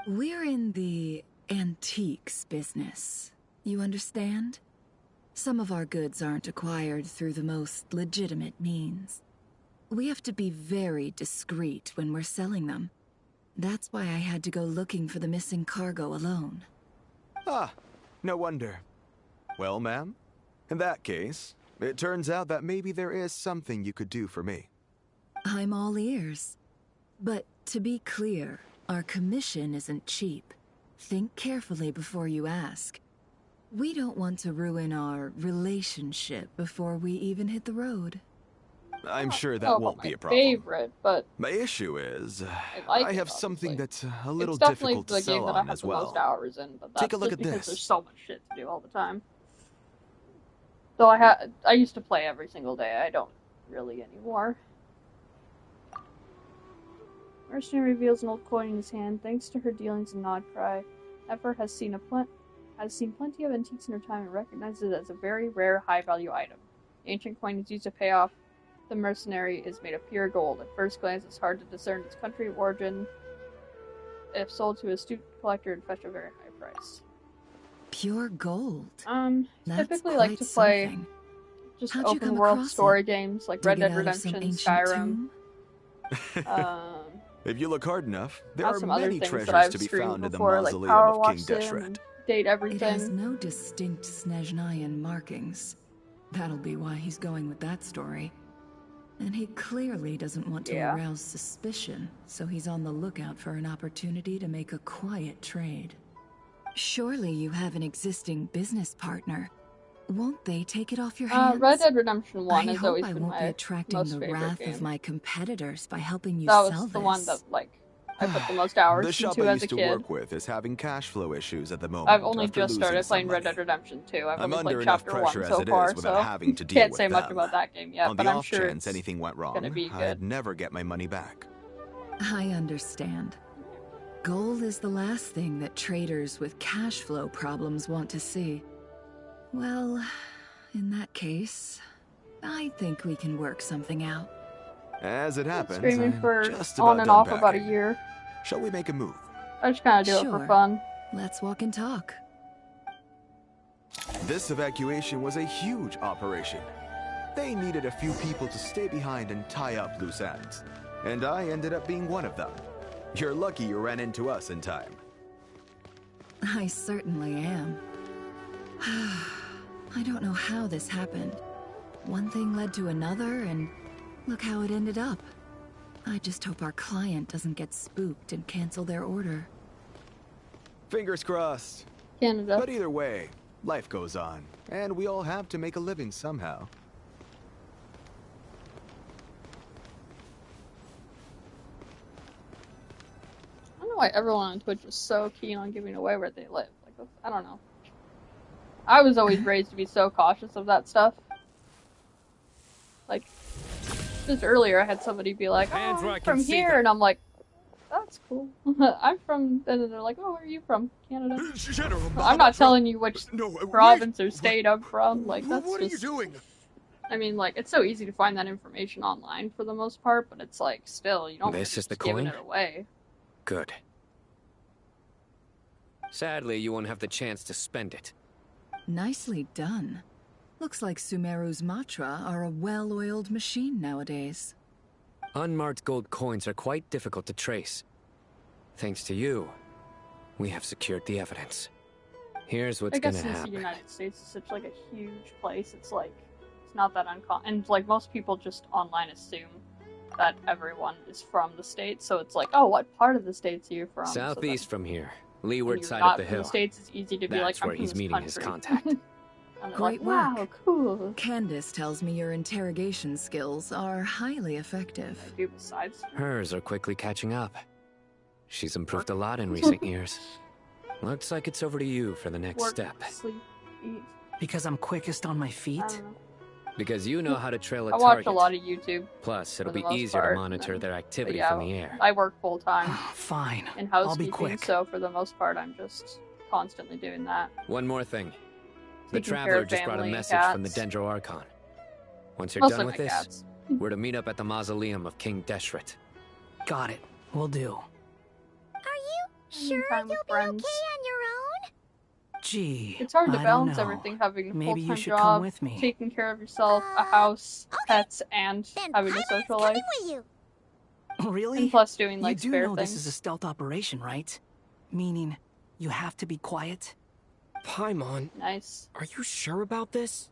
Speaker 22: We're in the antiques business. You understand? Some of our goods aren't acquired through the most legitimate means. We have to be very discreet when we're selling them. That's why I had to go looking for the missing cargo alone.
Speaker 10: Ah, no wonder. Well, ma'am, in that case, it turns out that maybe there is something you could do for me.
Speaker 22: I'm all ears. But to be clear, our commission isn't cheap. Think carefully before you ask. We don't want to ruin our relationship before we even hit the road.
Speaker 10: I'm sure that won't be a problem.
Speaker 1: Favorite, but
Speaker 10: my issue is,
Speaker 1: like
Speaker 10: I have
Speaker 1: it,
Speaker 10: something that's a little
Speaker 1: it's definitely
Speaker 10: difficult to
Speaker 1: the
Speaker 10: sell
Speaker 1: game that I
Speaker 10: on
Speaker 1: have
Speaker 10: as
Speaker 1: the
Speaker 10: well.
Speaker 1: most hours in, but that's
Speaker 10: Take a look
Speaker 1: just
Speaker 10: at
Speaker 1: because
Speaker 10: this.
Speaker 1: there's so much shit to do all the time. Though I used to play every single day. I don't really anymore. Mercenary reveals an old coin in his hand. Thanks to her dealings in Nodcry, Nefer has seen plenty of antiques in her time and recognizes it as a very rare, high-value item. The ancient coin is used to pay off the mercenary is made of pure gold. At first glance, it's hard to discern its country of origin. If sold to a astute collector, it'd fetch a very high price.
Speaker 22: Pure gold?
Speaker 1: Typically like to play just open world story games like Red Dead Redemption, Skyrim.
Speaker 10: If you look hard enough, there are
Speaker 1: some other
Speaker 10: many
Speaker 1: things that
Speaker 10: treasures
Speaker 1: I've
Speaker 10: to be
Speaker 1: streamed
Speaker 10: found in the
Speaker 1: before, like
Speaker 10: mausoleum
Speaker 1: Power
Speaker 10: of
Speaker 1: Watch
Speaker 10: King
Speaker 1: Sim,
Speaker 10: Deshret.
Speaker 1: Date Everything.
Speaker 22: It has no distinct Snezhnayan markings. That'll be why he's going with that story. And he clearly doesn't want to arouse suspicion, so he's on the lookout for an opportunity to make a quiet trade. Surely you have an existing business partner. Won't they take it off your hands?
Speaker 1: Red Dead Redemption 1 has always
Speaker 22: I
Speaker 1: been
Speaker 22: won't
Speaker 1: my
Speaker 22: be attracting
Speaker 1: most
Speaker 22: the
Speaker 1: favorite
Speaker 22: wrath
Speaker 1: game.
Speaker 22: of my competitors by helping you
Speaker 1: That
Speaker 22: sell
Speaker 1: was the
Speaker 22: this.
Speaker 1: one that, like, I put the most hours
Speaker 10: The shop
Speaker 1: into
Speaker 10: I
Speaker 1: as a
Speaker 10: used to
Speaker 1: kid.
Speaker 10: work with is having cash flow issues at the moment.
Speaker 1: I've only
Speaker 10: after
Speaker 1: just started
Speaker 10: losing
Speaker 1: playing
Speaker 10: some
Speaker 1: Red
Speaker 10: money.
Speaker 1: Dead Redemption 2. I've
Speaker 10: I'm
Speaker 1: only
Speaker 10: under
Speaker 1: played
Speaker 10: enough
Speaker 1: chapter 1
Speaker 10: pressure
Speaker 1: so
Speaker 10: as it
Speaker 1: far,
Speaker 10: is without
Speaker 1: so
Speaker 10: having to deal
Speaker 1: can't
Speaker 10: with
Speaker 1: say much
Speaker 10: them.
Speaker 1: about that game yet,
Speaker 10: On
Speaker 1: but
Speaker 10: the
Speaker 1: I'm
Speaker 10: off
Speaker 1: sure
Speaker 10: chance
Speaker 1: it's
Speaker 10: anything went wrong,
Speaker 1: gonna be
Speaker 10: I'd
Speaker 1: good.
Speaker 10: never get my money back.
Speaker 22: I understand. Gold is the last thing that traders with cash flow problems want to see. Well, in that case, I think we can work something out.
Speaker 10: As it happens,
Speaker 1: Streaming
Speaker 10: I'm
Speaker 1: for
Speaker 10: just about
Speaker 1: on and
Speaker 10: done
Speaker 1: off about a
Speaker 10: packing.
Speaker 1: year.
Speaker 10: Shall we make a move?
Speaker 1: I just kind of do it for fun.
Speaker 22: Let's walk and talk.
Speaker 10: This evacuation was a huge operation. They needed a few people to stay behind and tie up loose ends. And I ended up being one of them. You're lucky you ran into us in time.
Speaker 22: I certainly am. I don't know how this happened. One thing led to another, and look how it ended up. I just hope our client doesn't get spooked and cancel their order.
Speaker 10: Fingers crossed.
Speaker 1: Canada.
Speaker 10: But either way, life goes on, and we all have to make a living somehow.
Speaker 1: I don't know why everyone on Twitch is so keen on giving away where they live. Like, I don't know. I was always raised to be so cautious of that stuff. Like, just earlier I had somebody be like, "Oh, I'm from here," and I'm like, "That's cool." I'm from, and they're like, "Oh, where are you from?" Canada. I'm not telling you which province or state I'm from. Like, that's
Speaker 11: What are you
Speaker 1: just.
Speaker 11: doing?
Speaker 1: I mean, like, it's so easy to find that information online for the most part, but it's like, still, you don't want
Speaker 9: This
Speaker 1: to
Speaker 9: is the
Speaker 1: just giving
Speaker 9: coin?
Speaker 1: it away.
Speaker 9: Good. Sadly, you won't have the chance to spend it.
Speaker 22: Nicely done. Looks like Sumeru's Matra are a well-oiled machine nowadays.
Speaker 9: Unmarked gold coins are quite difficult to trace. Thanks to you, we have secured the evidence. Here's what's
Speaker 1: I guess
Speaker 9: gonna
Speaker 1: since
Speaker 9: happen.
Speaker 1: the United States is such like a huge place, it's like it's not that uncommon. And like most people just online assume that everyone is from the States, so it's like, oh, what part of the States are you from?
Speaker 9: Southeast from here,
Speaker 1: When
Speaker 9: leeward
Speaker 1: you're
Speaker 9: side
Speaker 1: not
Speaker 9: of the
Speaker 1: from
Speaker 9: hill.
Speaker 1: the States, it's easy to be like,
Speaker 9: That's
Speaker 1: I'm
Speaker 9: where
Speaker 1: from
Speaker 9: he's
Speaker 1: this
Speaker 9: meeting his
Speaker 1: country.
Speaker 9: contact.
Speaker 1: And they're
Speaker 22: Great
Speaker 1: like,
Speaker 22: work.
Speaker 1: wow, cool.
Speaker 22: Candace tells me your interrogation skills are highly effective.
Speaker 1: I do besides.
Speaker 9: Hers are quickly catching up. She's improved a lot in recent years. Looks like it's over to you for the next
Speaker 1: Work,
Speaker 9: step.
Speaker 1: sleep, eat.
Speaker 3: Because I'm quickest on my
Speaker 1: I
Speaker 3: feet?
Speaker 1: don't know.
Speaker 9: Because you know how to trail a
Speaker 1: I watch
Speaker 9: target.
Speaker 1: a lot of YouTube.
Speaker 9: Plus, it'll
Speaker 1: for the
Speaker 9: be
Speaker 1: most
Speaker 9: easier
Speaker 1: part,
Speaker 9: to monitor
Speaker 1: and
Speaker 9: their
Speaker 1: but
Speaker 9: activity
Speaker 1: yeah,
Speaker 9: from the air.
Speaker 1: I work full time
Speaker 3: Fine.
Speaker 1: in
Speaker 3: I'll be
Speaker 1: housekeeping,
Speaker 3: quick.
Speaker 1: so for the most part, I'm just constantly doing that.
Speaker 9: One more thing. The
Speaker 1: taking care
Speaker 9: Traveler
Speaker 1: of
Speaker 9: just brought a
Speaker 1: family and
Speaker 9: message from the
Speaker 1: cats.
Speaker 9: Dendro Archon. Once you're
Speaker 1: Mostly
Speaker 9: done with
Speaker 1: my
Speaker 9: this,
Speaker 1: cats.
Speaker 9: we're to meet up at the mausoleum of King Deshret.
Speaker 19: Got it. Will do.
Speaker 2: Sure you'll be okay on your own?
Speaker 19: Gee,
Speaker 1: It's hard to
Speaker 19: I don't
Speaker 1: balance
Speaker 19: know.
Speaker 1: everything, having a
Speaker 19: Maybe you
Speaker 1: full-time
Speaker 19: should come
Speaker 1: job,
Speaker 19: with me.
Speaker 1: taking care of yourself, a house, pets, and having a social life.
Speaker 2: With you.
Speaker 19: Really?
Speaker 1: And plus doing like
Speaker 19: you do
Speaker 1: spare
Speaker 19: know
Speaker 1: things.
Speaker 19: this is a stealth operation, right? Meaning, you have to be quiet?
Speaker 13: Paimon.
Speaker 1: Nice.
Speaker 13: Are you sure about this?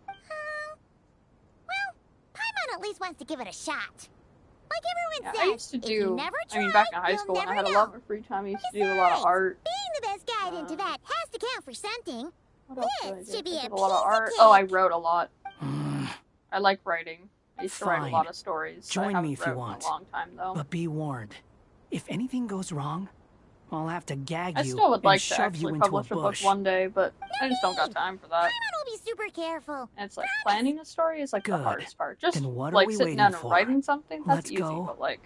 Speaker 2: Well, Paimon at least wants to give it a shot. Like everyone
Speaker 1: I
Speaker 2: says,
Speaker 1: used to
Speaker 2: if you
Speaker 1: do,
Speaker 2: never
Speaker 1: I mean,
Speaker 2: try,
Speaker 1: back in high
Speaker 2: you'll
Speaker 1: school when I
Speaker 2: never
Speaker 1: had a
Speaker 2: know.
Speaker 1: lot of free time, I used to do a lot of art.
Speaker 2: Being the best guide into that has to count for something.
Speaker 1: What else did I
Speaker 2: This
Speaker 1: do?
Speaker 2: should be
Speaker 1: I
Speaker 2: a
Speaker 1: did a lot of
Speaker 2: piece
Speaker 1: art.
Speaker 2: cake.
Speaker 1: Oh, I wrote a lot. I like writing. I used to write a
Speaker 19: Fine.
Speaker 1: lot of stories. I
Speaker 19: Join
Speaker 1: haven't
Speaker 19: me if you
Speaker 1: wrote in
Speaker 19: want.
Speaker 1: a long time, though.
Speaker 19: But be warned. If anything goes wrong, I'll have to gag
Speaker 1: I
Speaker 19: you
Speaker 1: still would
Speaker 19: and
Speaker 1: like to
Speaker 19: shove you
Speaker 1: actually
Speaker 19: into a
Speaker 1: publish a book
Speaker 19: bush.
Speaker 1: one day, but I just don't got time for that.
Speaker 2: Paimon will be super careful.
Speaker 1: And it's like planning a story is like the
Speaker 19: Good.
Speaker 1: hardest part. Just
Speaker 19: Then what are
Speaker 1: like
Speaker 19: we
Speaker 1: sitting
Speaker 19: waiting
Speaker 1: down and
Speaker 19: for?
Speaker 1: writing something, that's
Speaker 19: Let's
Speaker 1: easy,
Speaker 19: go.
Speaker 1: but like,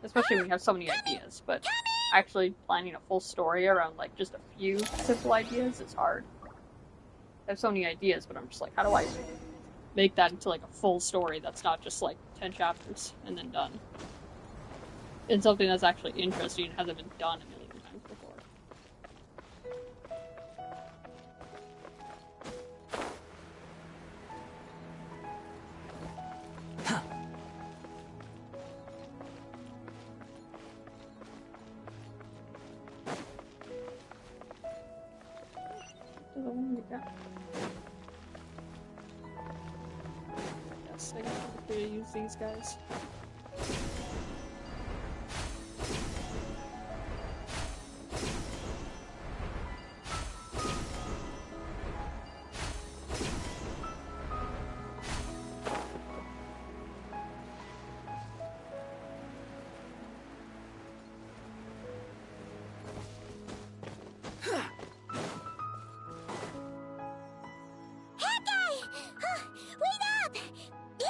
Speaker 1: especially when you have so many ideas. But actually planning a full story around like just a few simple ideas is hard. I have so many ideas, but I'm just like, how do I make that into like a full story that's not just like 10 chapters and then done? And something that's actually interesting and hasn't been done a million times before. Yes, I can feel free to use these guys.
Speaker 2: Wait up! Hey,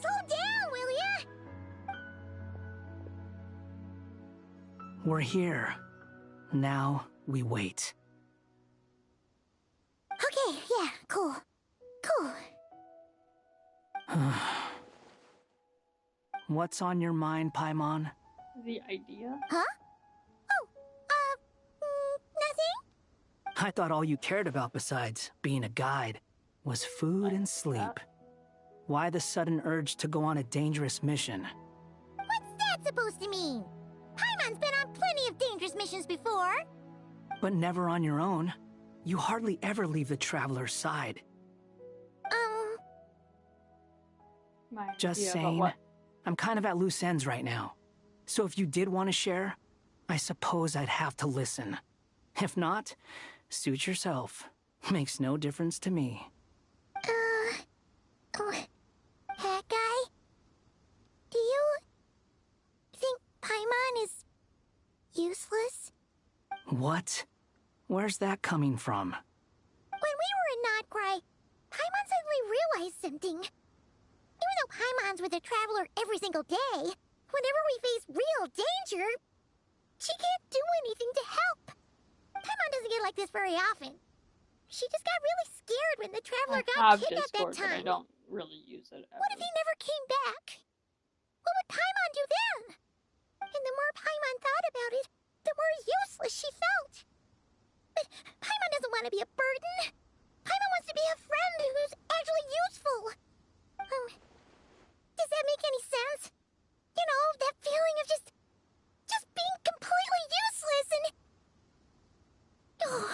Speaker 2: slow down, will ya?
Speaker 19: We're here. Now we wait.
Speaker 2: Okay, yeah, cool. Cool.
Speaker 19: What's on your mind, Paimon?
Speaker 1: The idea?
Speaker 2: Huh? Nothing?
Speaker 19: I thought all you cared about besides being a guide was food and sleep. Why the sudden urge to go on a dangerous mission?
Speaker 2: What's that supposed to mean? Paimon's been on plenty of dangerous missions before.
Speaker 19: But never on your own. You hardly ever leave the Traveler's side.
Speaker 1: My
Speaker 19: Just
Speaker 1: idea about
Speaker 19: saying,
Speaker 1: what?
Speaker 19: I'm kind of at loose ends right now. So if you did want to share, I suppose I'd have to listen. If not, suit yourself. Makes no difference to me.
Speaker 2: Hat guy? Do you think Paimon is useless?
Speaker 19: What? Where's that coming from?
Speaker 2: When we were in Notcry, Paimon suddenly realized something. Even though Paimon's with the Traveler every single day, whenever we face real danger, she can't do anything to help. Paimon doesn't get like this very often. She just got really scared when the Traveler
Speaker 1: I
Speaker 2: got
Speaker 1: have
Speaker 2: kidnapped
Speaker 1: Discord,
Speaker 2: that time.
Speaker 1: but I don't really use it ever.
Speaker 2: What if he never came back? What would Paimon do then? And the more Paimon thought about it, the more useless she felt. But Paimon doesn't want to be a burden. Paimon wants to be a friend who's actually useful. Does that make any sense? You know, that feeling of just being completely useless and... Oh.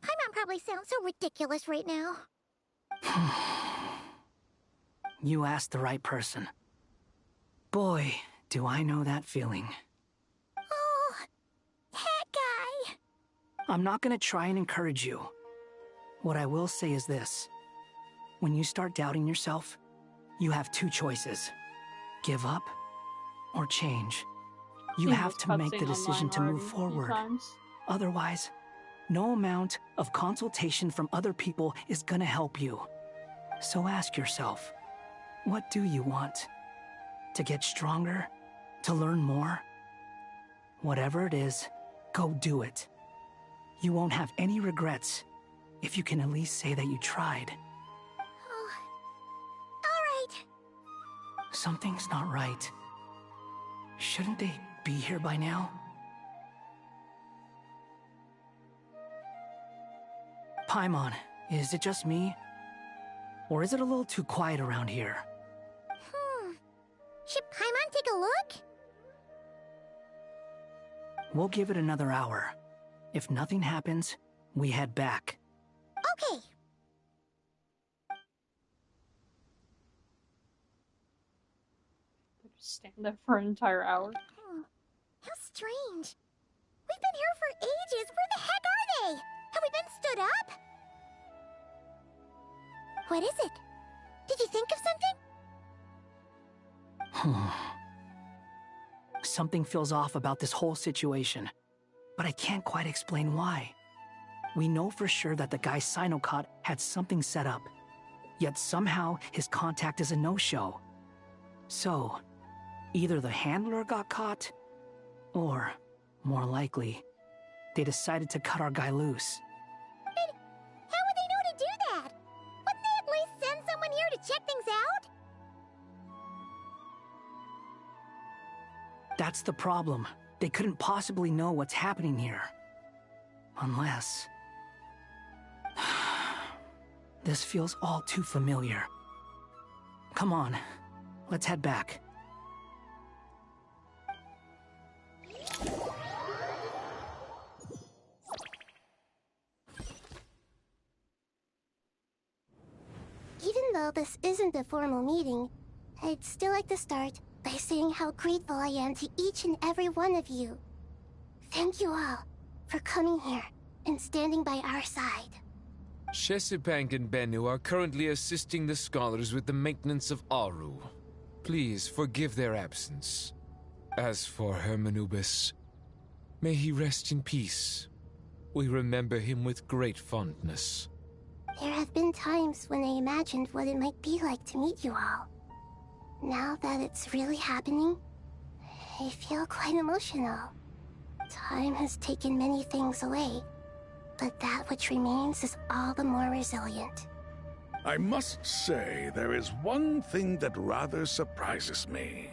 Speaker 2: Paimon probably sounds so ridiculous right now.
Speaker 19: You asked the right person. Boy, do I know that feeling.
Speaker 2: Oh, that guy.
Speaker 19: I'm not gonna try and encourage you. What I will say is this. When you start doubting yourself, you have two choices. Give up or change. You
Speaker 1: Seen
Speaker 19: have
Speaker 1: this
Speaker 19: to make the
Speaker 1: cutscene
Speaker 19: decision to
Speaker 1: online
Speaker 19: move
Speaker 1: already a few
Speaker 19: forward.
Speaker 1: times.
Speaker 19: Otherwise, no amount of consultation from other people is gonna help you. So ask yourself, what do you want? To get stronger? To learn more? Whatever it is, go do it. You won't have any regrets, If you can at least say that you tried.
Speaker 2: Oh. Alright.
Speaker 19: Something's not right. Shouldn't they be here by now? Paimon, is it just me? Or is it a little too quiet around here?
Speaker 2: Should Paimon take a look?
Speaker 19: We'll give it another hour. If nothing happens, we head back.
Speaker 2: Okay.
Speaker 1: Stand there for an entire hour.
Speaker 2: How strange. We've been here for ages. Where the heck are they? Have we been stood up? What is it? Did you think of something?
Speaker 19: Something feels off about this whole situation, but I can't quite explain why. We know for sure that the guy Sino caught had something set up, yet somehow his contact is a no-show. So, either the handler got caught, or, more likely, they decided to cut our guy loose.
Speaker 2: But how would they know to do that? Wouldn't they at least send someone here to check things out?
Speaker 19: That's the problem. They couldn't possibly know what's happening here. Unless... This feels all too familiar. Come on, let's head back.
Speaker 2: Even though this isn't a formal meeting, I'd still like to start by saying how grateful I am to each and every one of you. Thank you all for coming here and standing by our side.
Speaker 6: Shesipank and Bennu are currently assisting the scholars with the maintenance of Aru. Please forgive their absence. As for Hermanubis, may he rest in peace. We remember him with great fondness.
Speaker 2: There have been times when I imagined what it might be like to meet you all. Now that it's really happening, I feel quite emotional. Time has taken many things away, but that which remains is all the more resilient.
Speaker 4: I must say, there is one thing that rather surprises me.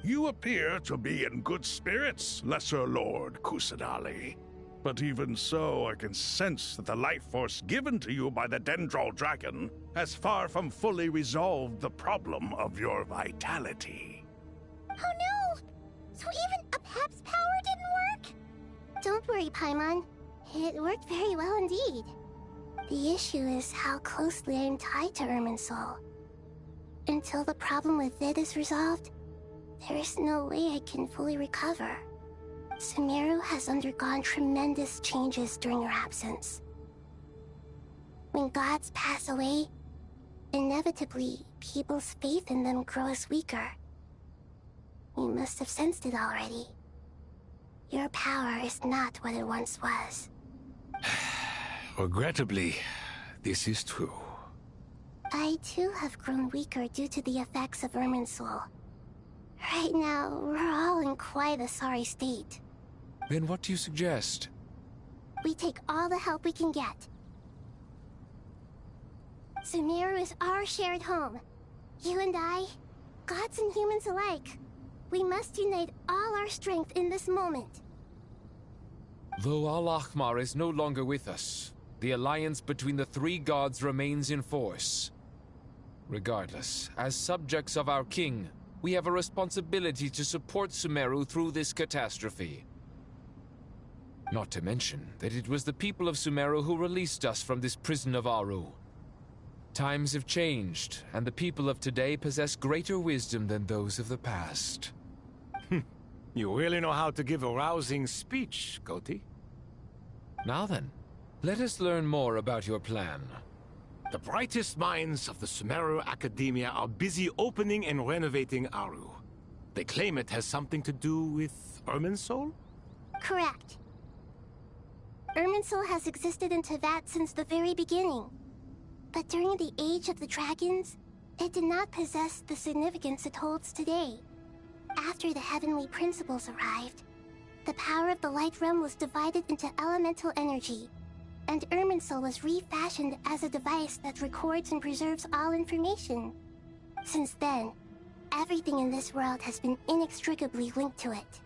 Speaker 4: You appear to be in good spirits, Lesser Lord Kusadali. But even so, I can sense that the life force given to you by the Dendral Dragon has far from fully resolved the problem of your vitality.
Speaker 2: Oh no! So even Apep's power didn't work? Don't worry, Paimon. It worked very well indeed. The issue is how closely I am tied to Irminsul. Until the problem with it is resolved, there is no way I can fully recover. Sumeru has undergone tremendous changes during your absence. When gods pass away, inevitably, people's faith in them grows weaker. You must have sensed it already. Your power is not what it once was.
Speaker 11: Regrettably, this is true.
Speaker 2: I too have grown weaker due to the effects of Irminsul. Right now, we're all in quite a sorry state.
Speaker 6: Then what do you suggest?
Speaker 2: We take all the help we can get. Sumeru is our shared home. You and I, gods and humans alike. We must unite all our strength in this moment.
Speaker 6: Though Al-Ahmar is no longer with us, the alliance between the three gods remains in force. Regardless, as subjects of our king, we have a responsibility to support Sumeru through this catastrophe. Not to mention that it was the people of Sumeru who released us from this prison of Aru. Times have changed, and the people of today possess greater wisdom than those of the past.
Speaker 21: You really know how to give a rousing speech, Koti.
Speaker 6: Now then, let us learn more about your plan.
Speaker 21: The brightest minds of the Sumeru Academia are busy opening and renovating Aru. They claim it has something to do with Irminsul?
Speaker 2: Correct. Irminsul has existed in Teyvat since the very beginning. But during the Age of the Dragons, it did not possess the significance it holds today. After the heavenly principles arrived, the power of the Light Realm was divided into elemental energy, and Irminsul was refashioned as a device that records and preserves all information. Since then, everything in this world has been inextricably linked to it.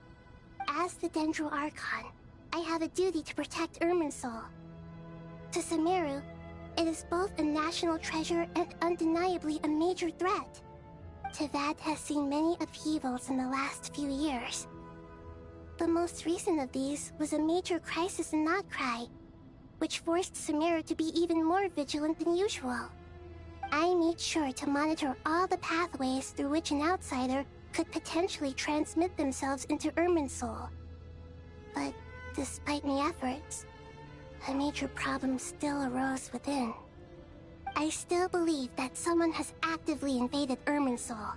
Speaker 2: As the Dendro Archon, I have a duty to protect Irminsul. To Sumeru, it is both a national treasure and undeniably a major threat. Tevad has seen many upheavals in the last few years. The most recent of these was a major crisis in Notcry, which forced Sumeru to be even more vigilant than usual. I made sure to monitor all the pathways through which an outsider could potentially transmit themselves into Irminsul. But despite my efforts, a major problem still arose within. I still believe that someone has actively invaded Irminsul.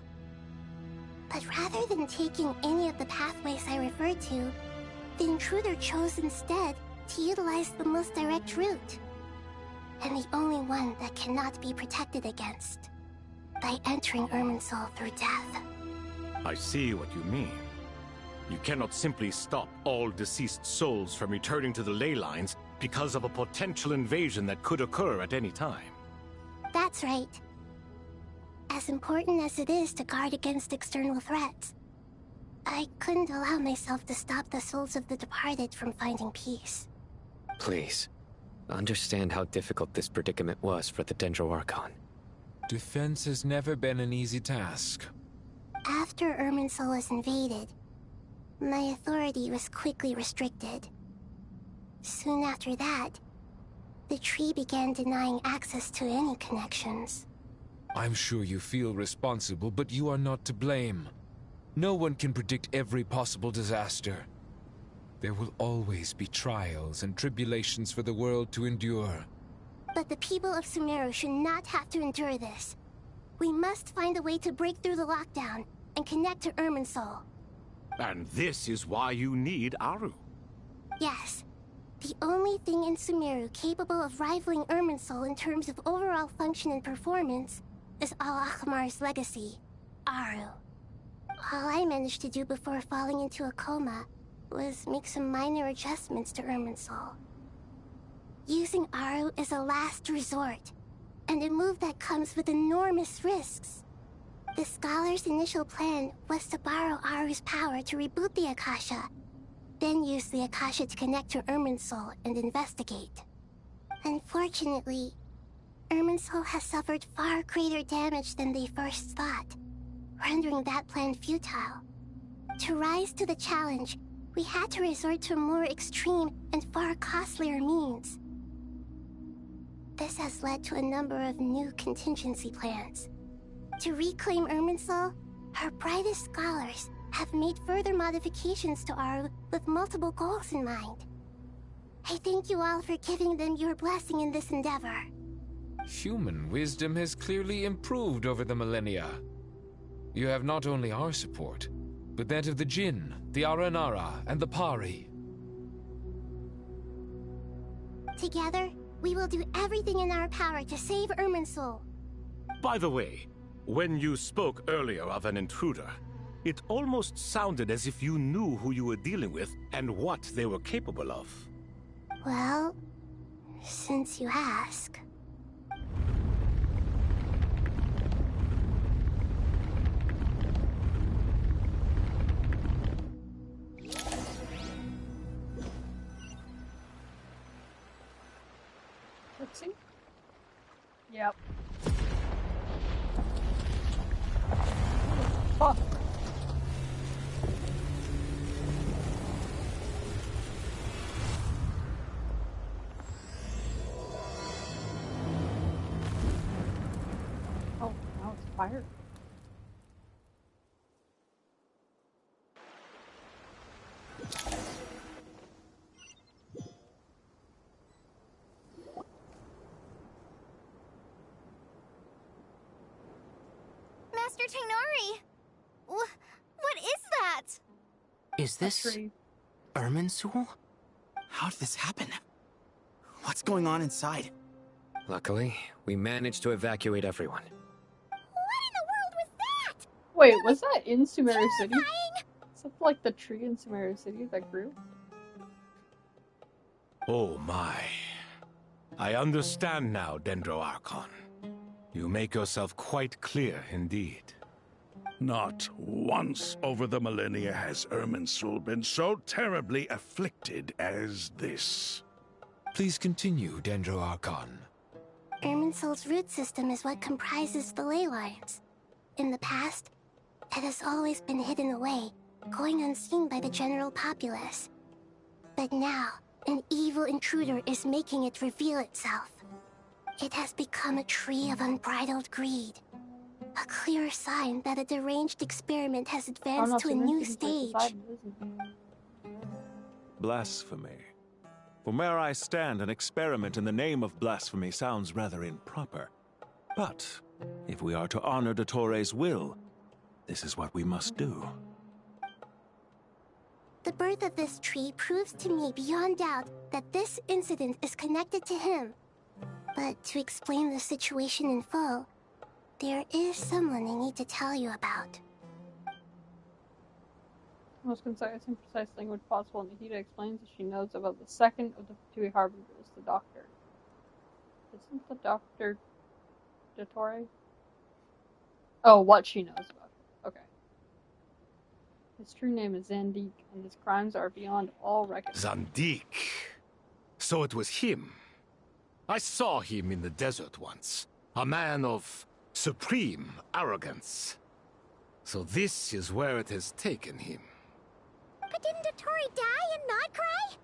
Speaker 2: But rather than taking any of the pathways I referred to, the intruder chose instead to utilize the most direct route. And the only one that cannot be protected against. By entering Irminsul through death.
Speaker 21: I see what you mean. You cannot simply stop all deceased souls from returning to the ley lines because of a potential invasion that could occur at any time.
Speaker 2: That's right. As important as it is to guard against external threats, I couldn't allow myself to stop the souls of the departed from finding peace.
Speaker 9: Please, understand how difficult this predicament was for the Dendro Archon.
Speaker 6: Defense has never been an easy task.
Speaker 2: After Irminsul was invaded, my authority was quickly restricted. Soon after that, the tree began denying access to any connections.
Speaker 6: I'm sure you feel responsible, but you are not to blame. No one can predict every possible disaster. There will always be trials and tribulations for the world to endure.
Speaker 2: But the people of Sumeru should not have to endure this. We must find a way to break through the lockdown and connect to Irminsul.
Speaker 21: And this is why you need Aru.
Speaker 2: Yes. The only thing in Sumeru capable of rivaling Irminsul in terms of overall function and performance is Al-Akhmar's legacy, Aru. All I managed to do before falling into a coma was make some minor adjustments to Irminsul. Using Aru is a last resort, and a move that comes with enormous risks. The Scholar's initial plan was to borrow Aru's power to reboot the Akasha, then use the Akasha to connect to Irminsul and investigate. Unfortunately, Irminsul has suffered far greater damage than they first thought, rendering that plan futile. To rise to the challenge, we had to resort to more extreme and far costlier means. This has led to a number of new contingency plans. To reclaim Irminsul, our brightest scholars have made further modifications to Aru with multiple goals in mind. I thank you all for giving them your blessing in this endeavor.
Speaker 6: Human wisdom has clearly improved over the millennia. You have not only our support, but that of the Jinn, the Aranara, and the Pari.
Speaker 2: Together, we will do everything in our power to save Irminsul.
Speaker 21: By the way, when you spoke earlier of an intruder, it almost sounded as if you knew who you were dealing with and what they were capable of.
Speaker 2: Well, since you ask...
Speaker 1: Let's see. Yep. Fuck. Oh, now it's fire.
Speaker 2: Master Tainari! What is that?
Speaker 3: Is this Irminsul?
Speaker 14: How did this happen? What's going on inside?
Speaker 9: Luckily, we managed to evacuate everyone.
Speaker 2: What in the world was that?
Speaker 1: Wait, was that in Sumeru City? Is that like the tree in Sumeru City that grew?
Speaker 21: Oh my. I understand now, Dendro Archon. You make yourself quite clear indeed.
Speaker 4: Not once over the millennia has Irminsul been so terribly afflicted as this.
Speaker 6: Please continue, Dendro Archon.
Speaker 2: Irminsul's root system is what comprises the ley lines. In the past, it has always been hidden away, going unseen by the general populace. But now, an evil intruder is making it reveal itself. It has become a tree of unbridled greed. A clear sign that a deranged experiment has advanced to a new stage.
Speaker 18: Blasphemy. From where I stand, an experiment in the name of blasphemy sounds rather improper. But if we are to honor Dottores' will, this is what we must do.
Speaker 2: The birth of this tree proves to me beyond doubt that this incident is connected to him. But to explain the situation in full, there is someone I need to tell you about.
Speaker 1: Most concise and precise language possible, Nahida explains that she knows about the second of the Fatui Harbingers, the Doctor. Isn't the Doctor Dottore? Oh, what she knows about him. Okay. His true name is Zandik, and his crimes are beyond all reckoning.
Speaker 21: Zandik. So it was him. I saw him in the desert once. A man of supreme arrogance. So this is where it has taken him.
Speaker 2: But didn't Dottore die and not cry?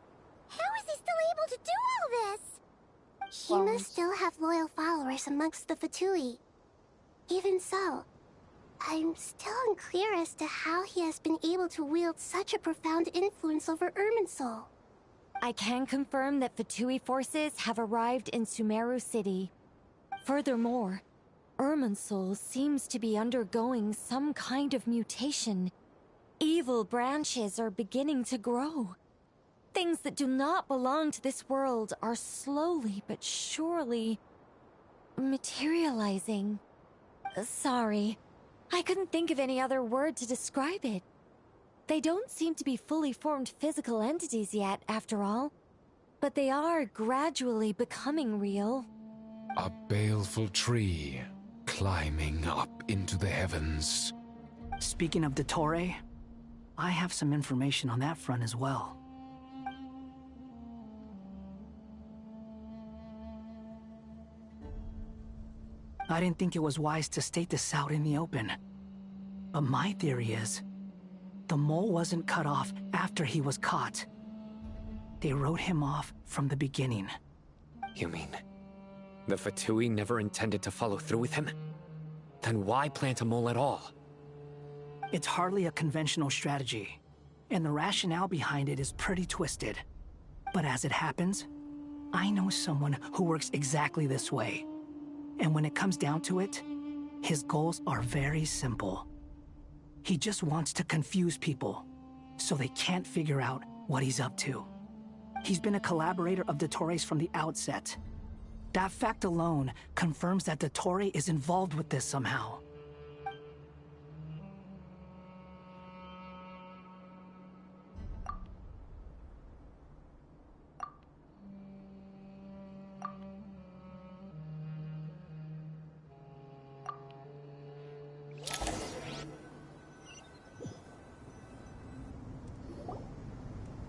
Speaker 2: How is he still able to do all this? He must still have loyal followers amongst the Fatui. Even so, I'm still unclear as to how he has been able to wield such a profound influence over Irminsul.
Speaker 20: I can confirm that Fatui forces have arrived in Sumeru City. Furthermore, Irminsul seems to be undergoing some kind of mutation. Evil branches are beginning to grow. Things that do not belong to this world are slowly but surely materializing. Sorry, I couldn't think of any other word to describe it. They don't seem to be fully formed physical entities yet, after all. But they are gradually becoming real.
Speaker 6: A baleful tree, climbing up into the heavens.
Speaker 19: Speaking of Dottore, I have some information on that front as well. I didn't think it was wise to state this out in the open. But my theory is, the mole wasn't cut off after he was caught. They wrote him off from the beginning.
Speaker 9: You mean, the Fatui never intended to follow through with him? Then why plant a mole at all?
Speaker 19: It's hardly a conventional strategy, and the rationale behind it is pretty twisted. But as it happens, I know someone who works exactly this way. And when it comes down to it, his goals are very simple. He just wants to confuse people, so they can't figure out what he's up to. He's been a collaborator of Dottore's from the outset. That fact alone confirms that Dottore is involved with this somehow.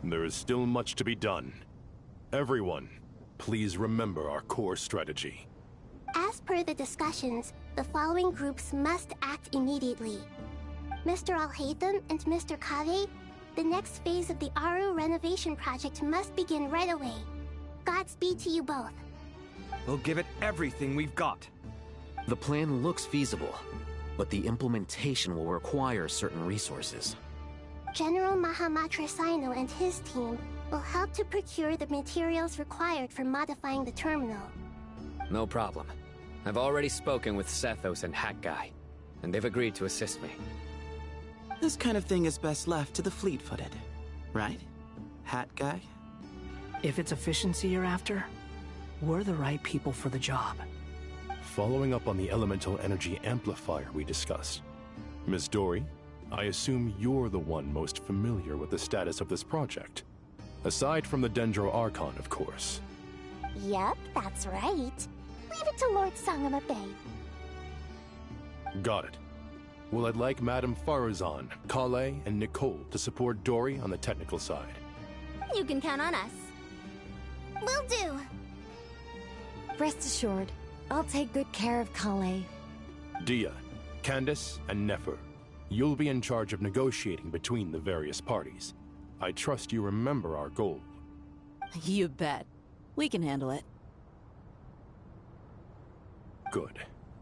Speaker 12: There is still much to be done. Everyone, please remember our core strategy.
Speaker 2: As per the discussions, the following groups must act immediately. Mr. Al-Haytham and Mr. Kave, the next phase of the Aru renovation project must begin right away. Godspeed to you both.
Speaker 8: We'll give it everything we've got.
Speaker 17: The plan looks feasible, but the implementation will require certain resources.
Speaker 2: General Mahamatra Sino and his team will help to procure the materials required for modifying the terminal.
Speaker 9: No problem. I've already spoken with Sethos and Hat Guy, and they've agreed to assist me.
Speaker 14: This kind of thing is best left to the fleet-footed, right? Hat Guy?
Speaker 19: If it's efficiency you're after, we're the right people for the job.
Speaker 12: Following up on the elemental energy amplifier we discussed, Ms. Dory, I assume you're the one most familiar with the status of this project. Aside from the Dendro Archon, of course.
Speaker 2: Yep, that's right. Leave it to Lord Sangama Bay.
Speaker 12: Got it. Well, I'd like Madame Farazan, Kale, and Nicole to support Dory on the technical side.
Speaker 2: You can count on us. Will do.
Speaker 20: Rest assured, I'll take good care of Kale.
Speaker 12: Dia, Candace, and Nefer, you'll be in charge of negotiating between the various parties. I trust you remember our goal.
Speaker 15: You bet. We can handle it.
Speaker 12: Good.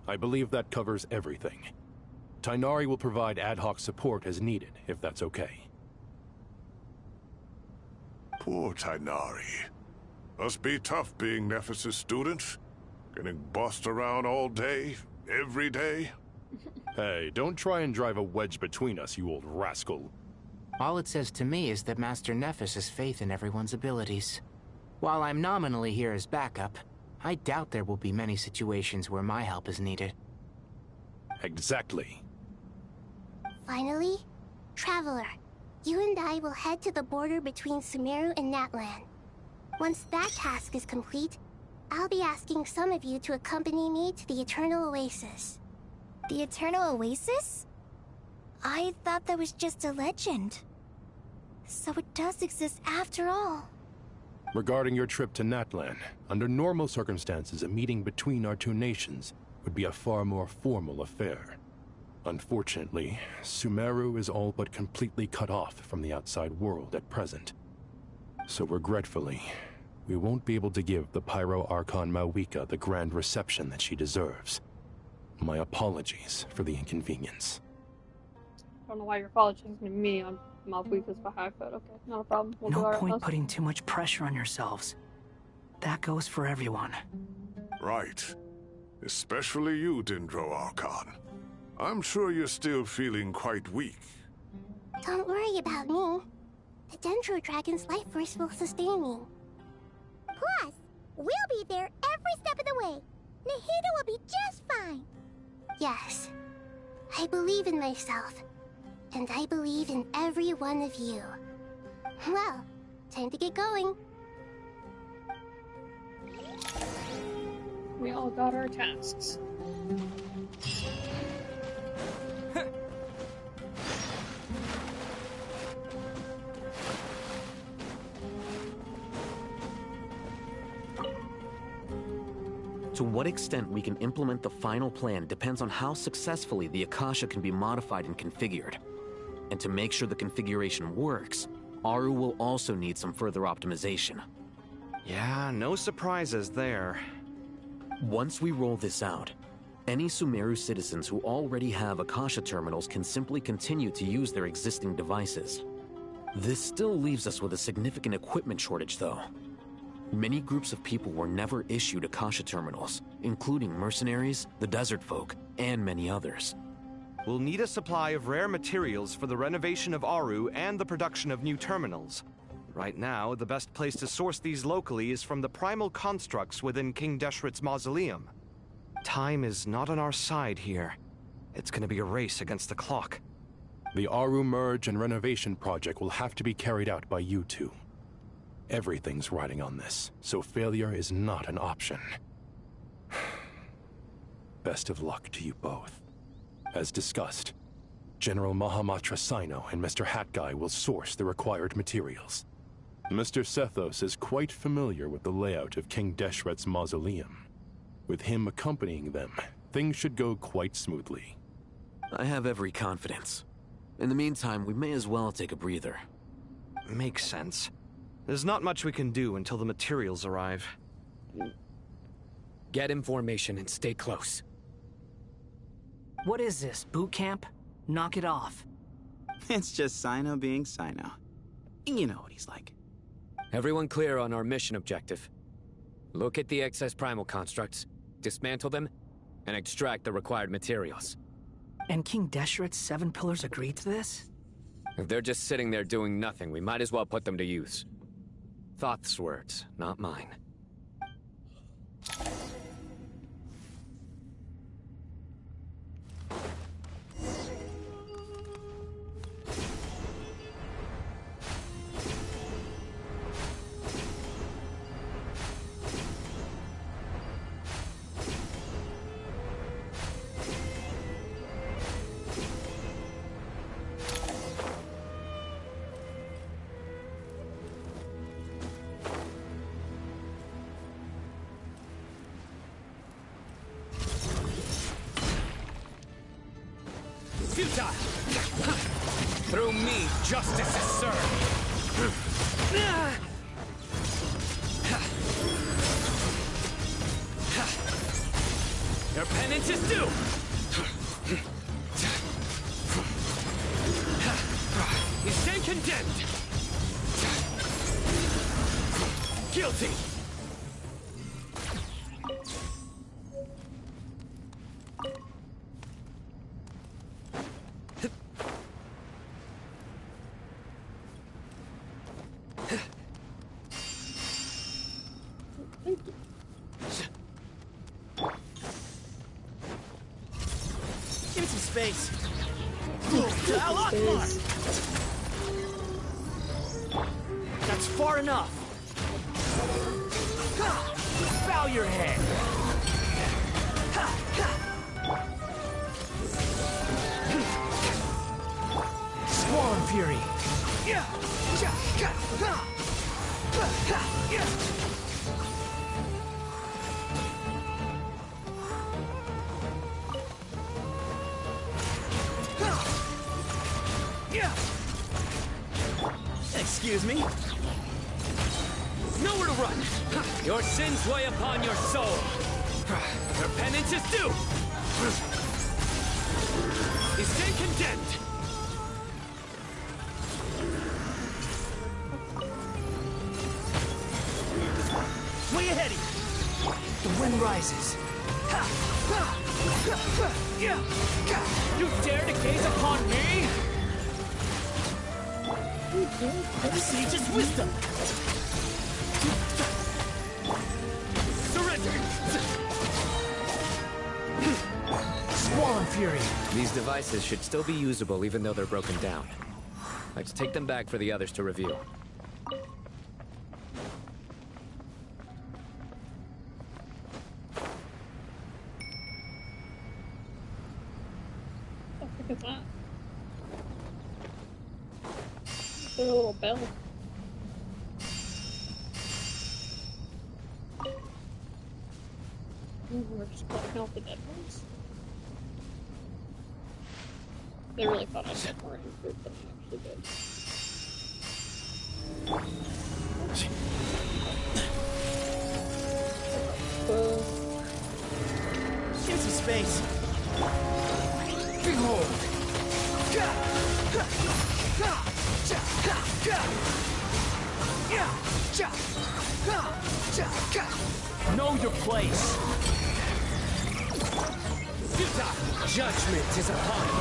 Speaker 12: I believe that covers everything. Tainari will provide ad hoc support as needed, if that's okay.
Speaker 4: Poor Tainari. Must be tough being Nephis' student. Getting bossed around all day, every day.
Speaker 12: Hey, don't try and drive a wedge between us, you old rascal.
Speaker 3: All it says to me is that Master Nephis has faith in everyone's abilities. While I'm nominally here as backup, I doubt there will be many situations where my help is needed.
Speaker 12: Exactly.
Speaker 2: Finally, Traveler, you and I will head to the border between Sumeru and Natlan. Once that task is complete, I'll be asking some of you to accompany me to the Eternal Oasis.
Speaker 16: The Eternal Oasis? I thought that was just a legend. So it does exist after all.
Speaker 12: Regarding your trip to Natlan, under normal circumstances, a meeting between our two nations would be a far more formal affair. Unfortunately, Sumeru is all but completely cut off from the outside world at present. So regretfully, we won't be able to give the Pyro Archon Mawika the grand reception that she deserves. My apologies for the inconvenience.
Speaker 1: I don't know why you're apologizing to me on Malbuika's behalf, but okay, not a problem. We'll do
Speaker 19: No
Speaker 1: our
Speaker 19: point
Speaker 1: utmost.
Speaker 19: putting too much pressure on yourselves. That goes for everyone.
Speaker 4: Right. Especially you, Dendro Archon. I'm sure you're still feeling quite weak.
Speaker 2: Don't worry about me. The Dendro Dragon's life force will sustain me. Plus, we'll be there every step of the way. Nahida will be just fine. Yes, I believe in myself. And I believe in every one of you. Well, time to get going.
Speaker 1: We all got our tasks.
Speaker 17: To what extent we can implement the final plan depends on how successfully the Akasha can be modified and configured. And to make sure the configuration works, Aru will also need some further optimization.
Speaker 8: Yeah, no surprises there.
Speaker 17: Once we roll this out, any Sumeru citizens who already have Akasha terminals can simply continue to use their existing devices. This still leaves us with a significant equipment shortage, though. Many groups of people were never issued Akasha terminals, including mercenaries, the desert folk, and many others.
Speaker 8: We'll need a supply of rare materials for the renovation of Aru and the production of new terminals. Right now, the best place to source these locally is from the primal constructs within King Deshret's mausoleum. Time is not on our side here. It's gonna be a race against the clock.
Speaker 12: The Aru merge and renovation project will have to be carried out by you two. Everything's riding on this, so failure is not an option. Best of luck to you both. As discussed, General Mahamatra Sino and Mr. Hat Guy will source the required materials. Mr. Sethos is quite familiar with the layout of King Deshret's mausoleum. With him accompanying them, things should go quite smoothly.
Speaker 17: I have every confidence. In the meantime, we may as well take a breather.
Speaker 8: Makes sense. There's not much we can do until the materials arrive.
Speaker 9: Get in formation and stay close.
Speaker 19: What is this, boot camp? Knock it off.
Speaker 14: It's just Sino being Sino. You know what he's like.
Speaker 9: Everyone clear on our mission objective. Look at the excess primal constructs, dismantle them, and extract the required materials.
Speaker 19: And King Deshret's 7 pillars agreed to this?
Speaker 9: If they're just sitting there doing nothing, we might as well put them to use. Thoth's words, not mine. Futile! Through me, justice is served! Your penance is due! You stand condemned! Guilty!
Speaker 14: Give me some space. That's far enough. Bow your head. Squall and Fury. Excuse me?
Speaker 9: Nowhere to run! Your sins weigh upon your soul! Your penance is due! You stand condemned!
Speaker 14: Way ahead of you! The wind rises. You dare to gaze upon me? The sage's wisdom! Surrender! Squall and Fury!
Speaker 9: These devices should still be usable even though they're broken down. Let's take them back for the others to review.
Speaker 1: Look at that. There's a little bell. We're just blocking off the dead ones. They really thought I'd get more improved than I actually did.
Speaker 14: Give some space. Behold! Know your place. Futile! Judgment is upon you.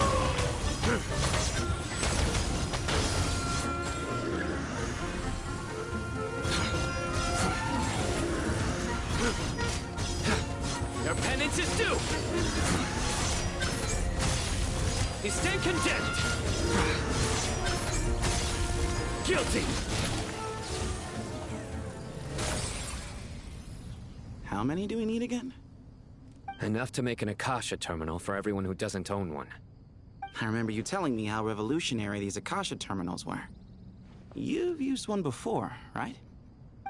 Speaker 9: Your penance is due! You stand condemned! Guilty!
Speaker 14: How many do we need again?
Speaker 9: Enough to make an Akasha terminal for everyone who doesn't own one.
Speaker 14: I remember you telling me how revolutionary these Akasha terminals were. You've used one before, right?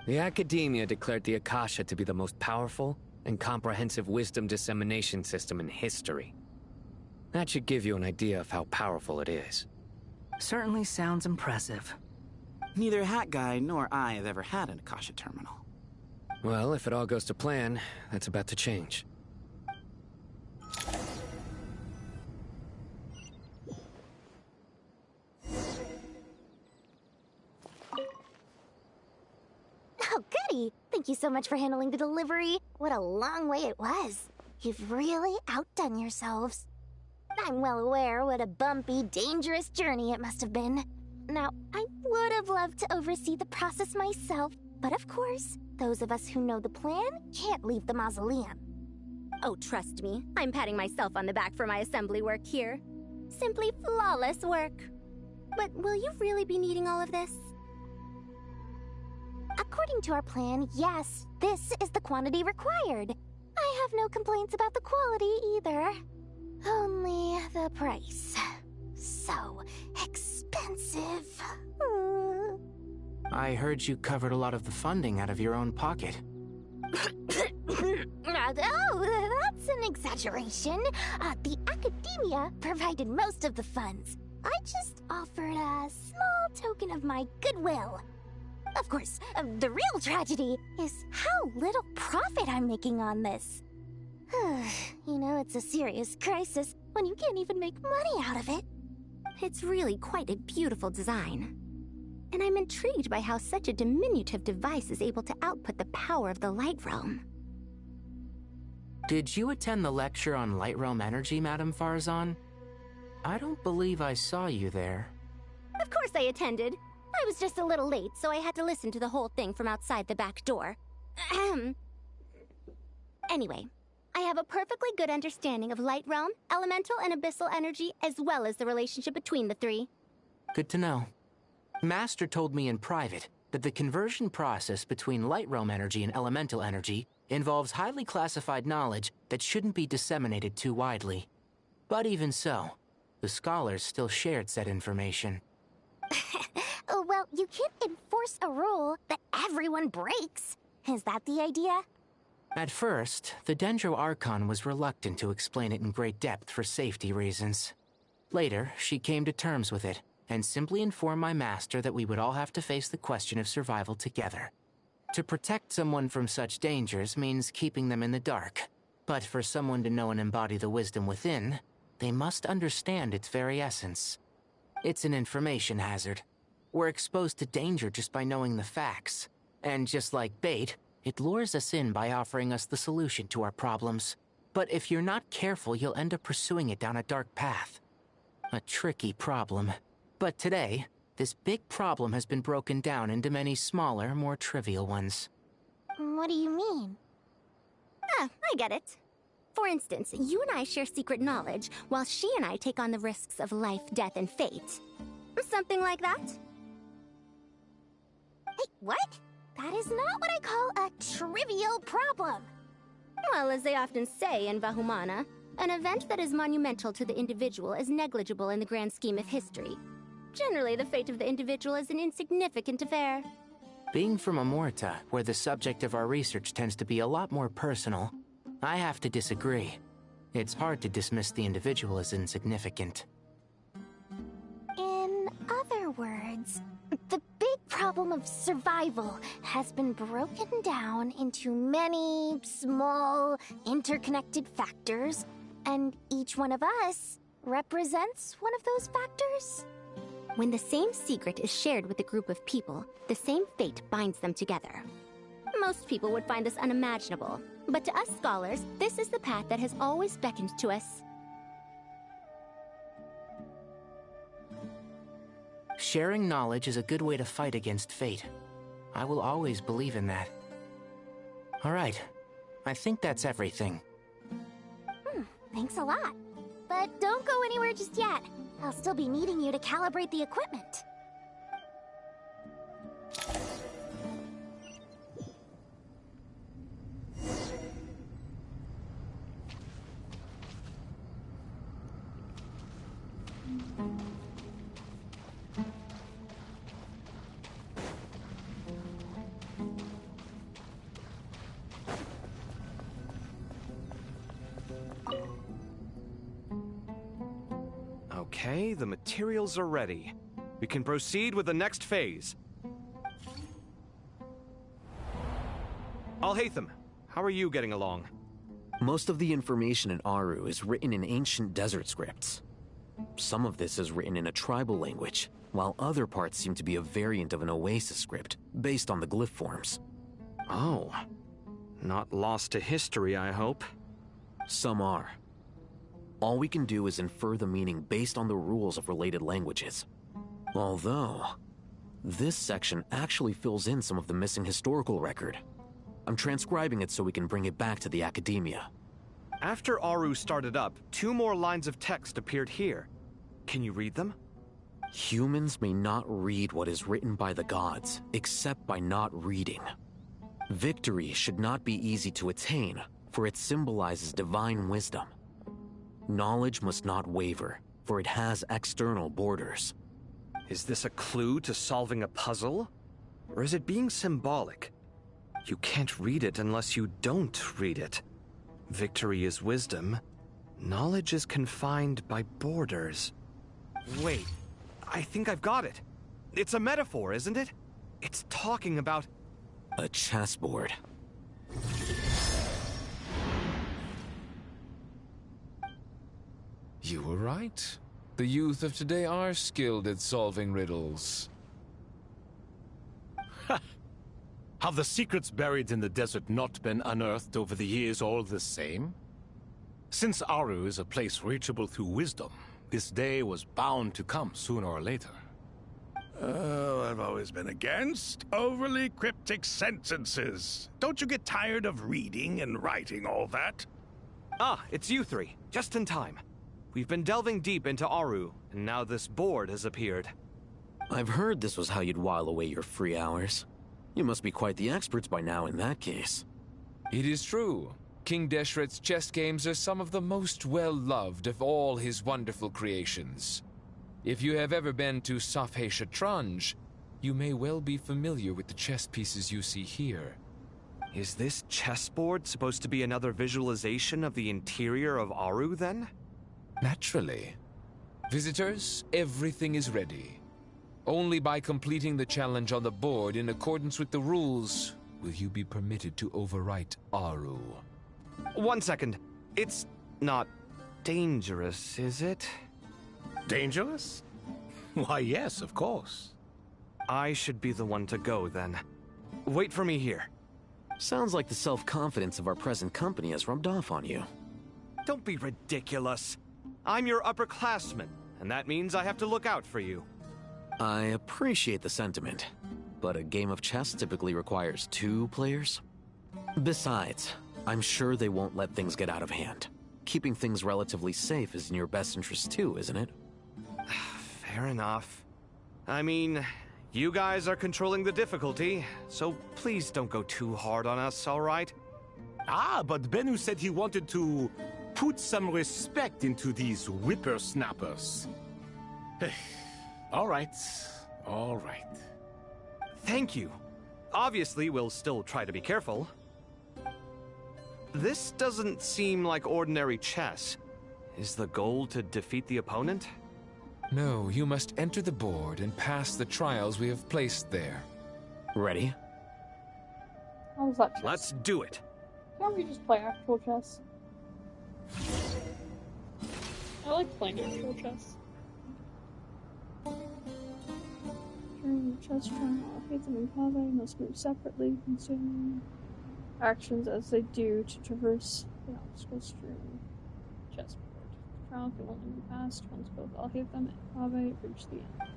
Speaker 9: The Academia declared the Akasha to be the most powerful and comprehensive wisdom dissemination system in history. That should give you an idea of how powerful it is.
Speaker 19: Certainly sounds impressive.
Speaker 14: Neither Hat Guy nor I have ever had an Akasha terminal.
Speaker 9: Well, if it all goes to plan, that's about to change.
Speaker 2: Oh, goody! Thank you so much for handling the delivery. What a long way it was. You've really outdone yourselves. I'm well aware what a bumpy, dangerous journey it must have been. Now, I would have loved to oversee the process myself, but of course, those of us who know the plan can't leave the mausoleum.
Speaker 5: Oh, trust me, I'm patting myself on the back for my assembly work here. Simply flawless work. But will you really be needing all of this?
Speaker 2: According to our plan, yes, this is the quantity required. I have no complaints about the quality either. Only the price. So expensive.
Speaker 3: I heard you covered a lot of the funding out of your own pocket.
Speaker 2: Oh, that's an exaggeration. The academia provided most of the funds. I just offered a small token of my goodwill. Of course, the real tragedy is how little profit I'm making on this. You know, it's a serious crisis when you can't even make money out of it.
Speaker 5: It's really quite a beautiful design. And I'm intrigued by how such a diminutive device is able to output the power of the Light Realm.
Speaker 3: Did you attend the lecture on Light Realm energy, Madame Farzan? I don't believe I saw you there.
Speaker 5: Of course I attended. I was just a little late, so I had to listen to the whole thing from outside the back door. Anyway, I have a perfectly good understanding of Light Realm, elemental and abyssal energy, as well as the relationship between the three.
Speaker 3: Good to know. Master told me in private that the conversion process between Light Realm energy and elemental energy involves highly classified knowledge that shouldn't be disseminated too widely. But even so, the scholars still shared said information.
Speaker 2: Well, you can't enforce a rule that everyone breaks. Is that the idea?
Speaker 3: At first, the Dendro Archon was reluctant to explain it in great depth for safety reasons. Later, she came to terms with it, and simply informed my master that we would all have to face the question of survival together. To protect someone from such dangers means keeping them in the dark, but for someone to know and embody the wisdom within, they must understand its very essence. It's an information hazard. We're exposed to danger just by knowing the facts, and just like bait, it lures us in by offering us the solution to our problems. But if you're not careful, you'll end up pursuing it down a dark path. A tricky problem. But today, this big problem has been broken down into many smaller, more trivial ones.
Speaker 2: What do you mean?
Speaker 5: I get it. For instance, you and I share secret knowledge, while she and I take on the risks of life, death, and fate. Something like that?
Speaker 2: Hey, what? That is not what I call a trivial problem.
Speaker 5: Well, as they often say in Vahumana, an event that is monumental to the individual is negligible in the grand scheme of history. Generally, the fate of the individual is an insignificant affair.
Speaker 3: Being from Amorta, where the subject of our research tends to be a lot more personal, I have to disagree. It's hard to dismiss the individual as insignificant.
Speaker 2: In other words, the big problem of survival has been broken down into many small, interconnected factors, and each one of us represents one of those factors.
Speaker 5: When the same secret is shared with a group of people, the same fate binds them together. Most people would find this unimaginable, but to us scholars, this is the path that has always beckoned to us.
Speaker 3: Sharing knowledge is a good way to fight against fate. I will always believe in that. All right, I think that's everything.
Speaker 2: Thanks a lot. But don't go anywhere just yet. I'll still be needing you to calibrate the equipment.
Speaker 8: Okay, the materials are ready. We can proceed with the next phase. Al-Haytham, how are you getting along?
Speaker 17: Most of the information in Aru is written in ancient desert scripts. Some of this is written in a tribal language, while other parts seem to be a variant of an Oasis script, based on the glyph forms.
Speaker 8: Oh. Not lost to history, I hope.
Speaker 17: Some are. All we can do is infer the meaning based on the rules of related languages. Although, this section actually fills in some of the missing historical record. I'm transcribing it so we can bring it back to the academia.
Speaker 8: After Aru started up, 2 more lines of text appeared here. Can you read them?
Speaker 17: Humans may not read what is written by the gods, except by not reading. Victory should not be easy to attain, for it symbolizes divine wisdom. Knowledge must not waver, for it has external borders.
Speaker 8: Is this a clue to solving a puzzle? Or is it being symbolic? You can't read it unless you don't read it. Victory is wisdom. Knowledge is confined by borders. Wait, I think I've got it. It's a metaphor, isn't it? It's talking about...
Speaker 17: A chessboard.
Speaker 6: You were right. The youth of today are skilled at solving riddles.
Speaker 21: Have the secrets buried in the desert not been unearthed over the years all the same? Since Aru is a place reachable through wisdom, this day was bound to come sooner or later.
Speaker 4: Oh, I've always been against overly cryptic sentences. Don't you get tired of reading and writing all that?
Speaker 8: Ah, it's you three. Just in time. We've been delving deep into Aru, and now this board has appeared.
Speaker 17: I've heard this was how you'd while away your free hours. You must be quite the experts by now in that case.
Speaker 6: It is true. King Deshret's chess games are some of the most well-loved of all his wonderful creations. If you have ever been to Safhe Shatranj, you may well be familiar with the chess pieces you see here.
Speaker 8: Is this chessboard supposed to be another visualization of the interior of Aru, then?
Speaker 6: Naturally. Visitors, everything is ready. Only by completing the challenge on the board in accordance with the rules will you be permitted to overwrite Aru.
Speaker 8: 1 second. It's not dangerous, is it?
Speaker 21: Dangerous? Why, yes, of course.
Speaker 8: I should be the one to go, then. Wait for me here.
Speaker 17: Sounds like the self-confidence of our present company has rubbed off on you.
Speaker 8: Don't be ridiculous. I'm your upperclassman, and that means I have to look out for you.
Speaker 17: I appreciate the sentiment, but a game of chess typically requires 2 players. Besides, I'm sure they won't let things get out of hand. Keeping things relatively safe is in your best interest too, isn't it?
Speaker 8: Fair enough. I mean, you guys are controlling the difficulty, so please don't go too hard on us, all right?
Speaker 21: Ah, but Bennu said he wanted to put some respect into these whippersnappers. All right, all right.
Speaker 8: Thank you. Obviously, we'll still try to be careful. This doesn't seem like ordinary chess. Is the goal to defeat the opponent?
Speaker 6: No, you must enter the board and pass the trials we have placed there.
Speaker 17: Ready?
Speaker 1: How was that chess?
Speaker 8: Let's do it.
Speaker 1: Can't we just play actual chess? I like playing actual chess. During the chess trial, Hatham and Kaveh must move separately, consuming actions as they do to traverse the obstacle-strewn chessboard. The trial can only be passed once both Hatham and Kaveh reach the end.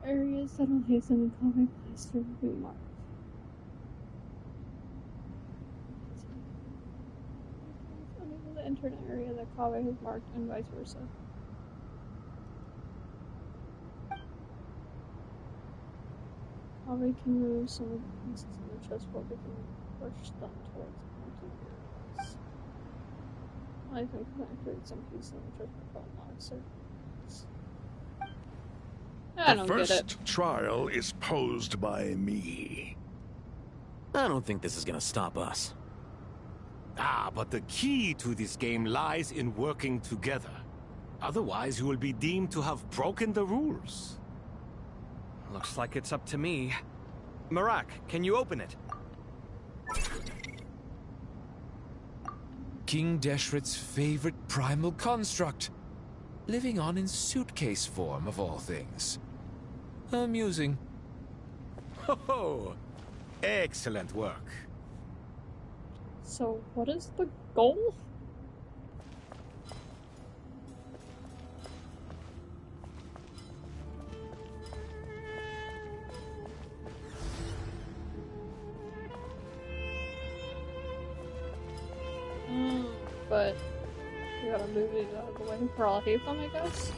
Speaker 1: Areas that Hatham and Kaveh pass through will be marked. Unable to enter an area that Kaveh has marked, and vice versa. Kaveh can move some of the pieces in the chessboard if you push them towards empty areas. I think can activate some pieces in the chessboard to unlock certain areas. I don't get it.
Speaker 4: The first trial is posed by me.
Speaker 17: I don't think this is gonna stop us.
Speaker 21: Ah, but the key to this game lies in working together. Otherwise, you will be deemed to have broken the rules.
Speaker 8: Looks like it's up to me. Marak, can you open it?
Speaker 6: King Deshret's favorite primal construct. Living on in suitcase form, of all things. Amusing.
Speaker 21: Ho-ho! Excellent work.
Speaker 1: So, what is the goal? But we gotta move it out of the way for all Hatham, I guess.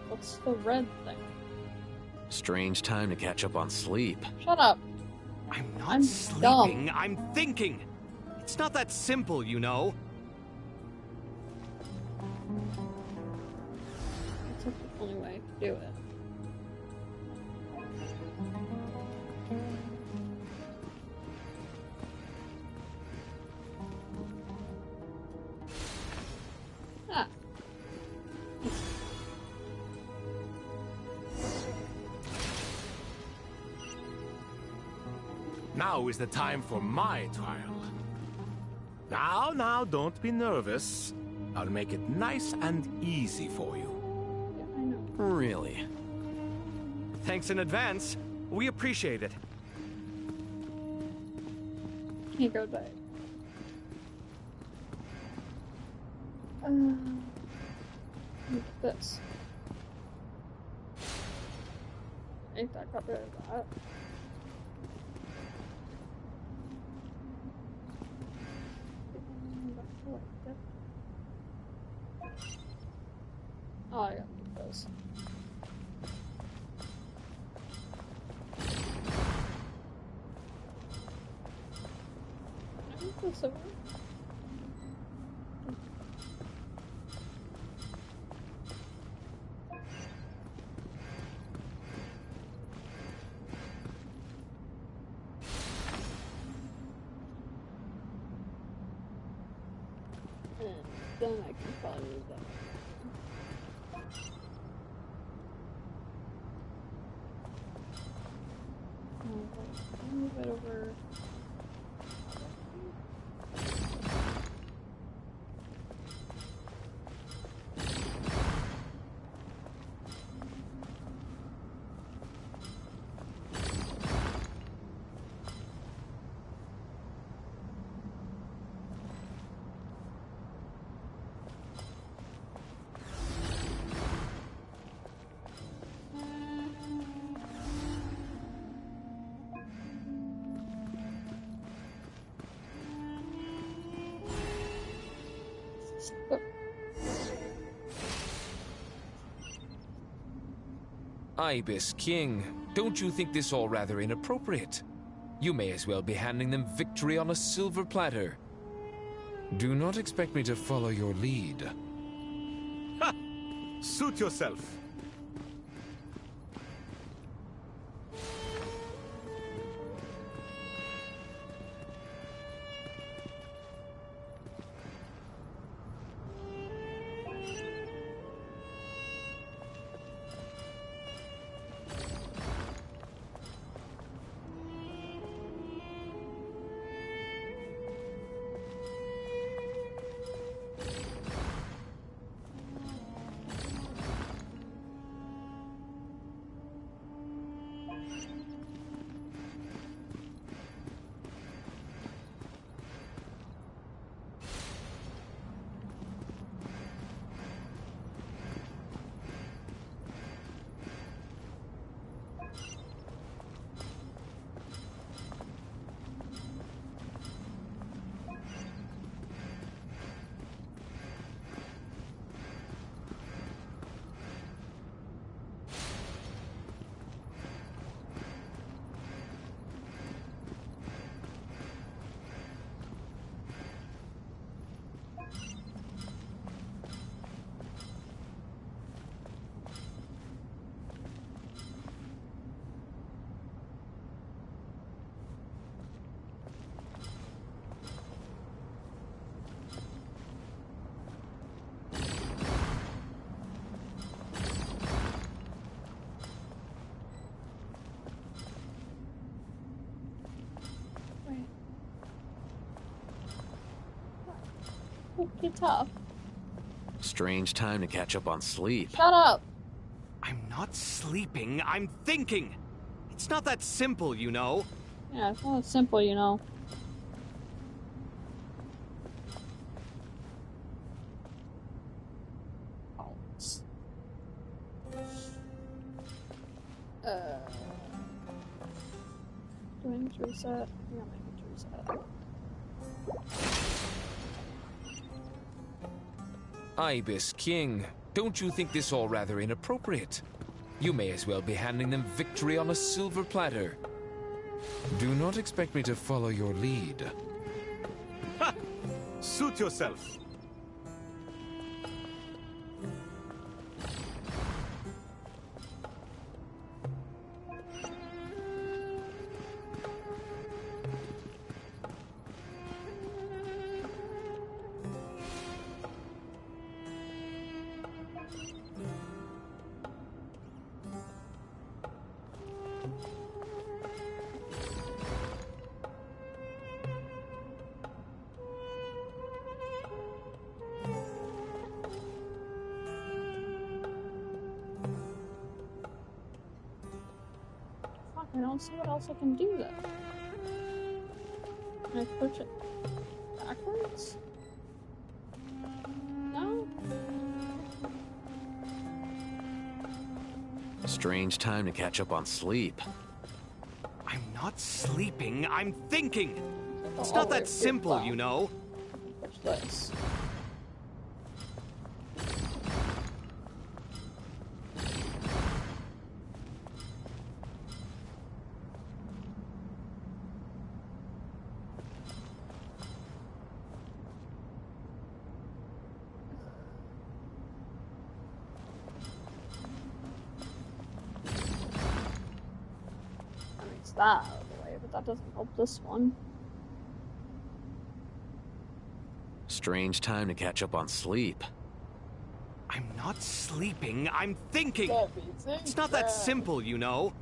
Speaker 1: What's the red thing?
Speaker 17: Strange time to catch up on sleep.
Speaker 1: Shut up.
Speaker 8: I'm sleeping,
Speaker 1: dumb.
Speaker 8: I'm thinking. It's not that simple, you know.
Speaker 1: That's the only way I can do it. Ah.
Speaker 21: Now is the time for my trial. Now, don't be nervous. I'll make it nice and easy for you.
Speaker 17: Really?
Speaker 8: Thanks in advance. We appreciate it.
Speaker 1: Can't go back. Look at this. I think that got rid of that. Oh, I gotta keep those. Can I move this over? And then I can probably move that. Move it over.
Speaker 6: Ibis King, don't you think this all rather inappropriate? You may as well be handing them victory on a silver platter. Do not expect me to follow your lead.
Speaker 21: Ha! Suit yourself.
Speaker 1: Get tough.
Speaker 17: Strange time to catch up on sleep.
Speaker 1: Shut up.
Speaker 8: I'm not sleeping, I'm thinking. It's not that simple, you know.
Speaker 1: Yeah, it's not simple, you know. Do I need to reset? Yeah, I need to reset.
Speaker 6: Ibis King, don't you think this all rather inappropriate? You may as well be handing them victory on a silver platter. Do not expect me to follow your lead.
Speaker 8: Ha! Suit yourself.
Speaker 1: I don't see what else I can do though. Can I push it backwards? No?
Speaker 17: Strange time to catch up on sleep.
Speaker 8: I'm not sleeping, I'm thinking. It's not that simple, you know.
Speaker 1: Push this. That out of the way, but that doesn't help this one.
Speaker 17: Strange time to catch up on sleep.
Speaker 8: I'm not sleeping, I'm thinking. It's not that simple, you know.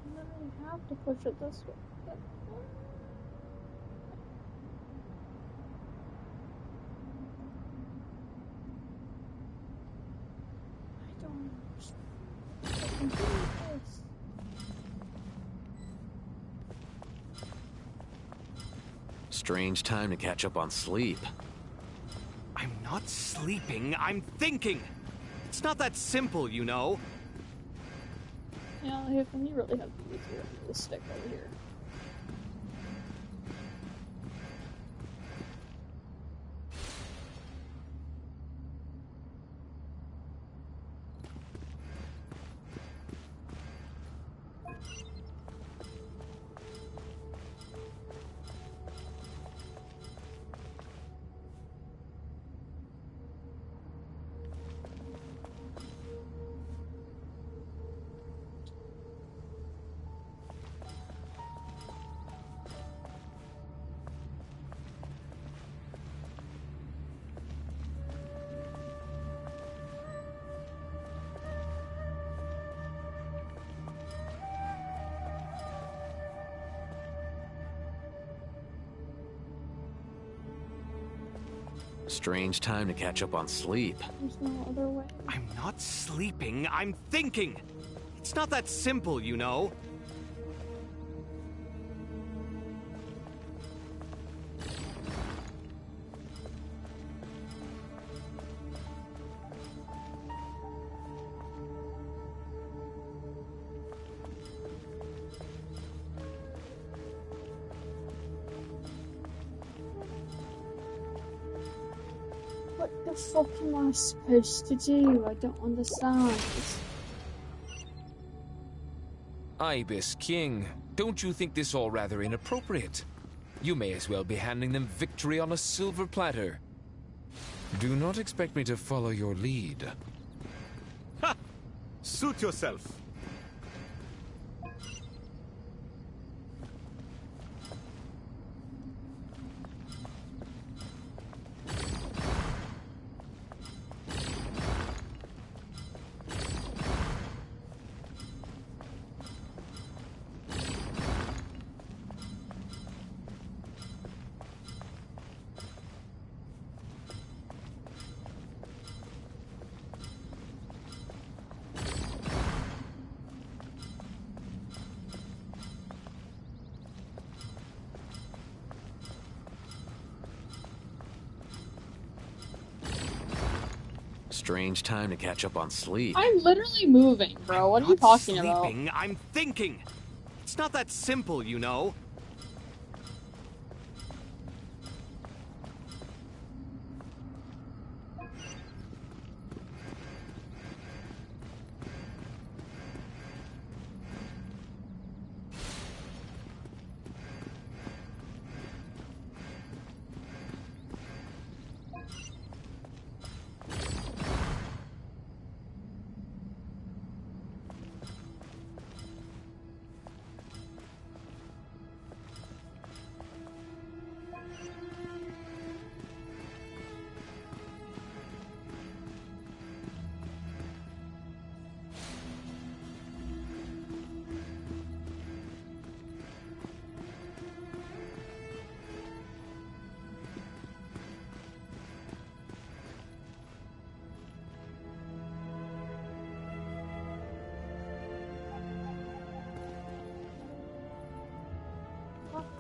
Speaker 1: I literally have to push it this way.
Speaker 17: Strange time to catch up on sleep.
Speaker 8: I'm not sleeping, I'm thinking. It's not that simple, you know.
Speaker 1: Yeah, you really have to use the stick over here.
Speaker 17: Strange time to catch up on sleep.
Speaker 1: There's no other way.
Speaker 8: I'm not sleeping, I'm thinking. It's not that simple, you know.
Speaker 1: What the fuck am I supposed to do? I don't understand.
Speaker 6: Ibis King, don't you think this all rather inappropriate? You may as well be handing them victory on a silver platter. Do not expect me to follow your lead.
Speaker 8: Ha! Suit yourself.
Speaker 17: Strange time to catch up on sleep.
Speaker 1: I'm literally moving, bro. What are you talking about?
Speaker 8: I'm thinking. It's not that simple, you know.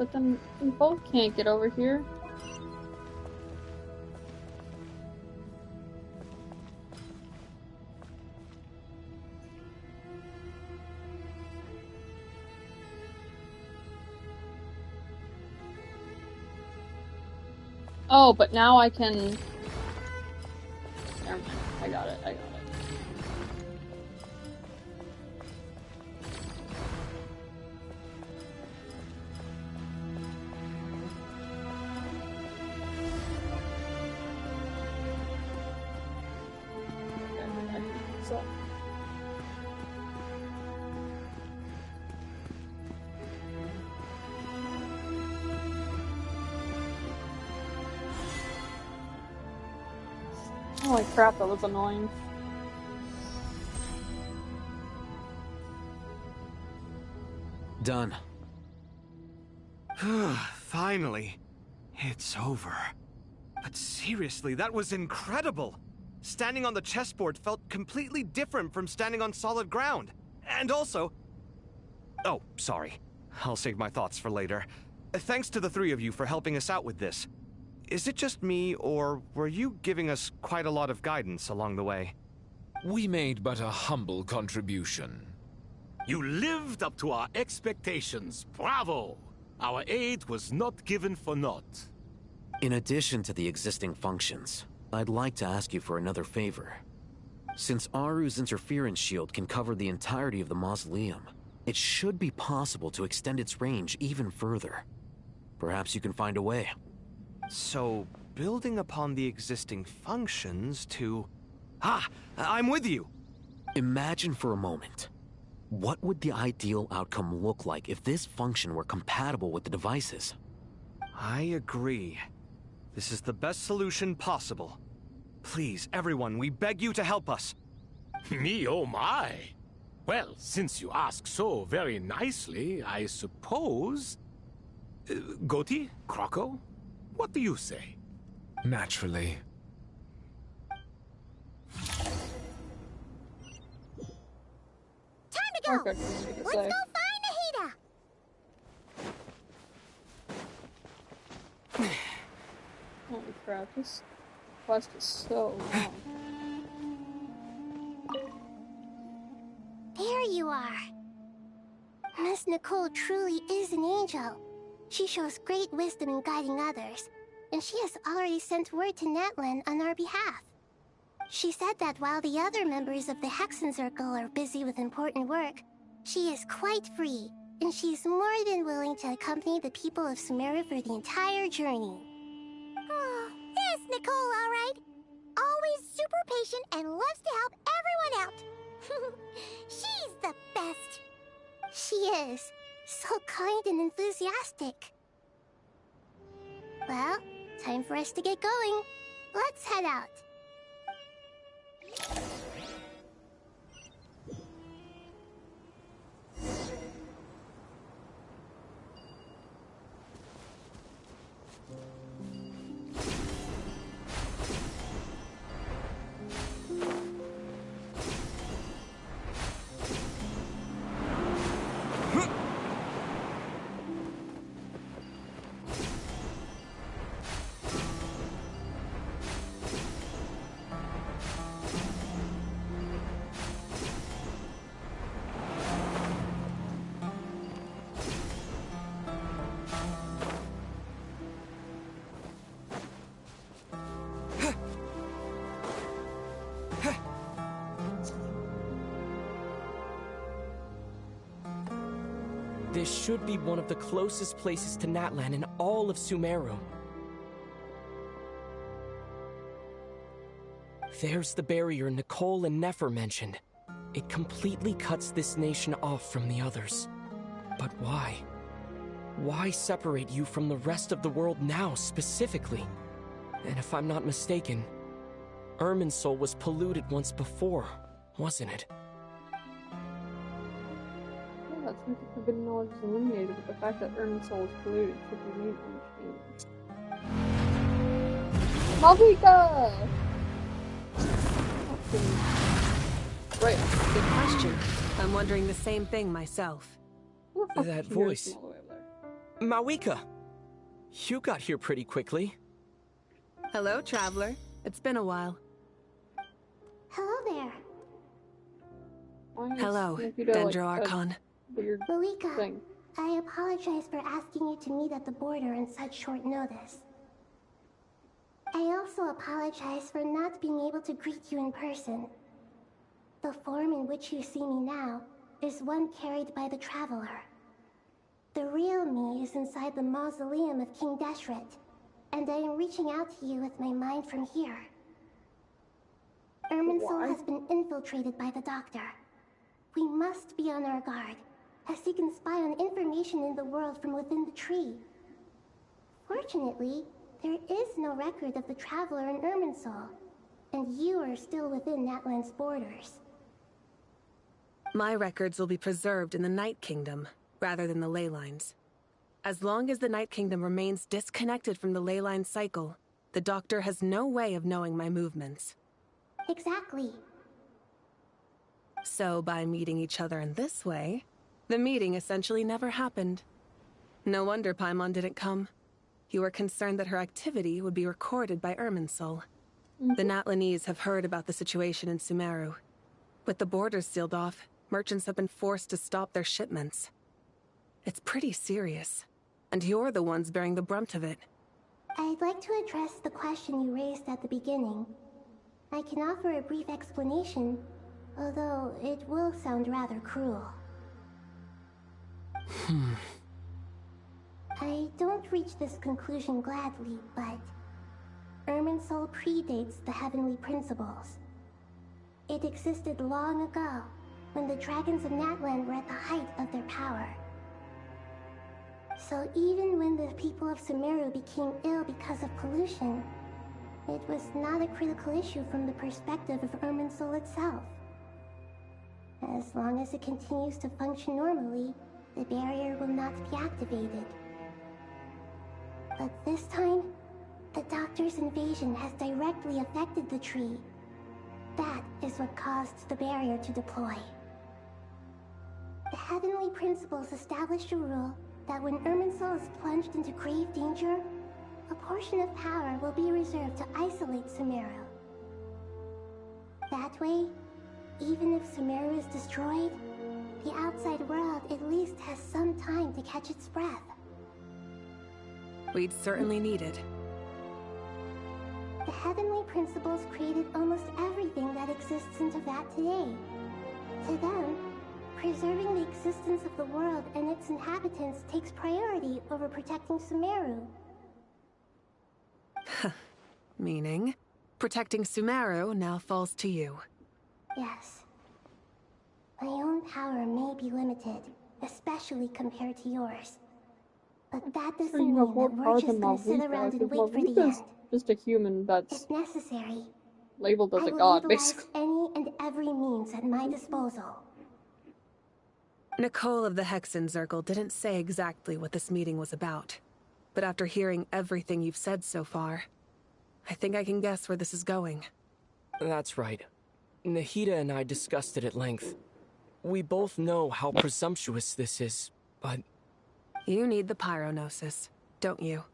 Speaker 1: but then we both can't get over here. Oh, but now I can... Never mind. I got it. I got it. Holy crap, that was annoying.
Speaker 17: Done.
Speaker 8: Finally. It's over. But seriously, that was incredible. Standing on the chessboard felt completely different from standing on solid ground. And also... Oh, sorry. I'll save my thoughts for later. Thanks to the three of you for helping us out with this. Is it just me, or were you giving us quite a lot of guidance along the way?
Speaker 6: We made but a humble contribution.
Speaker 21: You lived up to our expectations. Bravo! Our aid was not given for naught.
Speaker 17: In addition to the existing functions, I'd like to ask you for another favor. Since Aru's interference shield can cover the entirety of the mausoleum, it should be possible to extend its range even further. Perhaps you can find a way.
Speaker 8: So, building upon the existing functions to... Ah! I'm with you!
Speaker 17: Imagine for a moment. What would the ideal outcome look like if this function were compatible with the devices?
Speaker 8: I agree. This is the best solution possible. Please, everyone, we beg you to help us.
Speaker 21: Me, oh my! Well, since you ask so very nicely, I suppose... Goti? Croco? What do you say?
Speaker 6: Naturally.
Speaker 2: Time to go! Let's go find Nahida!
Speaker 1: Holy crap, this quest is so long.
Speaker 2: There you are. Miss Nicole truly is an angel. She shows great wisdom in guiding others, and she has already sent word to Natlan on our behalf. She said that while the other members of the Hexen Circle are busy with important work, she is quite free, and she's more than willing to accompany the people of Sumeru for the entire journey. Oh, there's Nicole, all right. Always super patient and loves to help everyone out. She's the best. She is. So kind and enthusiastic. Well, time for us to get going. Let's head out.
Speaker 13: This should be one of the closest places to Natlan in all of Sumeru. There's the barrier Nicole and Nefer mentioned. It completely cuts this nation off from the others. But why? Why separate you from the rest of the world now, specifically? And if I'm not mistaken, Irminsul was polluted once before, wasn't it?
Speaker 1: That's when the forbidden knowledge is eliminated, but the fact that Irminsul is polluted should remain unchanged. Malvika!
Speaker 7: Right. Good question. I'm wondering the same thing myself.
Speaker 13: That voice. Mawika! You got here pretty quickly.
Speaker 10: Hello, traveler. It's been a while.
Speaker 16: Hello there.
Speaker 10: Hello, Dendro Archon.
Speaker 16: Mawika, I apologize for asking you to meet at the border on such short notice. I also apologize for not being able to greet you in person. The form in which you see me now is one carried by the Traveler. The real me is inside the mausoleum of King Deshret, and I am reaching out to you with my mind from here. Irminsul has been infiltrated by the Doctor. We must be on our guard, as he can spy on information in the world from within the tree. Fortunately, there is no record of the Traveler in Irminsul, and you are still within Natlan's borders.
Speaker 10: My records will be preserved in the Night Kingdom, rather than the ley lines. As long as the Night Kingdom remains disconnected from the ley line cycle, the Doctor has no way of knowing my movements.
Speaker 16: Exactly.
Speaker 10: So by meeting each other in this way, the meeting essentially never happened. No wonder Paimon didn't come. You were concerned that her activity would be recorded by Irminsul. The Natlanese have heard about the situation in Sumeru. With the borders sealed off, merchants have been forced to stop their shipments. It's pretty serious, and you're the ones bearing the brunt of it.
Speaker 16: I'd like to address the question you raised at the beginning. I can offer a brief explanation, although it will sound rather cruel. I don't reach this conclusion gladly, but Irminsul predates the Heavenly Principles. It existed long ago, when the dragons of Natlan were at the height of their power. So even when the people of Sumeru became ill because of pollution, it was not a critical issue from the perspective of Irminsul itself. As long as it continues to function normally, the barrier will not be activated. But this time, the Doctor's invasion has directly affected the tree. That is what caused the barrier to deploy. The Heavenly Principles established a rule that when Irminsul is plunged into grave danger, a portion of power will be reserved to isolate Sumeru. That way, even if Sumeru is destroyed, the outside world at least has some time to catch its breath.
Speaker 10: We'd certainly need it.
Speaker 16: The Heavenly Principles created almost everything that exists in Teyvat today. To them, preserving the existence of the world and its inhabitants takes priority over protecting Sumeru.
Speaker 10: Meaning, protecting Sumeru now falls to you.
Speaker 16: Yes. My own power may be limited, especially compared to yours. But that doesn't mean that we're just gonna sit around and wait for the end.
Speaker 1: Just a human that's
Speaker 16: if necessary,
Speaker 1: labeled as a
Speaker 16: I will
Speaker 1: god,
Speaker 16: utilize
Speaker 1: basically.
Speaker 16: any and every means at my disposal.
Speaker 10: Nicole of the Hexen Circle didn't say exactly what this meeting was about. But after hearing everything you've said so far, I think I can guess where this is going.
Speaker 13: That's right. Nahida and I discussed it at length. We both know how presumptuous this is, but...
Speaker 10: You need the Pyronosis, don't you?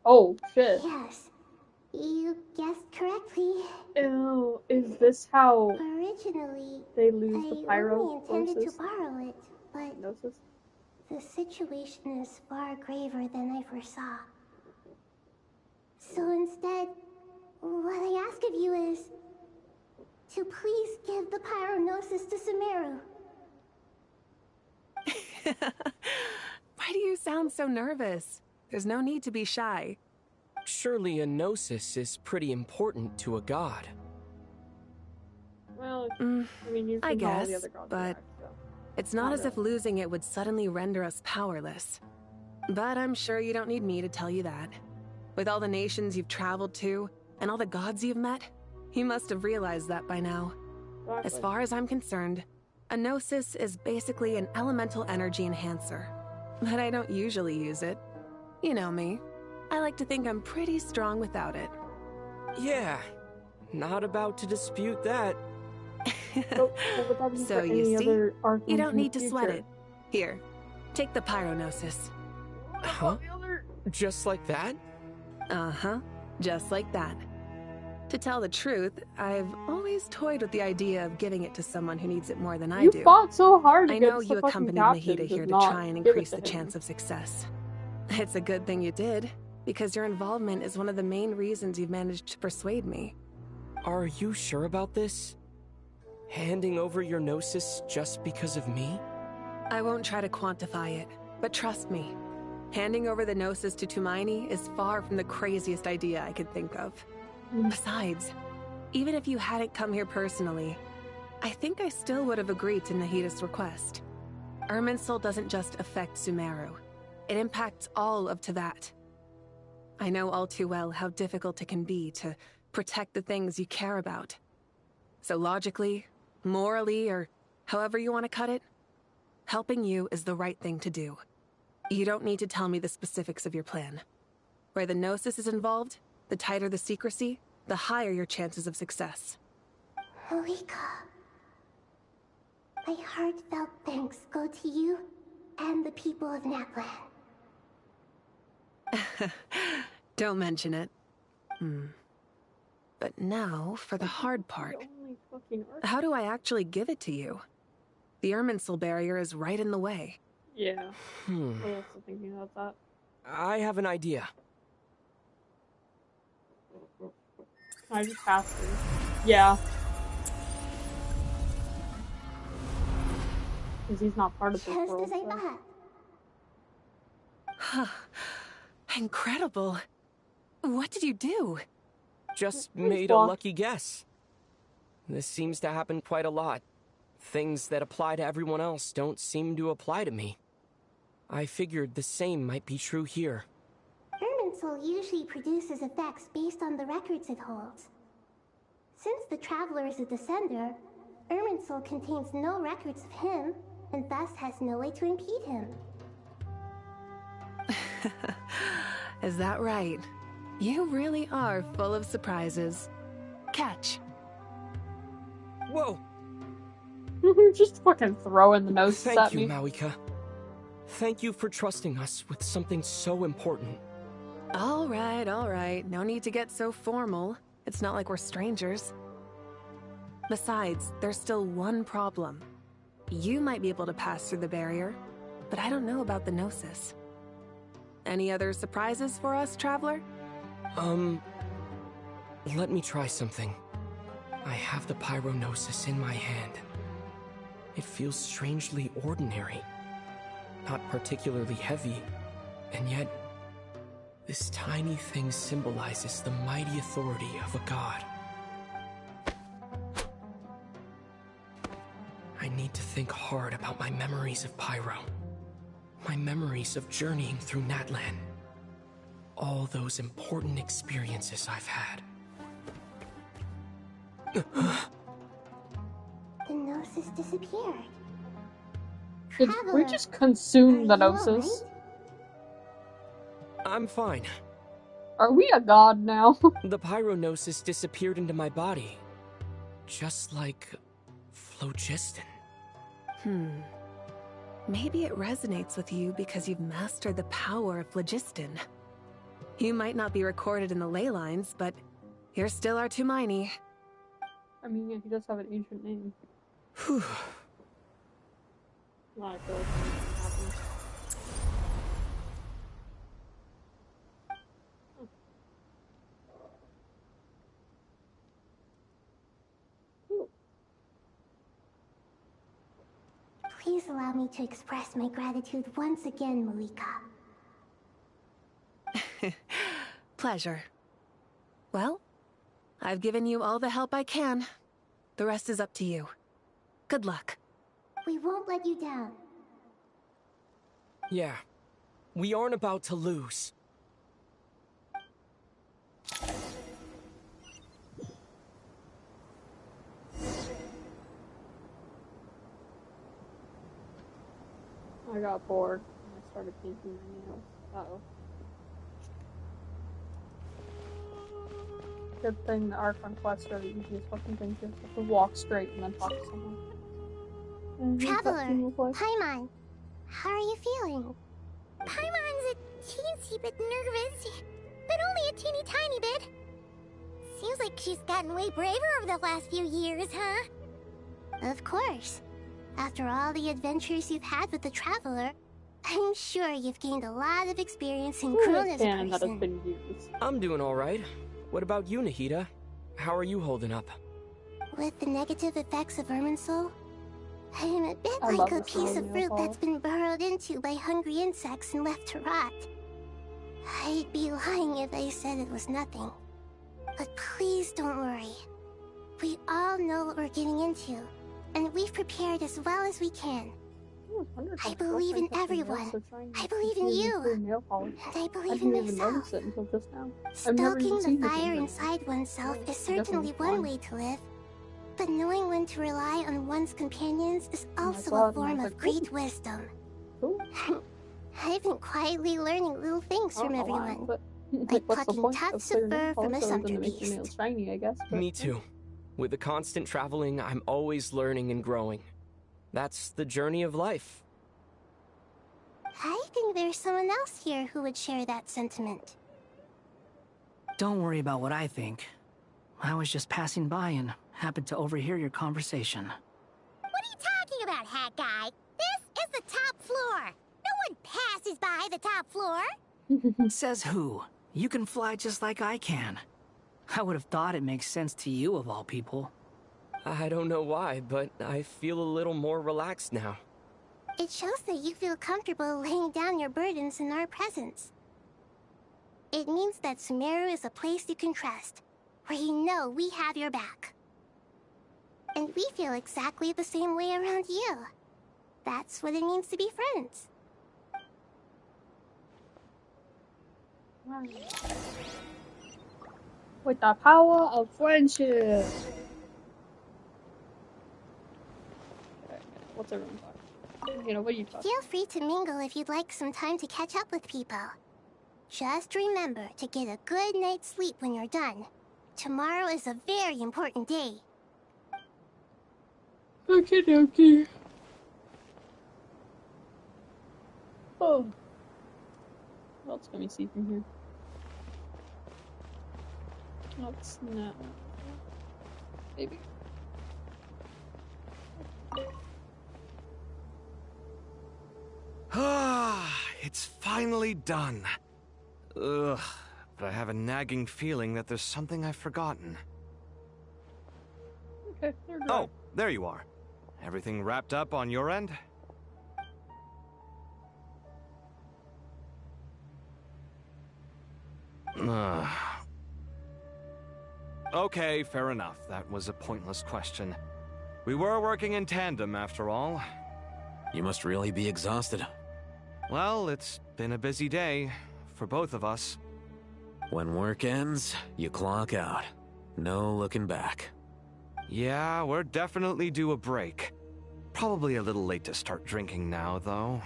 Speaker 1: Oh, shit.
Speaker 16: Yes. You guessed correctly.
Speaker 1: Ew, is this how
Speaker 16: Originally,
Speaker 1: they lose the
Speaker 16: I only
Speaker 1: pyro
Speaker 16: intended to borrow it, but the situation is far graver than I foresaw. So instead, what I ask of you is to please give the Pyronosis to Sumeru.
Speaker 10: Why do you sound so nervous? There's no need to be shy.
Speaker 13: Surely a gnosis is pretty important to a god.
Speaker 1: Well, I mean, you
Speaker 10: I
Speaker 1: can all the
Speaker 10: guess,
Speaker 1: other gods
Speaker 10: but
Speaker 1: back, so.
Speaker 10: it's not as if losing it would suddenly render us powerless. But I'm sure you don't need me to tell you that. With all the nations you've traveled to, and all the gods you've met, you must have realized that by now.
Speaker 1: Exactly.
Speaker 10: As far as I'm concerned, a gnosis is basically an elemental energy enhancer. But I don't usually use it. You know me. I like to think I'm pretty strong without it.
Speaker 13: Yeah, not about to dispute that.
Speaker 10: So you see, you don't need to sweat it. Here, Take the pyronosis.
Speaker 13: Huh? Just like that?
Speaker 10: Uh-huh. Just like that. To tell the truth, I've always toyed with the idea of giving it to someone who needs it more than I do.
Speaker 1: You fought so hard
Speaker 10: I know
Speaker 1: against
Speaker 10: you
Speaker 1: the fucking
Speaker 10: accompanied
Speaker 1: captain
Speaker 10: Mahita
Speaker 1: to
Speaker 10: here to
Speaker 1: not
Speaker 10: try and
Speaker 1: give it
Speaker 10: increase
Speaker 1: to
Speaker 10: the
Speaker 1: him.
Speaker 10: chance of success. It's a good thing you did, because your involvement is one of the main reasons you've managed to persuade me.
Speaker 13: Are you sure about this? Handing over your gnosis just because of me?
Speaker 10: I won't try to quantify it, but trust me, handing over the gnosis to Tumaini is far from the craziest idea I could think of. Besides, even if you hadn't come here personally, I think I still would have agreed to Nahita's request. Irminsul doesn't just affect Sumeru. It impacts all of Teyvat. I know all too well how difficult it can be to protect the things you care about. So logically, morally, or however you want to cut it, helping you is the right thing to do. You don't need to tell me the specifics of your plan. Where the Gnosis is involved, the tighter the secrecy, the higher your chances of success.
Speaker 16: Malika, my heartfelt thanks go to you and the people of Natlan.
Speaker 10: Don't mention it. But now, for the hard part. How do I actually give it to you? The Irminsul barrier is right in the way.
Speaker 1: Yeah. I was also thinking about that.
Speaker 13: I have an idea.
Speaker 1: Can I just pass through? Yeah. Because he's not part of this world.
Speaker 10: So. Incredible. What did you do?
Speaker 13: Just made a lucky guess. This seems to happen quite a lot. Things that apply to everyone else don't seem to apply to me. I figured the same might be true here.
Speaker 16: Irminsul usually produces effects based on the records it holds. Since the Traveler is a Descender, Irminsul contains no records of him, and thus has no way to impede him.
Speaker 10: Is that right? You really are full of surprises. Catch.
Speaker 13: Whoa!
Speaker 1: Just fucking throwing the noses at me.
Speaker 13: Thank you, Mawika. Thank you for trusting us with something so important.
Speaker 10: All right. No need to get so formal. It's not like we're strangers. Besides, there's still one problem. You might be able to pass through the barrier, but I don't know about the Gnosis. Any other surprises for us, Traveler?
Speaker 13: Let me try something. I have the Pyronosis in my hand. It feels strangely ordinary. Not particularly heavy, and yet this tiny thing symbolizes the mighty authority of a god. I need to think hard about my memories of Pyro. My memories of journeying through Natlan. All those important experiences I've had.
Speaker 16: The Gnosis disappeared.
Speaker 1: Did we just consume the Gnosis?
Speaker 13: I'm fine.
Speaker 1: Are we a god now?
Speaker 13: The Pyronosis disappeared into my body. Just like phlogiston.
Speaker 10: Maybe it resonates with you because you've mastered the power of phlogiston. You might not be recorded in the ley lines, but you're still our Tumaini.
Speaker 1: I mean, yeah, he does have an ancient name.
Speaker 13: Whew.
Speaker 1: Not a good thing happens.
Speaker 16: Please allow me to express my gratitude once again, Malika.
Speaker 10: Pleasure. Well, I've given you all the help I can. The rest is up to you. Good luck.
Speaker 16: We won't let you down.
Speaker 13: Yeah. We aren't about to lose.
Speaker 1: I got bored and I started painting my nails. Uh-oh. Good thing the Archon quests are the easiest fucking thing. You have to walk straight and then talk to someone.
Speaker 16: Traveler, Paimon,
Speaker 2: How are you feeling? Paimon's a teensy bit nervous, but only a teeny tiny bit. Seems like she's gotten way braver over the last few years, huh? Of course. After all the adventures you've had with the Traveler, I'm sure you've gained a lot of experience in grown as a person.
Speaker 13: I'm doing all right. What about you, Nahida? How are you holding up?
Speaker 2: With the negative effects of Irminsul, I'm a bit like a piece of fruit that's been burrowed into by hungry insects and left to rot. I'd be lying if I said it was nothing. But please don't worry. We all know what we're getting into, and we've prepared as well as we can. I believe in everyone. I believe in you. And I believe in myself. Stoking the fire inside oneself is certainly one way to live. But knowing when to rely on one's companions is also a form of great wisdom. I've been quietly learning little things from everyone. Like plucking tufts of fur from a sumpter beast.
Speaker 13: Me too. With the constant traveling, I'm always learning and growing. That's the journey of life.
Speaker 2: I think there's someone else here who would share that sentiment.
Speaker 19: Don't worry about what I think. I was just passing by and happened to overhear your conversation.
Speaker 2: What are you talking about, Hat Guy? This is the top floor. No one passes by the top floor.
Speaker 19: Says who? You can fly just like I can. I would have thought it makes sense to you of all people.
Speaker 13: I don't know why, but I feel a little more relaxed now.
Speaker 2: It shows that you feel comfortable laying down your burdens in our presence. It means that Sumeru is a place you can trust, where you know we have your back. And we feel exactly the same way around you. That's what it means to be friends.
Speaker 1: With the power of friendship. What's everyone talking? You know, what are you talking?
Speaker 2: Feel free to mingle if you'd like some time to catch up with people. Just remember to get a good night's sleep when you're done. Tomorrow is a very important day.
Speaker 1: Okie dokie. Oh. What else can we see from here? Let's not. Maybe.
Speaker 8: Ah, it's finally done. Ugh, but I have a nagging feeling that there's something I've forgotten.
Speaker 1: Okay,
Speaker 8: oh, there you are. Everything wrapped up on your end? Okay, fair enough. That was a pointless question. We were working in tandem, after all.
Speaker 17: You must really be exhausted.
Speaker 8: Well, it's been a busy day for both of us.
Speaker 17: When work ends, you clock out. No looking back.
Speaker 8: Yeah, we're definitely due a break. Probably a little late to start drinking now, though.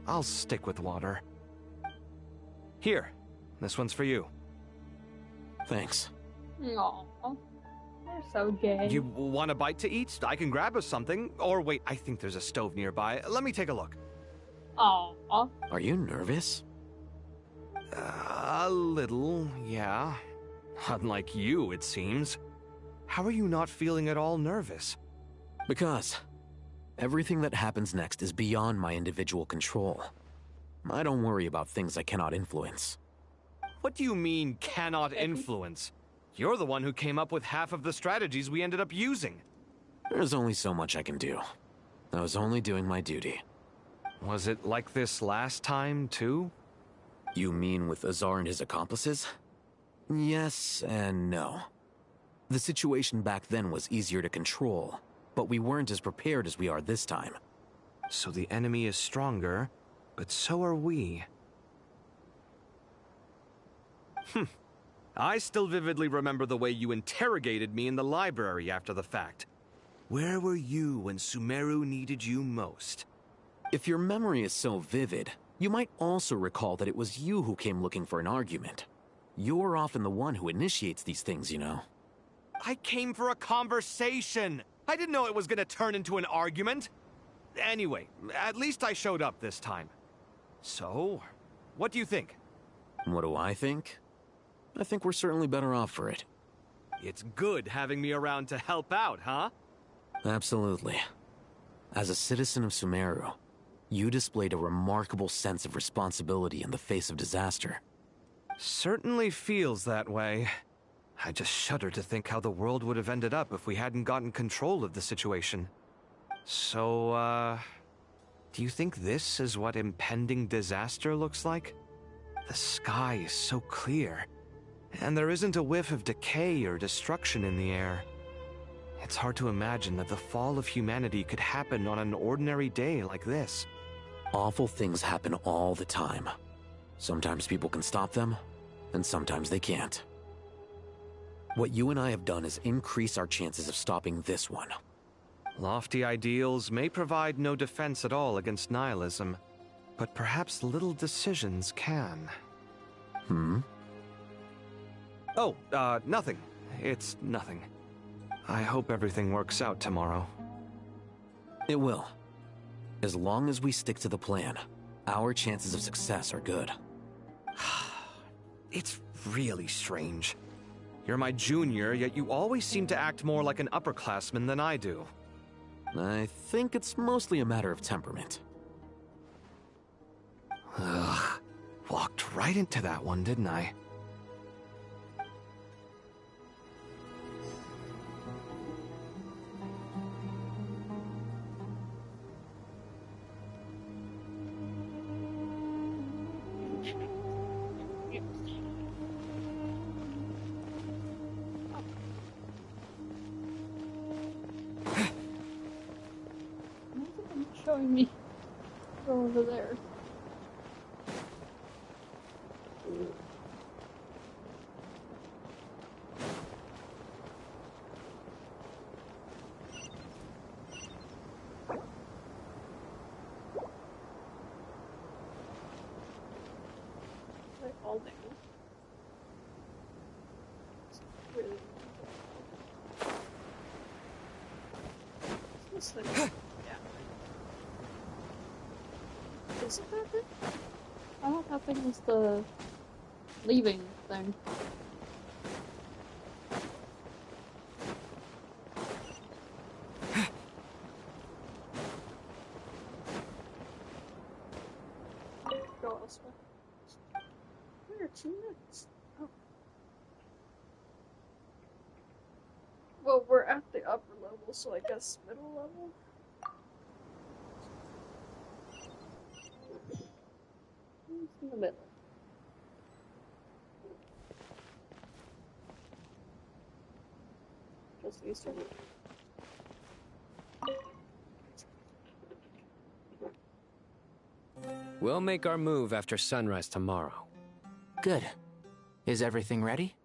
Speaker 8: I'll stick with water. Here, this one's for you.
Speaker 17: Thanks.
Speaker 1: Aww, you're so gay.
Speaker 8: You want a bite to eat? I can grab us something. Or wait, I think there's a stove nearby. Let me take a look.
Speaker 1: Aww.
Speaker 17: Are you nervous?
Speaker 8: A little, yeah. Unlike you, it seems. How are you not feeling at all nervous?
Speaker 17: Because everything that happens next is beyond my individual control. I don't worry about things I cannot influence.
Speaker 8: What do you mean, cannot influence? You're the one who came up with half of the strategies we ended up using.
Speaker 17: There's only so much I can do. I was only doing my duty.
Speaker 8: Was it like this last time, too?
Speaker 17: You mean with Azar and his accomplices? Yes and no. The situation back then was easier to control, but we weren't as prepared as we are this time.
Speaker 8: So the enemy is stronger, but so are we. I still vividly remember the way you interrogated me in the library after the fact. Where were you when Sumeru needed you most?
Speaker 17: If your memory is so vivid, you might also recall that it was you who came looking for an argument. You're often the one who initiates these things, you know.
Speaker 8: I came for a conversation. I didn't know it was gonna turn into an argument. Anyway, at least I showed up this time. So, what do you think?
Speaker 17: What do I think? I think we're certainly better off for it.
Speaker 8: It's good having me around to help out, huh?
Speaker 17: Absolutely. As a citizen of Sumeru, you displayed a remarkable sense of responsibility in the face of disaster.
Speaker 8: Certainly feels that way. I just shudder to think how the world would have ended up if we hadn't gotten control of the situation. So, do you think this is what impending disaster looks like? The sky is so clear, and there isn't a whiff of decay or destruction in the air. It's hard to imagine that the fall of humanity could happen on an ordinary day like this.
Speaker 17: Awful things happen all the time. Sometimes people can stop them, and sometimes they can't. What you and I have done is increase our chances of stopping this one.
Speaker 8: Lofty ideals may provide no defense at all against nihilism, but perhaps little decisions can. Oh, nothing. It's nothing. I hope everything works out tomorrow.
Speaker 17: It will. As long as we stick to the plan, our chances of success are good.
Speaker 8: It's really strange. You're my junior, yet you always seem to act more like an upperclassman than I do.
Speaker 17: I think it's mostly a matter of temperament.
Speaker 8: Ugh. Walked right into that one, didn't I?
Speaker 1: Showing me. Go over there. Like all day. It's really this thing. Is it that thing? I thought that thing was the leaving thing. Go elsewhere. Where to next? Oh. Well, we're at the upper level, so I guess middle level? In the middle. Just these two.
Speaker 9: We'll make our move after sunrise tomorrow.
Speaker 3: Good. Is everything ready?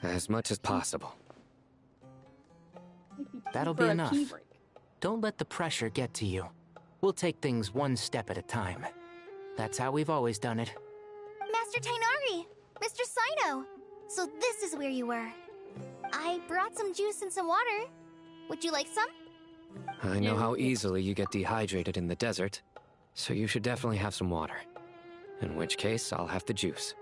Speaker 9: As much as possible.
Speaker 3: That'll be enough. Don't let the pressure get to you. We'll take things one step at a time. That's how we've always done it.
Speaker 2: Master Tainari! Mr. Sino! So this is where you were. I brought some juice and some water. Would you like some?
Speaker 9: I know how easily you get dehydrated in the desert, so you should definitely have some water. In which case, I'll have the juice.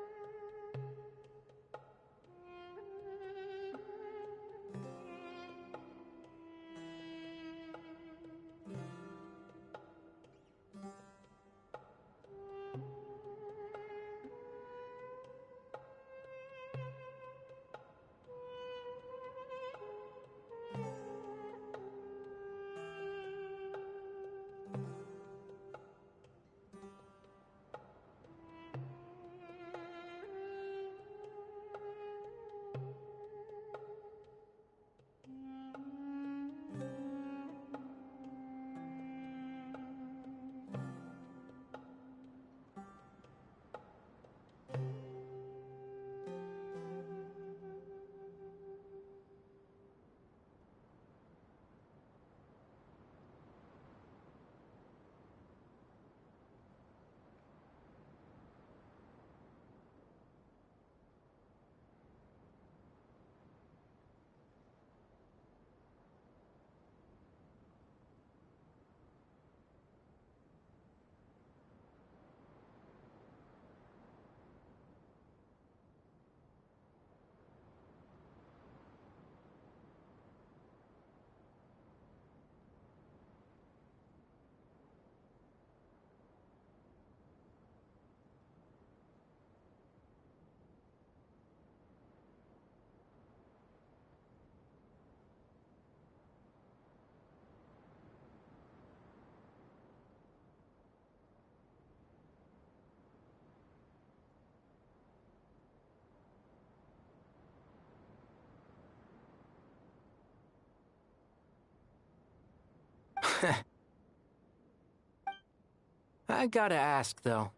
Speaker 3: I gotta ask, though.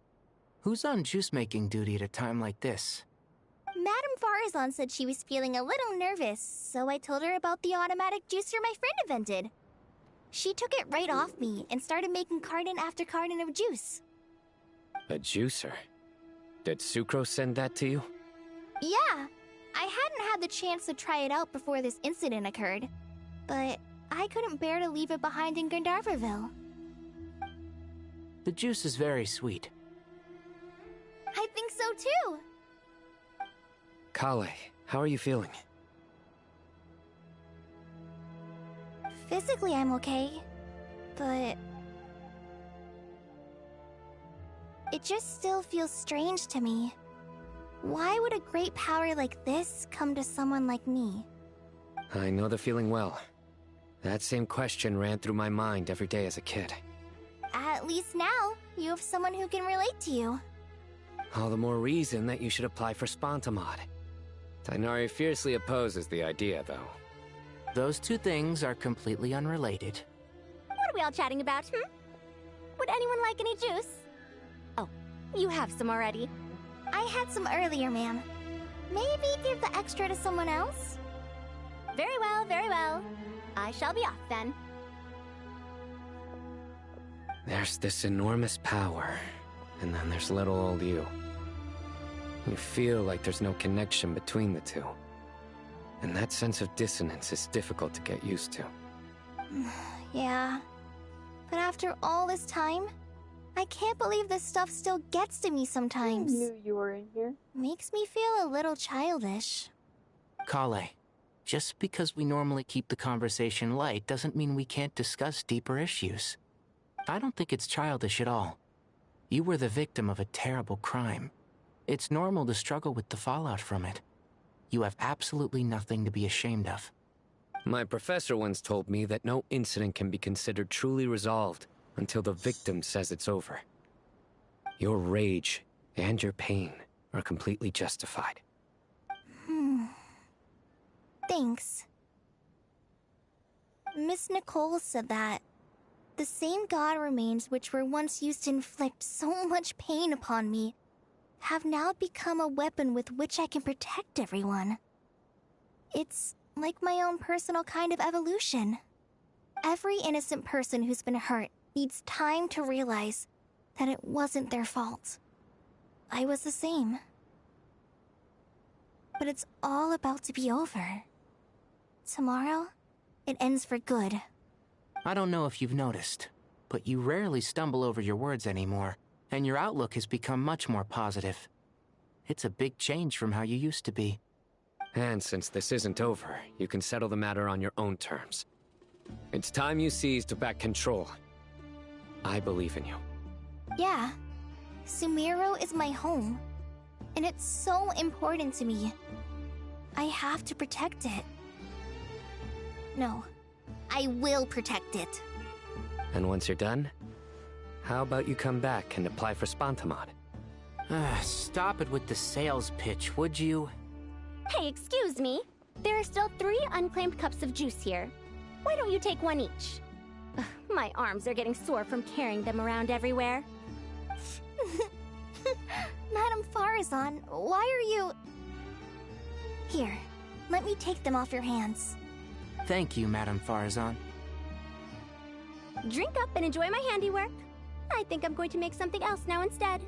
Speaker 3: Who's on juice-making duty at a time like this?
Speaker 2: Madame Farazan said she was feeling a little nervous, so I told her about the automatic juicer my friend invented. She took it right off me and started making carton after carton of juice.
Speaker 9: A juicer? Did Sucrose send that to you?
Speaker 2: Yeah, I hadn't had the chance to try it out before this incident occurred, but I couldn't bear to leave it behind in Gandharvaville.
Speaker 3: The juice is very sweet.
Speaker 2: I think so too.
Speaker 9: Kale, how are you feeling?
Speaker 2: Physically, I'm okay, but it just still feels strange to me. Why would a great power like this come to someone like me?
Speaker 9: I know the feeling well. That same question ran through my mind every day as a kid.
Speaker 2: At least now, you have someone who can relate to you.
Speaker 9: All the more reason that you should apply for Spontamod. Tighnari fiercely opposes the idea, though.
Speaker 3: Those two things are completely unrelated.
Speaker 2: What are we all chatting about, Would anyone like any juice? Oh, you have some already. I had some earlier, ma'am. Maybe give the extra to someone else?
Speaker 5: Very well, very well. I shall be off then.
Speaker 9: There's this enormous power, and then there's little old you. You feel like there's no connection between the two. And that sense of dissonance is difficult to get used to.
Speaker 2: Yeah. But after all this time, I can't believe this stuff still gets to me sometimes.
Speaker 1: I knew you were in here.
Speaker 2: Makes me feel a little childish.
Speaker 3: Kale, just because we normally keep the conversation light doesn't mean we can't discuss deeper issues. I don't think it's childish at all. You were the victim of a terrible crime. It's normal to struggle with the fallout from it. You have absolutely nothing to be ashamed of.
Speaker 9: My professor once told me that no incident can be considered truly resolved until the victim says it's over. Your rage and your pain are completely justified.
Speaker 2: Thanks. Miss Nicole said that the same god remains which were once used to inflict so much pain upon me have now become a weapon with which I can protect everyone. It's like my own personal kind of evolution. Every innocent person who's been hurt needs time to realize that it wasn't their fault. I was the same. But it's all about to be over. Tomorrow, it ends for good.
Speaker 3: I don't know if you've noticed, but you rarely stumble over your words anymore, and your outlook has become much more positive. It's a big change from how you used to be.
Speaker 9: And since this isn't over, you can settle the matter on your own terms. It's time you seized back control. I believe in you.
Speaker 2: Yeah. Sumeru is my home. And it's so important to me. I have to protect it. No. I will protect it.
Speaker 9: And once you're done, how about you come back and apply for Spontamod?
Speaker 3: Stop it with the sales pitch, would you?
Speaker 5: Hey, excuse me. There are still 3 unclaimed cups of juice here. Why don't you take one each? Ugh, my arms are getting sore from carrying them around everywhere.
Speaker 2: Madame Farazan, why are you... Here, let me take them off your hands.
Speaker 3: Thank you, Madame Farazan.
Speaker 5: Drink up and enjoy my handiwork. I think I'm going to make something else now instead.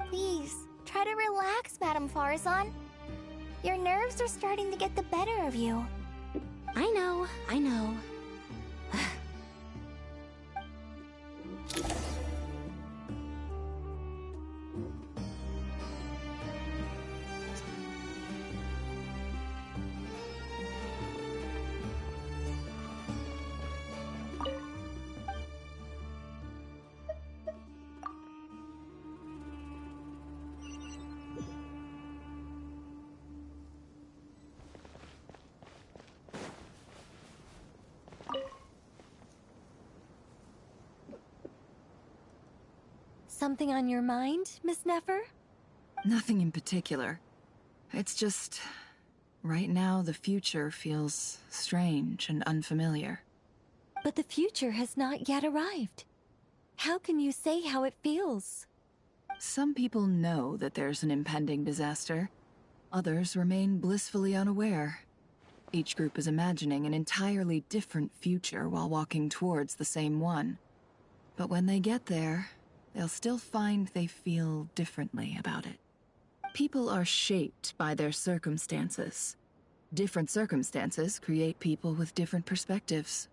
Speaker 2: Please, try to relax, Madame Farazan. Your nerves are starting to get the better of you.
Speaker 5: I know, I know.
Speaker 20: Something on your mind, Miss Nefer?
Speaker 11: Nothing in particular. It's just... right now the future feels strange and unfamiliar.
Speaker 20: But the future has not yet arrived. How can you say how it feels?
Speaker 11: Some people know that there's an impending disaster. Others remain blissfully unaware. Each group is imagining an entirely different future while walking towards the same one. But when they get there, they'll still find they feel differently about it. People are shaped by their circumstances. Different circumstances create people with different perspectives.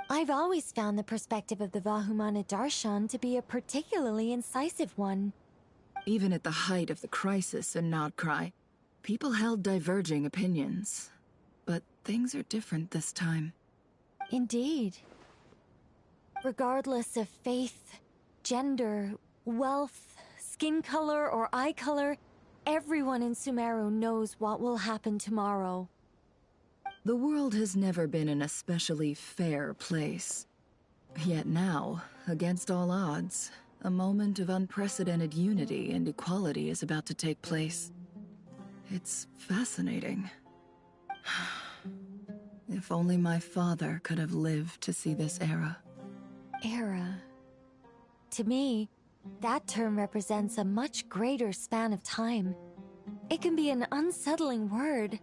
Speaker 20: I've always found the perspective of the Vahumana Darshan to be a particularly incisive one.
Speaker 11: Even at the height of the crisis in Nodcry, people held diverging opinions. But things are different this time.
Speaker 20: Indeed. Regardless of faith, gender, wealth, skin color, or eye color, everyone in Sumeru knows what will happen tomorrow.
Speaker 11: The world has never been an especially fair place. Yet now, against all odds, a moment of unprecedented unity and equality is about to take place. It's fascinating. If only my father could have lived to see this era.
Speaker 20: Era. To me, that term represents a much greater span of time. It can be an unsettling word.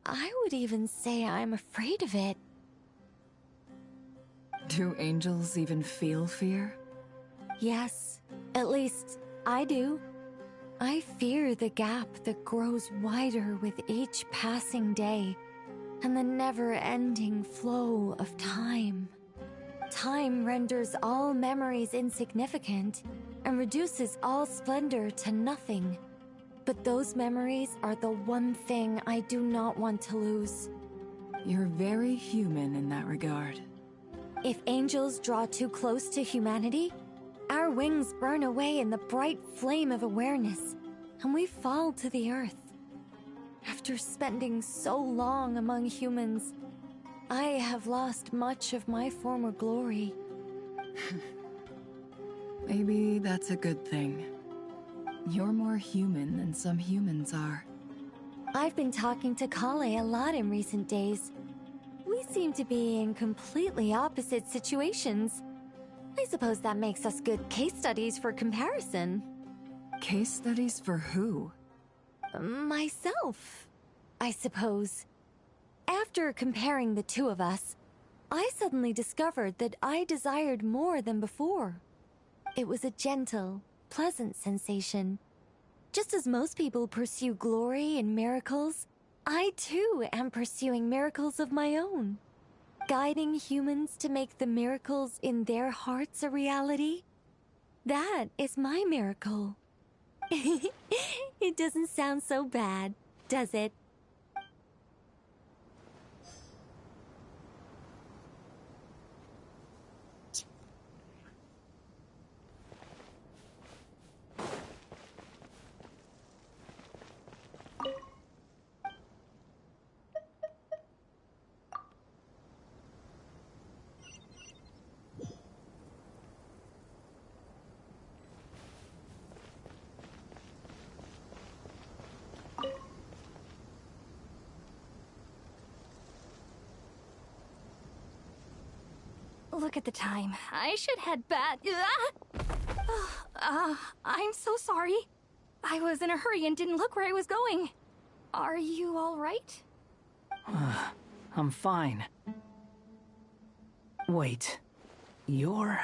Speaker 20: I would even say I'm afraid of it.
Speaker 11: Do angels even feel fear?
Speaker 20: Yes, at least I do. I fear the gap that grows wider with each passing day, and the never-ending flow of time. Time renders all memories insignificant, and reduces all splendor to nothing. But those memories are the one thing I do not want to lose.
Speaker 11: You're very human in that regard.
Speaker 20: If angels draw too close to humanity, our wings burn away in the bright flame of awareness, and we fall to the earth. After spending so long among humans, I have lost much of my former glory.
Speaker 11: Maybe that's a good thing. You're more human than some humans are.
Speaker 20: I've been talking to Kale a lot in recent days. We seem to be in completely opposite situations. I suppose that makes us good case studies for comparison.
Speaker 11: Case studies for who?
Speaker 20: Myself, I suppose. After comparing the two of us, I suddenly discovered that I desired more than before. It was a gentle, pleasant sensation. Just as most people pursue glory and miracles, I too am pursuing miracles of my own. Guiding humans to make the miracles in their hearts a reality. That is my miracle. It doesn't sound so bad, does it?
Speaker 2: Look at the time. I should head back. I'm so sorry. I was in a hurry and didn't look where I was going. Are you all right?
Speaker 19: I'm fine. Wait, you're...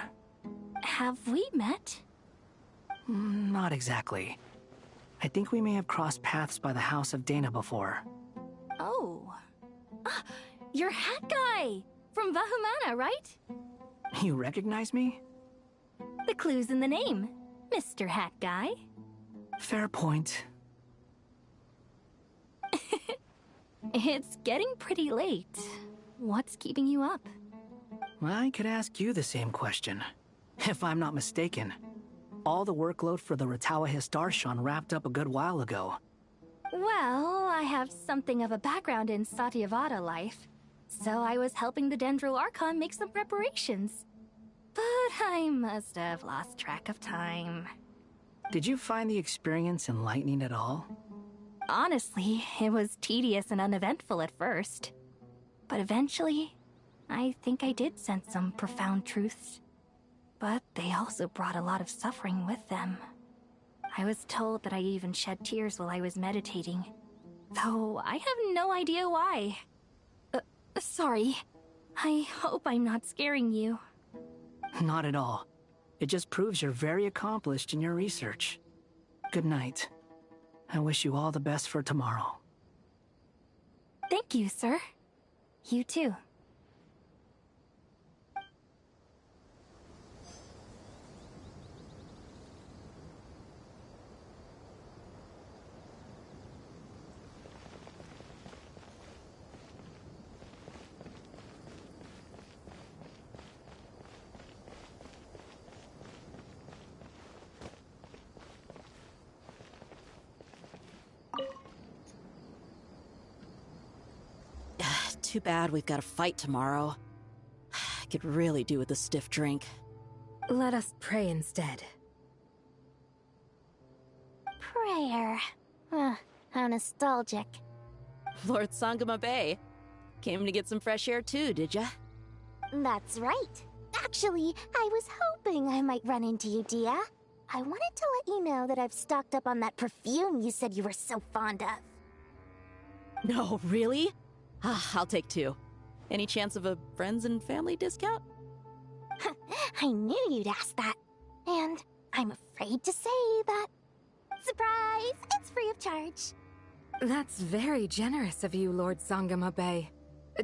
Speaker 2: Have we met?
Speaker 19: Not exactly. I think we may have crossed paths by the house of Dana before.
Speaker 2: Oh. You're Hat Guy! From Vahumana, right?
Speaker 19: You recognize me?
Speaker 2: The clue's in the name, Mr. Hat Guy.
Speaker 19: Fair point.
Speaker 2: It's getting pretty late. What's keeping you up?
Speaker 19: I could ask you the same question. If I'm not mistaken, all the workload for the Ratawahis Darshan wrapped up a good while ago.
Speaker 2: Well, I have something of a background in Satyavada life, so I was helping the Dendro Archon make some preparations. But I must have lost track of time.
Speaker 19: Did you find the experience enlightening at all?
Speaker 2: Honestly, it was tedious and uneventful at first. But eventually,
Speaker 5: I think I did sense some profound truths. But they also brought a lot of suffering with them. I was told that I even shed tears while I was meditating. Though I have no idea why. Sorry. I hope I'm not scaring you.
Speaker 19: Not at all. It just proves you're very accomplished in your research. Good night. I wish you all the best for tomorrow.
Speaker 5: Thank you, sir. You too.
Speaker 15: Too bad we've got a fight tomorrow. I could really do with a stiff drink.
Speaker 20: Let us pray instead.
Speaker 2: Prayer. How nostalgic.
Speaker 15: Lord Sangama Bay. Came to get some fresh air too, did ya?
Speaker 2: That's right. Actually, I was hoping I might run into you, Dia. I wanted to let you know that I've stocked up on that perfume you said you were so fond of.
Speaker 15: No, really? I'll take 2. Any chance of a friends and family discount?
Speaker 2: I knew you'd ask that. And I'm afraid to say that... Surprise! It's free of charge.
Speaker 20: That's very generous of you, Lord Sangama Bay.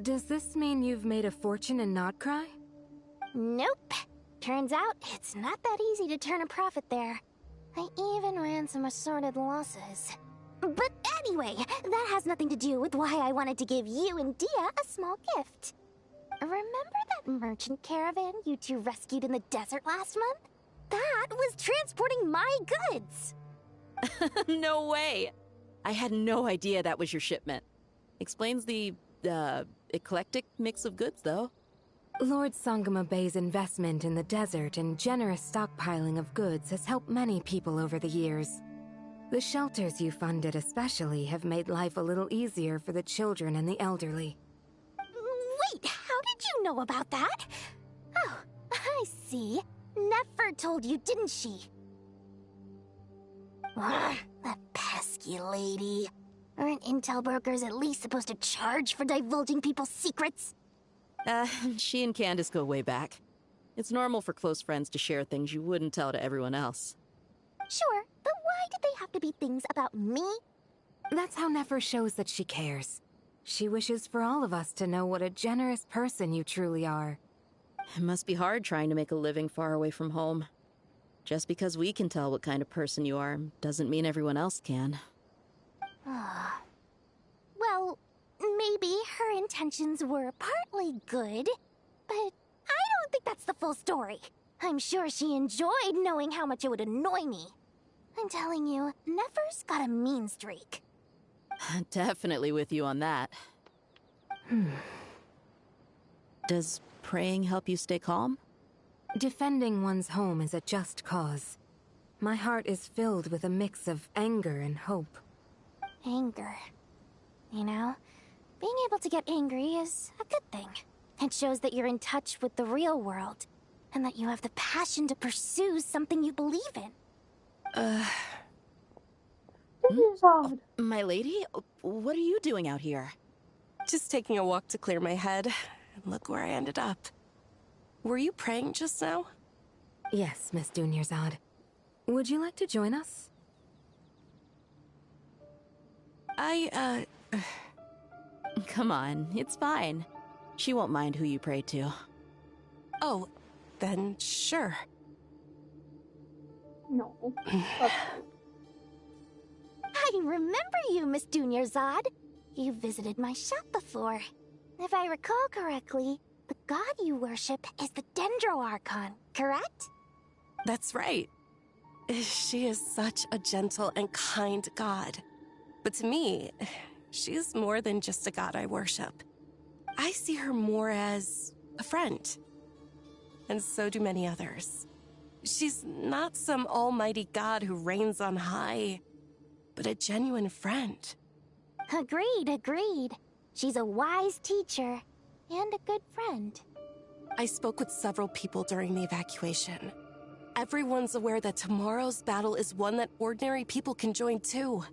Speaker 20: Does this mean you've made a fortune in Notcry?
Speaker 2: Nope. Turns out, it's not that easy to turn a profit there. I even ran some assorted losses. But anyway, that has nothing to do with why I wanted to give you and Dia a small gift. Remember that merchant caravan you two rescued in the desert last month? That was transporting my goods!
Speaker 15: No way! I had no idea that was your shipment. Explains the, eclectic mix of goods, though.
Speaker 20: Lord Sangama Bay's investment in the desert and generous stockpiling of goods has helped many people over the years. The shelters you funded especially have made life a little easier for the children and the elderly.
Speaker 2: Wait, how did you know about that? Oh, I see. Nefer told you, didn't she? Ugh, that pesky lady. Aren't intel brokers at least supposed to charge for divulging people's secrets?
Speaker 15: She and Candace go way back. It's normal for close friends to share things you wouldn't tell to everyone else.
Speaker 2: Sure, but why did they have to be things about me?
Speaker 20: That's how Nefer shows that she cares. She wishes for all of us to know what a generous person you truly are.
Speaker 15: It must be hard trying to make a living far away from home. Just because we can tell what kind of person you are doesn't mean everyone else can.
Speaker 2: Well, maybe her intentions were partly good, but I don't think that's the full story. I'm sure she enjoyed knowing how much it would annoy me. I'm telling you, Nefer's got a mean streak.
Speaker 15: Definitely with you on that. Does praying help you stay calm?
Speaker 20: Defending one's home is a just cause. My heart is filled with a mix of anger and hope.
Speaker 2: Anger. You know, being able to get angry is a good thing. It shows that you're in touch with the real world, and that you have the passion to pursue something you believe in.
Speaker 15: My lady, what are you doing out here?
Speaker 18: Just taking a walk to clear my head. And look where I ended up. Were you praying just now?
Speaker 20: Yes, Miss Dunyarzad. Would you like to join us?
Speaker 15: Come on, it's fine. She won't mind who you pray to.
Speaker 18: Oh, then sure.
Speaker 1: No.
Speaker 2: I remember you, Miss Dunyarzad. You visited my shop before. If I recall correctly, the god you worship is the Dendro Archon, correct?
Speaker 18: That's right. She is such a gentle and kind god. But to me, she's more than just a god I worship. I see her more as a friend. And so do many others. She's not some almighty god who reigns on high, but a genuine friend.
Speaker 2: Agreed. She's a wise teacher. And a good friend.
Speaker 18: I spoke with several people during the evacuation. Everyone's aware that tomorrow's battle is one that ordinary people can join too.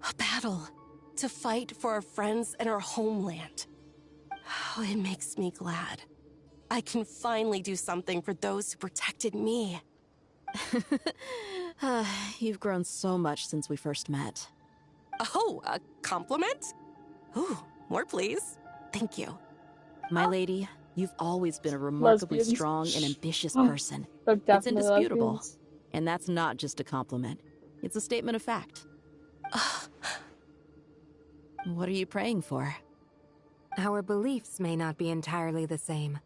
Speaker 18: A battle to fight for our friends and our homeland. Oh, it makes me glad. I can finally do something for those who protected me.
Speaker 15: You've grown so much since we first met.
Speaker 18: Oh, a compliment? Ooh, more please. Thank you.
Speaker 15: My lady, you've always been a remarkably
Speaker 1: Lesbians.
Speaker 15: strong and ambitious person.
Speaker 1: They're
Speaker 15: It's
Speaker 1: definitely
Speaker 15: indisputable.
Speaker 1: lesbians.
Speaker 15: And that's not just a compliment. It's a statement of fact. What are you praying for?
Speaker 20: Our beliefs may not be entirely the same,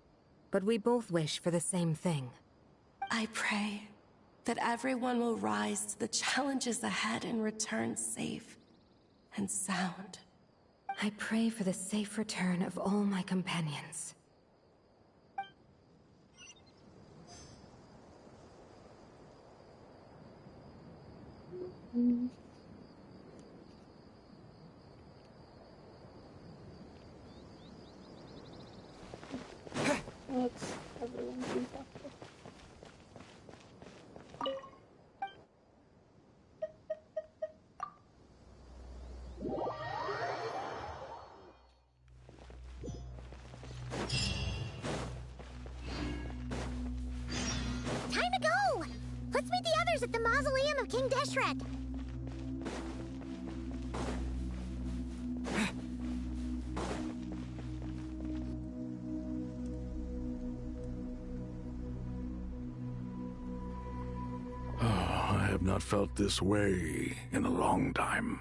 Speaker 20: but we both wish for the same thing.
Speaker 18: I pray that everyone will rise to the challenges ahead and return safe and sound.
Speaker 20: I pray for the safe return of all my companions.
Speaker 1: Let's everyone be thoughtful.
Speaker 2: Time to go! Let's meet the others at the mausoleum of King Deshret.
Speaker 4: I have not felt this way in a long time.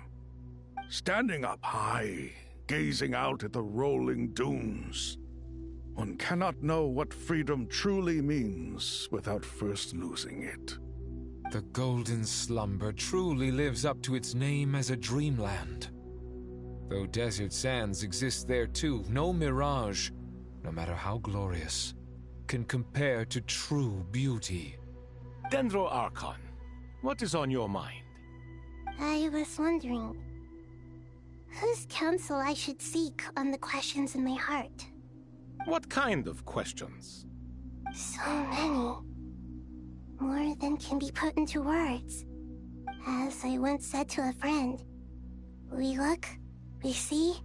Speaker 4: Standing up high, gazing out at the rolling dunes. One cannot know what freedom truly means without first losing it.
Speaker 6: The golden slumber truly lives up to its name as a dreamland. Though desert sands exist there too, no mirage, no matter how glorious, can compare to true beauty.
Speaker 21: Dendro Archon, what is on your mind?
Speaker 16: I was wondering whose counsel I should seek on the questions in my heart.
Speaker 21: What kind of questions?
Speaker 16: So many. More than can be put into words. As I once said to a friend, we look, we see,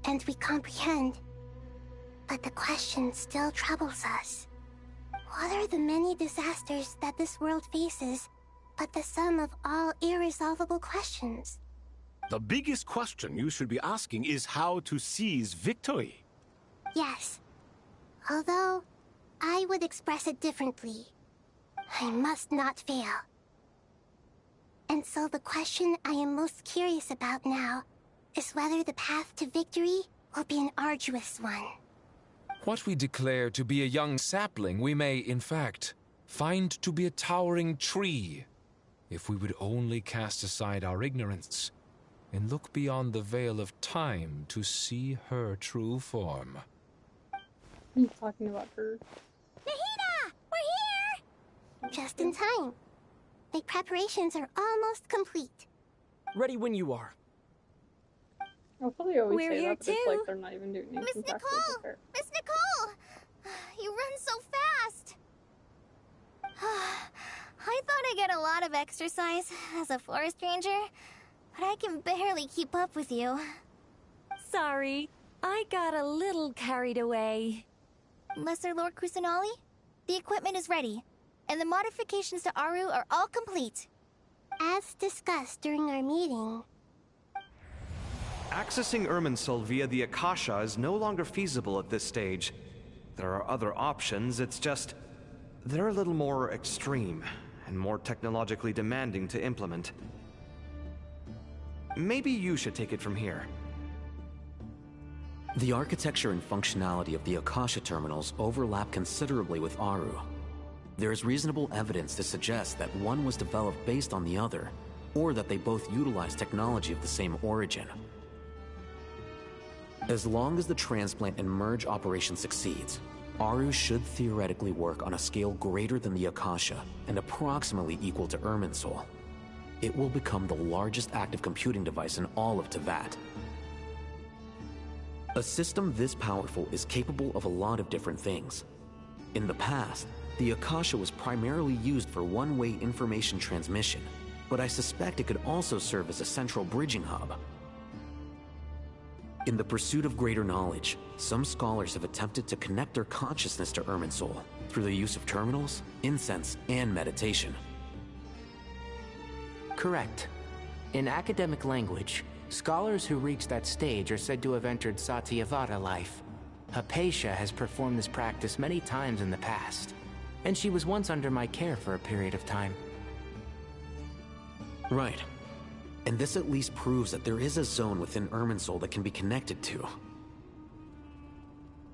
Speaker 16: and we comprehend. But the question still troubles us. What are the many disasters that this world faces, but the sum of all irresolvable questions?
Speaker 21: The biggest question you should be asking is how to seize victory.
Speaker 16: Yes. Although, I would express it differently. I must not fail. And so the question I am most curious about now is whether the path to victory will be an arduous one.
Speaker 6: What we declare to be a young sapling, we may, in fact, find to be a towering tree, if we would only cast aside our ignorance and look beyond the veil of time to see her true form.
Speaker 1: I'm talking about her.
Speaker 2: Nahida! We're here!
Speaker 16: Just in time. My preparations are almost complete.
Speaker 13: Ready when you are.
Speaker 1: I'll probably always
Speaker 2: We're
Speaker 1: say
Speaker 2: here
Speaker 1: that, but it's like
Speaker 2: too.
Speaker 1: they're not even doing
Speaker 2: Miss
Speaker 1: anything to actually
Speaker 2: Nicole!
Speaker 1: prepare.
Speaker 2: Miss Nicole! You run so fast! I thought I'd get a lot of exercise as a forest ranger, but I can barely keep up with you.
Speaker 20: Sorry, I got a little carried away.
Speaker 2: Lesser Lord Kusanali, the equipment is ready, and the modifications to Aru are all complete.
Speaker 16: As discussed during our meeting,
Speaker 8: Accessing Irminsul via the Akasha is no longer feasible at this stage. There are other options, it's just... they're a little more extreme, and more technologically demanding to implement. Maybe you should take it from here.
Speaker 17: The architecture and functionality of the Akasha terminals overlap considerably with Aru. There is reasonable evidence to suggest that one was developed based on the other, or that they both utilize technology of the same origin. As long as the transplant and merge operation succeeds, Aru should theoretically work on a scale greater than the Akasha and approximately equal to Irminsul. It will become the largest active computing device in all of Teyvat. A system this powerful is capable of a lot of different things. In the past, the Akasha was primarily used for one-way information transmission, but I suspect it could also serve as a central bridging hub. In the pursuit of greater knowledge, some scholars have attempted to connect their consciousness to Irminsul through the use of terminals, incense, and meditation.
Speaker 3: Correct. In academic language, scholars who reach that stage are said to have entered Satyavada life. Hypatia has performed this practice many times in the past, and she was once under my care for a period of time.
Speaker 17: Right. And this at least proves that there is a zone within Irminsul that can be connected to.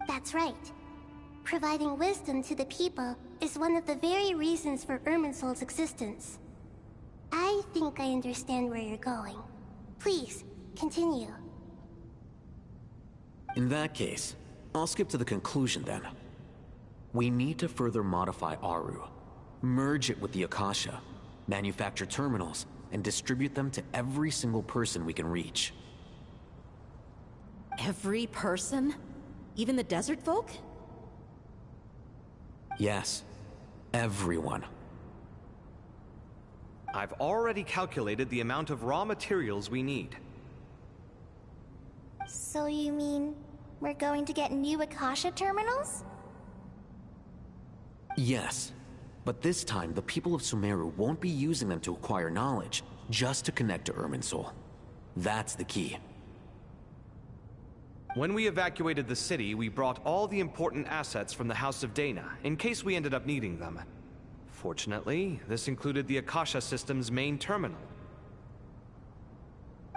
Speaker 16: That's right. Providing wisdom to the people is one of the very reasons for Irminsul's existence. I think I understand where you're going. Please, continue.
Speaker 17: In that case, I'll skip to the conclusion then. We need to further modify Aru, merge it with the Akasha, manufacture terminals, and distribute them to every single person we can reach.
Speaker 15: Every person? Even the desert folk?
Speaker 17: Yes, everyone.
Speaker 8: I've already calculated the amount of raw materials we need.
Speaker 2: So you mean we're going to get new Akasha terminals?
Speaker 17: Yes, but this time the people of Sumeru won't be using them to acquire knowledge, just to connect to Irminsul. That's the key.
Speaker 8: When we evacuated the city, we brought all the important assets from the House of Dana, in case we ended up needing them. Fortunately, this included the Akasha system's main terminal.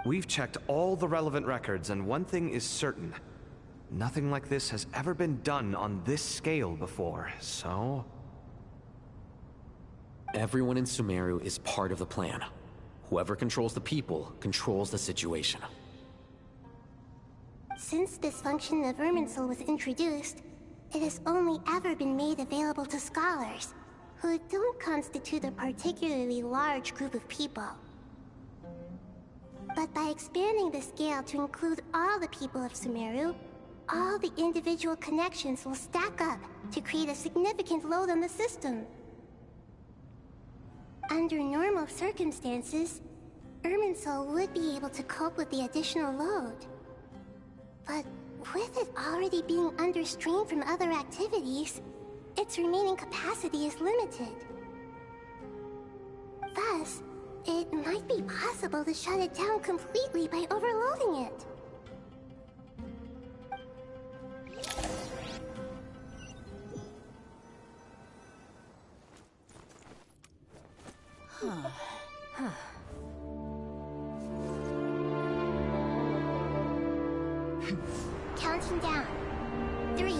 Speaker 8: We've checked all the relevant records, and one thing is certain. Nothing like this has ever been done on this scale before, so...
Speaker 17: Everyone in Sumeru is part of the plan. Whoever controls the people controls the situation.
Speaker 16: Since this function of Irminsul was introduced, it has only ever been made available to scholars, who don't constitute a particularly large group of people. But by expanding the scale to include all the people of Sumeru, all the individual connections will stack up to create a significant load on the system. Under normal circumstances, Irminsul would be able to cope with the additional load. But with it already being under strain from other activities, its remaining capacity is limited. Thus, it might be possible to shut it down completely by overloading it. Counting down. 3, 2,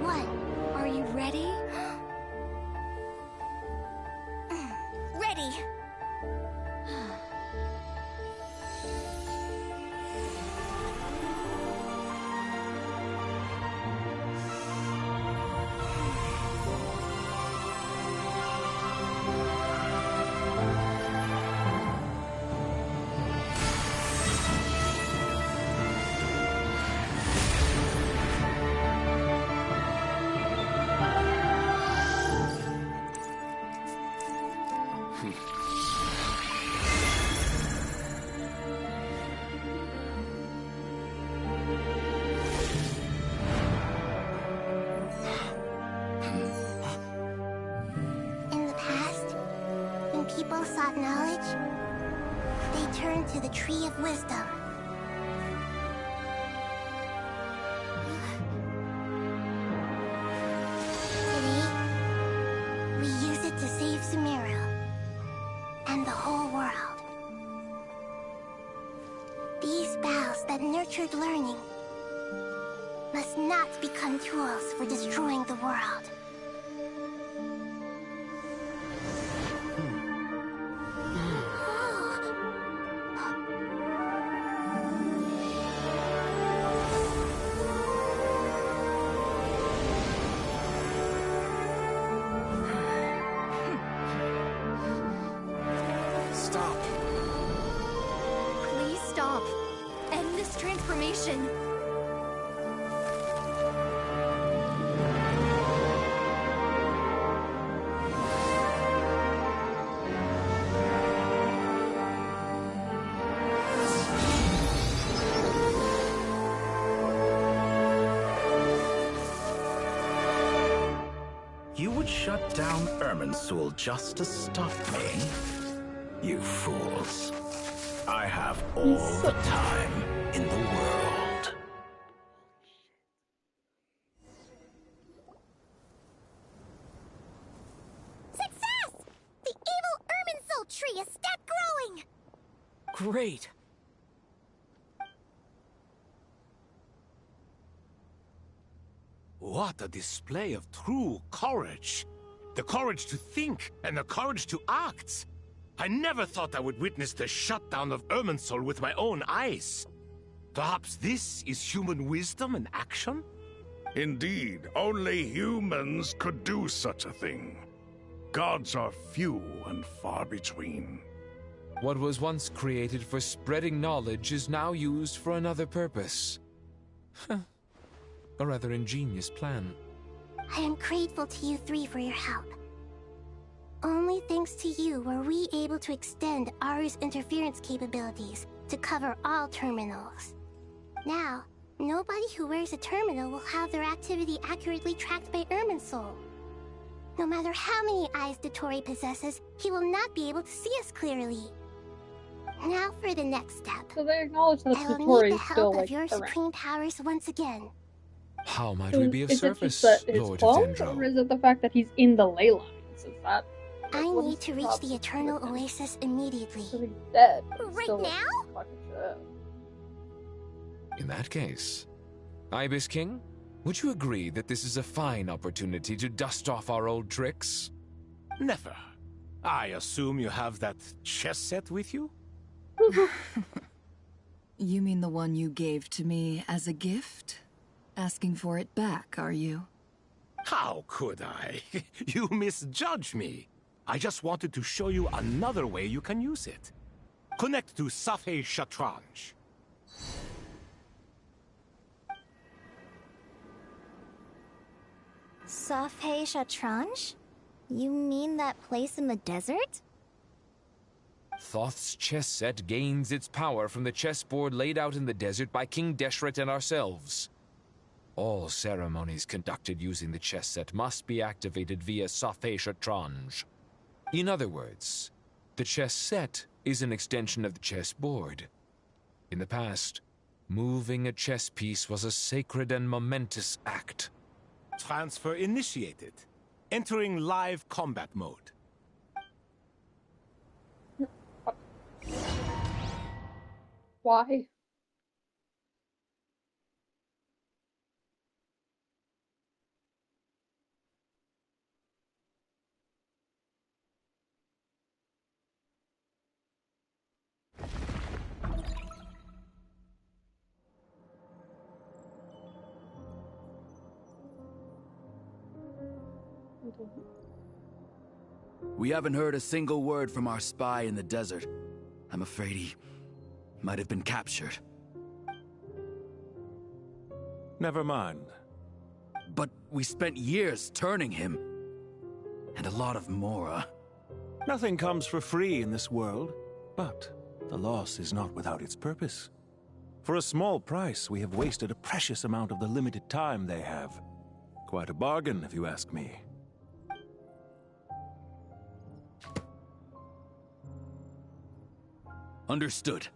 Speaker 16: 1.
Speaker 18: Are you ready?
Speaker 2: Ready!
Speaker 16: People sought knowledge, they turned to the Tree of Wisdom. Today, we use it to save Sumeru and the whole world. These boughs that nurtured learning must not become tools for destroying the world.
Speaker 2: destruction!
Speaker 12: You would shut down Irminsul just to stop me? You fools. I have all the time in the world.
Speaker 2: Success! The evil Irminsul tree is step growing!
Speaker 13: Great.
Speaker 21: What a display of true courage. The courage to think and the courage to act. I never thought I would witness the shutdown of Irminsul with my own eyes. Perhaps this is human wisdom in action?
Speaker 4: Indeed, only humans could do such a thing. Gods are few and far between.
Speaker 6: What was once created for spreading knowledge is now used for another purpose. A rather ingenious plan.
Speaker 16: I am grateful to you three for your help. Only thanks to you were we able to extend Aru's interference capabilities to cover all terminals. Now, nobody who wears a terminal will have their activity accurately tracked by Irminsul. No matter how many eyes Dottore possesses, he will not be able to see us clearly. Now for the next step.
Speaker 1: So they acknowledge that
Speaker 16: I will
Speaker 1: Dottore
Speaker 16: need
Speaker 1: is
Speaker 16: the
Speaker 1: still
Speaker 16: help of
Speaker 1: like
Speaker 16: your
Speaker 1: around.
Speaker 16: supreme powers once again.
Speaker 6: How might we be of
Speaker 1: Is it
Speaker 6: service,
Speaker 1: just that his
Speaker 6: Lord
Speaker 1: clone,
Speaker 6: Dendro?
Speaker 1: or is it the fact that he's in the ley lines? Is that?
Speaker 16: I
Speaker 1: what
Speaker 16: need
Speaker 1: is
Speaker 16: to
Speaker 1: the
Speaker 16: reach
Speaker 1: problem
Speaker 16: the Eternal
Speaker 1: with him?
Speaker 16: Oasis immediately.
Speaker 1: So he's dead. but
Speaker 16: Right
Speaker 1: still, like,
Speaker 16: now?
Speaker 1: fucking shit.
Speaker 6: In that case, Ibis King, would you agree that this is a fine opportunity to dust off our old tricks?
Speaker 21: Never. I assume you have that chess set with you?
Speaker 11: You mean the one you gave to me as a gift? Asking for it back, are you?
Speaker 21: How could I? You misjudge me. I just wanted to show you another way you can use it. Connect to Safei Shatranj.
Speaker 2: Safei Shatranj? You mean that place in the desert?
Speaker 6: Thoth's chess set gains its power from the chessboard laid out in the desert by King Deshret and ourselves. All ceremonies conducted using the chess set must be activated via Safei Shatranj. In other words, the chess set is an extension of the chessboard. In the past, moving a chess piece was a sacred and momentous act.
Speaker 21: Transfer initiated. Entering live combat mode.
Speaker 1: Why?
Speaker 22: We haven't heard a single word from our spy in the desert. I'm afraid he might have been captured.
Speaker 23: Never mind.
Speaker 22: But we spent years turning him. And a lot of Mora.
Speaker 23: Nothing comes for free in this world, but the loss is not without its purpose. For a small price, we have wasted a precious amount of the limited time they have. Quite a bargain, if you ask me.
Speaker 22: Understood.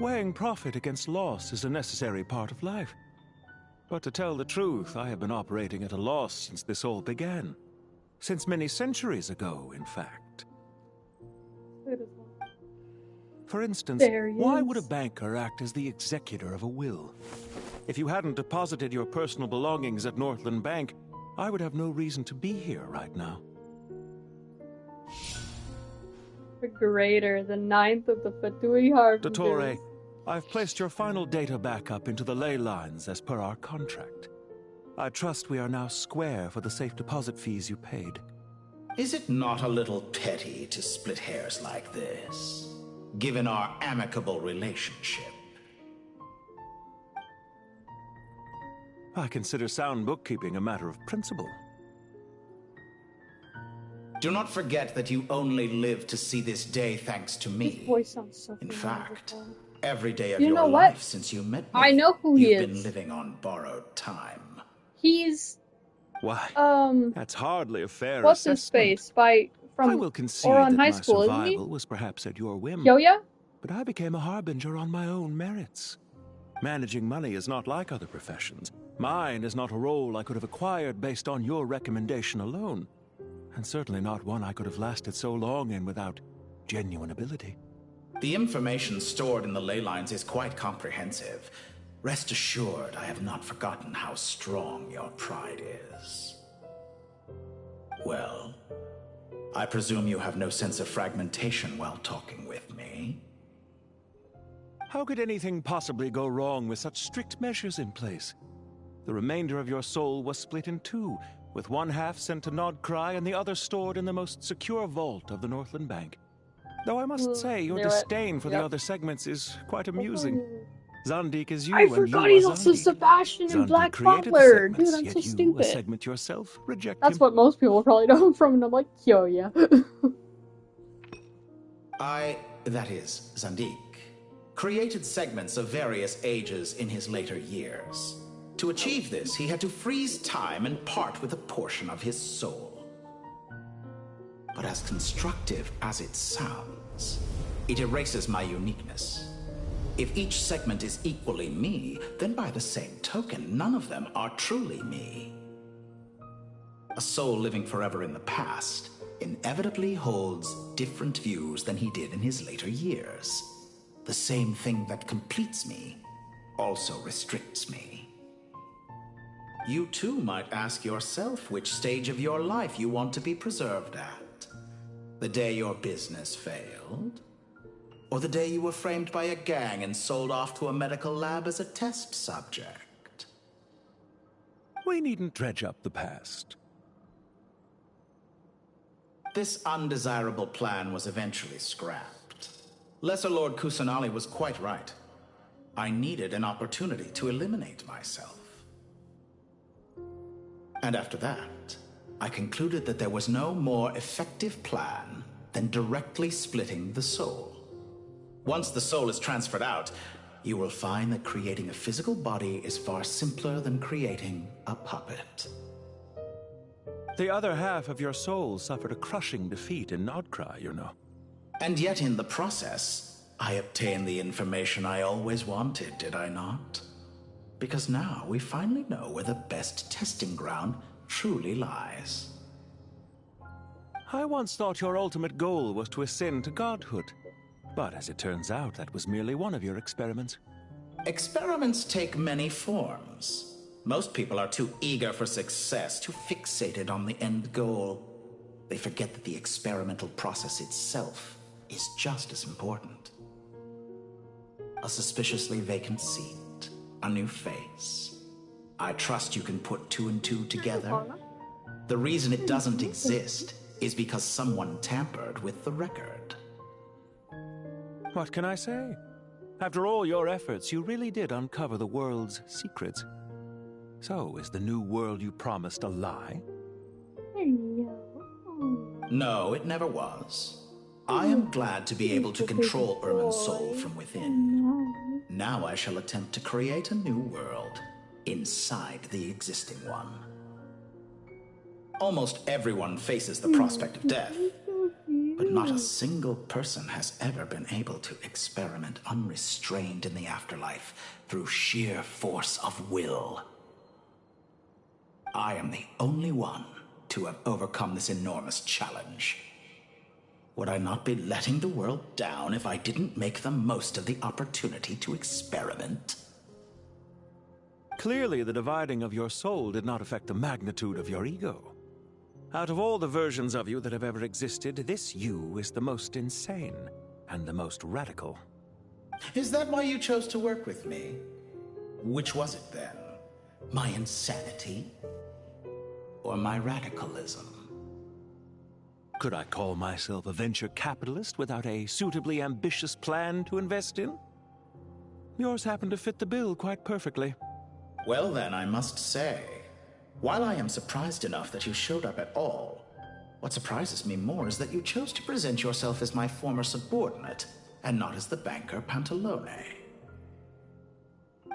Speaker 23: Weighing profit against loss is a necessary part of life. But to tell the truth, I have been operating at a loss since this all began. Since many centuries ago, in fact. For instance, why would a banker act as the executor of a will? If you hadn't deposited your personal belongings at Northland Bank, I would have no reason to be here right now.
Speaker 1: The greater, the ninth of the Fatui Harbingers.
Speaker 23: Dottore, I've placed your final data backup into the ley lines as per our contract. I trust we are now square for the safe deposit fees you paid.
Speaker 12: Is it not a little petty to split hairs like this, given our amicable relationship?
Speaker 23: I consider sound bookkeeping a matter of principle.
Speaker 12: Do not forget that you only live to see this day thanks to me.
Speaker 1: His voice sounds so
Speaker 12: In
Speaker 1: familiar.
Speaker 12: fact, every day of
Speaker 1: You
Speaker 12: your
Speaker 1: know
Speaker 12: life
Speaker 1: what?
Speaker 12: since you met me,
Speaker 1: I know who he
Speaker 12: you've been
Speaker 1: is.
Speaker 12: living on borrowed time.
Speaker 1: He's
Speaker 23: Why? That's hardly a fair
Speaker 1: what's his
Speaker 23: assessment.
Speaker 1: face by
Speaker 23: I
Speaker 1: from
Speaker 23: will concede
Speaker 1: Oron
Speaker 23: that
Speaker 1: High
Speaker 23: my
Speaker 1: School, isn't he?
Speaker 23: survival was perhaps at your whim.
Speaker 1: Kyoya?
Speaker 23: But I became a harbinger on my own merits. Managing money is not like other professions. Mine is not a role I could have acquired based on your recommendation alone. And certainly not one I could have lasted so long in without genuine ability.
Speaker 12: The information stored in the ley lines is quite comprehensive. Rest assured, I have not forgotten how strong your pride is. Well, I presume you have no sense of fragmentation while talking with me.
Speaker 23: How could anything possibly go wrong with such strict measures in place? The remainder of your soul was split in two, with one half sent to Nodcry and the other stored in the most secure vault of the Northland Bank. Though I must say, your disdain for the other segments is quite amusing. Zandik is you,
Speaker 1: I
Speaker 23: and
Speaker 1: forgot
Speaker 23: you
Speaker 1: he's
Speaker 23: are
Speaker 1: also
Speaker 23: Zandik.
Speaker 1: Sebastian and
Speaker 23: Zandik
Speaker 1: Black
Speaker 23: created the
Speaker 1: Butler. Dude,
Speaker 23: segments,
Speaker 1: I'm
Speaker 23: yet
Speaker 1: so
Speaker 23: you, a
Speaker 1: stupid.
Speaker 23: segment yourself, reject
Speaker 1: That's
Speaker 23: him.
Speaker 1: what most people probably know him from, and I'm like, Kyoya.
Speaker 12: That is, Zandik, created segments of various ages in his later years. To achieve this, he had to freeze time and part with a portion of his soul. But as constructive as it sounds, it erases my uniqueness. If each segment is equally me, then by the same token, none of them are truly me. A soul living forever in the past inevitably holds different views than he did in his later years. The same thing that completes me also restricts me. You too might ask yourself which stage of your life you want to be preserved at. The day your business failed? Or the day you were framed by a gang and sold off to a medical lab as a test subject?
Speaker 23: We needn't dredge up the past.
Speaker 12: This undesirable plan was eventually scrapped. Lesser Lord Kusanali was quite right. I needed an opportunity to eliminate myself. And after that, I concluded that there was no more effective plan than directly splitting the soul. Once the soul is transferred out, you will find that creating a physical body is far simpler than creating a puppet.
Speaker 23: The other half of your soul suffered a crushing defeat in Nodcry, you know.
Speaker 12: And yet in the process, I obtained the information I always wanted, did I not? Because now we finally know where the best testing ground truly lies.
Speaker 23: I once thought your ultimate goal was to ascend to godhood. But as it turns out, that was merely one of your experiments.
Speaker 12: Experiments take many forms. Most people are too eager for success, too fixated on the end goal. They forget that the experimental process itself is just as important. A suspiciously vacant seat, a new face. I trust you can put two and two together. The reason it doesn't exist is because someone tampered with the record.
Speaker 23: What can I say? After all your efforts, you really did uncover the world's secrets. So, is the new world you promised a lie?
Speaker 12: No, it never was. I am glad to be able to control Irmin's soul from within. Now I shall attempt to create a new world inside the existing one. Almost everyone faces the prospect of death, but not a single person has ever been able to experiment unrestrained in the afterlife through sheer force of will. I am the only one to have overcome this enormous challenge. Would I not be letting the world down if I didn't make the most of the opportunity to experiment?
Speaker 23: Clearly, the dividing of your soul did not affect the magnitude of your ego. Out of all the versions of you that have ever existed, this you is the most insane and the most radical.
Speaker 12: Is that why you chose to work with me? Which was it then? My insanity? Or my radicalism?
Speaker 23: Could I call myself a venture capitalist without a suitably ambitious plan to invest in? Yours happened to fit the bill quite perfectly.
Speaker 12: Well then, I must say, while I am surprised enough that you showed up at all, what surprises me more is that you chose to present yourself as my former subordinate, and not as the banker Pantalone.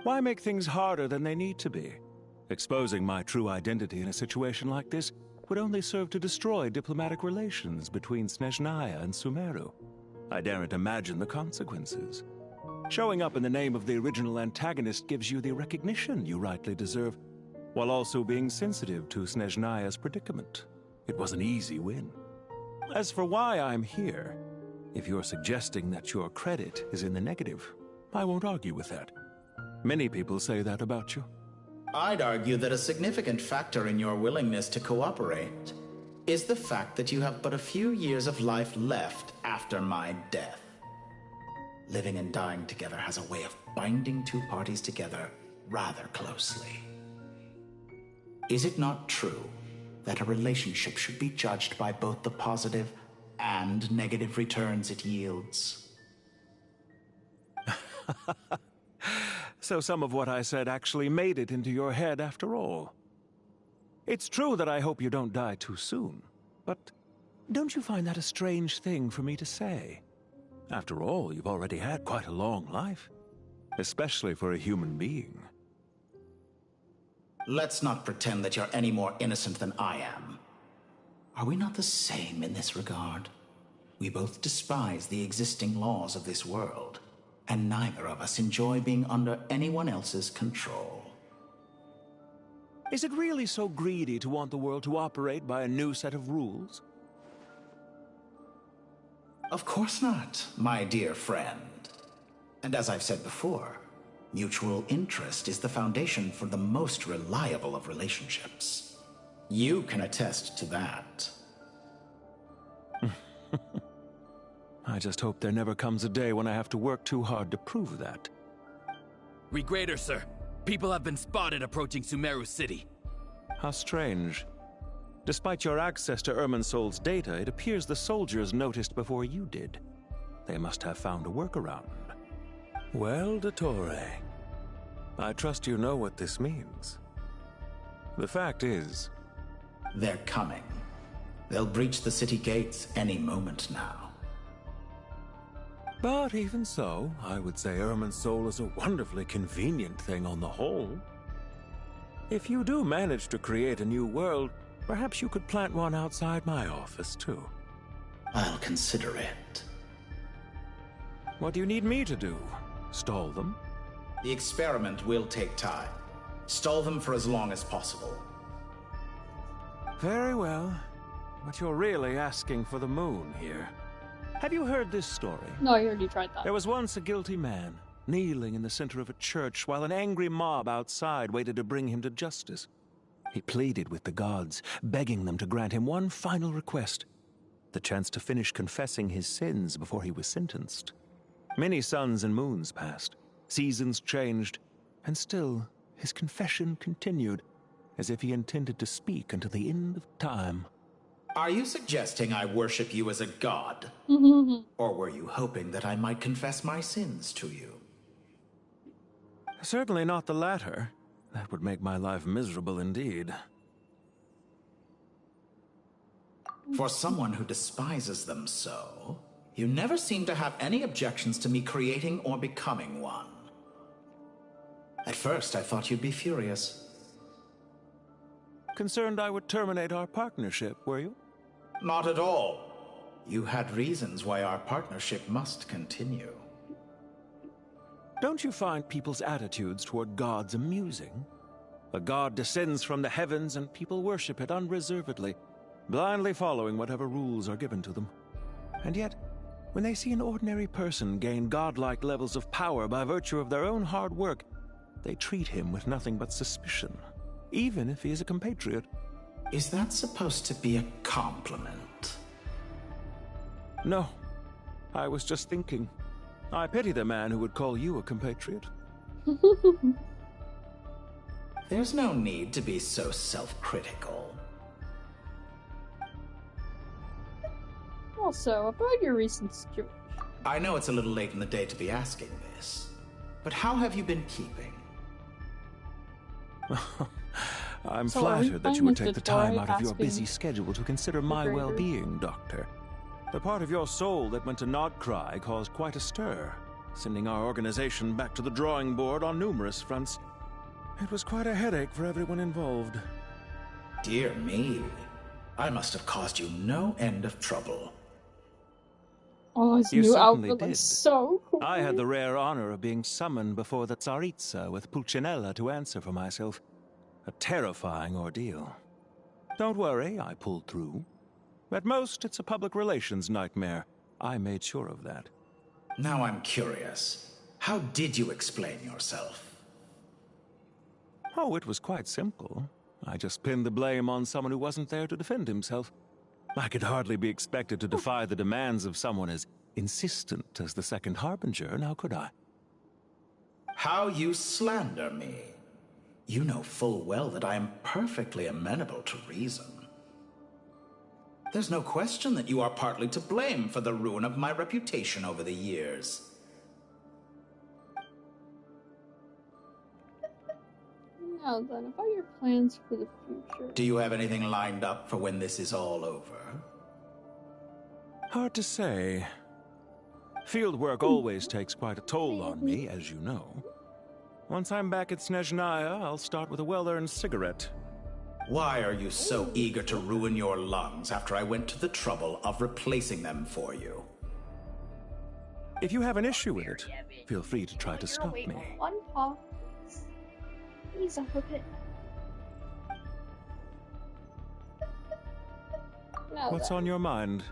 Speaker 23: Why make things harder than they need to be? Exposing my true identity in a situation like this would only serve to destroy diplomatic relations between Snezhnaya and Sumeru. I daren't imagine the consequences. Showing up in the name of the original antagonist gives you the recognition you rightly deserve, while also being sensitive to Snezhnaya's predicament. It was an easy win. As for why I'm here, if you're suggesting that your credit is in the negative, I won't argue with that. Many people say that about you.
Speaker 12: I'd argue that a significant factor in your willingness to cooperate is the fact that you have but a few years of life left after my death. Living and dying together has a way of binding two parties together rather closely. Is it not true that a relationship should be judged by both the positive and negative returns it yields?
Speaker 23: So some of what I said actually made it into your head after all. It's true that I hope you don't die too soon, but don't you find that a strange thing for me to say? After all, you've already had quite a long life, especially for a human being.
Speaker 12: Let's not pretend that you're any more innocent than I am. Are we not the same in this regard? We both despise the existing laws of this world, and neither of us enjoy being under anyone else's control.
Speaker 23: Is it really so greedy to want the world to operate by a new set of rules?
Speaker 12: Of course not, my dear friend. And as I've said before, mutual interest is the foundation for the most reliable of relationships. You can attest to that.
Speaker 23: I just hope there never comes a day when I have to work too hard to prove that.
Speaker 22: Regreater, sir. People have been spotted approaching Sumeru City.
Speaker 23: How strange. Despite your access to Irminsol's data, it appears the soldiers noticed before you did. They must have found a workaround. Well, Dottore, I trust you know what this means. The fact is...
Speaker 12: They're coming. They'll breach the city gates any moment now.
Speaker 23: But even so, I would say Irminsol is a wonderfully convenient thing on the whole. If you do manage to create a new world, perhaps you could plant one outside my office, too.
Speaker 12: I'll consider it.
Speaker 23: What do you need me to do? Stall them?
Speaker 12: The experiment will take time. Stall them for as long as possible.
Speaker 23: Very well. But you're really asking for the moon here. Have you heard this story?
Speaker 1: No, I already tried that.
Speaker 23: There was once a guilty man, kneeling in the center of a church while an angry mob outside waited to bring him to justice. He pleaded with the gods, begging them to grant him one final request, the chance to finish confessing his sins before he was sentenced. Many suns and moons passed, seasons changed, and still his confession continued, as if he intended to speak until the end of time.
Speaker 12: Are you suggesting I worship you as a god? Or were you hoping that I might confess my sins to you?
Speaker 23: Certainly not the latter. That would make my life miserable indeed.
Speaker 12: For someone who despises them so, you never seem to have any objections to me creating or becoming one. At first, I thought you'd be furious.
Speaker 23: Concerned I would terminate our partnership, were you?
Speaker 12: Not at all. You had reasons why our partnership must continue.
Speaker 23: Don't you find people's attitudes toward gods amusing? A god descends from the heavens and people worship it unreservedly, blindly following whatever rules are given to them. And yet, when they see an ordinary person gain godlike levels of power by virtue of their own hard work, they treat him with nothing but suspicion, even if he is a compatriot.
Speaker 12: Is that supposed to be a compliment?
Speaker 23: No. I was just thinking. I pity the man who would call you a compatriot.
Speaker 12: There's no need to be so self-critical.
Speaker 1: Also, about your recent situation.
Speaker 12: I know it's a little late in the day to be asking this, but how have you been keeping?
Speaker 23: I'm
Speaker 1: So are we
Speaker 23: flattered that you
Speaker 1: playing
Speaker 23: would
Speaker 1: this
Speaker 23: take the
Speaker 1: before
Speaker 23: time
Speaker 1: I
Speaker 23: out of your
Speaker 1: asking
Speaker 23: busy schedule to consider my
Speaker 1: creator?
Speaker 23: well-being, Doctor. The part of your soul that went to Nodcry caused quite a stir, sending our organization back to the drawing board on numerous fronts. It was quite a headache for everyone involved.
Speaker 12: Dear me. I must have caused you no end of trouble.
Speaker 1: Oh, his
Speaker 23: You
Speaker 1: new
Speaker 23: certainly
Speaker 1: outfit
Speaker 23: did.
Speaker 1: looks so cool.
Speaker 23: I had the rare honor of being summoned before the Tsaritsa with Pulcinella to answer for myself. A terrifying ordeal. Don't worry, I pulled through. At most, it's a public relations nightmare. I made sure of that.
Speaker 12: Now I'm curious. How did you explain yourself?
Speaker 23: Oh, it was quite simple. I just pinned the blame on someone who wasn't there to defend himself. I could hardly be expected to defy the demands of someone as insistent as the Second Harbinger, now could I?
Speaker 12: How you slander me. You know full well that I am perfectly amenable to reason. There's no question that you are partly to blame for the ruin of my reputation over the years.
Speaker 1: Now then, about your plans for the future.
Speaker 12: Do you have anything lined up for when this is all over?
Speaker 23: Hard to say. Field work always takes quite a toll on me, as you know. Once I'm back at Snezhnaya, I'll start with a well-earned cigarette.
Speaker 12: Why are you so eager to ruin your lungs after I went to the trouble of replacing them for you?
Speaker 23: If you have an issue with it, feel free to try to stop me.
Speaker 1: One paw. He's a hobbit.
Speaker 23: What's on your mind?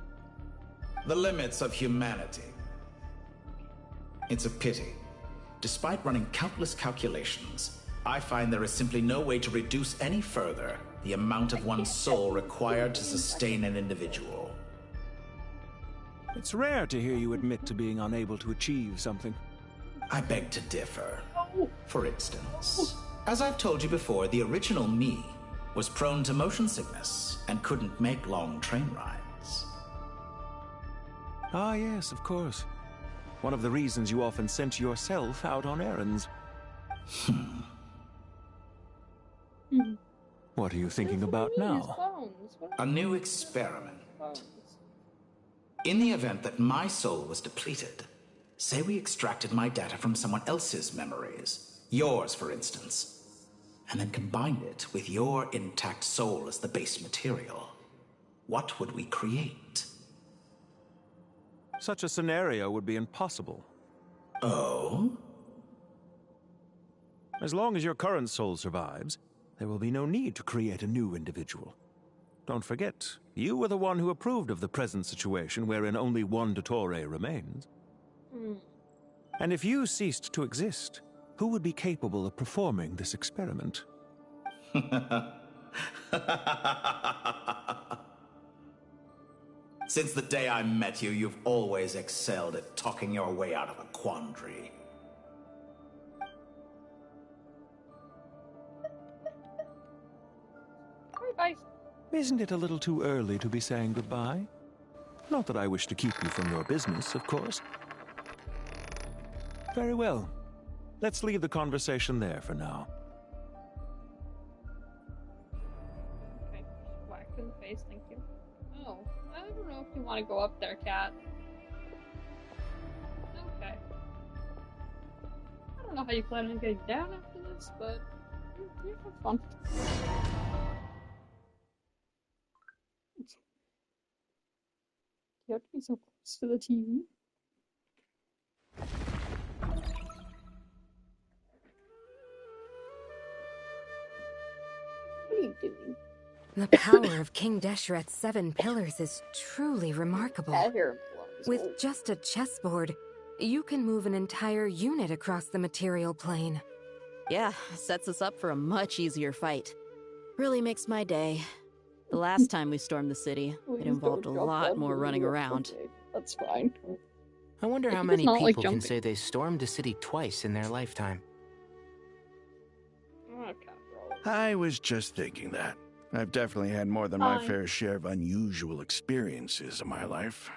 Speaker 12: The limits of humanity. It's a pity. Despite running countless calculations, I find there is simply no way to reduce any further the amount of one's soul required to sustain an individual.
Speaker 23: It's rare to hear you admit to being unable to achieve something.
Speaker 12: I beg to differ. For instance, as I've told you before, the original me was prone to motion sickness and couldn't make long train rides.
Speaker 23: Ah, yes, of course. One of the reasons you often sent yourself out on errands. What are you thinking about now?
Speaker 12: A new experiment. In the event that my soul was depleted, say we extracted my data from someone else's memories, yours for instance, and then combined it with your intact soul as the base material, what would we create?
Speaker 23: Such a scenario would be impossible.
Speaker 12: Oh?
Speaker 23: As long as your current soul survives, there will be no need to create a new individual. Don't forget, you were the one who approved of the present situation wherein only one Dottore remains. And if you ceased to exist, who would be capable of performing this experiment?
Speaker 12: Since the day I met you, you've always excelled at talking your way out of a quandary.
Speaker 1: Bye.
Speaker 23: Isn't it a little too early to be saying goodbye? Not that I wish to keep you from your business, of course. Very well. Let's leave the conversation there for now.
Speaker 1: Okay, whack in the face, thank you. Oh, I don't know if you want to go up there, cat. Okay. I don't know how you plan on getting down after this, but you have fun. You have to be so close to the TV. What are you doing?
Speaker 20: The power of King Deshret's 7 pillars is truly remarkable. With just a chessboard, you can move an entire unit across the material plane.
Speaker 15: Yeah, sets us up for a much easier fight. Really makes my day. The last time we stormed the city, it involved a lot more running around.
Speaker 1: Okay, that's fine.
Speaker 3: I wonder how many people can say they stormed a city twice in their lifetime.
Speaker 4: I was just thinking that. I've definitely had more than my fair share of unusual experiences in my life.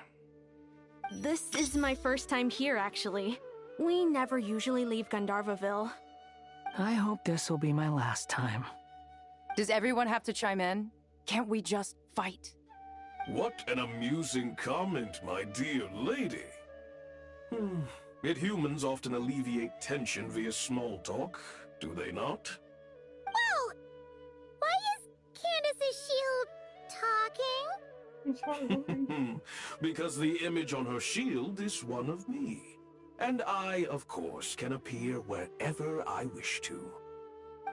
Speaker 7: This is my first time here, actually. We never usually leave Gandharvaville.
Speaker 19: I hope this will be my last time.
Speaker 7: Does everyone have to chime in? Can't we just fight?
Speaker 10: What an amusing comment, my dear lady. Yet humans often alleviate tension via small talk, do they not?
Speaker 2: Whoa! Why is Candace's shield talking?
Speaker 10: Because the image on her shield is one of me. And I, of course, can appear wherever I wish to.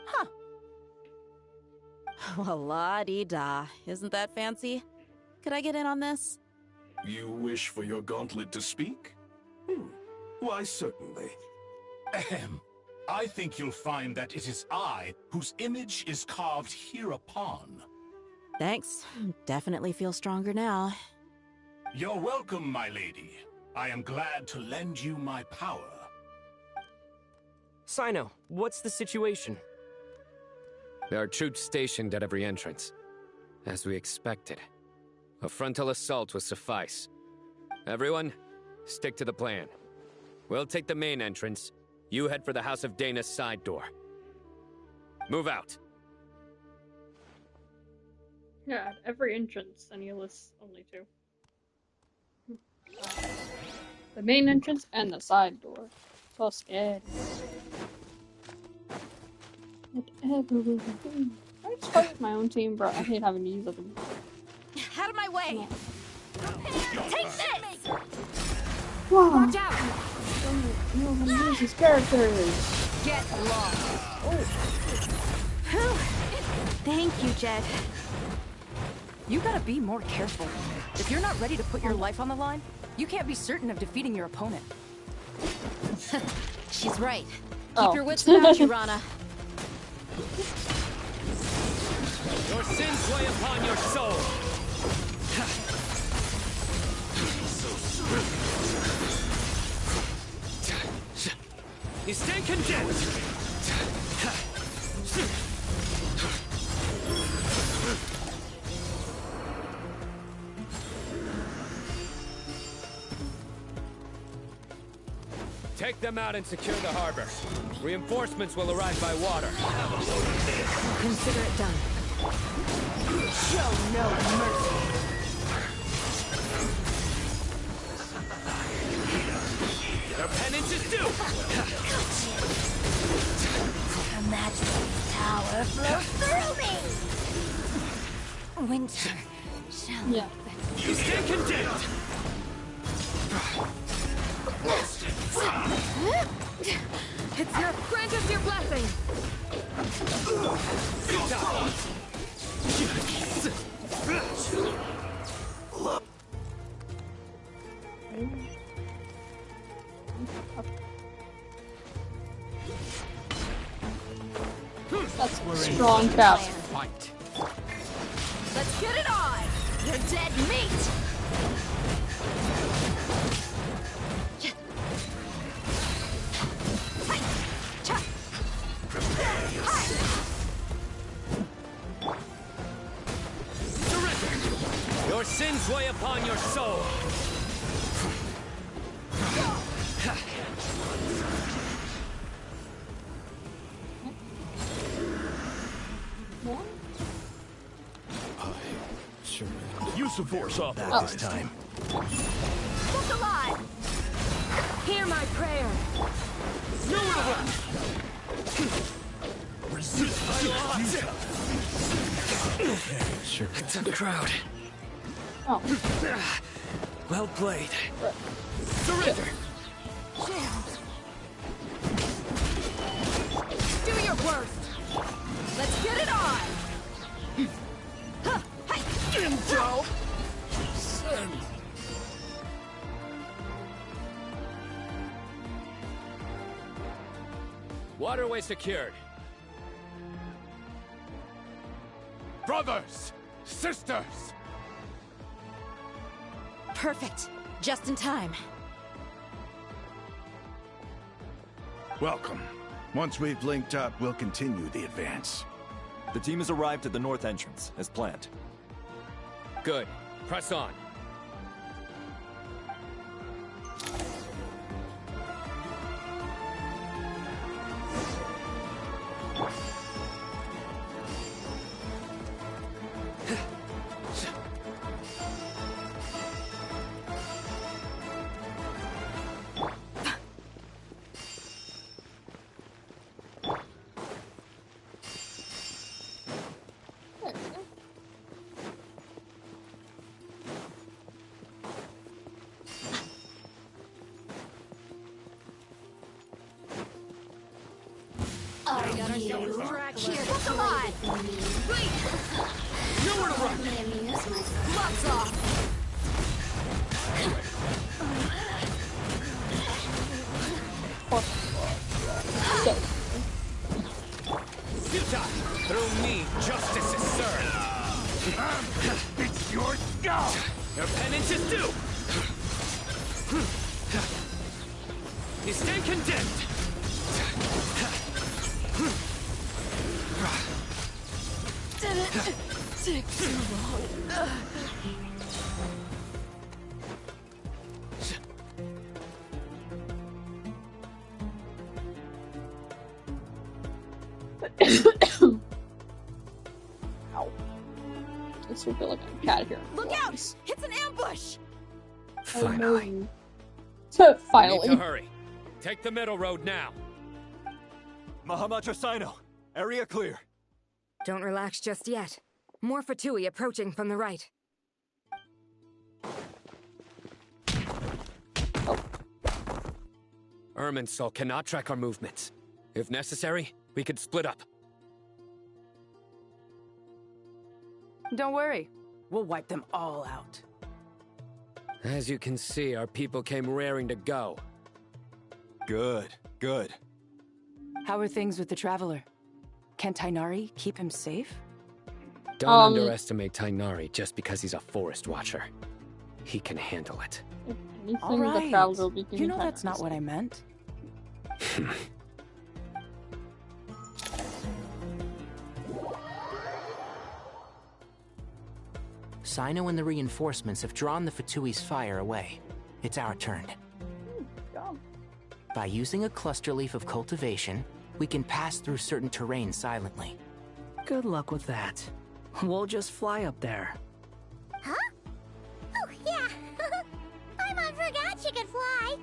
Speaker 15: Huh. Well, la-dee-da. Isn't that fancy? Could I get in on this?
Speaker 10: You wish for your gauntlet to speak? Why, certainly.
Speaker 14: Ahem. I think you'll find that it is I whose image is carved hereupon.
Speaker 15: Thanks. Definitely feel stronger now.
Speaker 14: You're welcome, my lady. I am glad to lend you my power.
Speaker 13: Sino, what's the situation?
Speaker 9: There are troops stationed at every entrance. As we expected. A frontal assault will suffice. Everyone, stick to the plan. We'll take the main entrance. You head for the House of Dana's side door. Move out.
Speaker 1: Yeah, at every entrance, and he lists only two. The main entrance and the side door. So scared. Whatever will do. I just fight with my own team, bro. I hate having to use other.
Speaker 7: Out of my way! Take this!
Speaker 1: Wow.
Speaker 7: Watch out!
Speaker 1: You know how to use these characters.
Speaker 7: Get lost!
Speaker 15: Whew. Thank you, Jed.
Speaker 7: You gotta be more careful. If you're not ready to put your life on the line, you can't be certain of defeating your opponent.
Speaker 15: She's right. Keep your wits about you, Rana.
Speaker 9: Your sins weigh upon your soul. You stand condemned. Take them out and secure the harbor. Reinforcements will arrive by water.
Speaker 15: Consider it done. Show no mercy.
Speaker 9: Their penance is due!
Speaker 2: Her Majesty's power flows through me! Winter shall
Speaker 9: You stand condemned!
Speaker 7: It's your grant us your blessing!
Speaker 1: That's strong cap.
Speaker 9: Fight.
Speaker 7: Let's get it on! You're dead meat!
Speaker 9: Surrender! Your sins weigh upon your soul.
Speaker 14: Use of force off this time.
Speaker 7: Look alive! Hear my prayer!
Speaker 14: Nowhere to run! Resist
Speaker 9: Sure. It's a crowd.
Speaker 1: Oh.
Speaker 9: Well played.
Speaker 14: Surrender!
Speaker 7: Do your worst! Let's get it on!
Speaker 14: Info! Send!
Speaker 9: Waterway secured.
Speaker 14: Brothers! Sisters!
Speaker 15: Perfect. Just in time.
Speaker 4: Welcome. Once we've linked up, we'll continue the advance.
Speaker 24: The team has arrived at the north entrance, as planned.
Speaker 9: Good. Press on.
Speaker 2: Look alive! Wait!
Speaker 13: Nowhere to run!
Speaker 2: Gloves off!
Speaker 13: Futile! Through me, justice is served!
Speaker 14: It's your skull!
Speaker 13: Your penance is due! You stand condemned!
Speaker 2: Didn't take too long.
Speaker 1: Ow. I still feel like I'm a cat here.
Speaker 7: Look out! It's an ambush!
Speaker 9: Finally.
Speaker 1: Finally.
Speaker 13: Need to hurry. Take the middle road now.
Speaker 24: Mahamacha Sino, area clear.
Speaker 20: Don't relax just yet. More Fatui approaching from the right.
Speaker 9: Irminsul cannot track our movements. If necessary, we could split up.
Speaker 7: Don't worry. We'll wipe them all out.
Speaker 9: As you can see, our people came raring to go.
Speaker 24: Good, good.
Speaker 7: How are things with the Traveler? Can Tainari keep him safe?
Speaker 9: Don't underestimate Tainari just because he's a forest watcher. He can handle it.
Speaker 7: All right. You know that's not what I meant.
Speaker 3: Sino and the reinforcements have drawn the Fatui's fire away. It's our turn. By using a cluster leaf of cultivation, we can pass through certain terrain silently.
Speaker 19: Good luck with that. We'll just fly up there.
Speaker 2: Huh? Oh, yeah. Paimon forgot she could fly.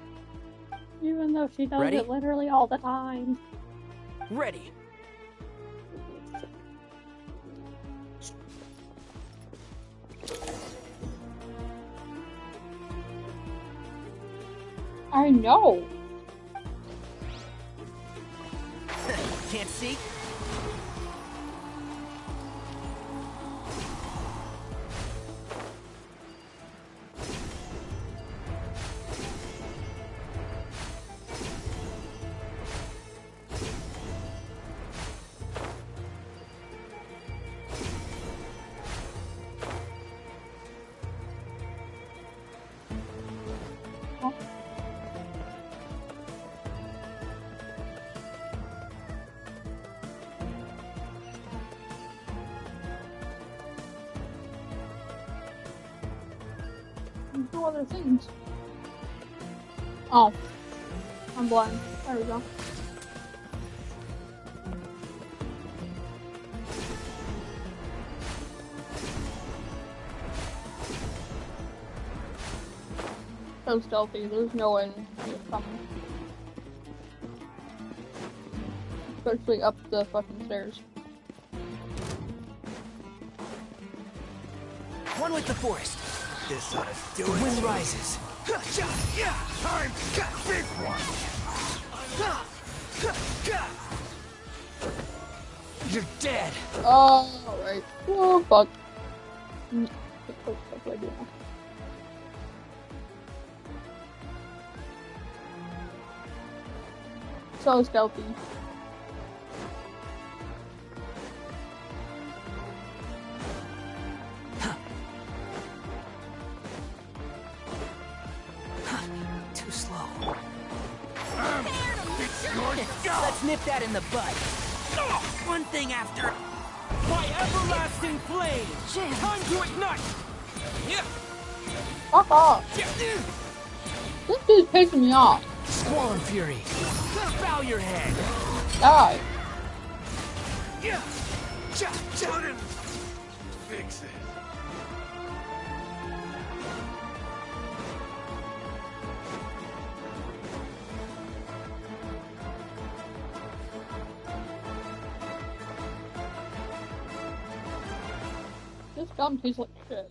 Speaker 1: Even though she does
Speaker 3: Ready?
Speaker 1: it literally all the time.
Speaker 13: Ready.
Speaker 1: I know.
Speaker 13: Can't see?
Speaker 1: Do other things. Oh. I'm blind. There we go. So stealthy, there's no way he's coming. Especially up the fucking stairs.
Speaker 13: One with the forest.
Speaker 14: This ought to do
Speaker 13: The
Speaker 14: it.
Speaker 13: wind rises.
Speaker 14: Time to big one.
Speaker 13: You're dead.
Speaker 1: Oh, alright. Oh, fuck. What do I do now? So stealthy.
Speaker 19: Too slow.
Speaker 13: Let's nip that in the bud. One thing after. My everlasting flame. Time to ignite.
Speaker 1: Fuck off. This dude's pissing me off.
Speaker 13: Squall fury. Bow your head.
Speaker 1: Die.
Speaker 14: Couldn't fix it.
Speaker 1: This gum tastes like shit.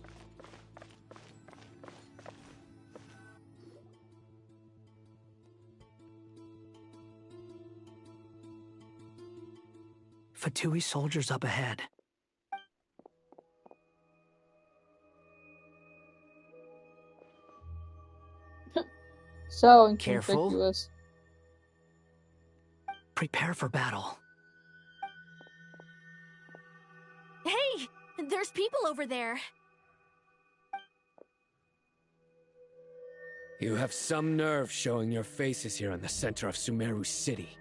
Speaker 19: Fatui soldiers up ahead.
Speaker 1: So
Speaker 3: Careful.
Speaker 1: inconspicuous.
Speaker 19: Prepare for battle.
Speaker 7: Hey! There's people over there.
Speaker 9: You have some nerve showing your faces here in the center of Sumeru City.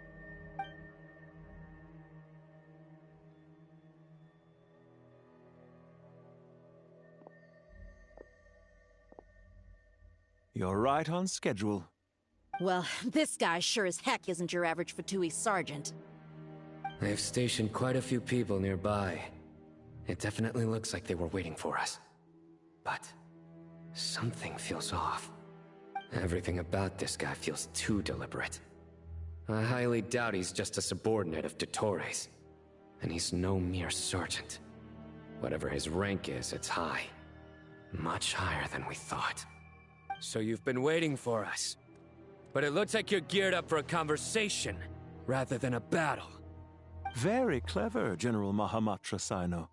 Speaker 23: You're right on schedule.
Speaker 15: Well, this guy sure as heck isn't your average Fatui sergeant.
Speaker 9: I have stationed quite a few people nearby. It definitely looks like they were waiting for us. But something feels off. Everything about this guy feels too deliberate. I highly doubt he's just a subordinate of Dottores. And he's no mere sergeant. Whatever his rank is, it's high. Much higher than we thought. So you've been waiting for us. But it looks like you're geared up for a conversation, rather than a battle.
Speaker 23: Very clever, General Mahamatra Sino.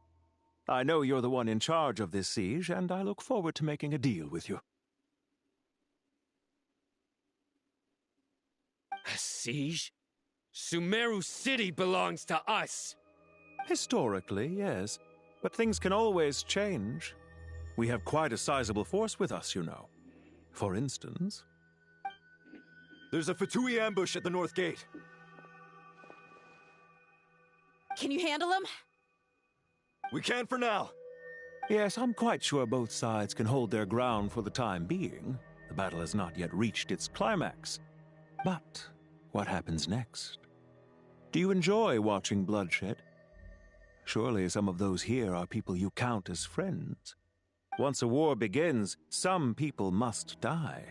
Speaker 23: I know you're the one in charge of this siege, and I look forward to making a deal with you.
Speaker 9: A siege? Sumeru City belongs to us!
Speaker 23: Historically, yes. But things can always change. We have quite a sizable force with us, you know. For instance...
Speaker 24: There's a Fatui ambush at the north gate.
Speaker 15: Can you handle him?
Speaker 24: We can for now.
Speaker 23: Yes, I'm quite sure both sides can hold their ground for the time being. The battle has not yet reached its climax. But what happens next? Do you enjoy watching bloodshed? Surely some of those here are people you count as friends. Once a war begins, some people must die.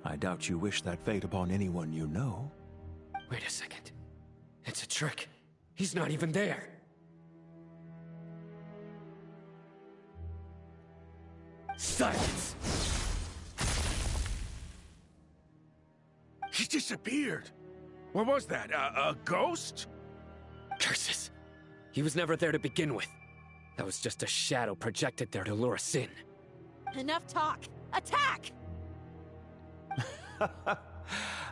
Speaker 23: I doubt you wish that fate upon anyone you know.
Speaker 9: Wait a second. It's a trick. He's not even there. Silence!
Speaker 4: He disappeared. What was that? A ghost?
Speaker 9: Curses. He was never there to begin with. That was just a shadow projected there to lure us in.
Speaker 15: Enough talk. Attack!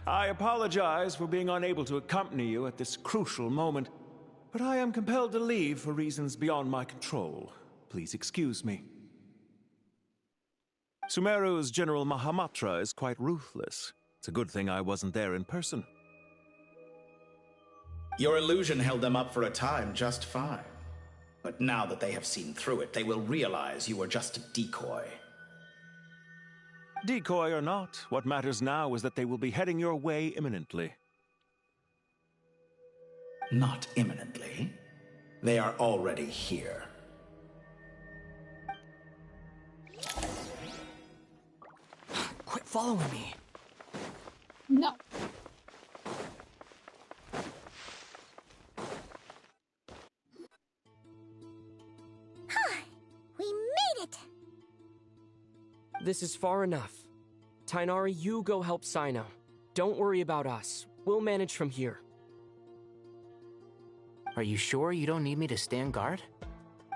Speaker 23: I apologize for being unable to accompany you at this crucial moment, but I am compelled to leave for reasons beyond my control. Please excuse me. Sumeru's General Mahamatra is quite ruthless. It's a good thing I wasn't there in person.
Speaker 12: Your illusion held them up for a time just fine. But now that they have seen through it, they will realize you were just a decoy.
Speaker 23: Decoy or not, what matters now is that they will be heading your way imminently.
Speaker 12: Not imminently. They are already here.
Speaker 19: Quit following me.
Speaker 1: No.
Speaker 2: We made it!
Speaker 13: This is far enough. Tainari, you go help Sino. Don't worry about us. We'll manage from here.
Speaker 3: Are you sure you don't need me to stand guard?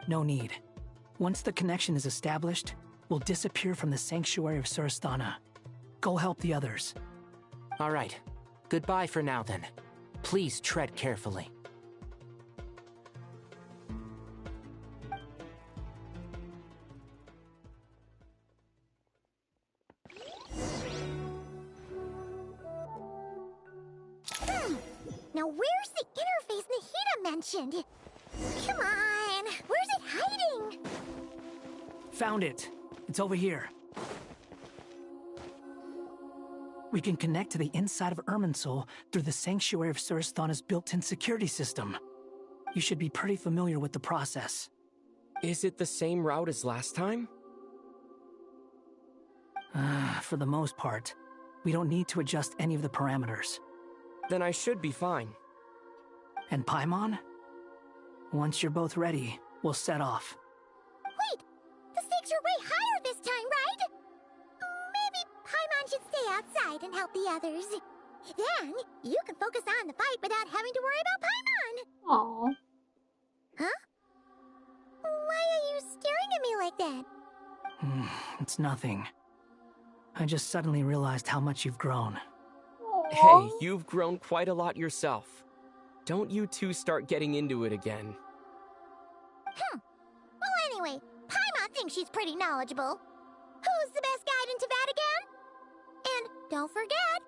Speaker 19: No need. Once the connection is established, we'll disappear from the sanctuary of Surasthana. Go help the others.
Speaker 3: All right. Goodbye for now, then. Please tread carefully.
Speaker 2: Now where's the interface Nahida mentioned? Come on, where's it hiding?
Speaker 19: Found it. It's over here. We can connect to the inside of Irminsul through the Sanctuary of Surasthana's built-in security system. You should be pretty familiar with the process.
Speaker 13: Is it the same route as last time?
Speaker 19: For the most part. We don't need to adjust any of the parameters.
Speaker 13: Then I should be fine.
Speaker 19: And Paimon? Once you're both ready, we'll set off.
Speaker 2: Wait! The stakes are way higher this time, right? Maybe Paimon should stay outside and help the others. Then, you can focus on the fight without having to worry about Paimon!
Speaker 1: Aww.
Speaker 2: Huh? Why are you staring at me like that?
Speaker 19: It's nothing. I just suddenly realized how much you've grown.
Speaker 13: Hey, you've grown quite a lot yourself. Don't you two start getting into it again.
Speaker 2: Well, anyway, Paimon thinks she's pretty knowledgeable. Who's the best guide into Vatican? And don't forget,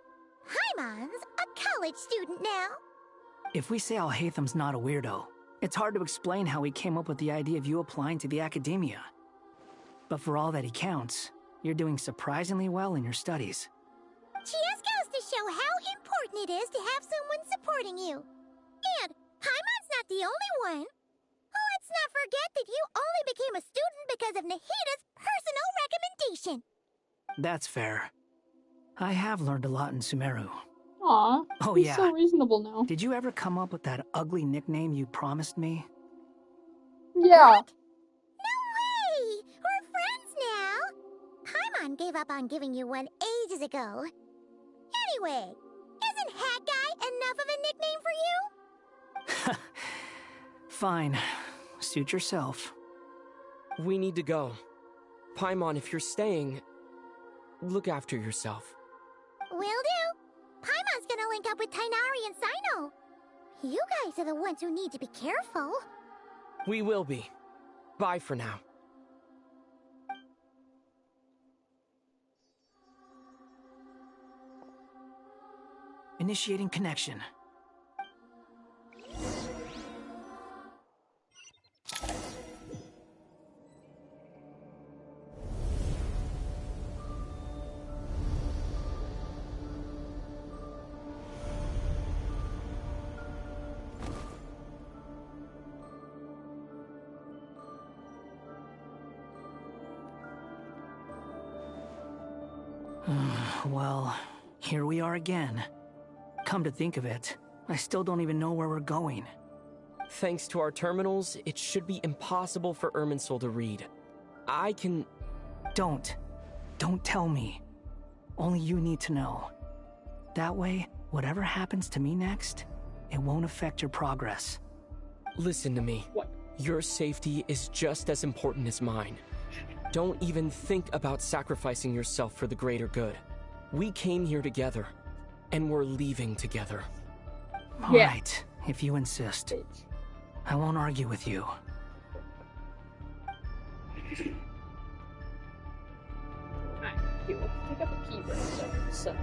Speaker 2: Paimon's a college student now.
Speaker 19: If we say Alhatham's not a weirdo, it's hard to explain how he came up with the idea of you applying to the academia. But for all that he counts, you're doing surprisingly well in your studies.
Speaker 2: Just goes to show how important it is to have someone supporting you. And Paimon's not the only one. Let's not forget that you only became a student because of Nahida's personal recommendation.
Speaker 19: That's fair. I have learned a lot in Sumeru.
Speaker 1: Aw,
Speaker 19: Oh
Speaker 1: he's
Speaker 19: yeah.
Speaker 1: so reasonable now.
Speaker 19: Did you ever come up with that ugly nickname you promised me?
Speaker 1: Yeah.
Speaker 2: No way! We're friends now. Paimon gave up on giving you one ages ago. Anyway, isn't Hat Guy enough of a nickname for you?
Speaker 19: Fine. Suit yourself.
Speaker 13: We need to go. Paimon, if you're staying, look after yourself.
Speaker 2: Will do. Paimon's gonna link up with Tainari and Sino. You guys are the ones who need to be careful.
Speaker 13: We will be. Bye for now.
Speaker 19: Initiating connection. Well, here we are again. Come to think of it, I still don't even know where we're going.
Speaker 13: Thanks to our terminals, it should be impossible for Irminsul to read. I can...
Speaker 19: Don't tell me. Only you need to know. That way, whatever happens to me next, it won't affect your progress.
Speaker 13: Listen to me.
Speaker 1: What?
Speaker 13: Your safety is just as important as mine. Don't even think about sacrificing yourself for the greater good. We came here together, and we're leaving together.
Speaker 19: All right, if you insist. I won't argue with you.
Speaker 1: Alright, here, let's pick up a key right there, so...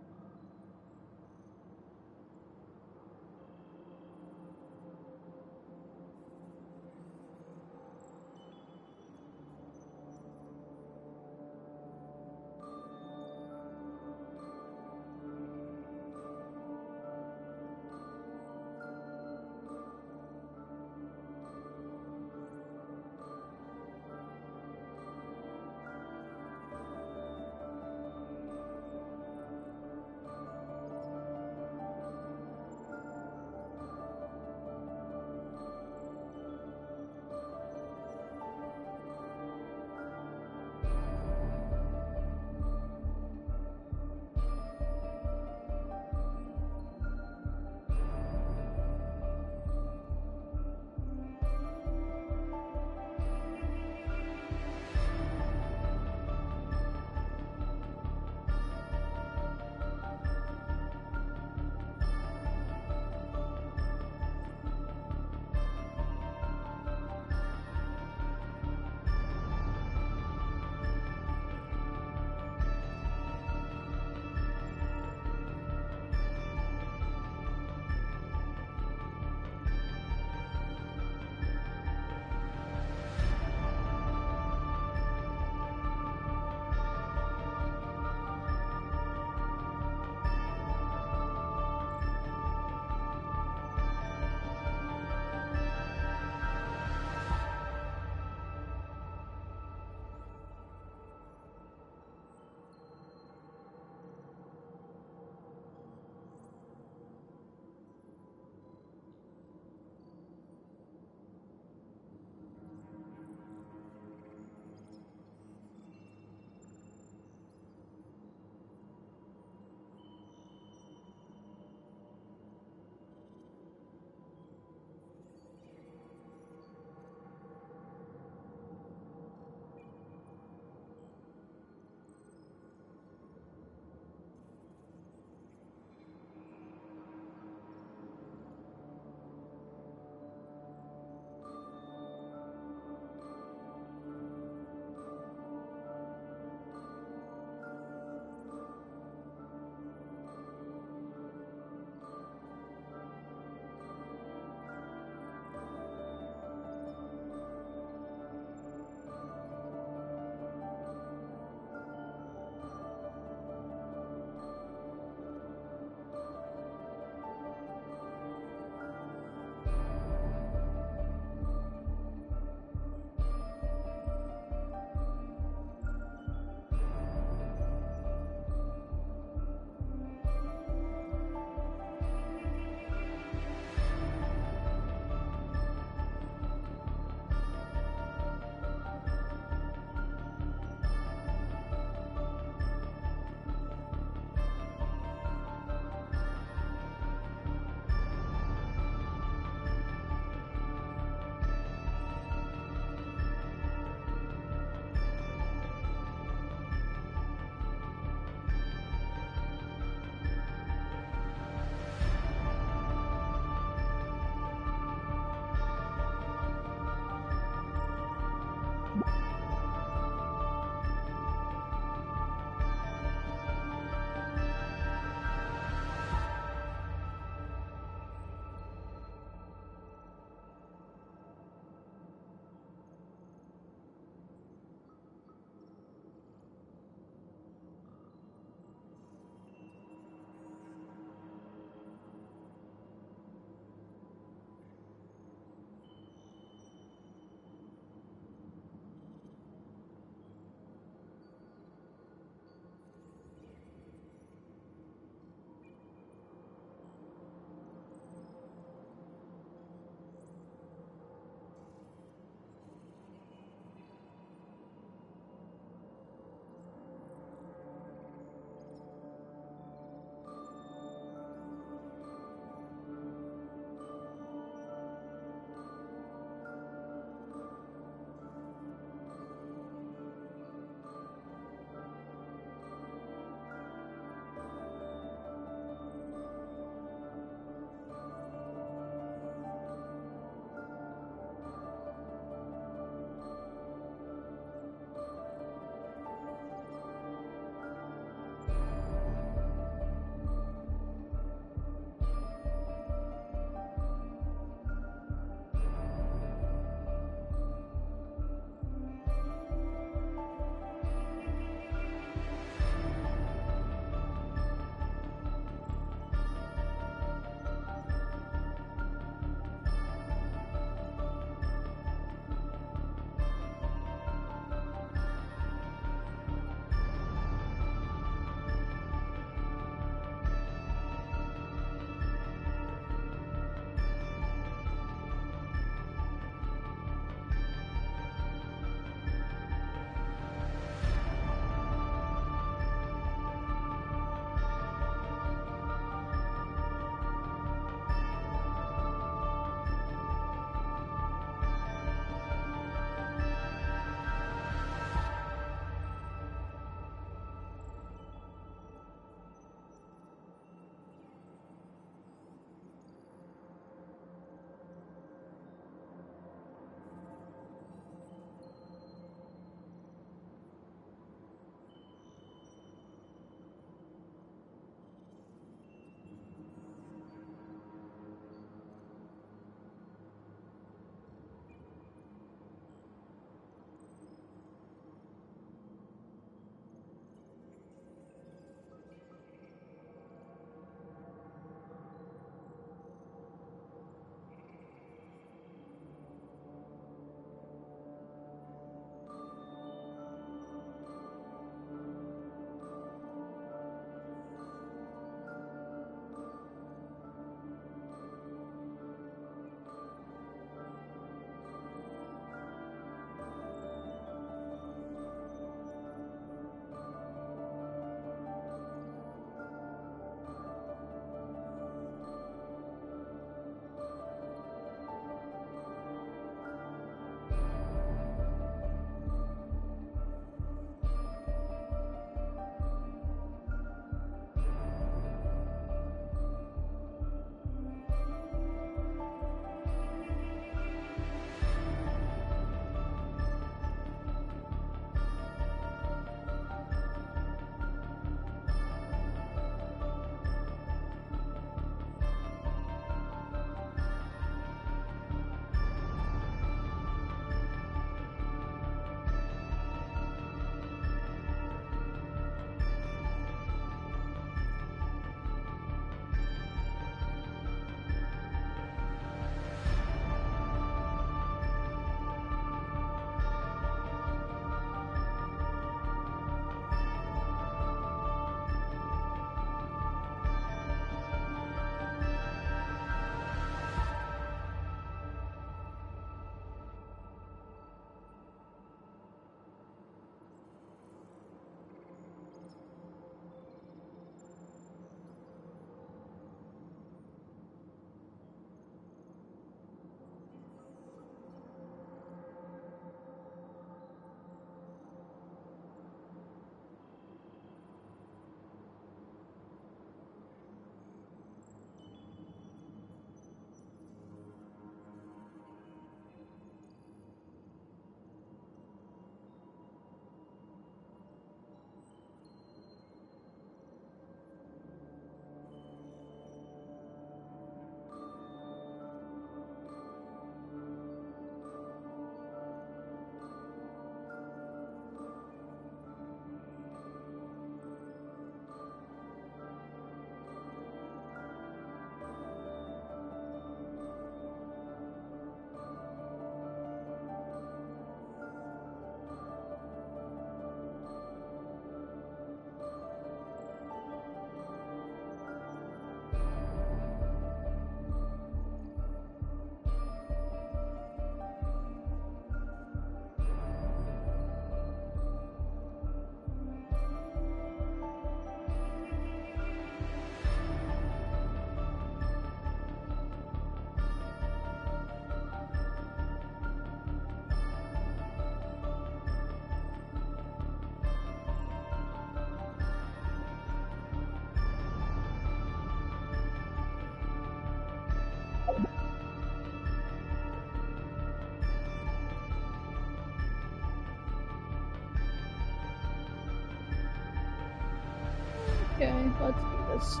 Speaker 1: Okay, let's do this.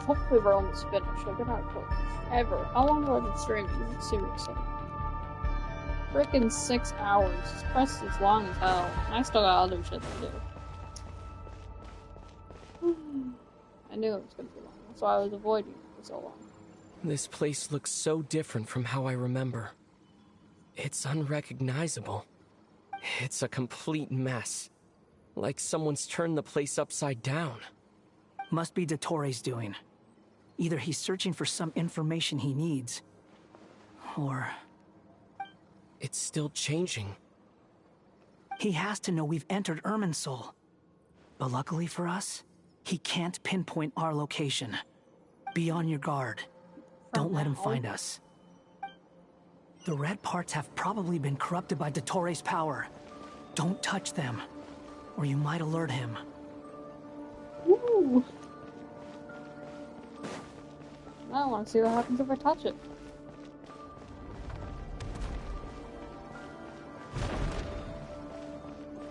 Speaker 1: Hopefully we're almost finished. I've been out for ever. How long have I been streaming? Seriously. Frickin' 6 hours. This quest is long as hell. And I still got other shit to do. I knew it was gonna be long. That's why I was avoiding it for so long.
Speaker 13: This place looks so different from how I remember. It's unrecognizable. It's a complete mess. Like someone's turned the place upside down.
Speaker 19: Must be Dottore doing. Either he's searching for some information he needs, or...
Speaker 13: It's still changing.
Speaker 19: He has to know we've entered Irminsul. But luckily for us, he can't pinpoint our location. Be on your guard. Don't let him find us. The red parts have probably been corrupted by Dottore's power. Don't touch them, or you might alert him.
Speaker 1: Ooh. I want to see what happens if I touch it.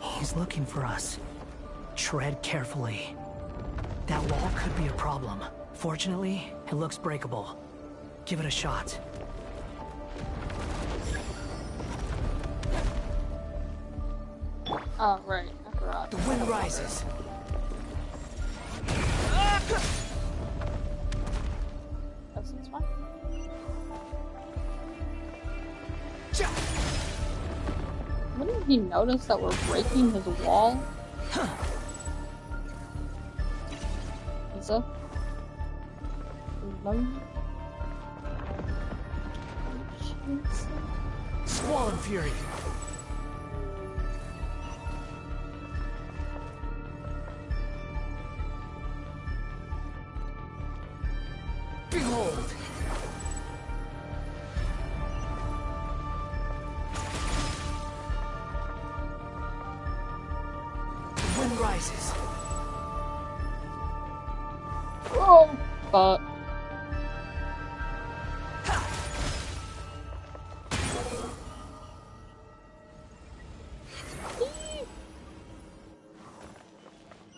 Speaker 19: He's looking for us. Tread carefully. That wall could be a problem. Fortunately, it looks breakable. Give it a shot.
Speaker 1: Oh, right. I forgot.
Speaker 19: The wind rises.
Speaker 1: That's fine. Wouldn't he notice that we're breaking his wall? Is that?
Speaker 19: Squall and Fury. Behold. The wind rises.
Speaker 1: Oh, but.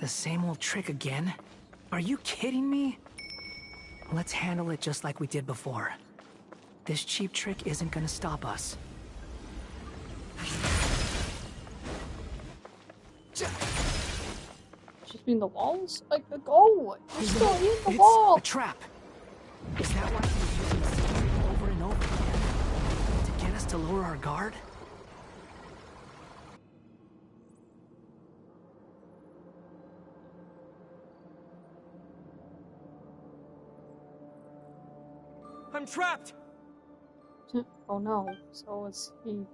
Speaker 19: The same old trick again? Are you kidding me? Let's handle it just like we did before. This cheap trick isn't gonna stop us.
Speaker 1: Just mean the walls? Like, go! You're still in the
Speaker 19: It's
Speaker 1: wall!
Speaker 19: a trap! Is that why he's using security over and over again? To get us to lower our guard?
Speaker 13: I'm trapped!
Speaker 1: Oh no, so is he...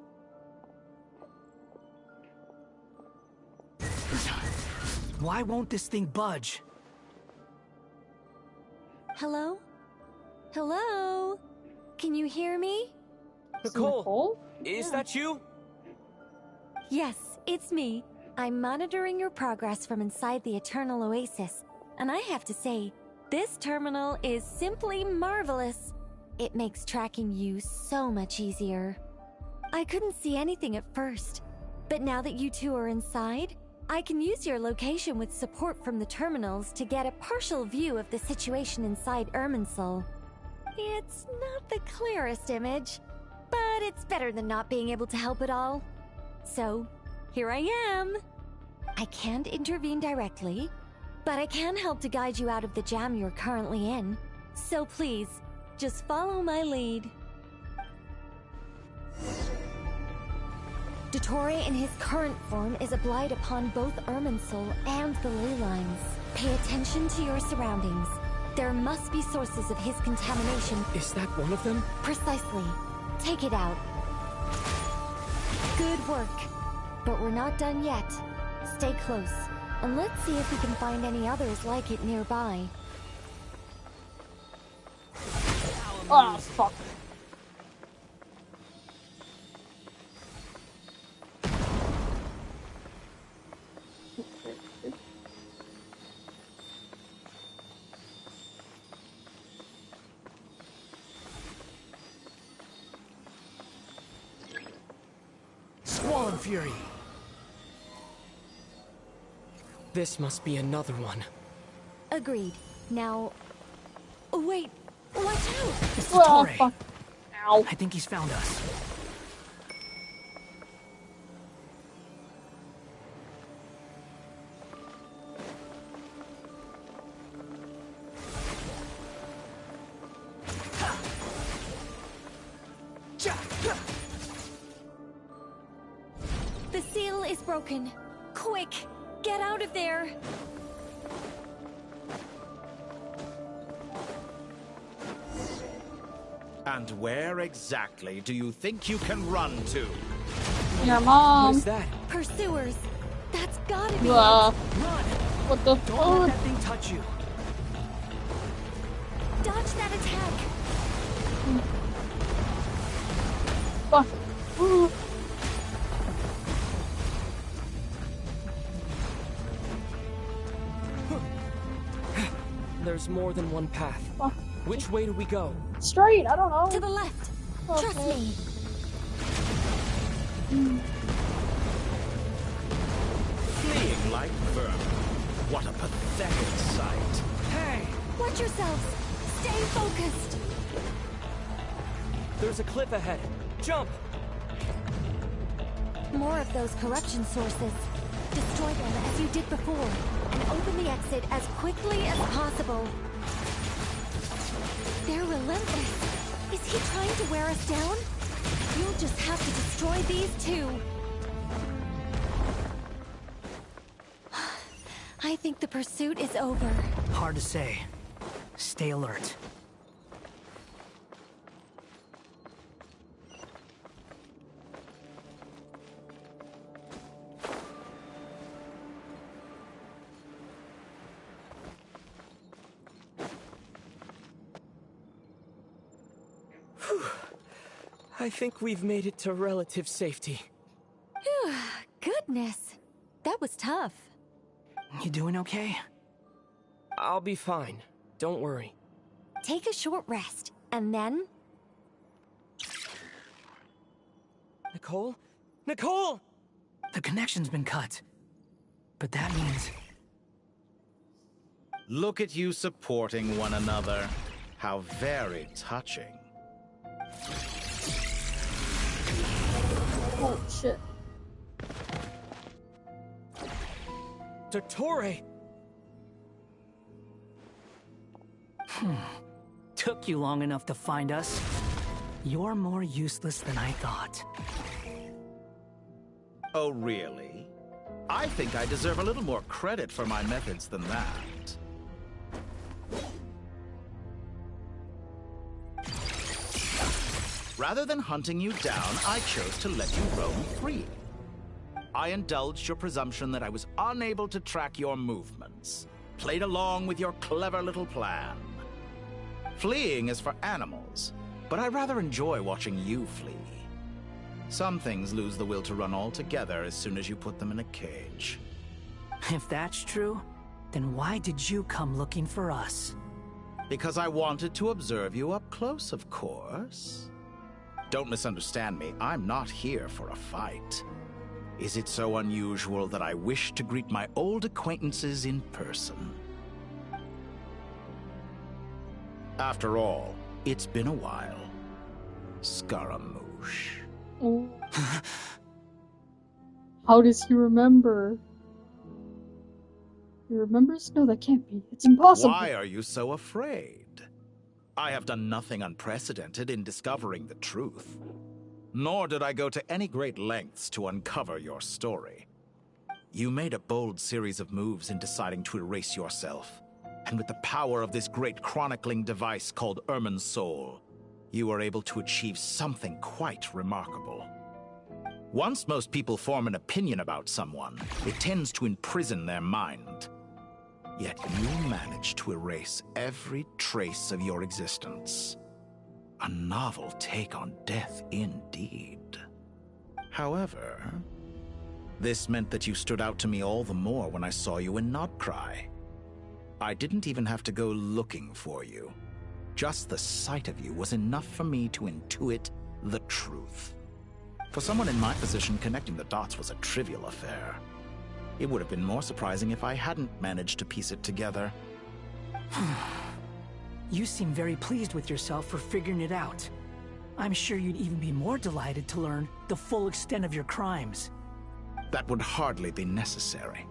Speaker 19: Why won't this thing budge?
Speaker 20: Hello? Hello? Can you hear me?
Speaker 13: Nicole? Is that you?
Speaker 20: Yes, it's me. I'm monitoring your progress from inside the Eternal Oasis, and I have to say, this terminal is simply marvelous. It makes tracking you so much easier. I couldn't see anything at first, but now that you two are inside, I can use your location with support from the terminals to get a partial view of the situation inside Irminsul. It's not the clearest image, but it's better than not being able to help at all. So, here I am. I can't intervene directly, but I can help to guide you out of the jam you're currently in. So please, just follow my lead. Dottore in his current form is a blight upon both Irminsul and the ley lines. Pay attention to your surroundings. There must be sources of his contamination.
Speaker 13: Is that one of them?
Speaker 20: Precisely. Take it out. Good work. But we're not done yet. Stay close, and let's see if we can find any others like it nearby.
Speaker 1: Ah, fuck.
Speaker 19: Squall and Fury.
Speaker 13: This must be another one.
Speaker 20: Agreed. Now... Wait, watch out!
Speaker 19: It's the Torre.
Speaker 1: Fuck. Ow.
Speaker 19: I think he's found us.
Speaker 20: The seal is broken. Quick, get out of there!
Speaker 12: And where exactly do you think you can run to?
Speaker 1: Your mom.
Speaker 13: Who's that?
Speaker 20: Pursuers! That's gotta be
Speaker 1: Run!
Speaker 20: it!
Speaker 1: What the
Speaker 19: Don't let
Speaker 1: fuck?
Speaker 19: that thing touch you.
Speaker 20: Dodge that attack!
Speaker 1: Fuck. Ooh.
Speaker 13: There's more than one path.
Speaker 1: Fuck.
Speaker 13: Which way do we go?
Speaker 1: Straight, I don't know.
Speaker 20: To the left!
Speaker 1: Okay.
Speaker 20: Trust me!
Speaker 12: Fleeing like vermin. What a pathetic sight.
Speaker 19: Hey!
Speaker 20: Watch yourselves! Stay focused!
Speaker 13: There's a cliff ahead. Jump!
Speaker 20: More of those corruption sources. Destroy them as you did before, and open the exit as quickly as possible. They're relentless. Is he trying to wear us down? You'll just have to destroy these too. I think the pursuit is over.
Speaker 19: Hard to say. Stay alert.
Speaker 13: I think we've made it to relative safety.
Speaker 20: Phew, goodness. That was tough.
Speaker 19: You doing okay?
Speaker 13: I'll be fine. Don't worry.
Speaker 20: Take a short rest, and then...
Speaker 13: Nicole? Nicole!
Speaker 19: The connection's been cut. But that means...
Speaker 12: Look at you supporting one another. How very touching.
Speaker 1: Oh, shit.
Speaker 13: Torre!
Speaker 19: Took you long enough to find us. You're more useless than I thought.
Speaker 12: Oh, really? I think I deserve a little more credit for my methods than that. Rather than hunting you down, I chose to let you roam free. I indulged your presumption that I was unable to track your movements, played along with your clever little plan. Fleeing is for animals, but I rather enjoy watching you flee. Some things lose the will to run altogether as soon as you put them in a cage.
Speaker 19: If that's true, then why did you come looking for us?
Speaker 12: Because I wanted to observe you up close, of course. Don't misunderstand me, I'm not here for a fight. Is it so unusual that I wish to greet my old acquaintances in person? After all, it's been a while. Scaramouche.
Speaker 1: Oh. How does he remember? He remembers? No, that can't be. It's impossible.
Speaker 12: Why are you so afraid? I have done nothing unprecedented in discovering the truth. Nor did I go to any great lengths to uncover your story. You made a bold series of moves in deciding to erase yourself. And with the power of this great chronicling device called Ermin's Soul, you were able to achieve something quite remarkable. Once most people form an opinion about someone, it tends to imprison their mind. Yet you managed to erase every trace of your existence. A novel take on death indeed. However, this meant that you stood out to me all the more when I saw you in Nodcry. I didn't even have to go looking for you. Just the sight of you was enough for me to intuit the truth. For someone in my position, connecting the dots was a trivial affair. It would have been more surprising if I hadn't managed to piece it together.
Speaker 19: You seem very pleased with yourself for figuring it out. I'm sure you'd even be more delighted to learn the full extent of your crimes.
Speaker 12: That would hardly be necessary.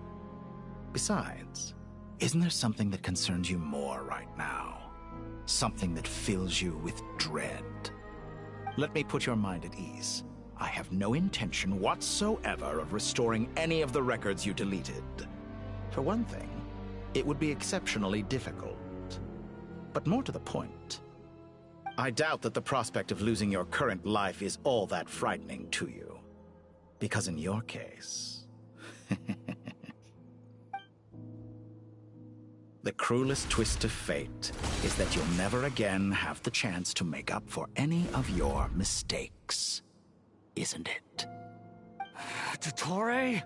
Speaker 12: Besides, isn't there something that concerns you more right now? Something that fills you with dread? Let me put your mind at ease. I have no intention whatsoever of restoring any of the records you deleted. For one thing, it would be exceptionally difficult. But more to the point, I doubt that the prospect of losing your current life is all that frightening to you. Because in your case... the cruelest twist of fate is that you'll never again have the chance to make up for any of your mistakes. Isn't it?
Speaker 19: Dottore?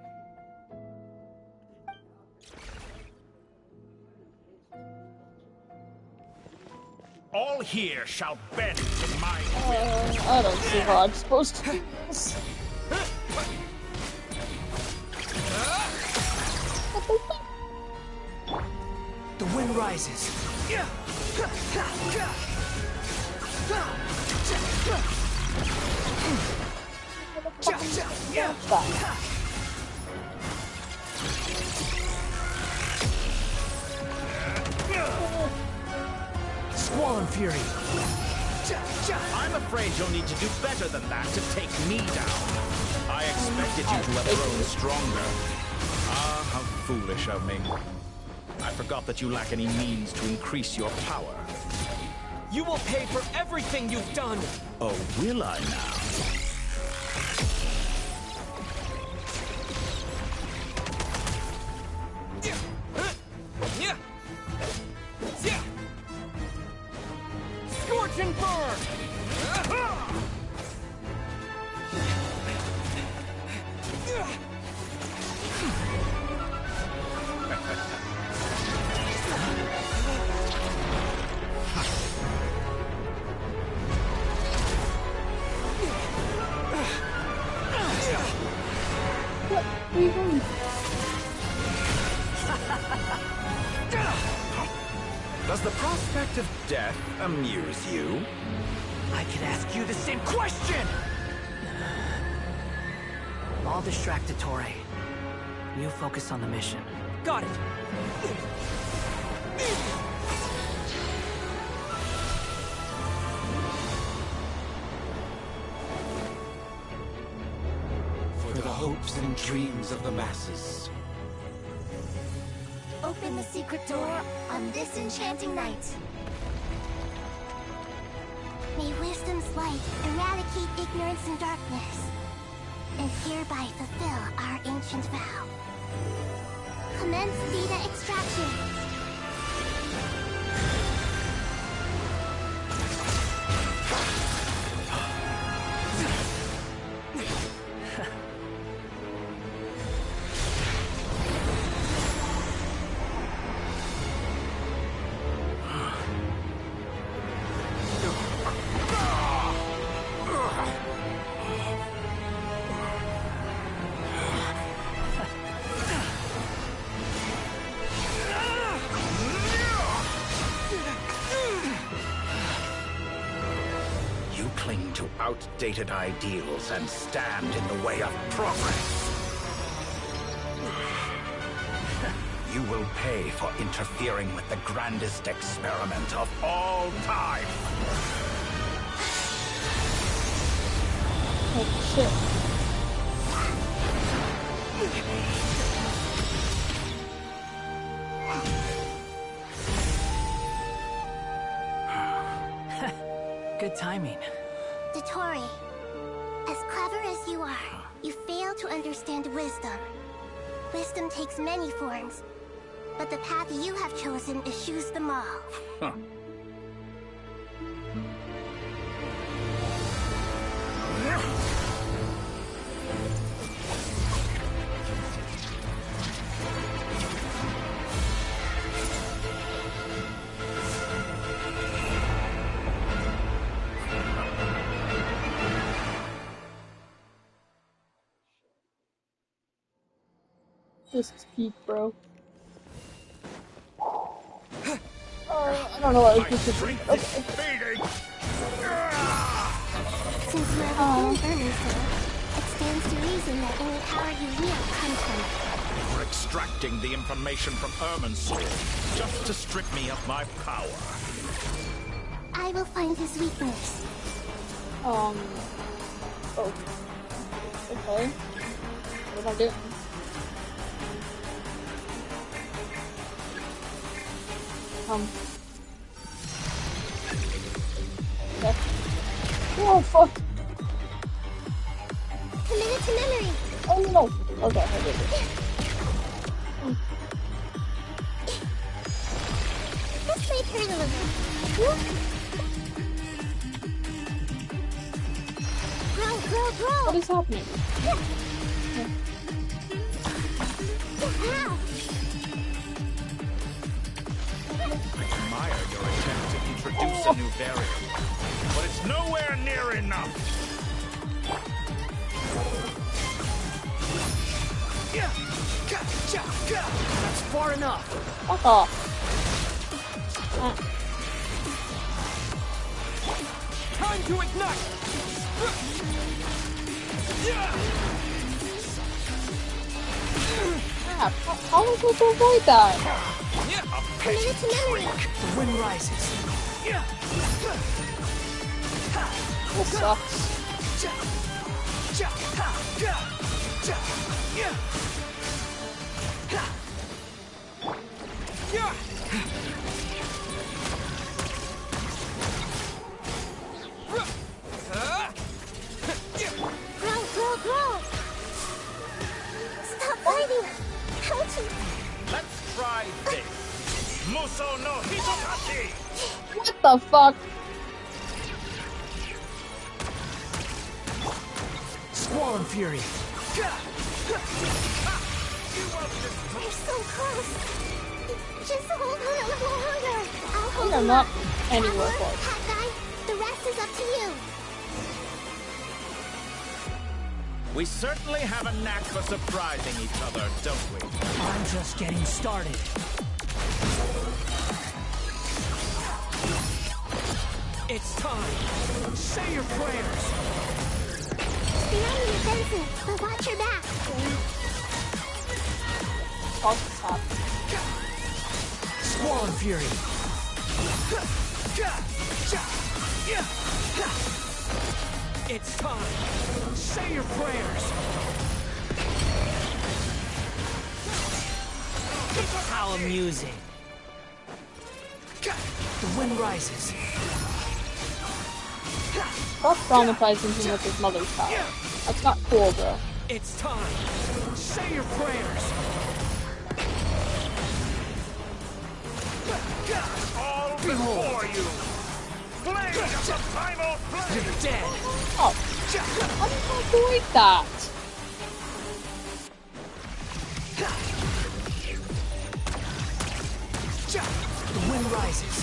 Speaker 14: All here shall bend to my will.
Speaker 1: I don't see how I'm supposed to do this.
Speaker 19: The wind rises. Squall and Fury.
Speaker 12: I'm afraid you'll need to do better than that to take me down. I expected you to have grown stronger. Ah, how foolish of me. I forgot that you lack any means to increase your power.
Speaker 13: You will pay for everything you've done!
Speaker 12: Oh, will I now?
Speaker 13: Scorch and burn!
Speaker 12: Does the prospect of death amuse you?
Speaker 19: I could ask you the same question! I'll distract Dottore. You focus on the mission.
Speaker 13: Got it!
Speaker 5: For the hopes and dreams of the masses.
Speaker 2: Open the secret door on this enchanting night. May wisdom's light eradicate ignorance and darkness, and hereby fulfill our ancient vow. Commence data extraction.
Speaker 12: Outdated ideals and stand in the way of progress. You will pay for interfering with the grandest experiment of all time.
Speaker 1: Oh, shit.
Speaker 19: Good timing.
Speaker 2: Dottore, as clever as you are, you fail to understand wisdom. Wisdom takes many forms, but the path you have chosen eschews them all.
Speaker 12: Huh.
Speaker 1: This is peak, bro. I don't know what I was just doing. Okay.
Speaker 2: Since you are within an Ermin soul, it stands to reason that any power you wield comes from it.
Speaker 12: You're extracting the information from Ermin's soul just to strip me of my power.
Speaker 2: I will find his weakness.
Speaker 1: Oh. Okay. What am I doing? Okay. Oh, fuck.
Speaker 2: Commit it to memory.
Speaker 1: Oh, no. Okay, I did it.
Speaker 2: This might hurt a little. Grow.
Speaker 1: What is happening?
Speaker 12: I admire your attempt to introduce a new variant, but it's nowhere near enough.
Speaker 13: That's far enough.
Speaker 1: Fuck off.
Speaker 13: Time to ignite.
Speaker 1: How am I supposed to avoid that?
Speaker 2: Commit it to memory.
Speaker 13: The wind rises.
Speaker 1: This sucks.
Speaker 2: Grow. Stop fighting. Ouchie.
Speaker 12: Let's try this. Muso no Hitokashi!
Speaker 1: What the fuck?
Speaker 13: Squall and Fury.
Speaker 2: We're so close. Just hold on a little longer. I'll hold
Speaker 1: I'm
Speaker 2: you
Speaker 1: not
Speaker 2: up.
Speaker 1: anywhere close.
Speaker 2: Hat guy, the rest is up to you.
Speaker 12: We certainly have a knack for surprising each other, don't we?
Speaker 19: I'm just getting started.
Speaker 13: It's time. Say your prayers.
Speaker 2: You're on the defensive, but watch your back.
Speaker 13: Squall and Fury. It's time. Say your prayers. How amusing. The wind rises.
Speaker 1: Stop traumatizing him with his mother's power. That's not cool, bro.
Speaker 13: It's time. Say your prayers.
Speaker 12: All before you! Blade of the primal flame!
Speaker 13: You're dead.
Speaker 1: Oh. How did I avoid that?
Speaker 13: The wind rises.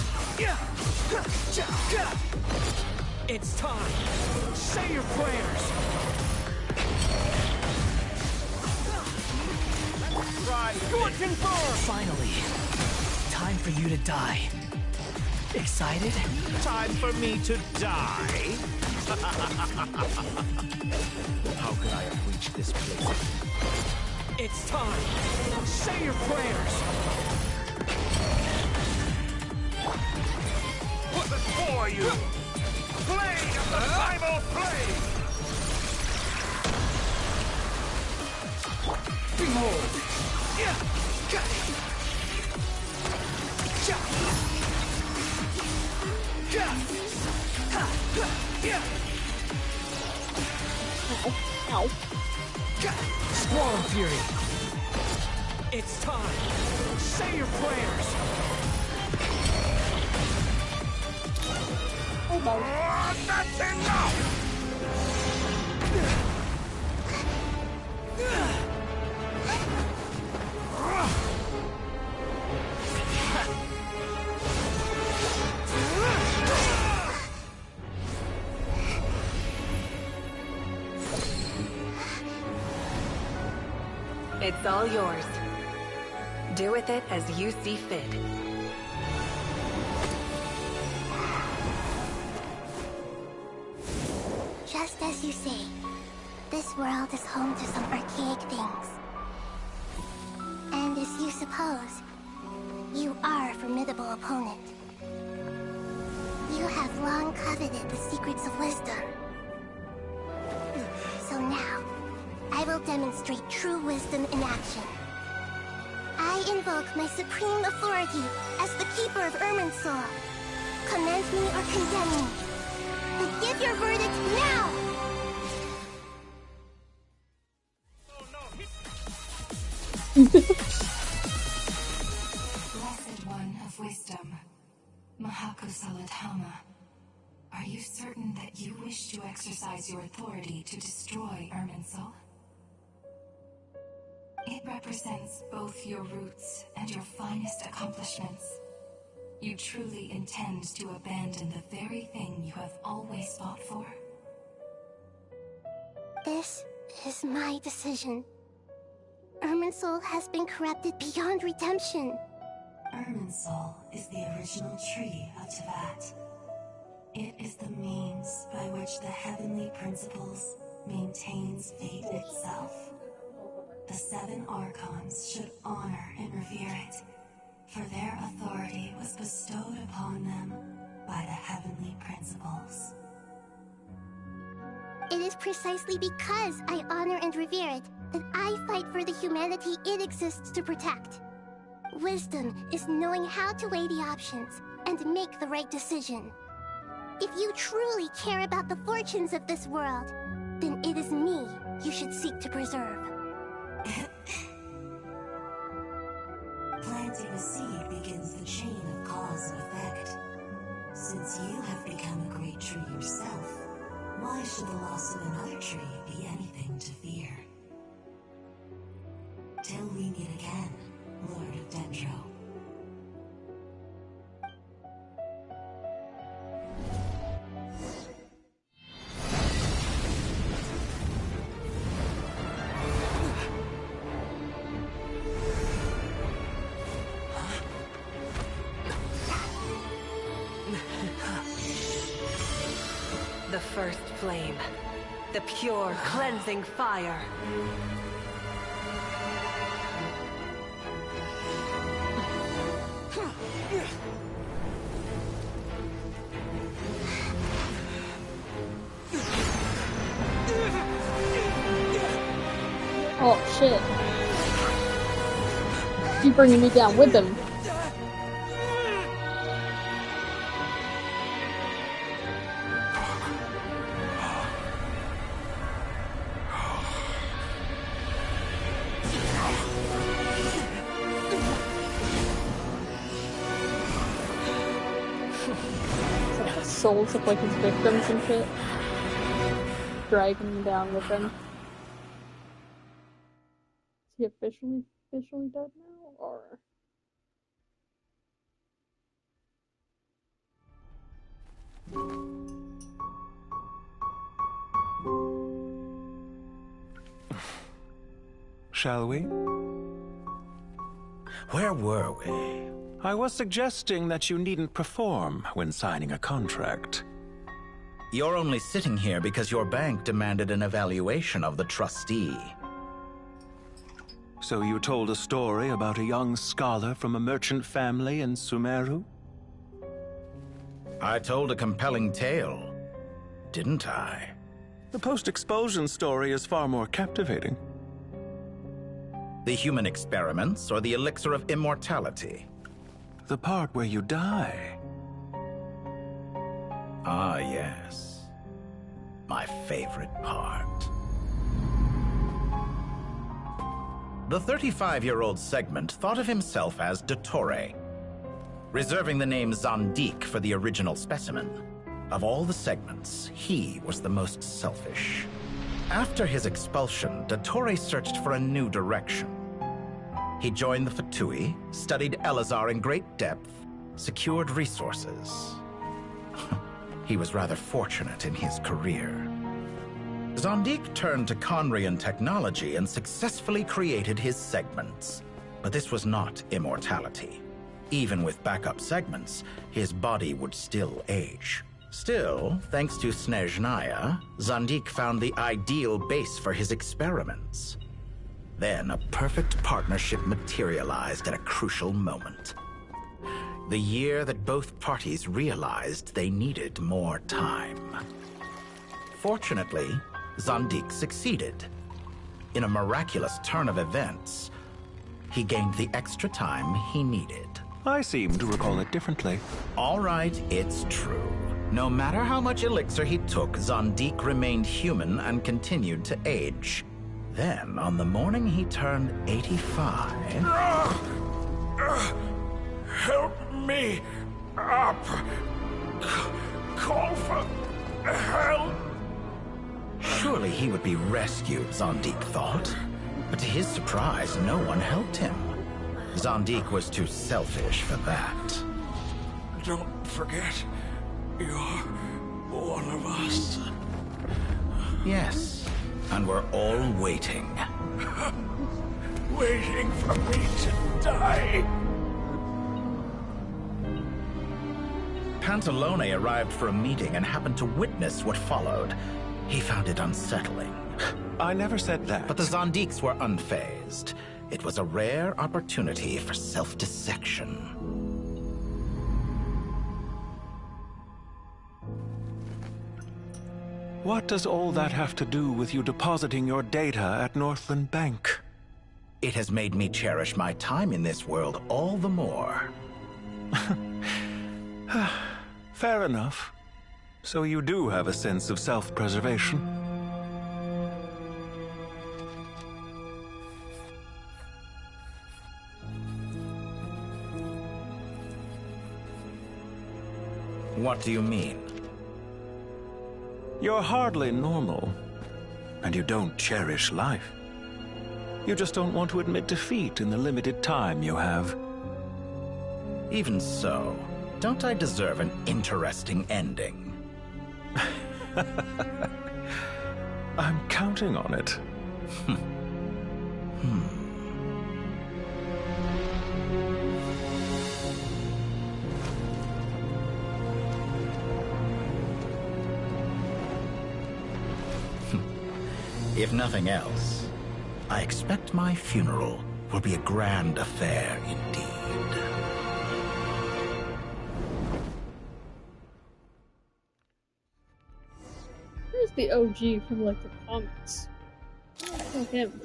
Speaker 13: It's time. Say your prayers. You're confirmed. Finally, time for you to die. Excited?
Speaker 12: Time for me to die? How could I have reached this place?
Speaker 13: It's time. Say your prayers.
Speaker 12: What's it for you? Blade of the primal flame!
Speaker 13: Behold.
Speaker 1: Ow.
Speaker 13: Squall and Fury. It's time. Say your prayers.
Speaker 1: Oh no.
Speaker 12: That's enough!
Speaker 8: It's all yours. Do with it as you see fit.
Speaker 2: Just as you say, this world is home to some archaic things. And as you suppose, you are a formidable opponent. You have long coveted the secrets of wisdom. So now, I will demonstrate true wisdom in action. I invoke my supreme authority as the keeper of Irminsul. Commend me or condemn me. But give your verdict now!
Speaker 11: Blessed One of Wisdom, Mahakusaladhama, are you certain that you wish to exercise your authority to destroy Irminsul? It represents both your roots and your finest accomplishments. You truly intend to abandon the very thing you have always fought for?
Speaker 2: This is my decision. Irminsul has been corrupted beyond redemption.
Speaker 11: Irminsul is the original tree of Teyvat. It is the means by which the heavenly principles maintains fate itself. The 7 Archons should honor and revere it, for their authority was bestowed upon them by the heavenly principles.
Speaker 2: It is precisely because I honor and revere it that I fight for the humanity it exists to protect. Wisdom is knowing how to weigh the options and make the right decision. If you truly care about the fortunes of this world, then it is me you should seek to preserve.
Speaker 11: Planting a seed begins the chain of cause and effect. Since you have become a great tree yourself, why should the loss of another tree be anything to fear? Till we meet again, Lord of Dendro.
Speaker 8: The first flame. The pure, cleansing fire.
Speaker 1: Oh shit. Keep bringing me down with them. Souls of like his victims and shit, dragging them down with them. Is he officially dead now, or?
Speaker 23: Shall we?
Speaker 12: Where were we?
Speaker 23: I was suggesting that you needn't perform when signing a contract.
Speaker 12: You're only sitting here because your bank demanded an evaluation of the trustee.
Speaker 23: So you told a story about a young scholar from a merchant family in Sumeru?
Speaker 12: I told a compelling tale, didn't I?
Speaker 23: The post-expulsion story is far more captivating.
Speaker 12: The human experiments or the elixir of immortality?
Speaker 23: The part where you die.
Speaker 12: Ah, yes. My favorite part. The 35-year-old Segment thought of himself as Dottore, reserving the name Zandik for the original specimen. Of all the Segments, he was the most selfish. After his expulsion, Dottore searched for a new direction. He joined the Fatui, studied Elazar in great depth, secured resources. He was rather fortunate in his career. Zondik turned to Conrian technology and successfully created his segments. But this was not immortality. Even with backup segments, his body would still age. Still, thanks to Snezhnaya, Zondik found the ideal base for his experiments. Then a perfect partnership materialized at a crucial moment. The year that both parties realized they needed more time. Fortunately, Zondik succeeded. In a miraculous turn of events, he gained the extra time he needed.
Speaker 23: I seem to recall it differently.
Speaker 12: All right, it's true. No matter how much elixir he took, Zondik remained human and continued to age. Then, on the morning he turned 85...
Speaker 10: Help me up! Call for help!
Speaker 12: Surely he would be rescued, Zondik thought. But to his surprise, no one helped him. Zondik was too selfish for that.
Speaker 10: Don't forget, you're one of us.
Speaker 12: Yes, and we're all waiting.
Speaker 10: Waiting for me to die.
Speaker 12: Pantalone arrived for a meeting and happened to witness what followed. He found it unsettling.
Speaker 23: I never said that.
Speaker 12: But the Zondiks were unfazed. It was a rare opportunity for self-dissection.
Speaker 23: What does all that have to do with you depositing your data at Northland Bank?
Speaker 12: It has made me cherish my time in this world all the more.
Speaker 23: Fair enough. So you do have a sense of self-preservation.
Speaker 12: What do you mean?
Speaker 23: You're hardly normal, and you don't cherish life. You just don't want to admit defeat in the limited time you have.
Speaker 12: Even so, don't I deserve an interesting ending?
Speaker 23: I'm counting on it.
Speaker 12: If nothing else, I expect my funeral will be a grand affair indeed.
Speaker 1: Where's the OG from like the comics? Oh, him.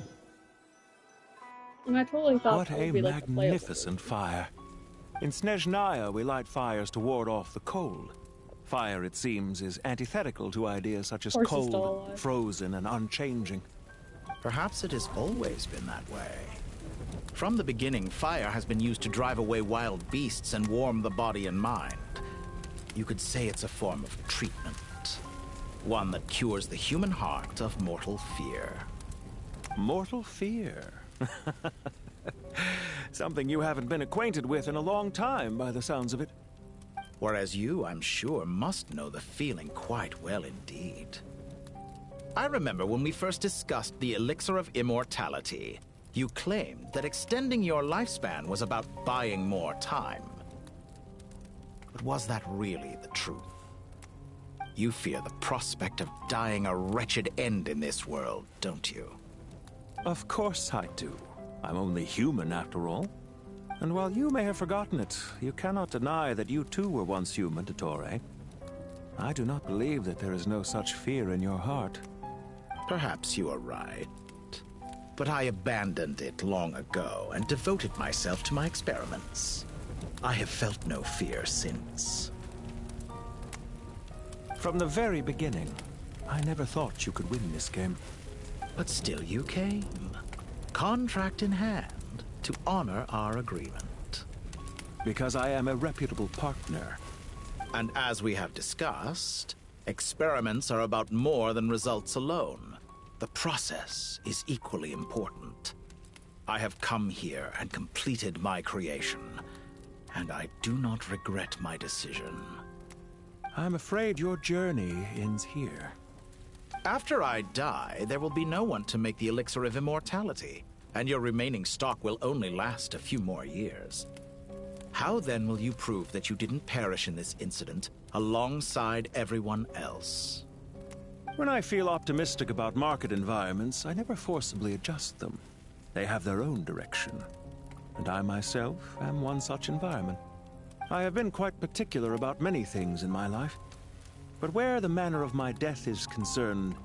Speaker 1: And I totally thought
Speaker 23: What
Speaker 1: that
Speaker 23: a
Speaker 1: would be like
Speaker 23: magnificent fire. In Snezhnaya, we light fires to ward off the cold. Fire, it seems, is antithetical to ideas such as cold, frozen, and unchanging.
Speaker 12: Perhaps it has always been that way. From the beginning, fire has been used to drive away wild beasts and warm the body and mind. You could say it's a form of treatment. One that cures the human heart of mortal fear.
Speaker 23: Mortal fear? Something you haven't been acquainted with in a long time, by the sounds of it.
Speaker 12: Whereas you, I'm sure, must know the feeling quite well indeed. I remember when we first discussed the elixir of immortality, you claimed that extending your lifespan was about buying more time. But was that really the truth? You fear the prospect of dying a wretched end in this world, don't you?
Speaker 23: Of course I do. I'm only human, after all. And while you may have forgotten it, you cannot deny that you too were once human, Dottore. I do not believe that there is no such fear in your heart.
Speaker 12: Perhaps you are right. But I abandoned it long ago and devoted myself to my experiments. I have felt no fear since.
Speaker 23: From the very beginning, I never thought you could win this game.
Speaker 12: But still you came. Contract in hand. To honor our agreement.
Speaker 23: Because I am a reputable partner.
Speaker 12: And as we have discussed, experiments are about more than results alone. The process is equally important. I have come here and completed my creation, and I do not regret my decision.
Speaker 23: I'm afraid your journey ends here.
Speaker 12: After I die, there will be no one to make the elixir of immortality, and your remaining stock will only last a few more years. How then will you prove that you didn't perish in this incident alongside everyone else?
Speaker 23: When I feel optimistic about market environments, I never forcibly adjust them. They have their own direction. And I myself am one such environment. I have been quite particular about many things in my life. But where the manner of my death is concerned,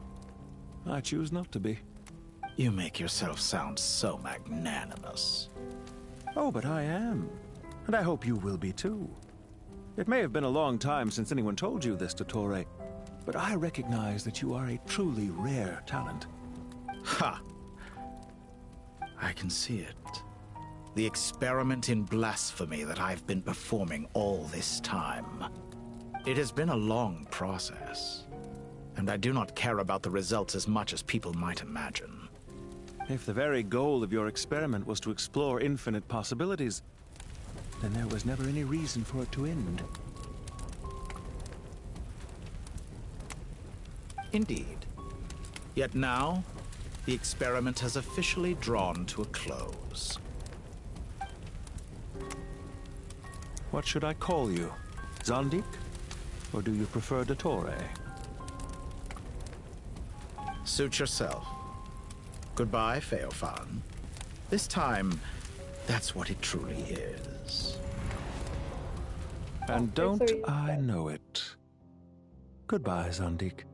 Speaker 23: I choose not to be.
Speaker 12: You make yourself sound so magnanimous.
Speaker 23: Oh, but I am. And I hope you will be too. It may have been a long time since anyone told you this, Dottore, but I recognize that you are a truly rare talent.
Speaker 12: Ha! I can see it. The experiment in blasphemy that I've been performing all this time. It has been a long process, and I do not care about the results as much as people might imagine.
Speaker 23: If the very goal of your experiment was to explore infinite possibilities, then there was never any reason for it to end.
Speaker 12: Indeed. Yet now, the experiment has officially drawn to a close.
Speaker 23: What should I call you? Zandik? Or do you prefer Dottore?
Speaker 12: Suit yourself. Goodbye, Feofan. This time, that's what it truly is.
Speaker 23: And don't I know it? Goodbye, Zandik.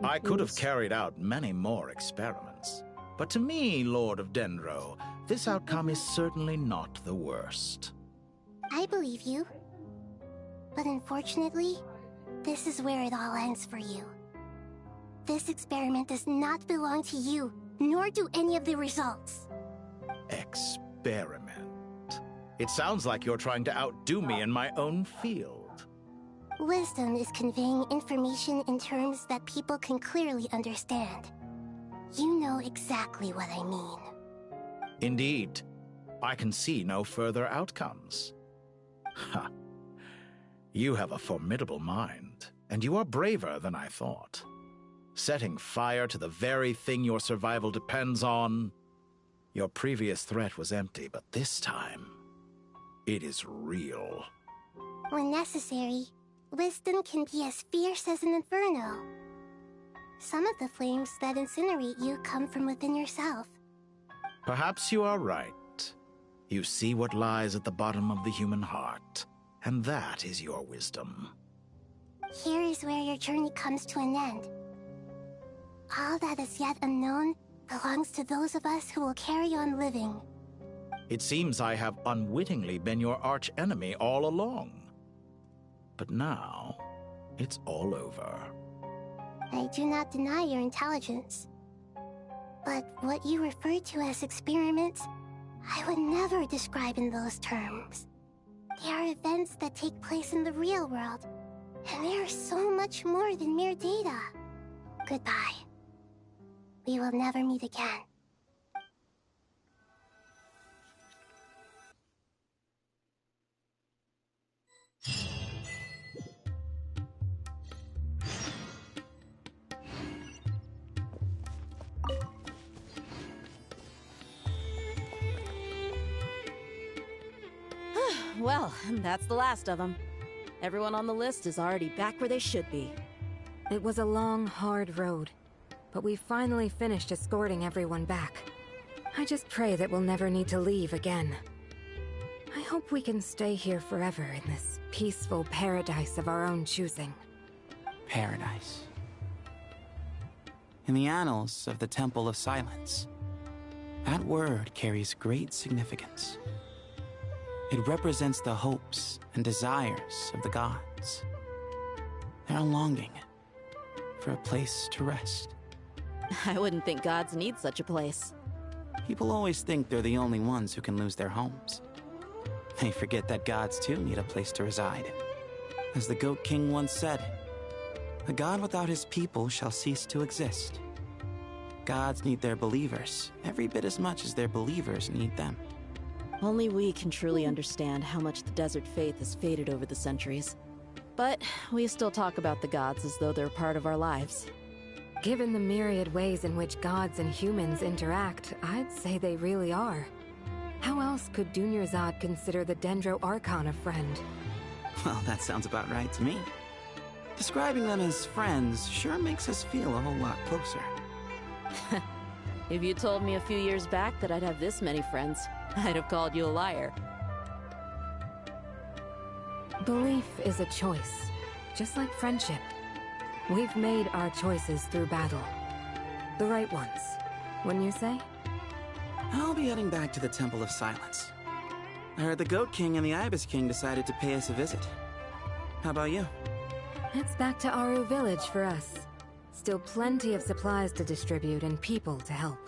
Speaker 12: I could have carried out many more experiments, but to me, Lord of Dendro, this outcome is certainly not the worst.
Speaker 2: I believe you. But unfortunately, this is where it all ends for you. This experiment does not belong to you, nor do any of the results.
Speaker 12: Experiment? It sounds like you're trying to outdo me in my own field.
Speaker 2: Wisdom is conveying information in terms that people can clearly understand. You know exactly what I mean.
Speaker 12: Indeed. I can see no further outcomes. Ha. You have a formidable mind, and you are braver than I thought. Setting fire to the very thing your survival depends on. Your previous threat was empty, but this time, it is real.
Speaker 2: When necessary, wisdom can be as fierce as an inferno. Some of the flames that incinerate you come from within yourself.
Speaker 12: Perhaps you are right. You see what lies at the bottom of the human heart, and that is your wisdom.
Speaker 2: Here is where your journey comes to an end. All that is yet unknown belongs to those of us who will carry on living.
Speaker 12: It seems I have unwittingly been your arch-enemy all along. But now, it's all over.
Speaker 2: I do not deny your intelligence. But what you refer to as experiments, I would never describe in those terms. They are events that take place in the real world, and they are so much more than mere data. Goodbye. We will never meet again.
Speaker 15: Well, that's the last of them. Everyone on the list is already back where they should be.
Speaker 8: It was a long, hard road, but we finally finished escorting everyone back. I just pray that we'll never need to leave again. I hope we can stay here forever in this peaceful paradise of our own choosing.
Speaker 3: Paradise. In the annals of the Temple of Silence, that word carries great significance. It represents the hopes and desires of the gods. They're longing for a place to rest.
Speaker 15: I wouldn't think gods need such a place.
Speaker 3: People always think they're the only ones who can lose their homes. They forget that gods too need a place to reside. As the Goat King once said, "A god without his people shall cease to exist." Gods need their believers every bit as much as their believers need them.
Speaker 15: Only we can truly understand how much the desert faith has faded over the centuries. But we still talk about the gods as though they're part of our lives.
Speaker 8: Given the myriad ways in which gods and humans interact, I'd say they really are. How else could Dunyarzad consider the Dendro Archon a friend?
Speaker 6: Well, that sounds about right to me. Describing them as friends sure makes us feel a whole lot closer.
Speaker 15: If you told me a few years back that I'd have this many friends, I'd have called you a liar.
Speaker 8: Belief is a choice, just like friendship. We've made our choices through battle. The right ones, wouldn't you say?
Speaker 6: I'll be heading back to the Temple of Silence. I heard the Goat King and the Ibis King decided to pay us a visit. How about you?
Speaker 8: It's back to Aru Village for us. Still plenty of supplies to distribute and people to help.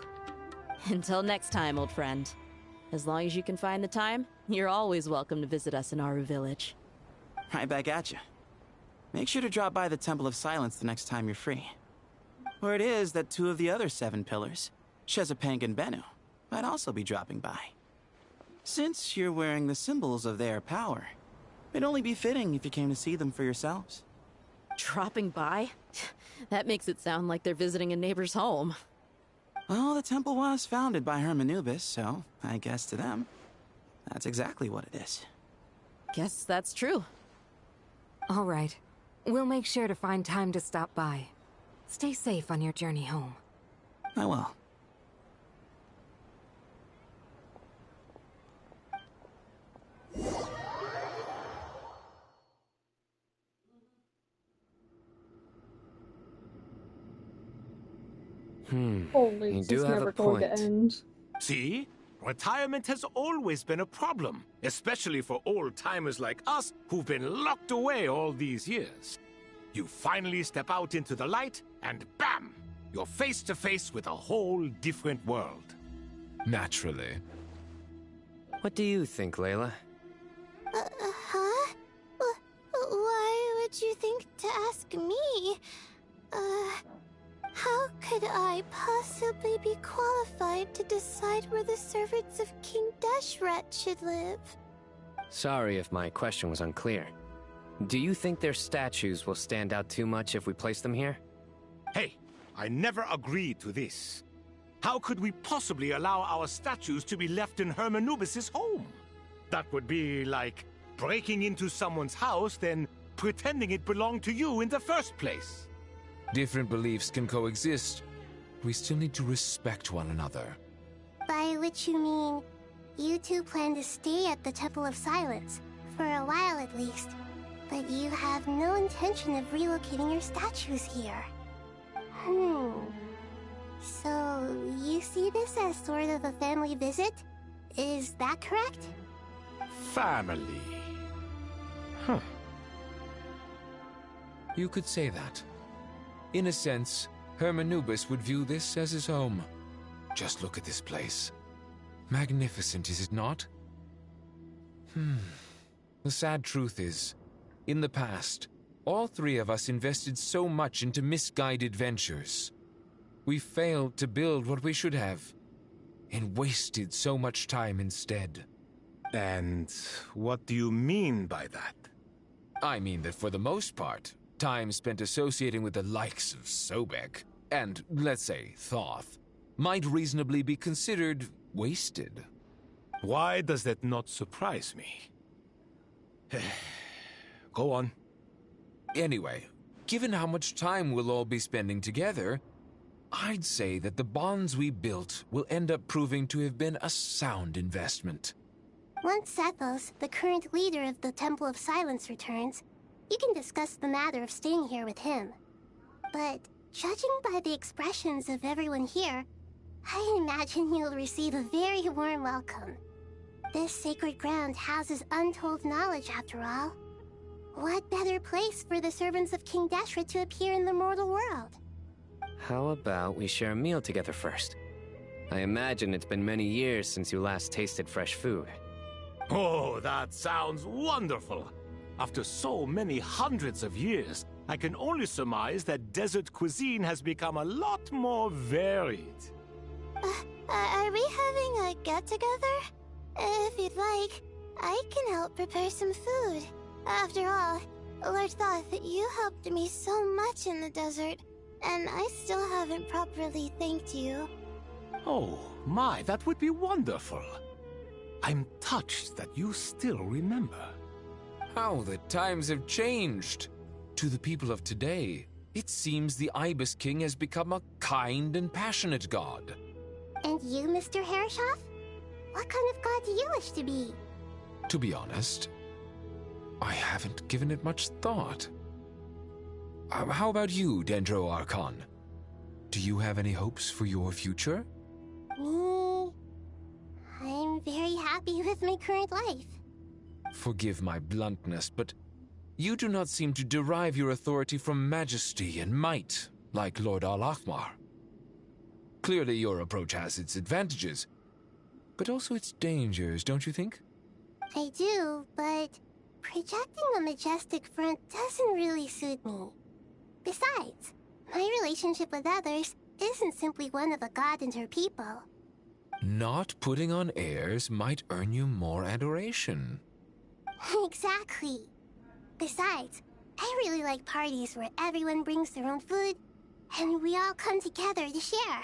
Speaker 15: Until next time, old friend. As long as you can find the time, you're always welcome to visit us in Aru Village.
Speaker 6: Right back at you. Make sure to drop by the Temple of Silence the next time you're free. Or it is that 2 of the other 7 pillars, Shezapeng and Bennu, might also be dropping by. Since you're wearing the symbols of their power, it'd only be fitting if you came to see them for yourselves.
Speaker 15: Dropping by? That makes it sound like they're visiting a neighbor's home.
Speaker 6: Well, the temple was founded by Hermanubis, so I guess to them, that's exactly what it is.
Speaker 15: Guess that's true.
Speaker 8: All right. We'll make sure to find time to stop by. Stay safe on your journey home.
Speaker 6: I will.
Speaker 1: Holy,
Speaker 9: You
Speaker 1: this
Speaker 9: do
Speaker 1: is
Speaker 9: have
Speaker 1: never
Speaker 9: a
Speaker 1: going to
Speaker 9: point.
Speaker 1: end.
Speaker 21: See? Retirement has always been a problem, especially for old-timers like us who've been locked away all these years. You finally step out into the light, and bam! You're face to face with a whole different world.
Speaker 23: Naturally.
Speaker 9: What do you think, Layla?
Speaker 2: Huh? Why would you think to ask me? How could I possibly be qualified to decide where the servants of King Deshret should live?
Speaker 9: Sorry if my question was unclear. Do you think their statues will stand out too much if we place them here?
Speaker 21: Hey, I never agreed to this. How could we possibly allow our statues to be left in Hermanubis' home? That would be like breaking into someone's house, then pretending it belonged to you in the first place.
Speaker 23: Different beliefs can coexist. We still need to respect one another.
Speaker 2: By which you mean, you two plan to stay at the Temple of Silence, for a while at least, but you have no intention of relocating your statues here. So, you see this as sort of a family visit? Is that correct?
Speaker 21: Family. Huh.
Speaker 23: You could say that. In a sense, Hermanubis would view this as his home. Just look at this place. Magnificent, is it not? The sad truth is, in the past, all 3 of us invested so much into misguided ventures. We failed to build what we should have, and wasted so much time instead.
Speaker 21: And what do you mean by that?
Speaker 23: I mean that for the most part, time spent associating with the likes of Sobek, and, let's say, Thoth, might reasonably be considered wasted.
Speaker 21: Why does that not surprise me? Go on.
Speaker 23: Anyway, given how much time we'll all be spending together, I'd say that the bonds we built will end up proving to have been a sound investment.
Speaker 2: Once Sethos, the current leader of the Temple of Silence, returns, you can discuss the matter of staying here with him. But judging by the expressions of everyone here, I imagine you'll receive a very warm welcome. This sacred ground houses untold knowledge, after all. What better place for the servants of King Deshret to appear in the mortal world?
Speaker 9: How about we share a meal together first? I imagine it's been many years since you last tasted fresh food.
Speaker 21: Oh, that sounds wonderful! After so many hundreds of years, I can only surmise that desert cuisine has become a lot more varied.
Speaker 2: Are we having a get-together? If you'd like, I can help prepare some food. After all, Lord Thoth, you helped me so much in the desert, and I still haven't properly thanked you.
Speaker 14: Oh, my, that would be wonderful. I'm touched that you still remember.
Speaker 16: How the times have changed. To the people of today, it seems the Ibis King has become a kind and passionate god.
Speaker 2: And you, Mr. Herreshoff? What kind of god do you wish to be?
Speaker 16: To be honest, I haven't given it much thought. How about you, Dendro Archon? Do you have any hopes for your future?
Speaker 2: Me? I'm very happy with my current life.
Speaker 16: Forgive my bluntness, but you do not seem to derive your authority from majesty and might, like Lord Al-Akhmar. Clearly your approach has its advantages, but also its dangers, don't you think?
Speaker 2: I do, but projecting a majestic front doesn't really suit me. Besides, my relationship with others isn't simply one of a god and her people.
Speaker 16: Not putting on airs might earn you more adoration.
Speaker 2: Exactly. Besides, I really like parties where everyone brings their own food, and we all come together to share.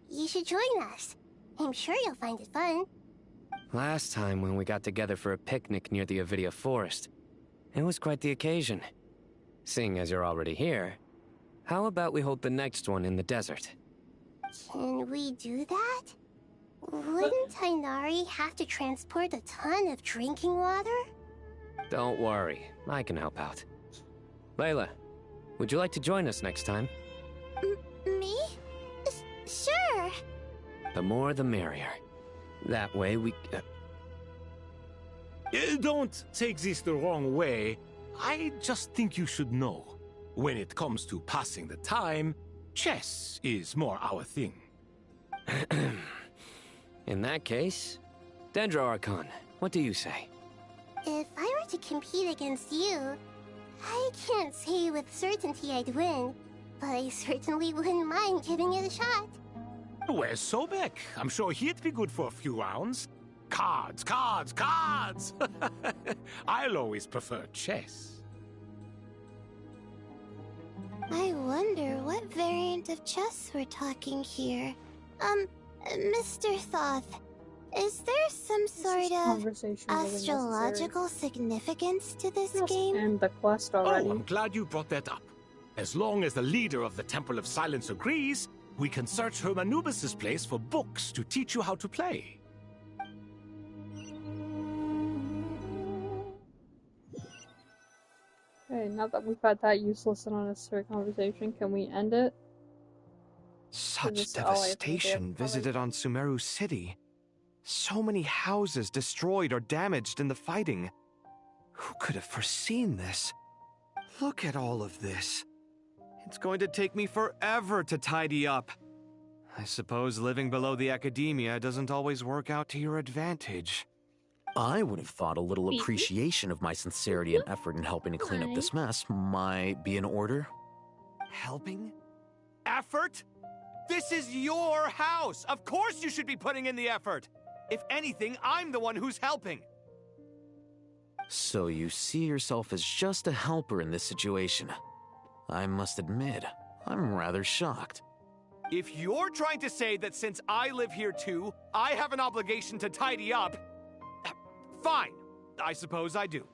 Speaker 2: You should join us. I'm sure you'll find it fun.
Speaker 9: Last time when we got together for a picnic near the Avidia Forest, it was quite the occasion. Seeing as you're already here, how about we hold the next one in the desert?
Speaker 2: Can we do that? Wouldn't Tainari have to transport a ton of drinking water?
Speaker 9: Don't worry, I can help out. Layla, would you like to join us next time?
Speaker 2: Me? Sure.
Speaker 9: The more the merrier. That way we...
Speaker 14: Don't take this the wrong way. I just think you should know. When it comes to passing the time, chess is more our thing.
Speaker 9: In that case, Dendro Archon, what do you say?
Speaker 2: If I were to compete against you, I can't say with certainty I'd win, but I certainly wouldn't mind giving it a shot.
Speaker 14: Where's Sobek? I'm sure he'd be good for a few rounds. Cards, cards, cards! I'll always prefer chess.
Speaker 2: I wonder what variant of chess we're talking here. Mr. Thoth, is there some sort of astrological significance to this game?
Speaker 1: And the quest already.
Speaker 14: Oh, I'm glad you brought that up. As long as the leader of the Temple of Silence agrees, we can search Hermanubis' place for books to teach you how to play.
Speaker 1: Okay, now that we've had that useless and unnecessary conversation, can we end it?
Speaker 13: Such devastation visited on Sumeru City. So many houses destroyed or damaged in the fighting. Who could have foreseen this? Look at all of this. It's going to take me forever to tidy up. I suppose living below the academia doesn't always work out to your advantage.
Speaker 17: I would have thought a little appreciation of my sincerity and effort in helping to clean up this mess might be in order.
Speaker 13: Helping? Effort? This is your house! Of course you should be putting in the effort! If anything, I'm the one who's helping!
Speaker 17: So you see yourself as just a helper in this situation. I must admit, I'm rather shocked.
Speaker 13: If you're trying to say that since I live here too, I have an obligation to tidy up, fine. I suppose I do.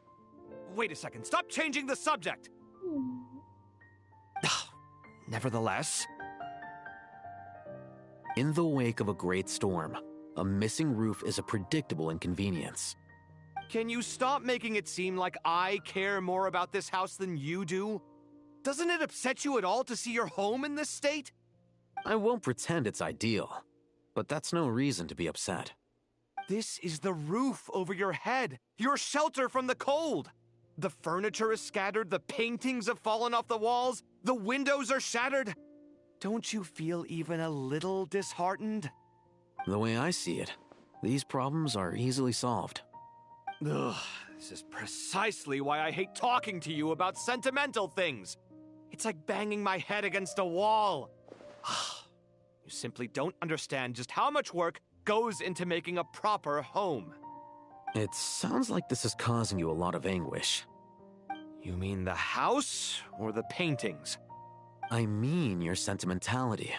Speaker 13: Wait a second, stop changing the subject! Nevertheless...
Speaker 17: In the wake of a great storm, a missing roof is a predictable inconvenience.
Speaker 13: Can you stop making it seem like I care more about this house than you do? Doesn't it upset you at all to see your home in this state?
Speaker 17: I won't pretend it's ideal, but that's no reason to be upset.
Speaker 13: This is the roof over your head, your shelter from the cold. The furniture is scattered, the paintings have fallen off the walls, the windows are shattered. Don't you feel even a little disheartened?
Speaker 17: The way I see it, these problems are easily solved.
Speaker 13: Ugh, this is precisely why I hate talking to you about sentimental things. It's like banging my head against a wall. You simply don't understand just how much work
Speaker 7: goes into making a proper home.
Speaker 17: It sounds like this is causing you a lot of anguish.
Speaker 7: You mean the house or the paintings?
Speaker 17: I mean your sentimentality.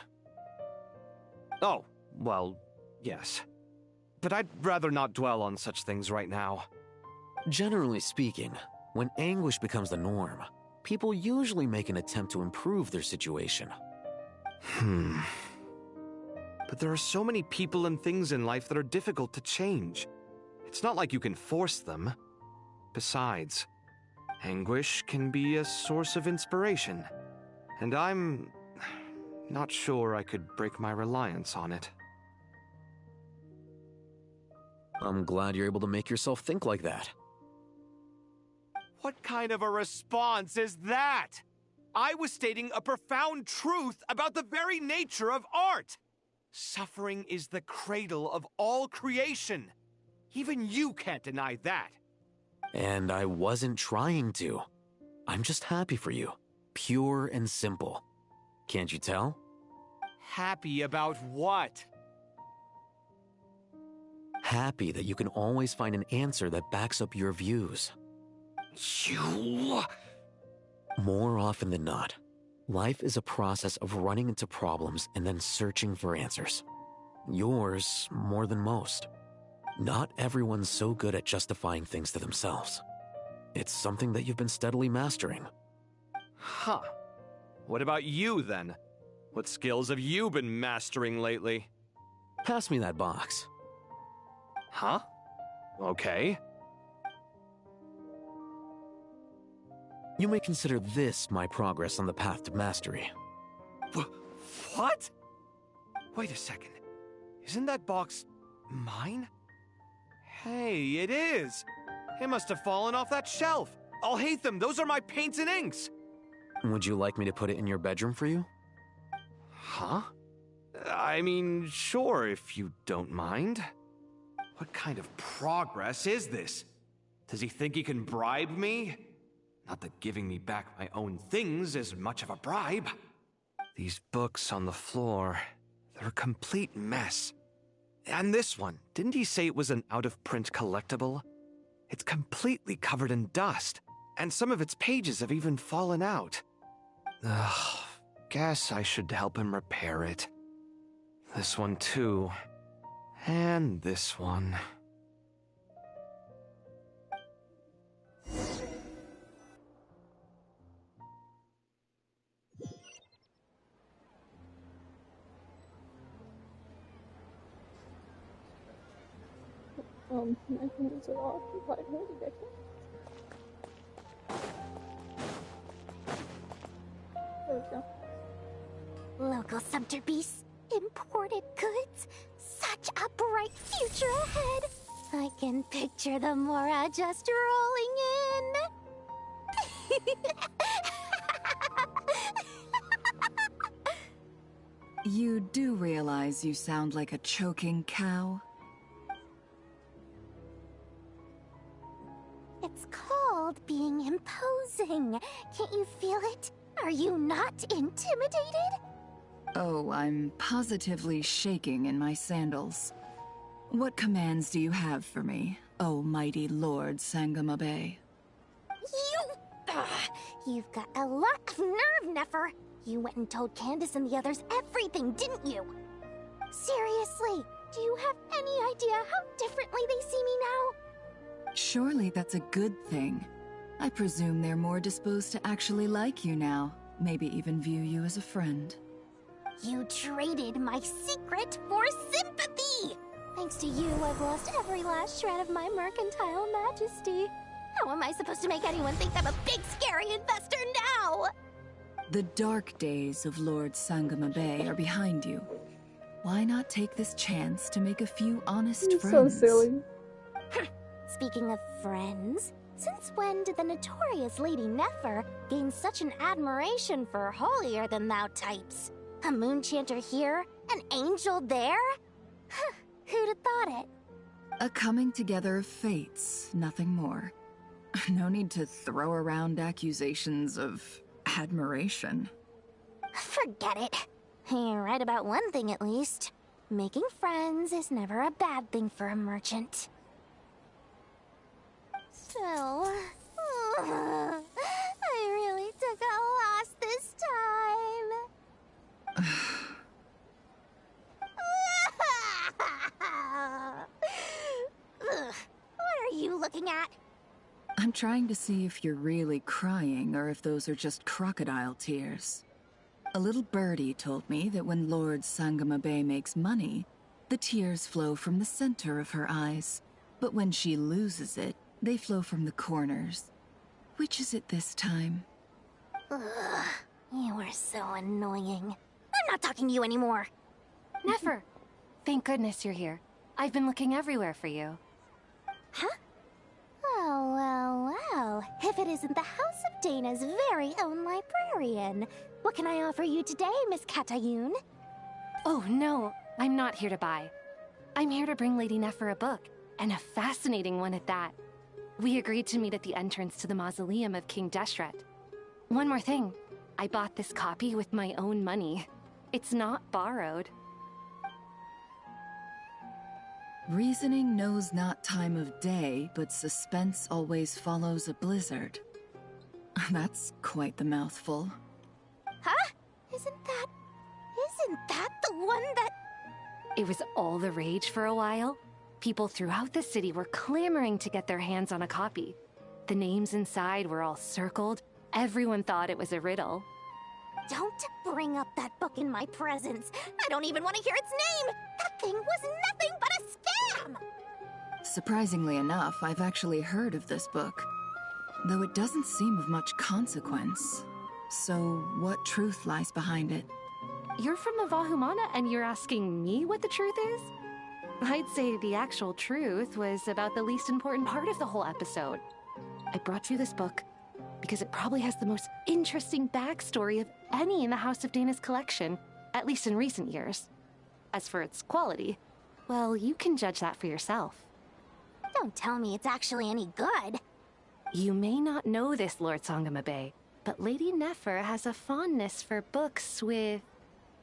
Speaker 7: Oh, well, yes. But I'd rather not dwell on such things right now.
Speaker 17: Generally speaking, when anguish becomes the norm, people usually make an attempt to improve their situation.
Speaker 7: But there are so many people and things in life that are difficult to change. It's not like you can force them. Besides, anguish can be a source of inspiration, and I'm not sure I could break my reliance on it.
Speaker 17: I'm glad you're able to make yourself think like that.
Speaker 7: What kind of a response is that? I was stating a profound truth about the very nature of art. Suffering is the cradle of all creation. Even you can't deny that.
Speaker 17: And I wasn't trying to. I'm just happy for you. Pure and simple. Can't you tell?
Speaker 7: Happy about what?
Speaker 17: Happy that you can always find an answer that backs up your views.
Speaker 7: You...
Speaker 17: More often than not, life is a process of running into problems and then searching for answers. Yours more than most. Not everyone's so good at justifying things to themselves. It's something that you've been steadily mastering.
Speaker 7: Huh. What about you, then? What skills have you been mastering lately?
Speaker 17: Pass me that box.
Speaker 7: Huh? Okay.
Speaker 17: You may consider this my progress on the path to mastery.
Speaker 7: What? Wait a second. Isn't that box mine? Hey, it is! It must have fallen off that shelf. I'll hate them. Those are my paints and inks.
Speaker 17: Would you like me to put it in your bedroom for you?
Speaker 7: Huh? I mean, sure, if you don't mind. What kind of progress is this? Does he think he can bribe me? Not that giving me back my own things is much of a bribe. These books on the floor, they're a complete mess. And this one, didn't he say it was an out-of-print collectible? It's completely covered in dust, and some of its pages have even fallen out. Ugh, guess I should help him repair it. This one too. And this one.
Speaker 1: My hands are occupied holding it. There we go.
Speaker 2: Local sumter beasts, imported goods, such a bright future ahead. I can picture the Mora just rolling in.
Speaker 11: You do realize you sound like a choking cow?
Speaker 2: It's called being imposing. Can't you feel it? Are you not intimidated?
Speaker 11: Oh, I'm positively shaking in my sandals. What commands do you have for me, oh mighty Lord Sangama Bay?
Speaker 2: You've got a lot of nerve, Nefer. You went and told Candace and the others everything, didn't you? Seriously, do you have any idea how differently they see me now?
Speaker 11: Surely that's a good thing. I presume they're more disposed to actually like you now, maybe even view you as a friend.
Speaker 2: You traded my secret for sympathy! Thanks to you, I've lost every last shred of my mercantile majesty. How am I supposed to make anyone think I'm a big, scary investor now?
Speaker 11: The dark days of Lord Sangama Bay are behind you. Why not take this chance to make a few honest friends?
Speaker 1: So silly.
Speaker 2: Speaking of friends, since when did the notorious Lady Nefer gain such an admiration for holier-than-thou types? A moonchanter here, an angel there? Who'd have thought it?
Speaker 11: A coming together of fates, nothing more. No need to throw around accusations of admiration.
Speaker 2: Forget it. You're right about one thing at least. Making friends is never a bad thing for a merchant. So, I really took a loss this time. What are you looking at?
Speaker 11: I'm trying to see if you're really crying or if those are just crocodile tears. A little birdie told me that when Lord Sangamabe makes money, the tears flow from the center of her eyes. But when she loses it, they flow from the corners. Which is it this time?
Speaker 2: Ugh, you are so annoying. I'm not talking to you anymore.
Speaker 20: Nefer, thank goodness you're here. I've been looking everywhere for you.
Speaker 2: Huh? Well. If it isn't the House of Dana's very own librarian. What can I offer you today, Miss Katayun?
Speaker 20: Oh, no. I'm not here to buy. I'm here to bring Lady Nefer a book, and a fascinating one at that. We agreed to meet at the entrance to the mausoleum of King Deshret. One more thing. I bought this copy with my own money. It's not borrowed.
Speaker 11: Reasoning knows not time of day, but suspense always follows a blizzard. That's quite the mouthful.
Speaker 2: Huh? Isn't that the one that...
Speaker 20: It was all the rage for a while. People throughout the city were clamoring to get their hands on a copy. The names inside were all circled. Everyone thought it was a riddle.
Speaker 2: Don't bring up that book in my presence. I don't even want to hear its name. That thing was nothing but a scam.
Speaker 11: Surprisingly enough, I've actually heard of this book, though it doesn't seem of much consequence. So, what truth lies behind it?
Speaker 20: You're from the Vahumana and you're asking me what the truth is? I'd say the actual truth was about the least important part of the whole episode. I brought you this book because it probably has the most interesting backstory of any in the House of Dana's collection, at least in recent years. As for its quality, well, you can judge that for yourself.
Speaker 2: Don't tell me it's actually any good.
Speaker 20: You may not know this, Lord Sangamabe, but Lady Nefer has a fondness for books with...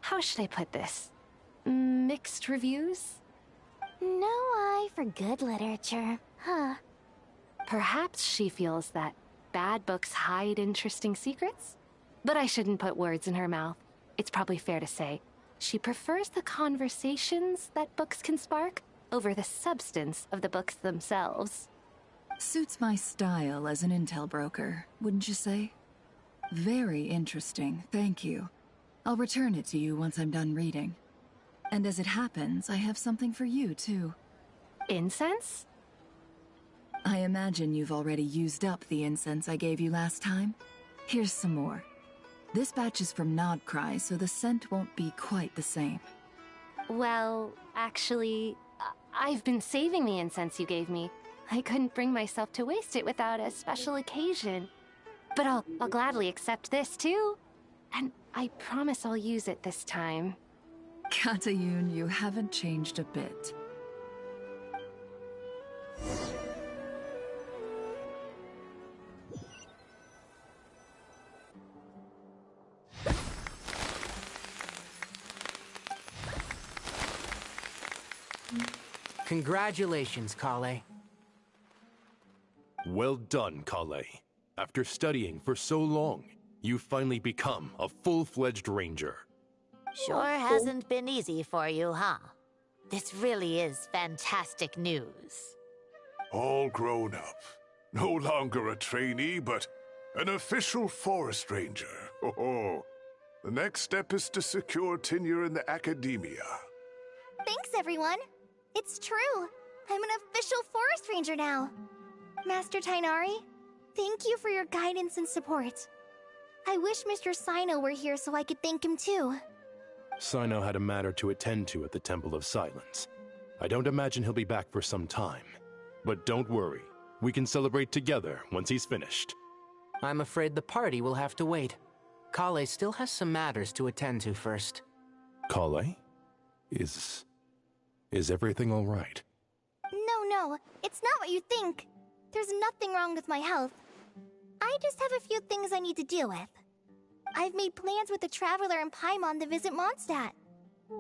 Speaker 20: how should I put this? Mixed reviews?
Speaker 2: No eye for good literature, huh?
Speaker 20: Perhaps she feels that bad books hide interesting secrets? But I shouldn't put words in her mouth. It's probably fair to say she prefers the conversations that books can spark over the substance of the books themselves.
Speaker 11: Suits my style as an intel broker, wouldn't you say? Very interesting, thank you. I'll return it to you once I'm done reading. And as it happens, I have something for you, too.
Speaker 20: Incense?
Speaker 11: I imagine you've already used up the incense I gave you last time. Here's some more. This batch is from Nodcry, so the scent won't be quite the same.
Speaker 20: Well, actually, I've been saving the incense you gave me. I couldn't bring myself to waste it without a special occasion. But I'll gladly accept this, too. And I promise I'll use it this time.
Speaker 11: Katayun, you haven't changed a bit.
Speaker 3: Congratulations, Kale.
Speaker 4: Well done, Kale. After studying for so long, you've finally become a full-fledged ranger.
Speaker 18: Sure hasn't been easy for you, huh? This really is fantastic news.
Speaker 10: All grown up. No longer a trainee, but an official forest ranger. Oh, the next step is to secure tenure in the academia.
Speaker 2: Thanks, everyone. It's true. I'm an official forest ranger now. Master Tainari, thank you for your guidance and support. I wish Mr. Sino were here so I could thank him too.
Speaker 4: Sino had a matter to attend to at the Temple of Silence. I don't imagine he'll be back for some time. But don't worry, we can celebrate together once he's finished.
Speaker 3: I'm afraid the party will have to wait. Kale still has some matters to attend to first.
Speaker 4: Kale? Is everything all right?
Speaker 2: No, it's not what you think. There's nothing wrong with my health. I just have a few things I need to deal with. I've made plans with the Traveler and Paimon to visit Mondstadt.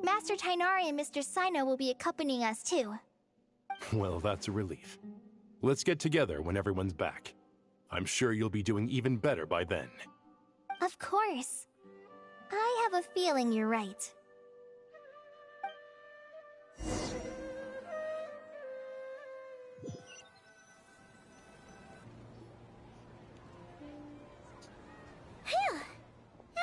Speaker 2: Master Tainari and Mr. Sino will be accompanying us too.
Speaker 4: Well, that's a relief. Let's get together when everyone's back. I'm sure you'll be doing even better by then.
Speaker 2: Of course. I have a feeling you're right. Phew!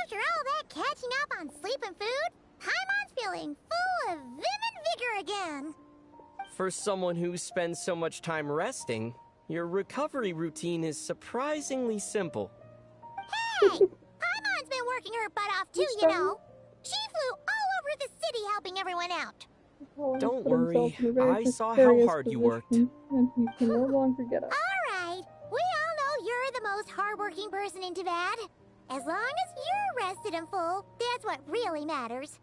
Speaker 2: After all that catching up on sleep and food, Paimon's feeling full of vim and vigor again.
Speaker 13: For someone who spends so much time resting, your recovery routine is surprisingly simple.
Speaker 2: Hey! Paimon's been working her butt off too, you know. She flew all over the city helping everyone out.
Speaker 13: Don't worry, I saw how hard you worked.
Speaker 1: And he can no longer get up.
Speaker 2: Alright, we all know you're the most hardworking person in Tavad. As long as you're rested and full, that's what really matters.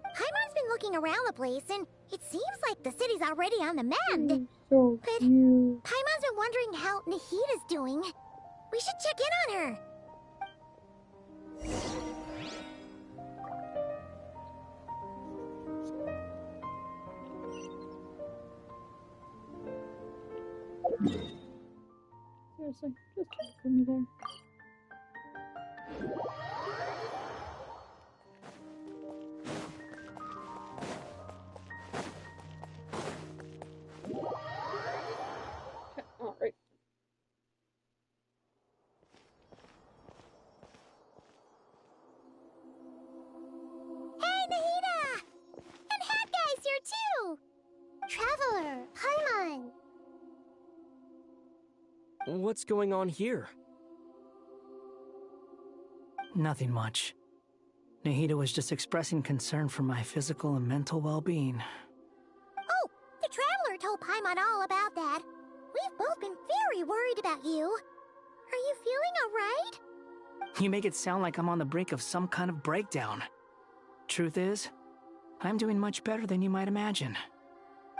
Speaker 2: Paimon's been looking around the place, and it seems like the city's already on the mend.
Speaker 1: So
Speaker 2: but
Speaker 1: cute.
Speaker 2: Paimon's been wondering how Nahida's doing. We should check in on her.
Speaker 1: Seriously, just put me there. Okay, alright.
Speaker 2: Hey, Nahida! And Hat Guy's here too! Traveler, Paimon!
Speaker 13: What's going on here?
Speaker 5: Nothing much. Nahida was just expressing concern for my physical and mental well-being.
Speaker 2: Oh, the Traveler told Paimon all about that. We've both been very worried about you. Are you feeling alright?
Speaker 5: You make it sound like I'm on the brink of some kind of breakdown. Truth is, I'm doing much better than you might imagine.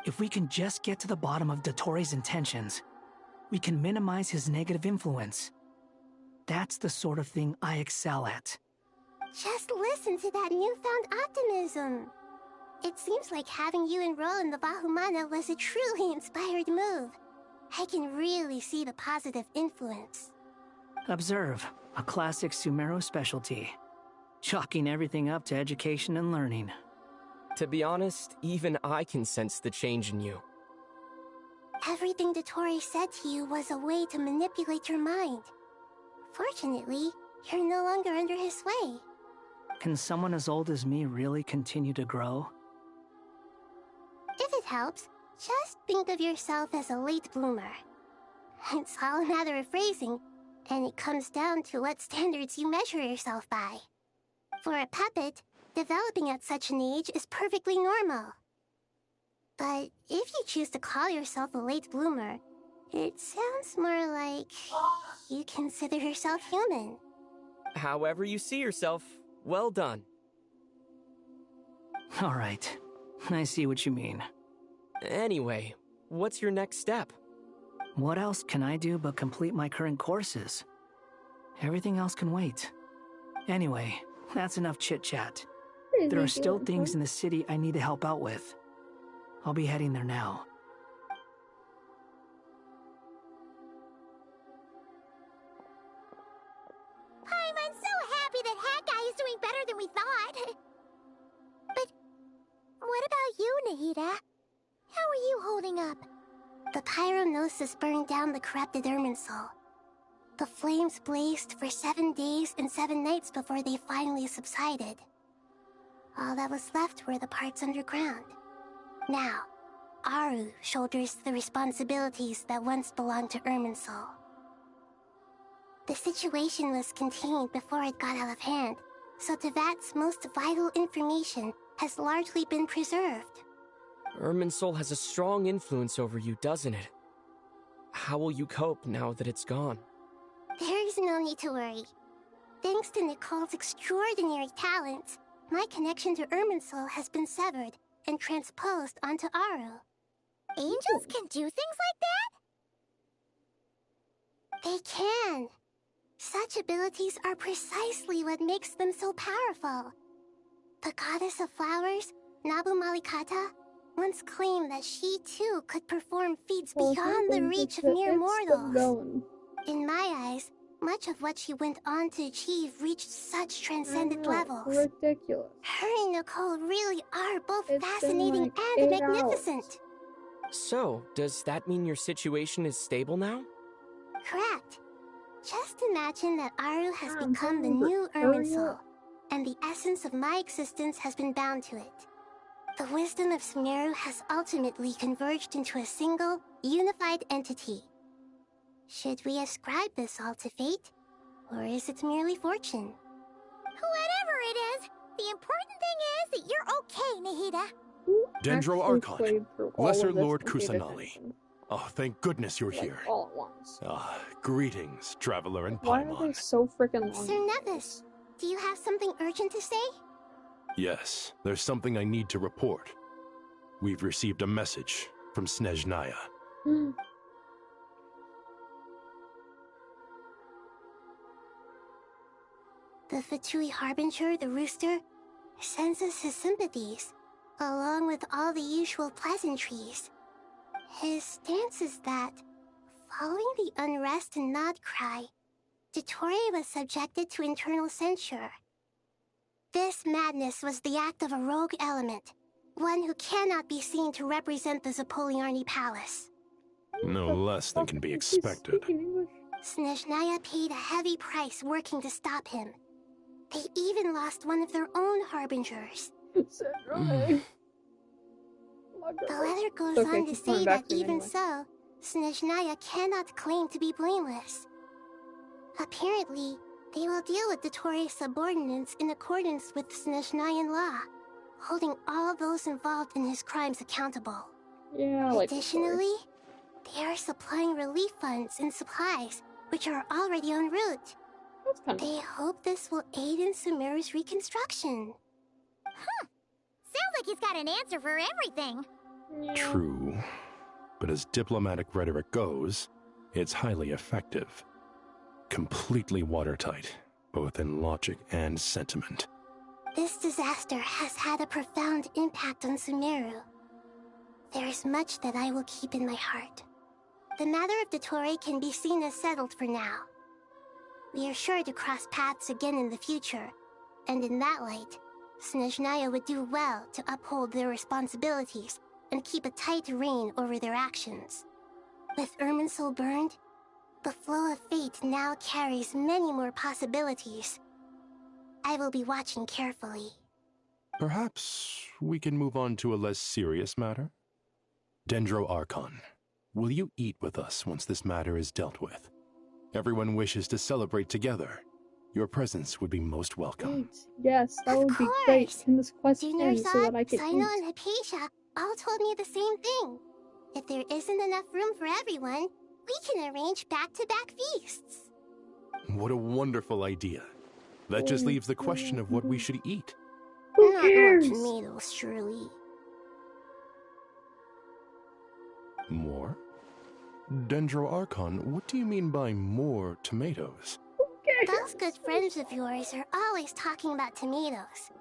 Speaker 5: If we can just get to the bottom of Dottoro's intentions, we can minimize his negative influence. That's the sort of thing I excel at.
Speaker 2: Just listen to that newfound optimism. It seems like having you enroll in the Vahumana was a truly inspired move. I can really see the positive influence.
Speaker 5: Observe, a classic Sumeru specialty. Chalking everything up to education and learning.
Speaker 13: To be honest, even I can sense the change in you.
Speaker 2: Everything Dottori said to you was a way to manipulate your mind. Fortunately, you're no longer under his sway.
Speaker 5: Can someone as old as me really continue to grow?
Speaker 2: If it helps, just think of yourself as a late bloomer. It's all a matter of phrasing, and it comes down to what standards you measure yourself by. For a puppet, developing at such an age is perfectly normal. But if you choose to call yourself a late bloomer, it sounds more like you consider yourself human.
Speaker 13: However you see yourself, well done.
Speaker 5: Alright, I see what you mean.
Speaker 13: Anyway, what's your next step?
Speaker 5: What else can I do but complete my current courses? Everything else can wait. Anyway, that's enough chit-chat. There are still things in the city I need to help out with. I'll be heading there now.
Speaker 2: I'm so happy that Hat Guy is doing better than we thought. But what about you, Nahida? How are you holding up? The pyronosis burned down the corrupted Irminsul. The flames blazed for 7 days and 7 nights before they finally subsided. All that was left were the parts underground. Now, Aru shoulders the responsibilities that once belonged to Irminsul. The situation was contained before it got out of hand, so Tevat's most vital information has largely been preserved.
Speaker 13: Irminsul has a strong influence over you, doesn't it? How will you cope now that it's gone?
Speaker 2: There is no need to worry. Thanks to Nicole's extraordinary talents, my connection to Irminsul has been severed and transposed onto Aru. Angels can do things like that? They can. Such abilities are precisely what makes them so powerful. The goddess of flowers Nabu Malikata, once claimed that she too could perform feats beyond the reach of mere mortals. In my eyes, much of what she went on to achieve reached such transcendent levels.
Speaker 1: Ridiculous.
Speaker 2: Her and Nicole really are both fascinating and magnificent.
Speaker 13: So, does that mean your situation is stable now?
Speaker 2: Correct. Just imagine that Aru has become the new Irminsul, and the essence of my existence has been bound to it. The wisdom of Sumeru has ultimately converged into a single, unified entity. Should we ascribe this all to fate, or is it merely fortune? Whatever it is, the important thing is that you're okay, Nahida.
Speaker 4: Dendro Archon, Lesser Lord Kusanali. Oh, thank goodness you're here.
Speaker 1: All at once.
Speaker 4: Greetings, traveler and
Speaker 1: Why
Speaker 4: Paimon.
Speaker 1: are they so freaking long?
Speaker 2: Sir Nevis, do you have something urgent to say?
Speaker 4: Yes, there's something I need to report. We've received a message from Snezhnaya.
Speaker 2: The Fatui Harbinger, the rooster, sends us his sympathies, along with all the usual pleasantries. His stance is that, following the unrest and Nod cry, Dottore was subjected to internal censure. This madness was the act of a rogue element, one who cannot be seen to represent the Zapoliarni Palace.
Speaker 4: No less than can be expected.
Speaker 2: Snezhnaya paid a heavy price working to stop him. They even lost one of their own harbingers. The letter goes on to say that even so, Snezhnaya cannot claim to be blameless. Apparently, they will deal with Dottore's subordinates in accordance with Snezhnayan law, holding all those involved in his crimes accountable. Additionally, they are supplying relief funds and supplies, which are already en route. They hope this will aid in Sumeru's reconstruction.
Speaker 18: Sounds like he's got an answer for everything.
Speaker 4: True, but as diplomatic rhetoric goes, it's highly effective. Completely watertight, both in logic and sentiment.
Speaker 2: This disaster has had a profound impact on Sumeru. There is much that I will keep in my heart. The matter of Dottore can be seen as settled for now. We are sure to cross paths again in the future, and in that light, Snezhnaya would do well to uphold their responsibilities and keep a tight rein over their actions. With Irminsul burned, the flow of fate now carries many more possibilities. I will be watching carefully.
Speaker 4: Perhaps we can move on to a less serious matter? Dendro Archon, will you eat with us once this matter is dealt with? Everyone wishes to celebrate together. Your presence would be most welcome.
Speaker 1: Yes, that would be great. Can this quest
Speaker 2: Junior
Speaker 1: end so that I can
Speaker 2: Sino,
Speaker 1: eat?
Speaker 2: and Hypatia all told me the same thing. If there isn't enough room for everyone, we can arrange back-to-back feasts.
Speaker 4: What a wonderful idea. That just leaves the question of what we should eat.
Speaker 2: Not more tomatoes, surely.
Speaker 4: More? Dendro Archon, what do you mean by more tomatoes?
Speaker 2: Those good friends of yours are always talking about tomatoes.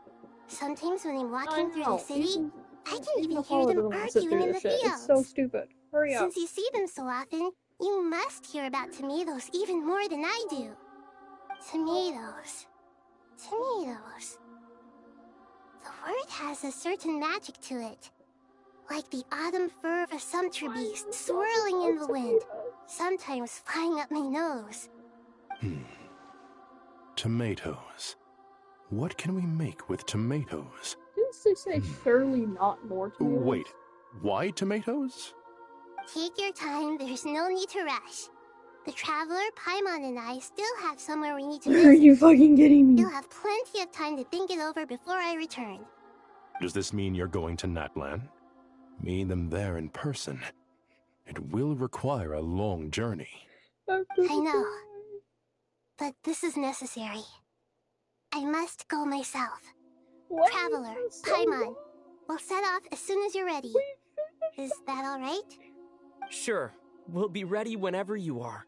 Speaker 2: Sometimes when I'm walking through the city, I can even hear them arguing in the fields.
Speaker 1: It's so stupid. Hurry up.
Speaker 2: Since you see them so often, you must hear about tomatoes even more than I do. Tomatoes. Tomatoes. The word has a certain magic to it. Like the autumn fur of a sumpter beast swirling in the wind, sometimes flying up my nose.
Speaker 4: Tomatoes. What can we make with tomatoes?
Speaker 1: Didn't they say surely not more tomatoes?
Speaker 4: Wait, why tomatoes?
Speaker 2: Take your time, there's no need to rush. The Traveler, Paimon, and I still have somewhere we need to visit.
Speaker 1: Are you fucking kidding me?
Speaker 2: You'll have plenty of time to think it over before I return.
Speaker 4: Does this mean you're going to Natlan? Meeting them there in person. It will require a long journey.
Speaker 2: I know. But this is necessary. I must go myself. Traveler, Paimon, we'll set off as soon as you're ready. Is that alright?
Speaker 13: Sure. We'll be ready whenever you are.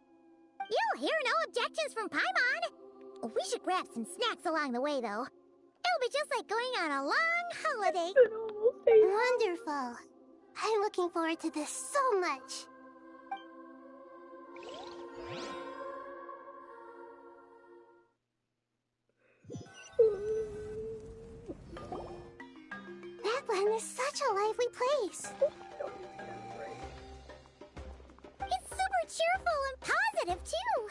Speaker 18: You'll hear no objections from Paimon. We should grab some snacks along the way, though. It'll be just like going on a long holiday.
Speaker 2: Wonderful. I'm looking forward to this so much. That land is such a lively place. It's super cheerful and positive, too.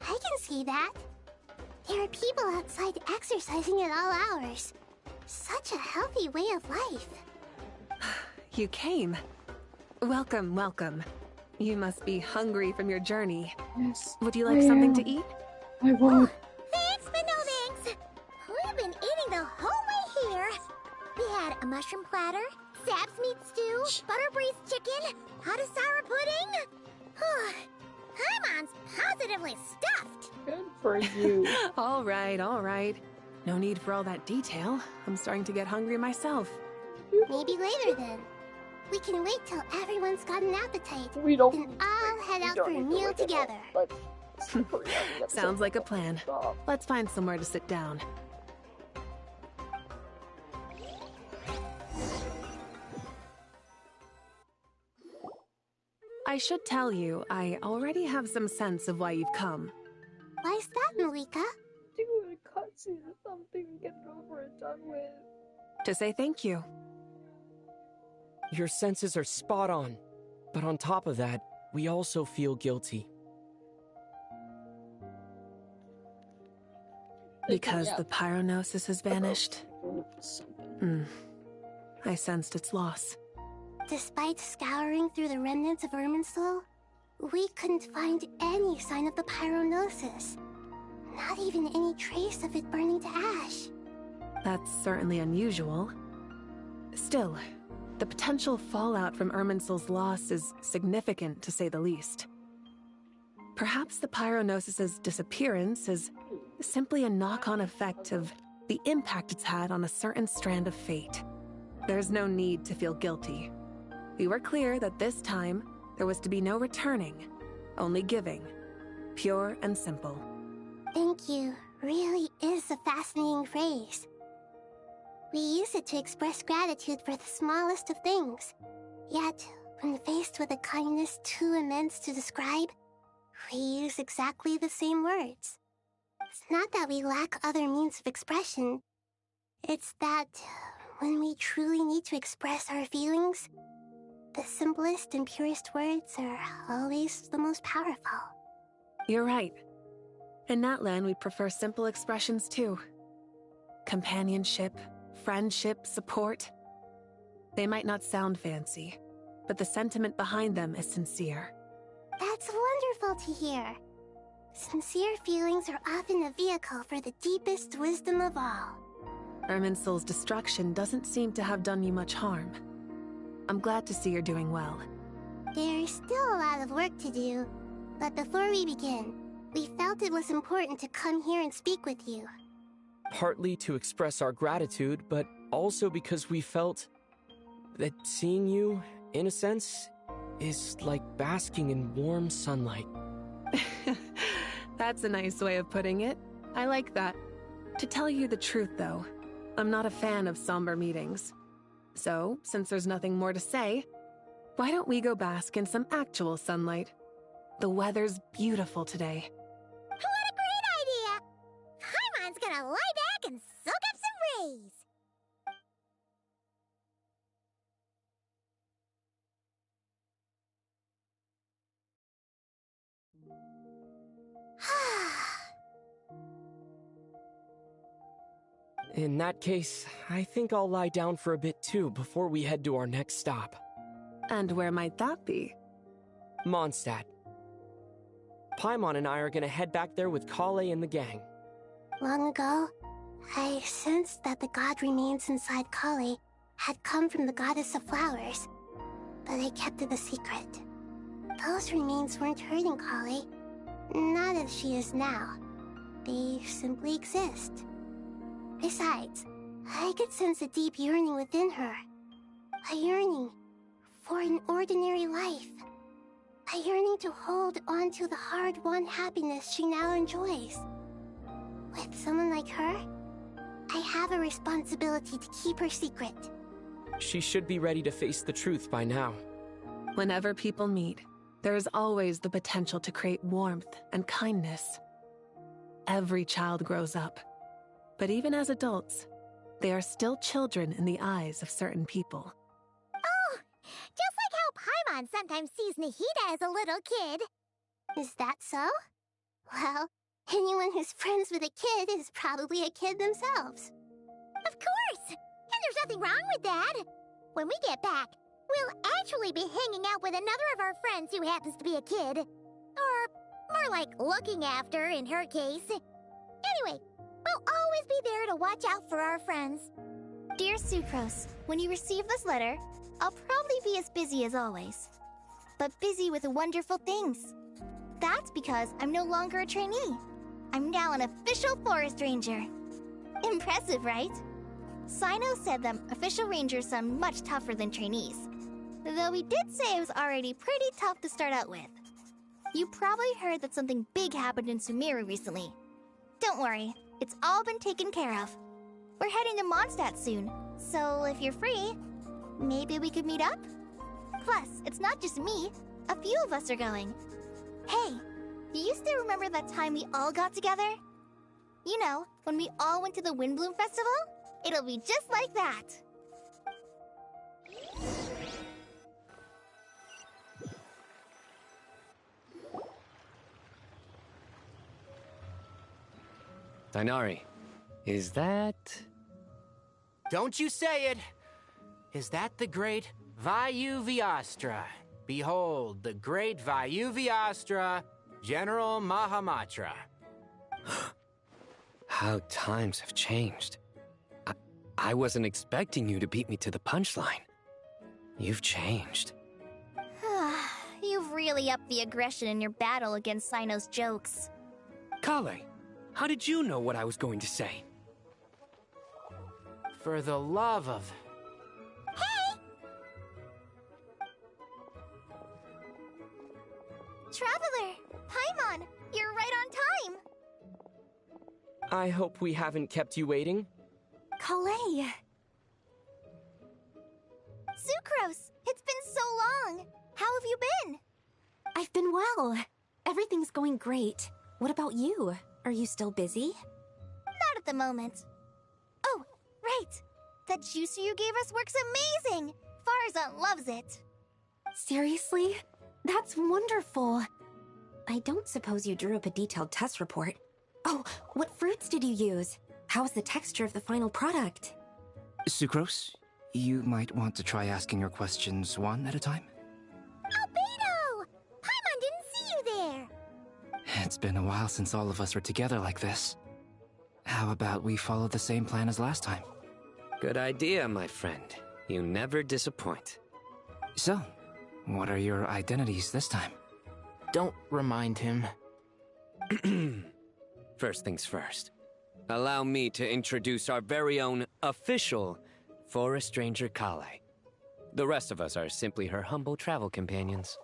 Speaker 2: I can see that. There are people outside exercising at all hours. Such a healthy way of life.
Speaker 12: You came. Welcome, welcome. You must be hungry from your journey.
Speaker 1: Yes.
Speaker 12: Would you like something to eat?
Speaker 1: I would.
Speaker 2: Thanks, but no thanks. We've been eating the whole way here. We had a mushroom platter, Sab's meat stew, butter braised chicken, Hadasara pudding. Paimon's positively stuffed.
Speaker 1: Good for you.
Speaker 12: All right, all right. No need for all that detail. I'm starting to get hungry myself.
Speaker 2: Maybe later then. We can wait till everyone's got an appetite.
Speaker 1: We don't.
Speaker 2: Then I'll head out for a meal together.
Speaker 12: Sounds like a plan. Let's find somewhere to sit down. I should tell you, I already have some sense of why you've come.
Speaker 2: Why's that, Malika?
Speaker 1: Do a cutscene or something and get it over and done with.
Speaker 12: To say thank you.
Speaker 13: Your senses are spot on. But on top of that, we also feel guilty.
Speaker 12: Because the pyronosis has vanished? I sensed its loss.
Speaker 2: Despite scouring through the remnants of Irminsul, we couldn't find any sign of the pyronosis. Not even any trace of it burning to ash.
Speaker 12: That's certainly unusual. Still, the potential fallout from Irminsul's loss is significant, to say the least. Perhaps the pyronosis's disappearance is simply a knock-on effect of the impact it's had on a certain strand of fate. There's no need to feel guilty. We were clear that this time, there was to be no returning, only giving. Pure and simple.
Speaker 2: Thank you really is a fascinating phrase. We use it to express gratitude for the smallest of things. Yet, when faced with a kindness too immense to describe, we use exactly the same words. It's not that we lack other means of expression. It's that when we truly need to express our feelings, the simplest and purest words are always the most powerful.
Speaker 12: You're right. In Natlan, we prefer simple expressions too. Companionship, friendship, support. They might not sound fancy, but the sentiment behind them is sincere.
Speaker 2: That's wonderful to hear. Sincere feelings are often a vehicle for the deepest wisdom of all.
Speaker 12: Irminsul's destruction doesn't seem to have done you much harm. I'm glad to see you're doing well.
Speaker 2: There's still a lot of work to do, but before we begin, we felt it was important to come here and speak with you.
Speaker 13: Partly to express our gratitude, but also because we felt that seeing you, in a sense, is like basking in warm sunlight.
Speaker 12: That's a nice way of putting it. I like that. To tell you the truth, though, I'm not a fan of somber meetings. So, since there's nothing more to say, why don't we go bask in some actual sunlight? The weather's beautiful today.
Speaker 2: What a great idea! Paimon's gonna lie back and soak up some rays!
Speaker 13: In that case, I think I'll lie down for a bit too before we head to our next stop.
Speaker 12: And where might that be?
Speaker 13: Mondstadt. Paimon and I are gonna head back there with Kale and the gang.
Speaker 2: Long ago, I sensed that the god remains inside Kale had come from the goddess of flowers, but I kept it a secret. Those remains weren't hurting Kale, not as she is now. They simply exist. Besides, I could sense a deep yearning within her. A yearning for an ordinary life. A yearning to hold on to the hard-won happiness she now enjoys. With someone like her, I have a responsibility to keep her secret.
Speaker 13: She should be ready to face the truth by now.
Speaker 12: Whenever people meet, there is always the potential to create warmth and kindness. Every child grows up, but even as adults, they are still children in the eyes of certain people.
Speaker 2: Oh, just like how Paimon sometimes sees Nahida as a little kid. Is that so? Well, anyone who's friends with a kid is probably a kid themselves. Of course! And there's nothing wrong with that. When we get back, we'll actually be hanging out with another of our friends who happens to be a kid. Or more like looking after, in her case. Anyway, we'll always be there to watch out for our friends. Dear Sucrose, when you receive this letter, I'll probably be as busy as always. But busy with wonderful things. That's because I'm no longer a trainee. I'm now an official forest ranger. Impressive, right? Sino said that official rangers sound much tougher than trainees. Though he did say it was already pretty tough to start out with. You probably heard that something big happened in Sumeru recently. Don't worry, it's all been taken care of. We're heading to Mondstadt soon, so if you're free, maybe we could meet up? Plus, it's not just me, a few of us are going. Hey, do you still remember that time we all got together? You know, when we all went to the Windbloom Festival? It'll be just like that.
Speaker 9: Dainari, is that...
Speaker 3: Don't you say it! Is that the great Vayu Vyastra? Behold, the great Vayu Vyastra, General Mahamatra.
Speaker 9: How times have changed. I wasn't expecting you to beat me to the punchline. You've changed.
Speaker 2: You've really upped the aggression in your battle against Sino's jokes.
Speaker 9: Kale, how did you know what I was going to say?
Speaker 3: For the love of...
Speaker 2: Hey! Traveler! Paimon! You're right on time!
Speaker 13: I hope we haven't kept you waiting.
Speaker 2: Kalei! Sucrose! It's been so long! How have you been?
Speaker 15: I've been well. Everything's going great. What about you? Are you still busy?
Speaker 2: Not at the moment. Oh, right! That juicer you gave us works amazing! Farzan loves it!
Speaker 15: Seriously? That's wonderful. I don't suppose you drew up a detailed test report. Oh, what fruits did you use? How's the texture of the final product?
Speaker 3: Sucrose, you might want to try asking your questions one at a time.
Speaker 2: Albedo! Paimon didn't see you there!
Speaker 3: It's been a while since all of us were together like this. How about we follow the same plan as last time?
Speaker 9: Good idea, my friend. You never disappoint.
Speaker 3: So, what are your identities this time? Don't remind him.
Speaker 9: First things first. Allow me to introduce our very own official Forest Ranger Kale. The rest of us are simply her humble travel companions.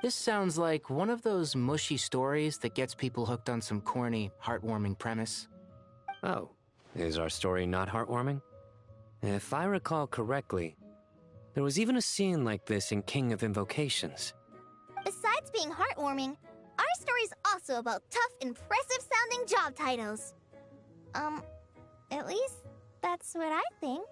Speaker 3: This sounds like one of those mushy stories that gets people hooked on some corny, heartwarming premise.
Speaker 9: Oh, is our story not heartwarming? If I recall correctly, there was even a scene like this in King of Invocations.
Speaker 2: Besides being heartwarming, our story's also about tough, impressive-sounding job titles. At least that's what I think.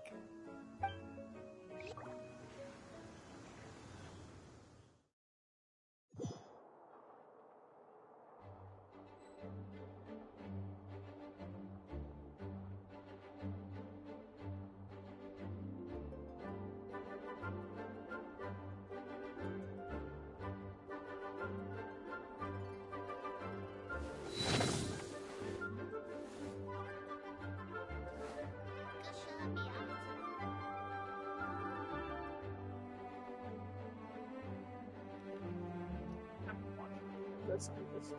Speaker 1: This I'm just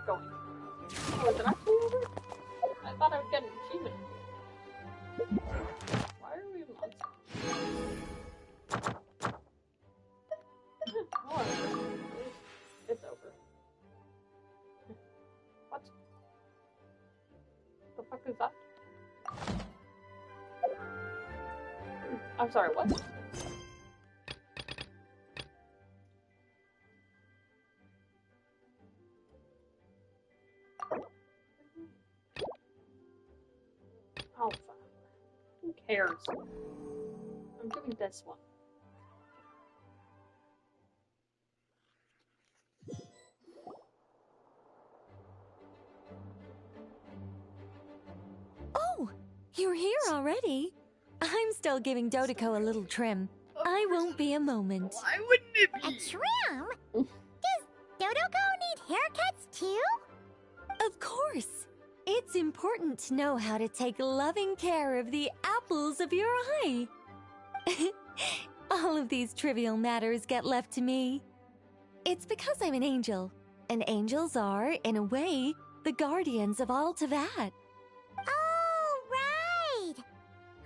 Speaker 1: going. Oh, is it actually over? I thought I would get an achievement. Why are we even on? Oh, it's over. What? The fuck is that? I'm sorry, what? Oh, fuck. Who cares? I'm doing this one.
Speaker 20: Oh, you're here already? I'm still giving Dodiko a little trim. I won't be a moment.
Speaker 1: Why wouldn't it be?
Speaker 2: A trim? Does Dodoko need haircuts too?
Speaker 20: Of course. It's important to know how to take loving care of the apples of your eye. All of these trivial matters get left to me. It's because I'm an angel, and angels are, in a way, the guardians of all Tavad.
Speaker 2: Oh, right!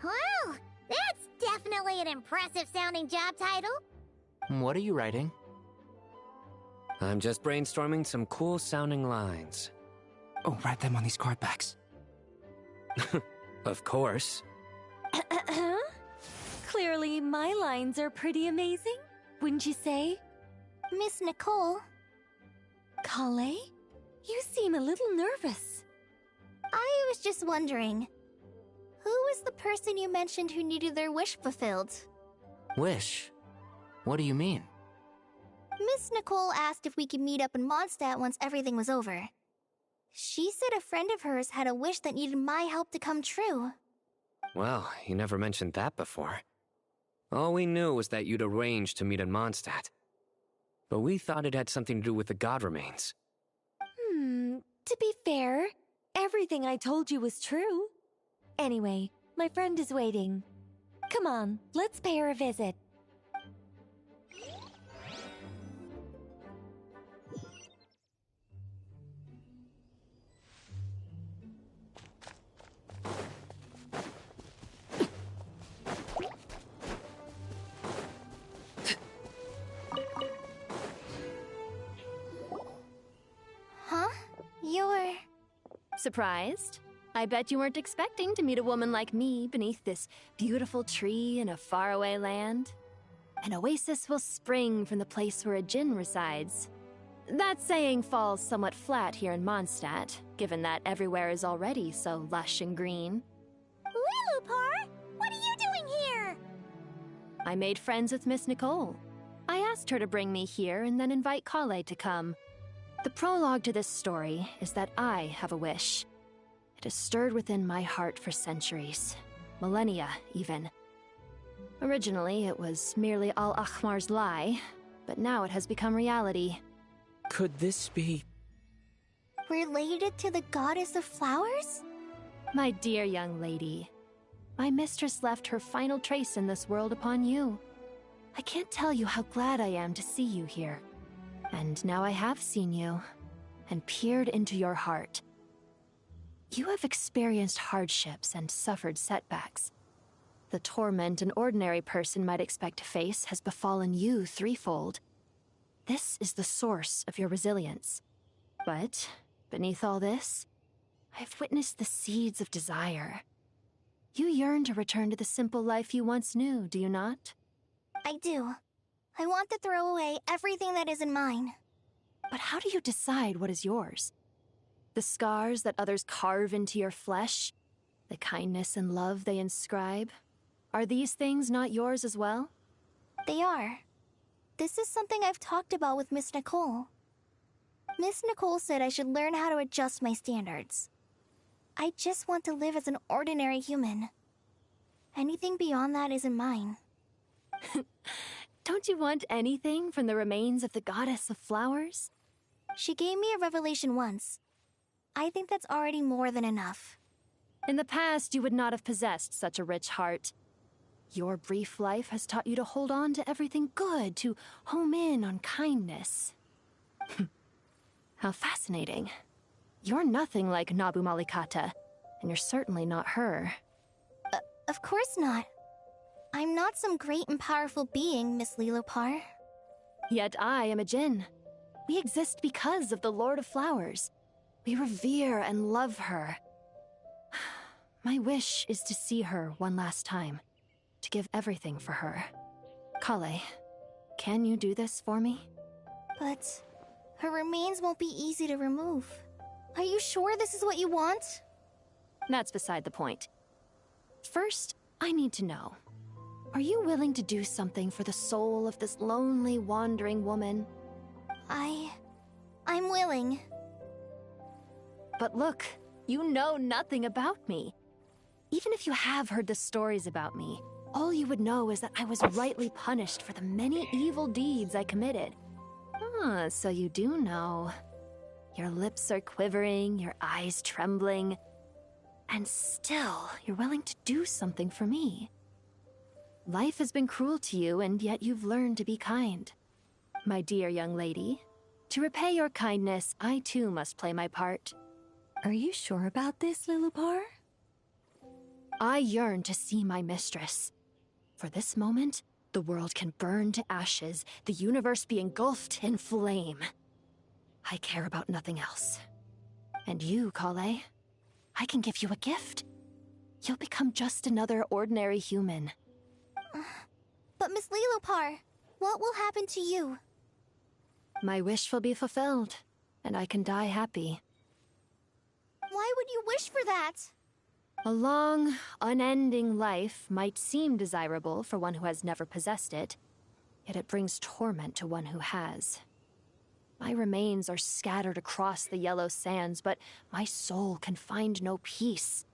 Speaker 2: Wow, that's definitely an impressive sounding job title.
Speaker 3: What are you writing?
Speaker 9: I'm just brainstorming some cool sounding lines.
Speaker 5: Oh, write them on these card backs.
Speaker 9: Of course.
Speaker 20: Clearly, my lines are pretty amazing, wouldn't you say?
Speaker 2: Miss Nicole.
Speaker 20: Kale? You seem a little nervous.
Speaker 2: I was just wondering, who was the person you mentioned who needed their wish fulfilled?
Speaker 3: Wish? What do you mean?
Speaker 2: Miss Nicole asked if we could meet up in Mondstadt once everything was over. She said a friend of hers had a wish that needed my help to come true.
Speaker 9: Well, you never mentioned that before. All we knew was that you'd arranged to meet in Mondstadt. But we thought it had something to do with the god remains.
Speaker 20: To be fair, everything I told you was true. Anyway, my friend is waiting. Come on, let's pay her a visit.
Speaker 2: Huh? You're...
Speaker 8: Surprised? I bet you weren't expecting to meet a woman like me beneath this beautiful tree in a faraway land. An oasis will spring from the place where a djinn resides. That saying falls somewhat flat here in Mondstadt, given that everywhere is already so lush and green.
Speaker 2: Lilupar, what are you doing here?
Speaker 8: I made friends with Miss Nicole. I asked her to bring me here and then invite Kale to come. The prologue to this story is that I have a wish. It has stirred within my heart for centuries. Millennia, even. Originally, it was merely Al-Ahmar's lie, but now it has become reality.
Speaker 13: Could this be...
Speaker 2: Related to the goddess of flowers?
Speaker 8: My dear young lady, my mistress left her final trace in this world upon you. I can't tell you how glad I am to see you here. And now I have seen you, and peered into your heart. You have experienced hardships and suffered setbacks. The torment an ordinary person might expect to face has befallen you threefold. This is the source of your resilience. But, beneath all this, I have witnessed the seeds of desire. You yearn to return to the simple life you once knew, do you not?
Speaker 2: I do. I want to throw away everything that isn't mine.
Speaker 8: But how do you decide what is yours? The scars that others carve into your flesh? The kindness and love they inscribe? Are these things not yours as well?
Speaker 2: They are. This is something I've talked about with Miss Nicole. Miss Nicole said I should learn how to adjust my standards. I just want to live as an ordinary human. Anything beyond that isn't mine.
Speaker 8: Don't you want anything from the remains of the goddess of flowers?
Speaker 2: She gave me a revelation once. I think that's already more than enough.
Speaker 8: In the past, you would not have possessed such a rich heart. Your brief life has taught you to hold on to everything good, to home in on kindness. How fascinating. You're nothing like Nabu Malikata, and you're certainly not her.
Speaker 2: Of course not. I'm not some great and powerful being, Miss Lilopar.
Speaker 8: Yet I am a djinn. We exist because of the Lord of Flowers. We revere and love her. My wish is to see her one last time, to give everything for her. Kale, can you do this for me?
Speaker 2: But her remains won't be easy to remove. Are you sure this is what you want?
Speaker 8: That's beside the point. First, I need to know. Are you willing to do something for the soul of this lonely, wandering woman?
Speaker 2: I'm willing.
Speaker 8: But look, you know nothing about me. Even if you have heard the stories about me, all you would know is that I was rightly punished for the many evil deeds I committed. Ah, so you do know. Your lips are quivering, your eyes trembling, and still you're willing to do something for me. Life has been cruel to you, and yet you've learned to be kind. My dear young lady, to repay your kindness, I too must play my part.
Speaker 20: Are you sure about this, Lilupar?
Speaker 8: I yearn to see my mistress. For this moment, the world can burn to ashes, the universe be engulfed in flame. I care about nothing else. And you, Kale, I can give you a gift. You'll become just another ordinary human.
Speaker 2: But Miss Lilupar, what will happen to you?
Speaker 8: My wish will be fulfilled, and I can die happy.
Speaker 2: Why would you wish for that?
Speaker 8: A long, unending life might seem desirable for one who has never possessed it, yet it brings torment to one who has. My remains are scattered across the yellow sands, but my soul can find no peace.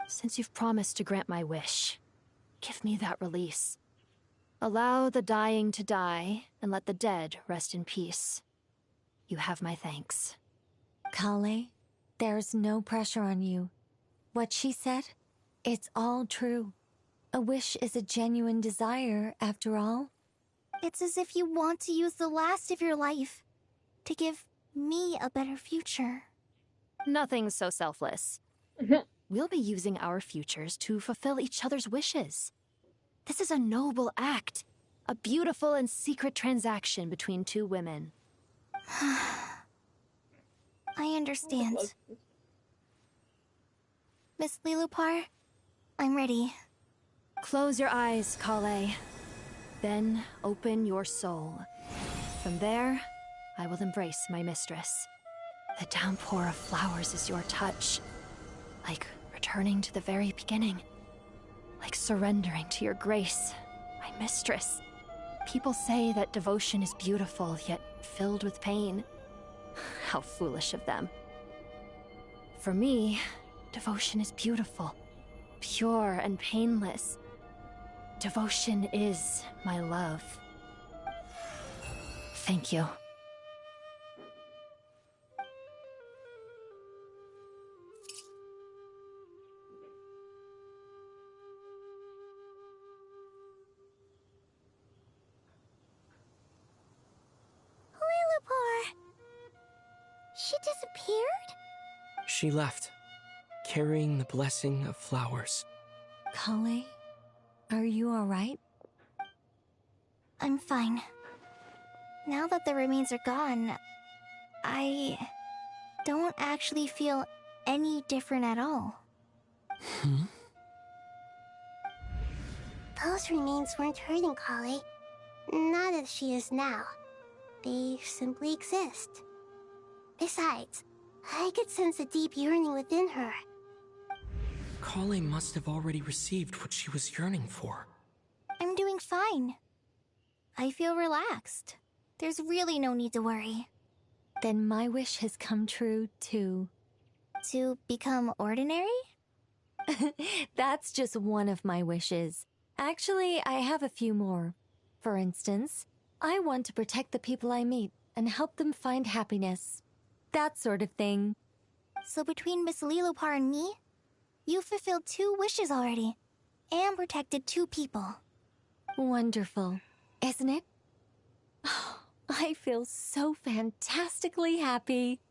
Speaker 8: Since you've promised to grant my wish, give me that release. Allow the dying to die, and let the dead rest in peace. You have my thanks.
Speaker 20: Kale, there's no pressure on you. What she said, it's all true. A wish is a genuine desire, after all.
Speaker 2: It's as if you want to use the last of your life to give me a better future.
Speaker 8: Nothing so selfless. We'll be using our futures to fulfill each other's wishes. This is a noble act, a beautiful and secret transaction between two women.
Speaker 2: I understand. Miss Lilupar, I'm ready.
Speaker 8: Close your eyes, Kale. Then open your soul. From there, I will embrace my mistress. The downpour of flowers is your touch. Like returning to the very beginning. Like surrendering to your grace, my mistress. People say that devotion is beautiful, yet filled with pain. How foolish of them. For me, devotion is beautiful, pure and painless. Devotion is my love. Thank you.
Speaker 2: Lilupar! She disappeared?
Speaker 13: She left, carrying the blessing of flowers.
Speaker 20: Kale, are you alright?
Speaker 2: I'm fine. Now that the remains are gone, I don't actually feel any different at all.
Speaker 6: Those remains weren't hurting Kale. Not as she is now. They simply exist. Besides, I could sense a deep yearning within her.
Speaker 13: Kale must have already received what she was yearning for.
Speaker 2: I'm doing fine. I feel relaxed. There's really no need to worry.
Speaker 20: Then my wish has come true, too.
Speaker 2: To become ordinary?
Speaker 20: That's just one of my wishes. Actually, I have a few more. For instance, I want to protect the people I meet and help them find happiness. That sort of thing.
Speaker 2: So between Miss Lilupar and me, you fulfilled 2 wishes already, and protected 2 people.
Speaker 20: Wonderful, isn't it? I feel so fantastically happy.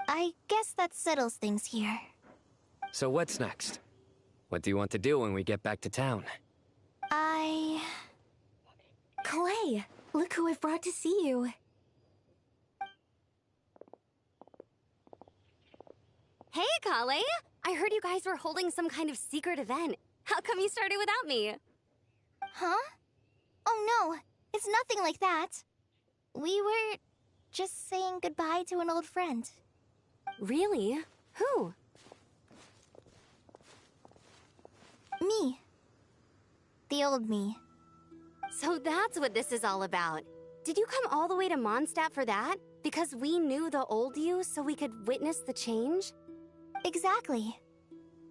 Speaker 2: I guess that settles things here.
Speaker 9: So what's next? What do you want to do when we get back to town?
Speaker 15: Kale, look who I've brought to see you.
Speaker 19: Hey, Kale! I heard you guys were holding some kind of secret event. How come you started without me?
Speaker 2: Huh? Oh no, it's nothing like that. We were just saying goodbye to an old friend.
Speaker 20: Really? Who?
Speaker 2: Me. The old me.
Speaker 19: So that's what this is all about. Did you come all the way to Mondstadt for that? Because we knew the old you so we could witness the change?
Speaker 2: Exactly.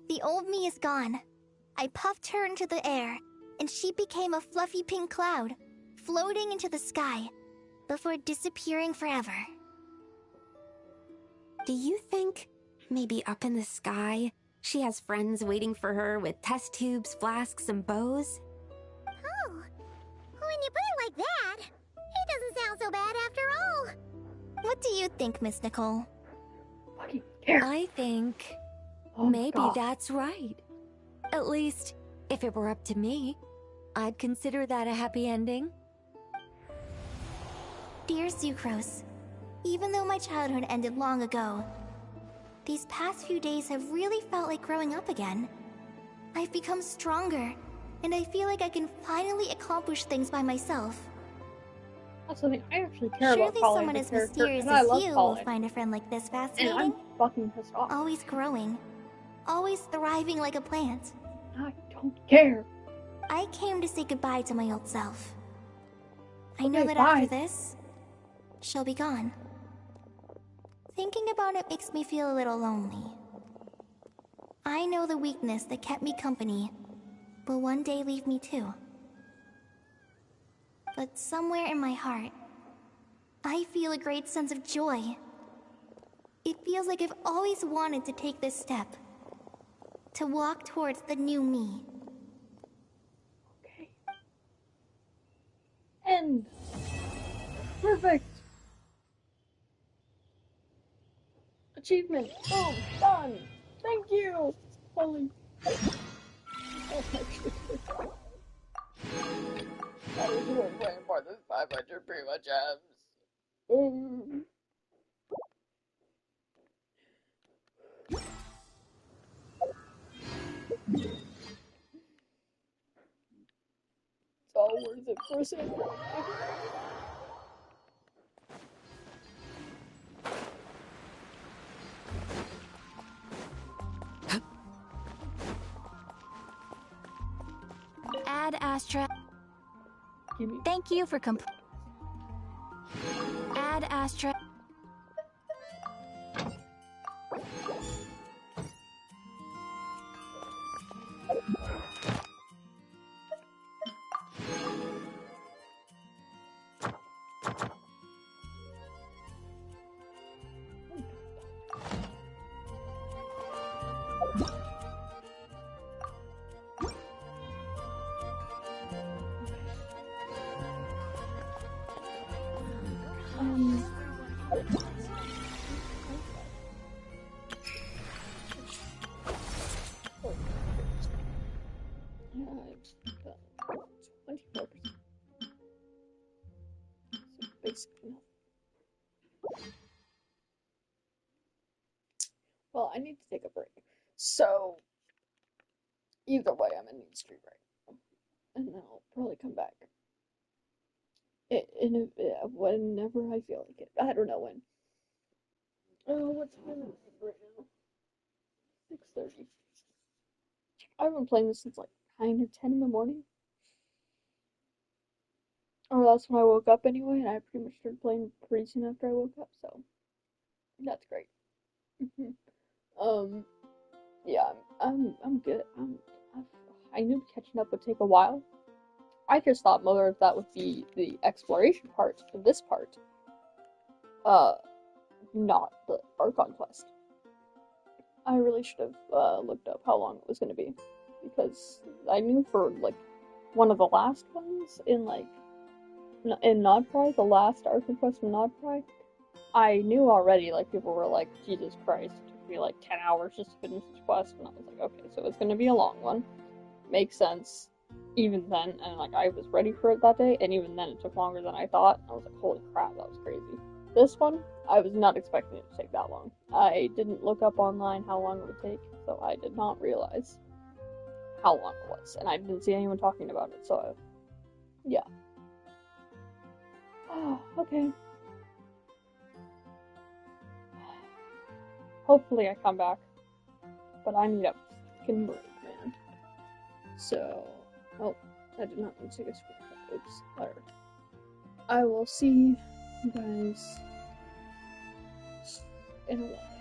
Speaker 2: The old me is gone. I puffed her into the air, and she became a fluffy pink cloud, floating into the sky, before disappearing forever.
Speaker 15: Do you think, maybe up in the sky, she has friends waiting for her with test tubes, flasks, and bows?
Speaker 2: Oh, when you put it like that, it doesn't sound so bad after all. What do you think, Miss Nicole?
Speaker 20: I think maybe
Speaker 1: God.
Speaker 20: that's right. At least, if it were up to me, I'd consider that a happy ending.
Speaker 2: Dear Sucrose, even though my childhood ended long ago, these past few days have really felt like growing up again. I've become stronger, and I feel like I can finally accomplish things by myself.
Speaker 1: That's something I actually care
Speaker 2: Surely
Speaker 1: about Colin
Speaker 2: someone
Speaker 1: as
Speaker 2: as
Speaker 1: a character,
Speaker 2: mysterious
Speaker 1: and I
Speaker 2: as
Speaker 1: love
Speaker 2: you will
Speaker 1: Colin.
Speaker 2: find a friend like this
Speaker 1: And
Speaker 2: fascinating.
Speaker 1: I'm fucking pissed off.
Speaker 2: Always growing. Always thriving like a plant.
Speaker 1: I don't care.
Speaker 2: I came to say goodbye to my old self. I know
Speaker 1: Okay,
Speaker 2: that
Speaker 1: bye.
Speaker 2: after this, she'll be gone. Thinking about it makes me feel a little lonely. I know the weakness that kept me company will one day leave me too. But somewhere in my heart, I feel a great sense of joy. It feels like I've always wanted to take this step. To walk towards the new me.
Speaker 1: Okay. End. Perfect. Achievement. Boom. Done. Thank you. Holy. That is way more than 500 Prima gems. It's all worth it for a second.
Speaker 20: Ad Astra. Thank you for Ad Astra. Yeah, I've done 24%. So basically nothing. Well, I need to take a break. So, either way, I'm in Need Street right now. And then I'll probably come back. Whenever I feel like it. I don't know when. Oh, what's time is it right now? 6:30. I've been playing this since like 9 or 10 in the morning. Or that's when I woke up anyway, and I pretty much started playing pretty soon after I woke up, so that's great. Yeah, I'm good. I knew catching up would take a while. I just thought more of that would be the exploration part of this part. Not the Archon quest. I really should have looked up how long it was gonna be, because I knew for like one of the last ones in Nodpry, the last Archon quest in Nodpry, I knew already, like, people were like, Jesus Christ, it took me like 10 hours just to finish this quest, and I was like, okay, so it's gonna be a long one. Makes sense. Even then, and like, I was ready for it that day, and even then it took longer than I thought. I was like, holy crap, that was crazy. This one, I was not expecting it to take that long. I didn't look up online how long it would take, so I did not realize how long it was, and I didn't see anyone talking about it, so
Speaker 1: Yeah. Okay. Hopefully I come back. But I need a fucking break, man. So, oh, I did not need to take a screenshot. Oops, there. I will see you guys in a while.